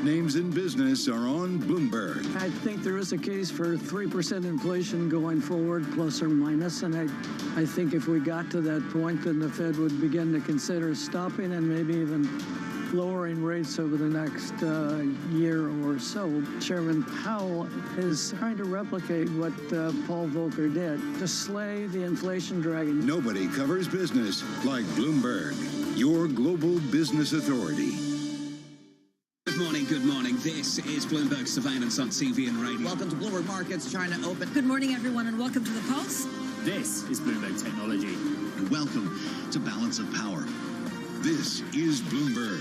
Names in business are on Bloomberg. I think there is a case for 3% inflation going forward, plus or minus, and I think if we got to that point, then the Fed would begin to consider stopping and maybe even lowering rates over the next year or so. Chairman Powell is trying to replicate what Paul Volcker did, to slay the inflation dragon. Nobody covers business like Bloomberg, your global business authority. Good morning. This is Bloomberg Surveillance on TV and radio. Welcome to Bloomberg Markets, China Open. Good morning, everyone, and welcome to the Pulse. This is Bloomberg Technology. And welcome to Balance of Power. This is Bloomberg.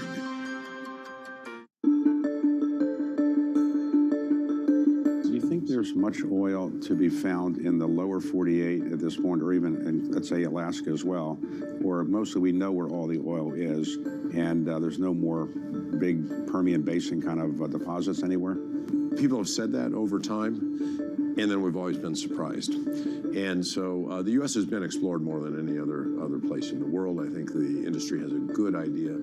Do you think there's much oil to be found in the lower 48 at this point, or even in, let's say, Alaska as well, or mostly we know where all the oil is, and there's no more big Permian Basin kind of deposits anywhere? People have said that over time, and then we've always been surprised. And so the U.S. has been explored more than any other place in the world. I think the industry has a good idea,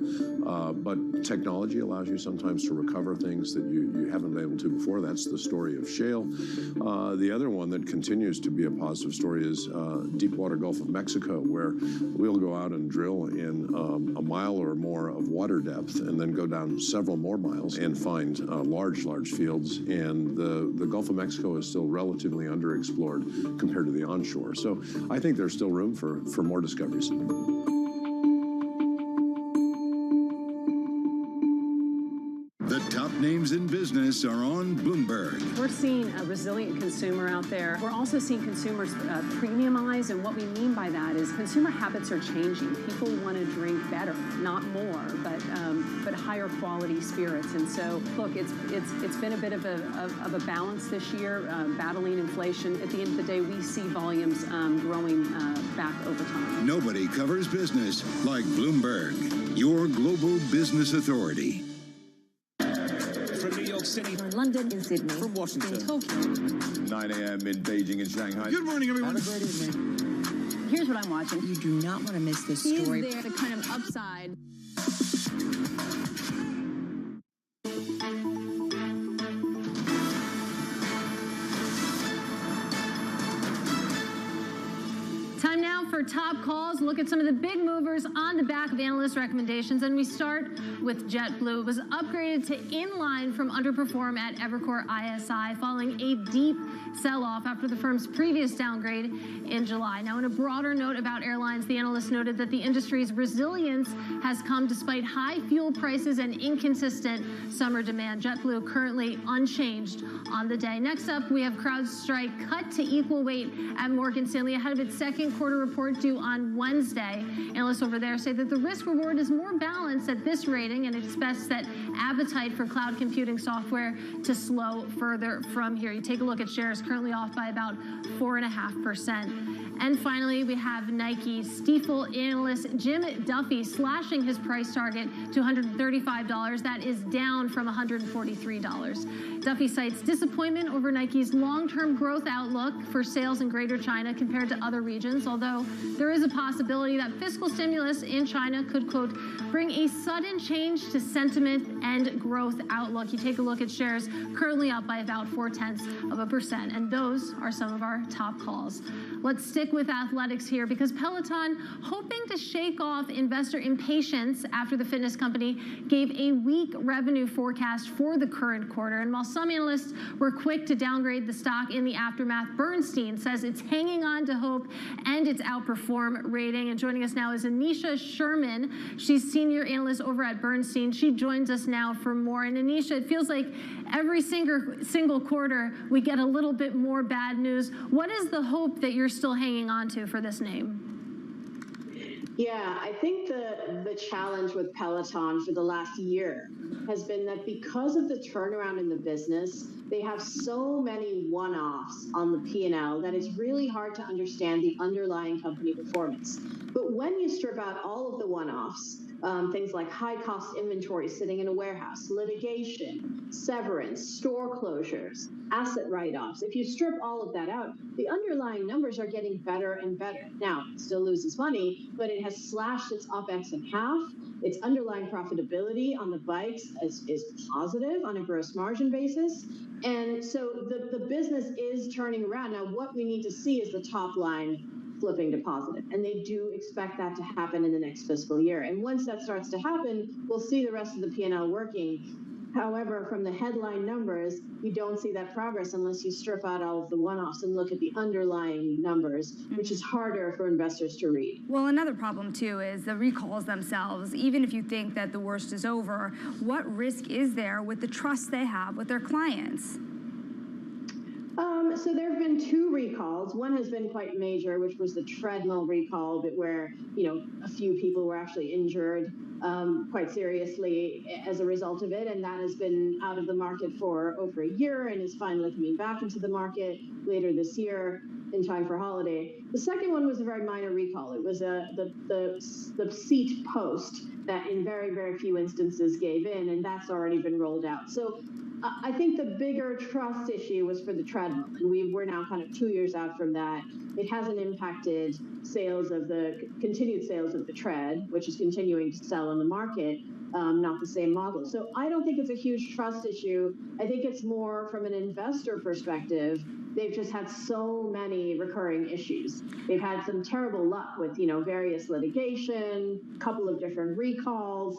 but technology allows you sometimes to recover things that you haven't been able to before. That's the story of shale. The other one that continues to be a positive story is deepwater Gulf of Mexico, where we'll go out and drill in a mile or more of water depth and then go down several more miles and find large fields. And the Gulf of Mexico is still relatively underexplored compared to the onshore. So I think there's still room for more discoveries. The top names in business are on Bloomberg. We're seeing a resilient consumer out there. We're also seeing consumers premiumize, and what we mean by that is consumer habits are changing. People want to drink better, not more, but higher quality spirits. And so, look, it's been a bit of a balance this year, battling inflation. At the end of the day, we see volumes growing back over time. Nobody covers business like Bloomberg, your global business authority. From New York City. From London, in Sydney. From Washington. In Tokyo. 9 a.m. in Beijing and Shanghai. Good morning, everyone. Have a great evening. Here's what I'm watching. You do not want to miss this story. Is there the kind of upside? Time now for top calls. Look at some of the big movers on the back of analyst recommendations. And we start with JetBlue. It was upgraded to inline from underperform at Evercore ISI following a deep sell-off after the firm's previous downgrade in July. Now, in a broader note about airlines, the analyst noted that the industry's resilience has come despite high fuel prices and inconsistent summer demand. JetBlue currently unchanged on the day. Next up, we have CrowdStrike cut to equal weight at Morgan Stanley ahead of its second quarter report due on Wednesday. Analysts over there say that the risk reward is more balanced at this rating and expects that appetite for cloud computing software to slow further from here. You take a look at shares currently off by about 4.5%. And finally, we have Nike. Stifel analyst Jim Duffy slashing his price target to $135. That is down from $143. Duffy cites disappointment over Nike's long-term growth outlook for sales in Greater China compared to other regions, although there is a possibility that fiscal stimulus in China could, quote, bring a sudden change to sentiment and growth outlook. You take a look at shares currently up by about 0.4%. And those are some of our top calls. Let's stick with athletics here because Peloton, hoping to shake off investor impatience after the fitness company gave a weak revenue forecast for the current quarter. And while some analysts were quick to downgrade the stock in the aftermath, Bernstein says it's hanging on to hope and its outperform rating. And joining us now is Anisha Sherman. She's senior analyst over at Bernstein. She joins us now for more. And Anisha, it feels like every single quarter we get a little bit more bad news. What is the hope that you're still hanging on to for this name? Yeah, I think the challenge with Peloton for the last year has been that because of the turnaround in the business, they have so many one-offs on the P&L that it's really hard to understand the underlying company performance. But when you strip out all of the one-offs, things like high-cost inventory sitting in a warehouse, litigation, severance, store closures, asset write-offs. If you strip all of that out, the underlying numbers are getting better and better. Now, it still loses money, but it has slashed its OPEX in half. Its underlying profitability on the bikes is positive on a gross margin basis. And so the business is turning around. Now, what we need to see is the top line flipping to positive. And they do expect that to happen in the next fiscal year. And once that starts to happen, we'll see the rest of the P&L working. However, from the headline numbers, you don't see that progress unless you strip out all of the one-offs and look at the underlying numbers, which is harder for investors to read. Well, another problem, too, is the recalls themselves. Even if you think that the worst is over, what risk is there with the trust they have with their clients? So there have been 2 recalls. One has been quite major, which was the treadmill recall, but where a few people were actually injured quite seriously as a result of it, and that has been out of the market for over a year and is finally coming back into the market later this year in time for holiday. The second one was a very minor recall. It was the seat post that in very, very few instances gave in, and that's already been rolled out. So I think the bigger trust issue was for the treadmill, and we're now kind of 2 years out from that. It hasn't impacted continued sales of the tread, which is continuing to sell in the market, not the same model. So I don't think it's a huge trust issue. I think it's more from an investor perspective. They've just had so many recurring issues. They've had some terrible luck with, various litigation, a couple of different recalls,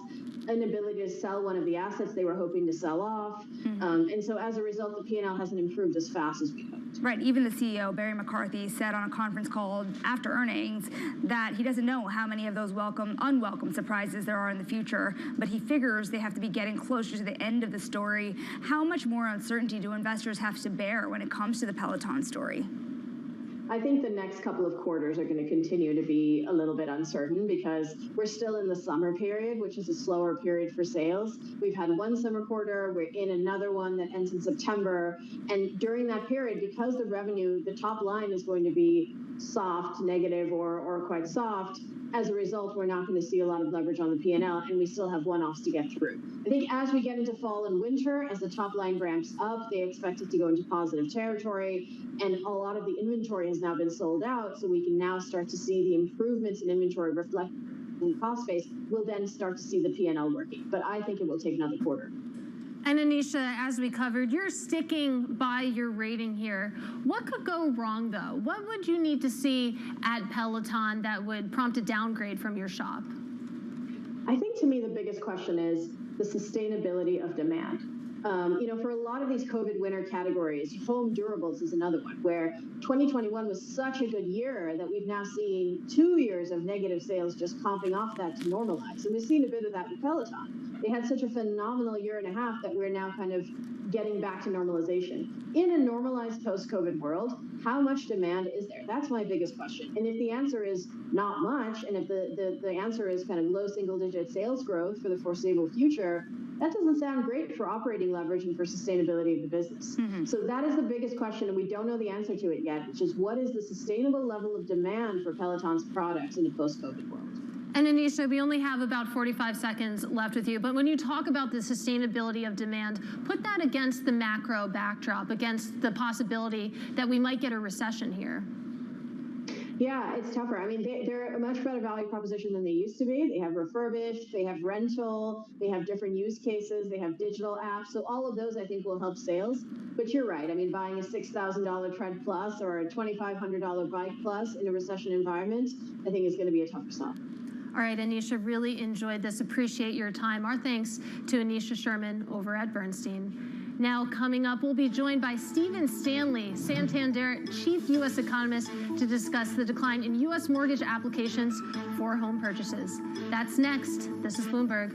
inability to sell one of the assets they were hoping to sell off. And so as a result, the P&L hasn't improved as fast as we hoped. Right. Even the CEO, Barry McCarthy, said on a conference call after earnings that he doesn't know how many of those unwelcome surprises there are in the future, but he figures they have to be getting closer to the end of the story. How much more uncertainty do investors have to bear when it comes to the Peloton story? I think the next couple of quarters are going to continue to be a little bit uncertain because we're still in the summer period, which is a slower period for sales. We've had one summer quarter, we're in another one that ends in September. And during that period, because the revenue, the top line is going to be soft, negative, or quite soft, as a result, we're not going to see a lot of leverage on the P&L, and we still have one-offs to get through. I think as we get into fall and winter, as the top line ramps up, they expect it to go into positive territory, and a lot of the inventory has now been sold out, so we can now start to see the improvements in inventory reflect in the cost base. We'll then start to see the P&L working, but I think it will take another quarter. And Anisha, as we covered, you're sticking by your rating here. What could go wrong, though? What would you need to see at Peloton that would prompt a downgrade from your shop? I think to me the biggest question is the sustainability of demand. For a lot of these COVID winter categories, home durables is another one where 2021 was such a good year that we've now seen 2 years of negative sales just comping off that to normalize. And we've seen a bit of that with Peloton. They had such a phenomenal year and a half that we're now kind of getting back to normalization. In a normalized post-COVID world, how much demand is there? That's my biggest question. And if the answer is not much, and if the answer is kind of low single-digit sales growth for the foreseeable future, that doesn't sound great for operating leverage and for sustainability of the business. So that is the biggest question, and we don't know the answer to it yet, which is what is the sustainable level of demand for Peloton's products in a post-COVID world? And Anisha, we only have about 45 seconds left with you, but when you talk about the sustainability of demand, put that against the macro backdrop, against the possibility that we might get a recession here. Yeah, it's tougher. I mean, they're a much better value proposition than they used to be. They have refurbished, they have rental, they have different use cases, they have digital apps. So all of those, I think, will help sales. But you're right. I mean, buying a $6,000 Tread Plus or a $2,500 Bike Plus in a recession environment, I think is going to be a tougher sell. All right, Anisha, really enjoyed this. Appreciate your time. Our thanks to Anisha Sherman over at Bernstein. Now, coming up, we'll be joined by Stephen Stanley, Santander Chief U.S. Economist, to discuss the decline in U.S. mortgage applications for home purchases. That's next. This is Bloomberg.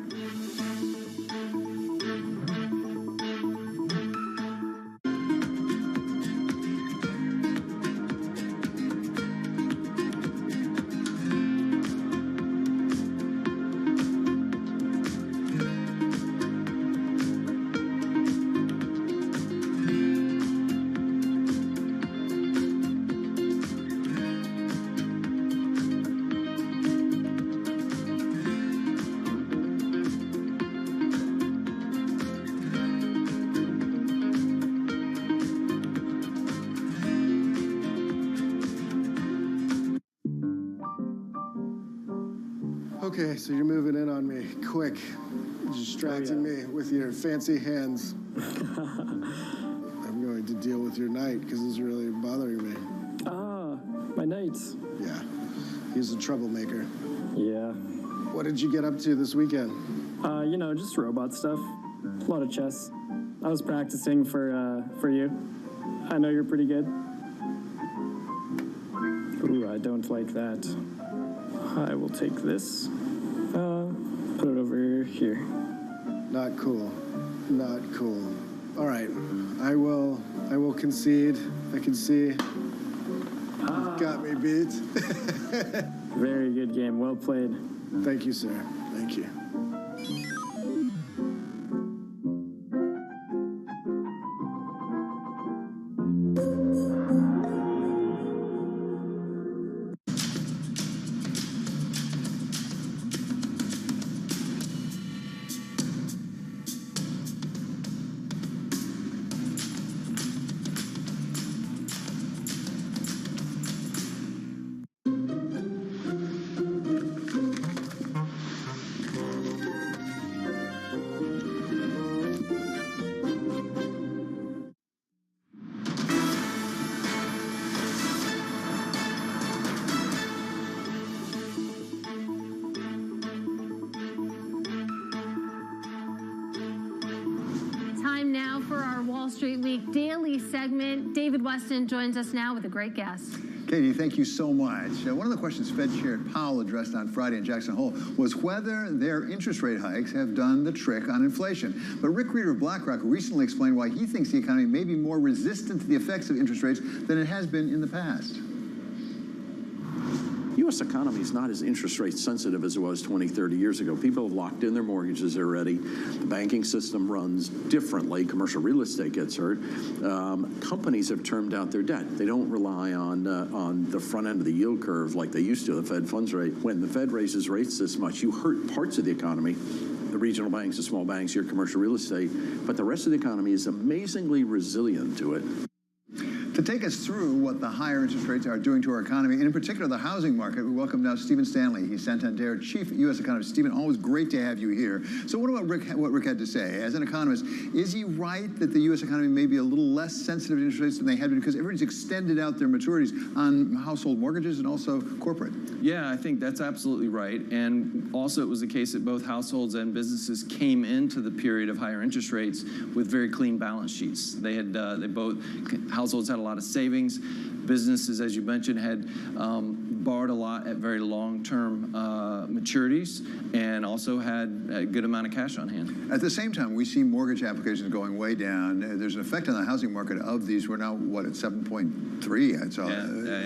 Okay, so you're moving in on me quick, distracting me with your fancy hands. I'm going to deal with your knight because it's really bothering me. Ah, my knight. Yeah, he's a troublemaker. Yeah. What did you get up to this weekend? Just robot stuff. A lot of chess. I was practicing for you. I know you're pretty good. Ooh, I don't like that. I will take this. Put it over here. Not cool. Not cool. All right. I will concede. I can see. Got me beat. Very good game. Well played. Thank you, sir. Thank you. time now for our Wall Street Week daily segment. David Weston joins us now with a great guest. Katie, thank you so much. One of the questions Fed Chair Powell addressed on Friday in Jackson Hole was whether their interest rate hikes have done the trick on inflation. But Rick Reeder of BlackRock recently explained why he thinks the economy may be more resistant to the effects of interest rates than it has been in the past. The U.S. economy is not as interest rate sensitive as it was 20, 30 years ago. People have locked in their mortgages already. The banking system runs differently. Commercial real estate gets hurt. Companies have termed out their debt. They don't rely on the front end of the yield curve like they used to, the Fed funds rate. When the Fed raises rates this much, you hurt parts of the economy, the regional banks, the small banks, your commercial real estate, but the rest of the economy is amazingly resilient to it. To take us through what the higher interest rates are doing to our economy, and in particular the housing market, we welcome now Stephen Stanley. He's Santander Chief U.S. Economist. Stephen, always great to have you here. So what about what Rick had to say? As an economist, is he right that the U.S. economy may be a little less sensitive to interest rates than they had been because everybody's extended out their maturities on household mortgages and also corporate? Yeah, I think that's absolutely right. And also it was the case that both households and businesses came into the period of higher interest rates with very clean balance sheets. Households had a lot of savings. Businesses, as you mentioned, had borrowed a lot at very long-term maturities and also had a good amount of cash on hand. At the same time, we see mortgage applications going way down. There's an effect on the housing market of these. We're now, what, at 7.3, I saw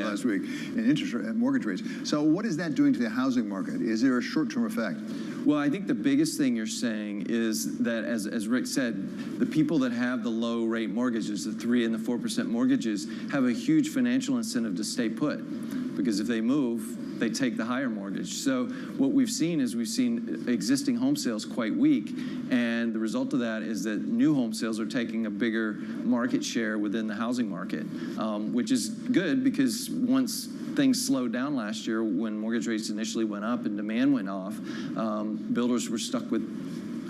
last week, in interest rate, mortgage rates. So what is that doing to the housing market? Is there a short-term effect? Well, I think the biggest thing you're saying is that, as Rick said, the people that have the low rate mortgages, the 3% and the 4% mortgages, have a huge financial incentive to stay put. Because if they move, they take the higher mortgage. So what we've seen is existing home sales quite weak. And the result of that is that new home sales are taking a bigger market share within the housing market, which is good because once things slowed down last year when mortgage rates initially went up and demand went off, builders were stuck with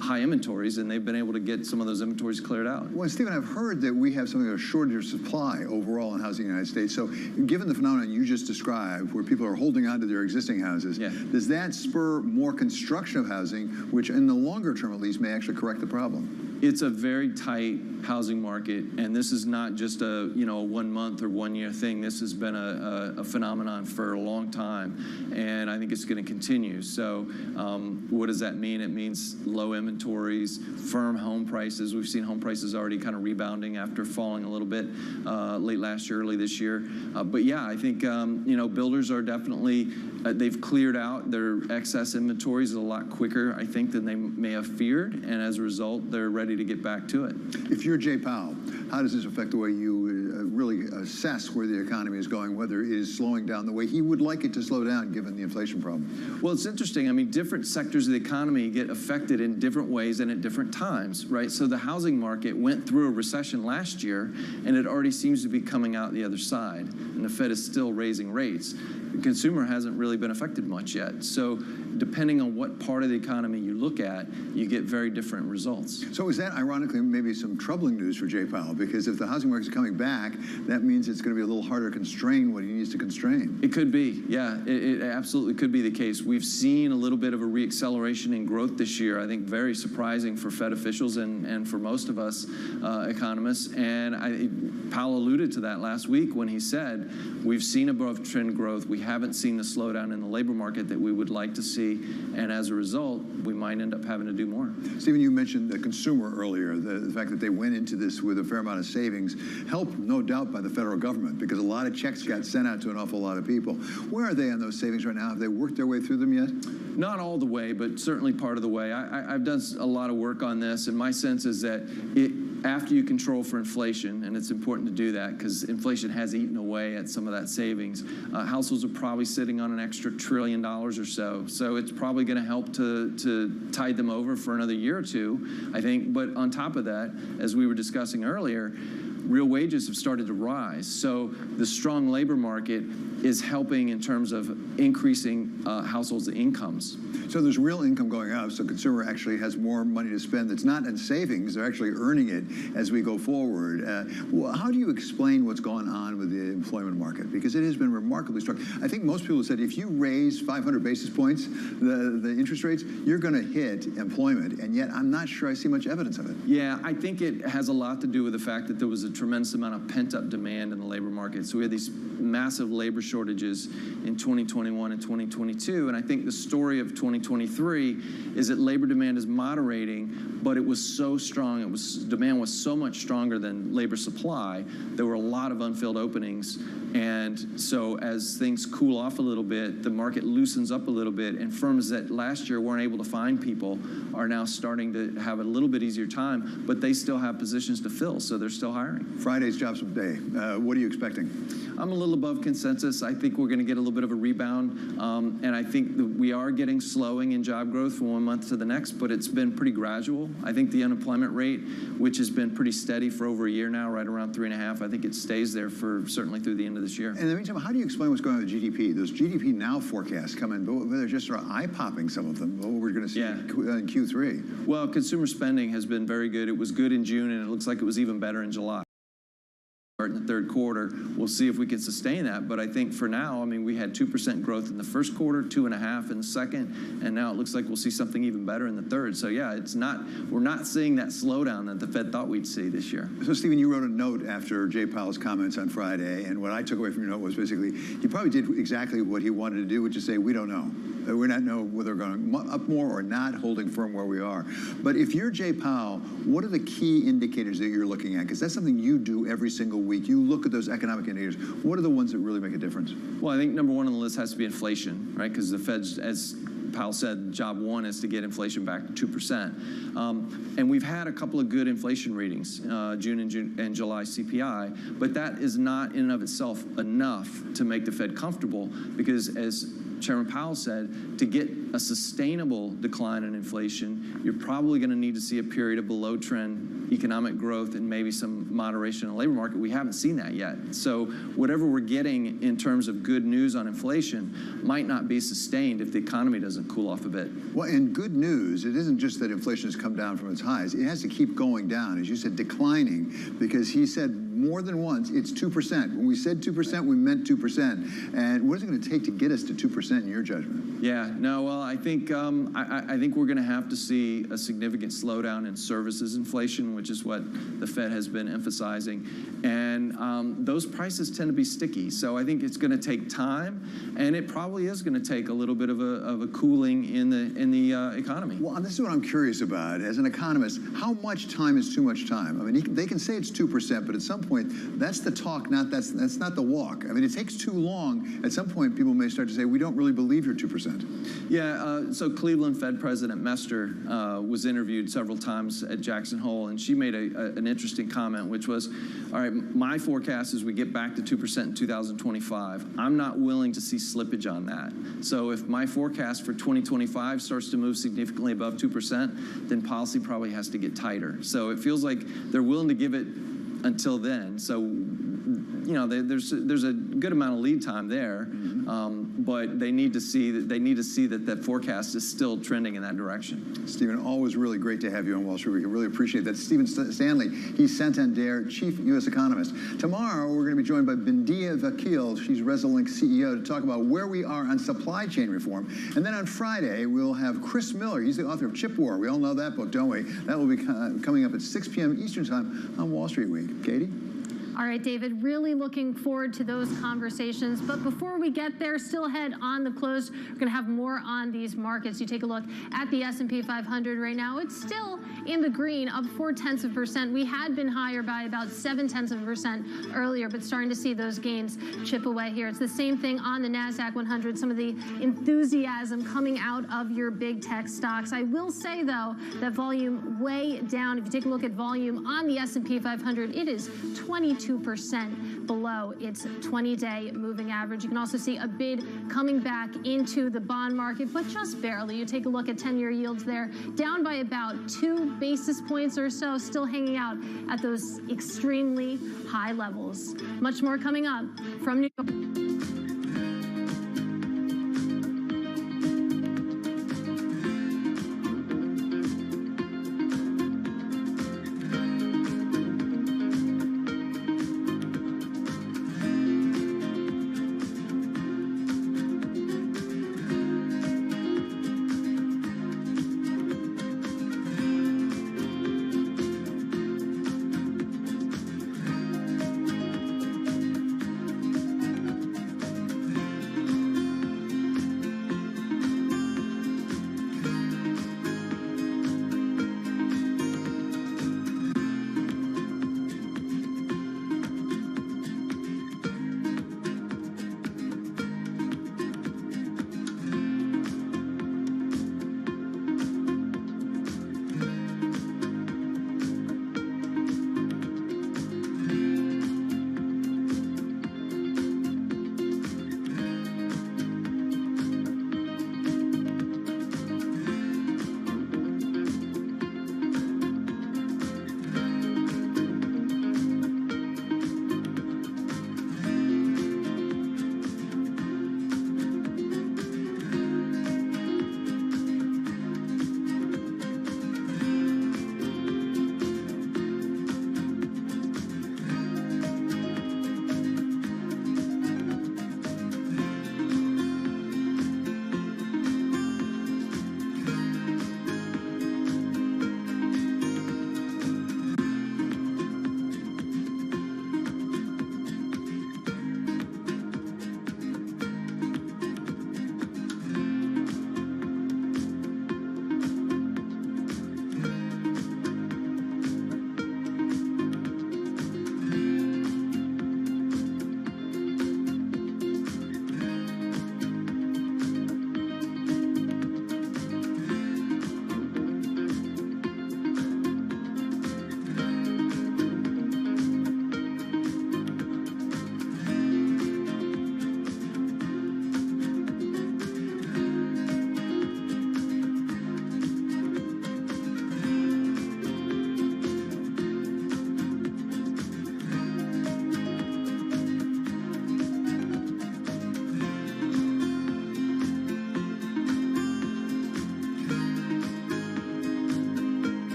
high inventories, and they've been able to get some of those inventories cleared out. Well, Stephen, I've heard that we have something of a shortage of supply overall in housing in the United States. So given the phenomenon you just described, where people are holding on to their existing houses, does that spur more construction of housing, which in the longer term at least may actually correct the problem? It's a very tight housing market, and this is not just a 1 month or 1 year thing. This has been a phenomenon for a long time, and I think it's going to continue. So what does that mean? It means low inventories, firm home prices. We've seen home prices already kind of rebounding after falling a little bit late last year, early this year. But yeah, I think builders are definitely they've cleared out their excess inventories a lot quicker, I think, than they may have feared, and as a result, they're ready to get back to it. If you're Jay Powell, how does this affect the way you really assess where the economy is going, whether it is slowing down the way he would like it to slow down given the inflation problem? Well, it's interesting. I mean, different sectors of the economy get affected in different ways and at different times, right? So the housing market went through a recession last year, and it already seems to be coming out the other side, and the Fed is still raising rates. The consumer hasn't really been affected much yet. So depending on what part of the economy you look at, you get very different results. So is that, ironically, maybe some troubling news for Jay Powell? Because if the housing market is coming back, that means it's going to be a little harder to constrain what he needs to constrain. It could be, yeah. It absolutely could be the case. We've seen a little bit of a reacceleration in growth this year. I think very surprising for Fed officials and for most of us economists. And Powell alluded to that last week when he said, we've seen above trend growth. We haven't seen the slowdown in the labor market that we would like to see. And as a result, we might end up having to do more. Stephen, you mentioned the consumer earlier. The fact that they went into this with a fair amount of savings helped, no doubt, by the federal government because a lot of checks got sent out to an awful lot of people. Where are they on those savings right now? Have they worked their way through them yet? Not all the way, but certainly part of the way. I've done a lot of work on this, and my sense is that after you control for inflation, and it's important to do that because inflation has eaten away at some of that savings, households are probably sitting on an extra $1 trillion or so. So it's probably going to help to tide them over for another year or two, I think. But on top of that, as we were discussing earlier, real wages have started to rise. So the strong labor market is helping in terms of increasing households' incomes. So there's real income going up, so consumer actually has more money to spend that's not in savings, they're actually earning it as we go forward. How do you explain what's going on with the employment market? Because it has been remarkably strong. I think most people have said if you raise 500 basis points, the interest rates, you're going to hit employment, and yet I'm not sure I see much evidence of it. Yeah, I think it has a lot to do with the fact that there was a tremendous amount of pent-up demand in the labor market. So we had these massive labor shortages in 2021 and 2022, and I think the story of 2023 is that labor demand is moderating, but it was so strong, demand was so much stronger than labor supply. There were a lot of unfilled openings, and so as things cool off a little bit, the market loosens up a little bit, and firms that last year weren't able to find people are now starting to have a little bit easier time, but they still have positions to fill, so they're still hiring. Friday's jobs day. What are you expecting? I'm a little above consensus. I think we're going to get a little bit of a rebound, and I think that we are getting slowing in job growth from one month to the next, but it's been pretty gradual. I think the unemployment rate, which has been pretty steady for over a year now, right around 3.5, I think it stays there for certainly through the end of this year. In the meantime, how do you explain what's going on with GDP? Those GDP now forecasts come in, but they're just sort of eye-popping, some of them, what we're going to see in Q3. Well, consumer spending has been very good. It was good in June, and it looks like it was even better in July. In the third quarter, we'll see if we can sustain that. But I think for now, I mean, we had 2% growth in the first quarter, 2.5% in the second, and now it looks like we'll see something even better in the third. So yeah, we're not seeing that slowdown that the Fed thought we'd see this year. So Stephen, you wrote a note after Jay Powell's comments on Friday, and what I took away from your note was basically he probably did exactly what he wanted to do, which is say we don't know. We don't know whether we're going up more or not, holding firm where we are. But if you're Jay Powell, what are the key indicators that you're looking at? Because that's something you do every single week. You look at those economic indicators. What are the ones that really make a difference? Well, I think number one on the list has to be inflation, right? Because the Fed's, as Powell said, job one is to get inflation back to 2%. And we've had a couple of good inflation readings, June and July CPI, but that is not in and of itself enough to make the Fed comfortable, because as Chairman Powell said, to get a sustainable decline in inflation, you're probably going to need to see a period of below trend economic growth and maybe some moderation in the labor market. We haven't seen that yet. So whatever we're getting in terms of good news on inflation might not be sustained if the economy doesn't cool off a bit. Well, and good news, it isn't just that inflation has come down from its highs. It has to keep going down, as you said, declining, because he said more than once, it's 2%. When we said 2%, we meant 2%. And what is it going to take to get us to 2% in your judgment? Yeah, no, well, I think I think we're going to have to see a significant slowdown in services inflation, which is what the Fed has been emphasizing. And those prices tend to be sticky. So I think it's going to take time, and it probably is going to take a little bit of a cooling in the economy. Well, this is what I'm curious about. As an economist, how much time is too much time? I mean, they can say it's 2%, but at some point, that's the talk, that's not the walk. I mean, it takes too long. At some point, people may start to say, we don't really believe you're 2%. Yeah, so Cleveland Fed President Mester was interviewed several times at Jackson Hole, and she made an interesting comment, which was, all right, my forecast is we get back to 2% in 2025. I'm not willing to see slippage on that. So if my forecast for 2025 starts to move significantly above 2%, then policy probably has to get tighter. So it feels like they're willing to give it until then. So, you know, there's a good amount of lead time there, but they need to see that that forecast is still trending in that direction. Stephen, always really great to have you on Wall Street. We can really appreciate that. Stephen Stanley, he's Santander Chief U.S. Economist. Tomorrow, we're going to be joined by Bindia Vakil. She's Resolink CEO, to talk about where we are on supply chain reform. And then on Friday, we'll have Chris Miller. He's the author of Chip War. We all know that book, don't we? That will be coming up at 6 p.m. Eastern Time on Wall Street Week. Katie? All right, David, really looking forward to those conversations. But before we get there, still ahead on the close, we're going to have more on these markets. You take a look at the S&P 500 right now. It's still in the green, up 0.4%. We had been higher by about 0.7% earlier, but starting to see those gains chip away here. It's the same thing on the NASDAQ 100, some of the enthusiasm coming out of your big tech stocks. I will say, though, that volume way down. If you take a look at volume on the S&P 500, it is 22% below its 20-day moving average. You can also see a bid coming back into the bond market, but just barely. You take a look at 10-year yields there, down by about 2 basis points or so, still hanging out at those extremely high levels. Much more coming up from New York.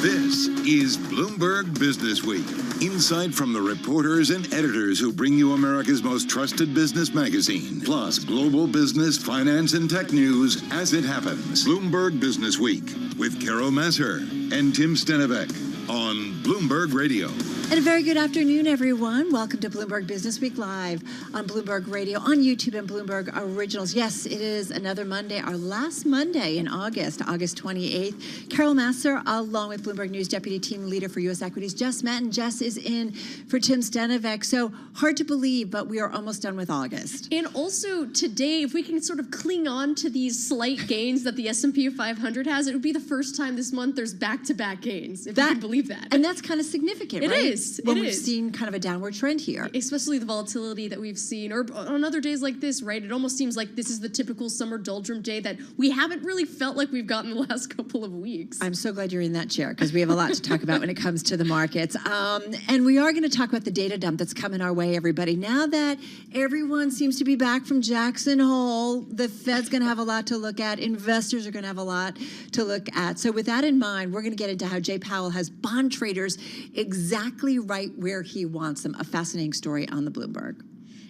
This is Bloomberg Business Week. Insight from the reporters and editors who bring you America's most trusted business magazine. Plus, global business, finance, and tech news as it happens. Bloomberg Business Week with Carol Masser and Tim Stenevec on Bloomberg Radio. And a very good afternoon, everyone. Welcome to Bloomberg Business Week Live on Bloomberg Radio, on YouTube and Bloomberg Originals. Yes, it is another Monday, our last Monday in August, August 28th. Carol Masser, along with Bloomberg News Deputy Team Leader for U.S. Equities, Jess Matten. Jess is in for Tim Stenevec. So hard to believe, but we are almost done with August. And also today, if we can sort of cling on to these slight gains that the S&P 500 has, it would be the first time this month there's back-to-back gains, if you can believe that. And that's kind of significant, right? It is. When we've seen kind of a downward trend here. Especially the volatility that we've seen, or on other days like this, right? It almost seems like this is the typical summer doldrum day that we haven't really felt like we've gotten the last couple of weeks. I'm so glad you're in that chair because we have a lot to talk about when it comes to the markets. And we are going to talk about the data dump that's coming our way, everybody. Now that everyone seems to be back from Jackson Hole, the Fed's going to have a lot to look at. Investors are going to have a lot to look at. So with that in mind, we're going to get into how Jay Powell has bond traders exactly right where he wants them. A fascinating story on the Bloomberg.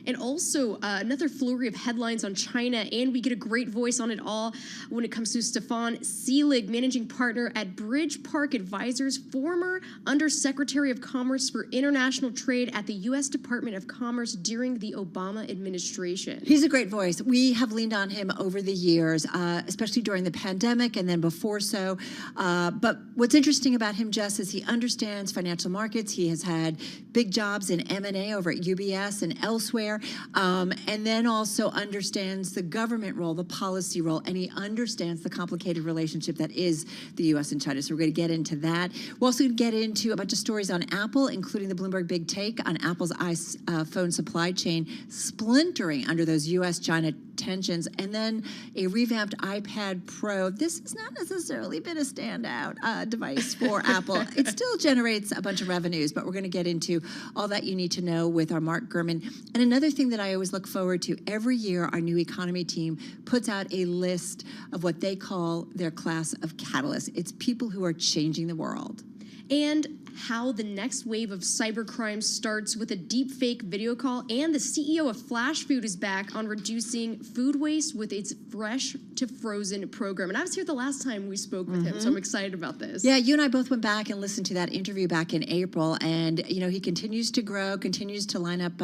And also another flurry of headlines on China, and we get a great voice on it all when it comes to Stefan Seelig, managing partner at Bridge Park Advisors, former Undersecretary of Commerce for International Trade at the U.S. Department of Commerce during the Obama administration. He's a great voice. We have leaned on him over the years, especially during the pandemic and then before so. But what's interesting about him, Jess, is he understands financial markets. He has had big jobs in M&A over at UBS and elsewhere. And then also understands the government role, the policy role, and he understands the complicated relationship that is the U.S. and China. So we're going to get into that. We're also going to get into a bunch of stories on Apple, including the Bloomberg Big Take on Apple's iPhone supply chain splintering under those U.S.-China tensions, and then a revamped iPad Pro. This has not necessarily been a standout device for Apple. It still generates a bunch of revenues, but we're going to get into all that you need to know with our Mark Gurman. And another thing that I always look forward to, every year our new economy team puts out a list of what they call their class of catalysts. It's people who are changing the world. And how the next wave of cybercrime starts with a deepfake video call, and the CEO of Flash Food is back on reducing food waste with its fresh to frozen program. And I was here the last time we spoke with him, so I'm excited about this. Yeah, you and I both went back and listened to that interview back in April, and you know, he continues to grow, continues to line up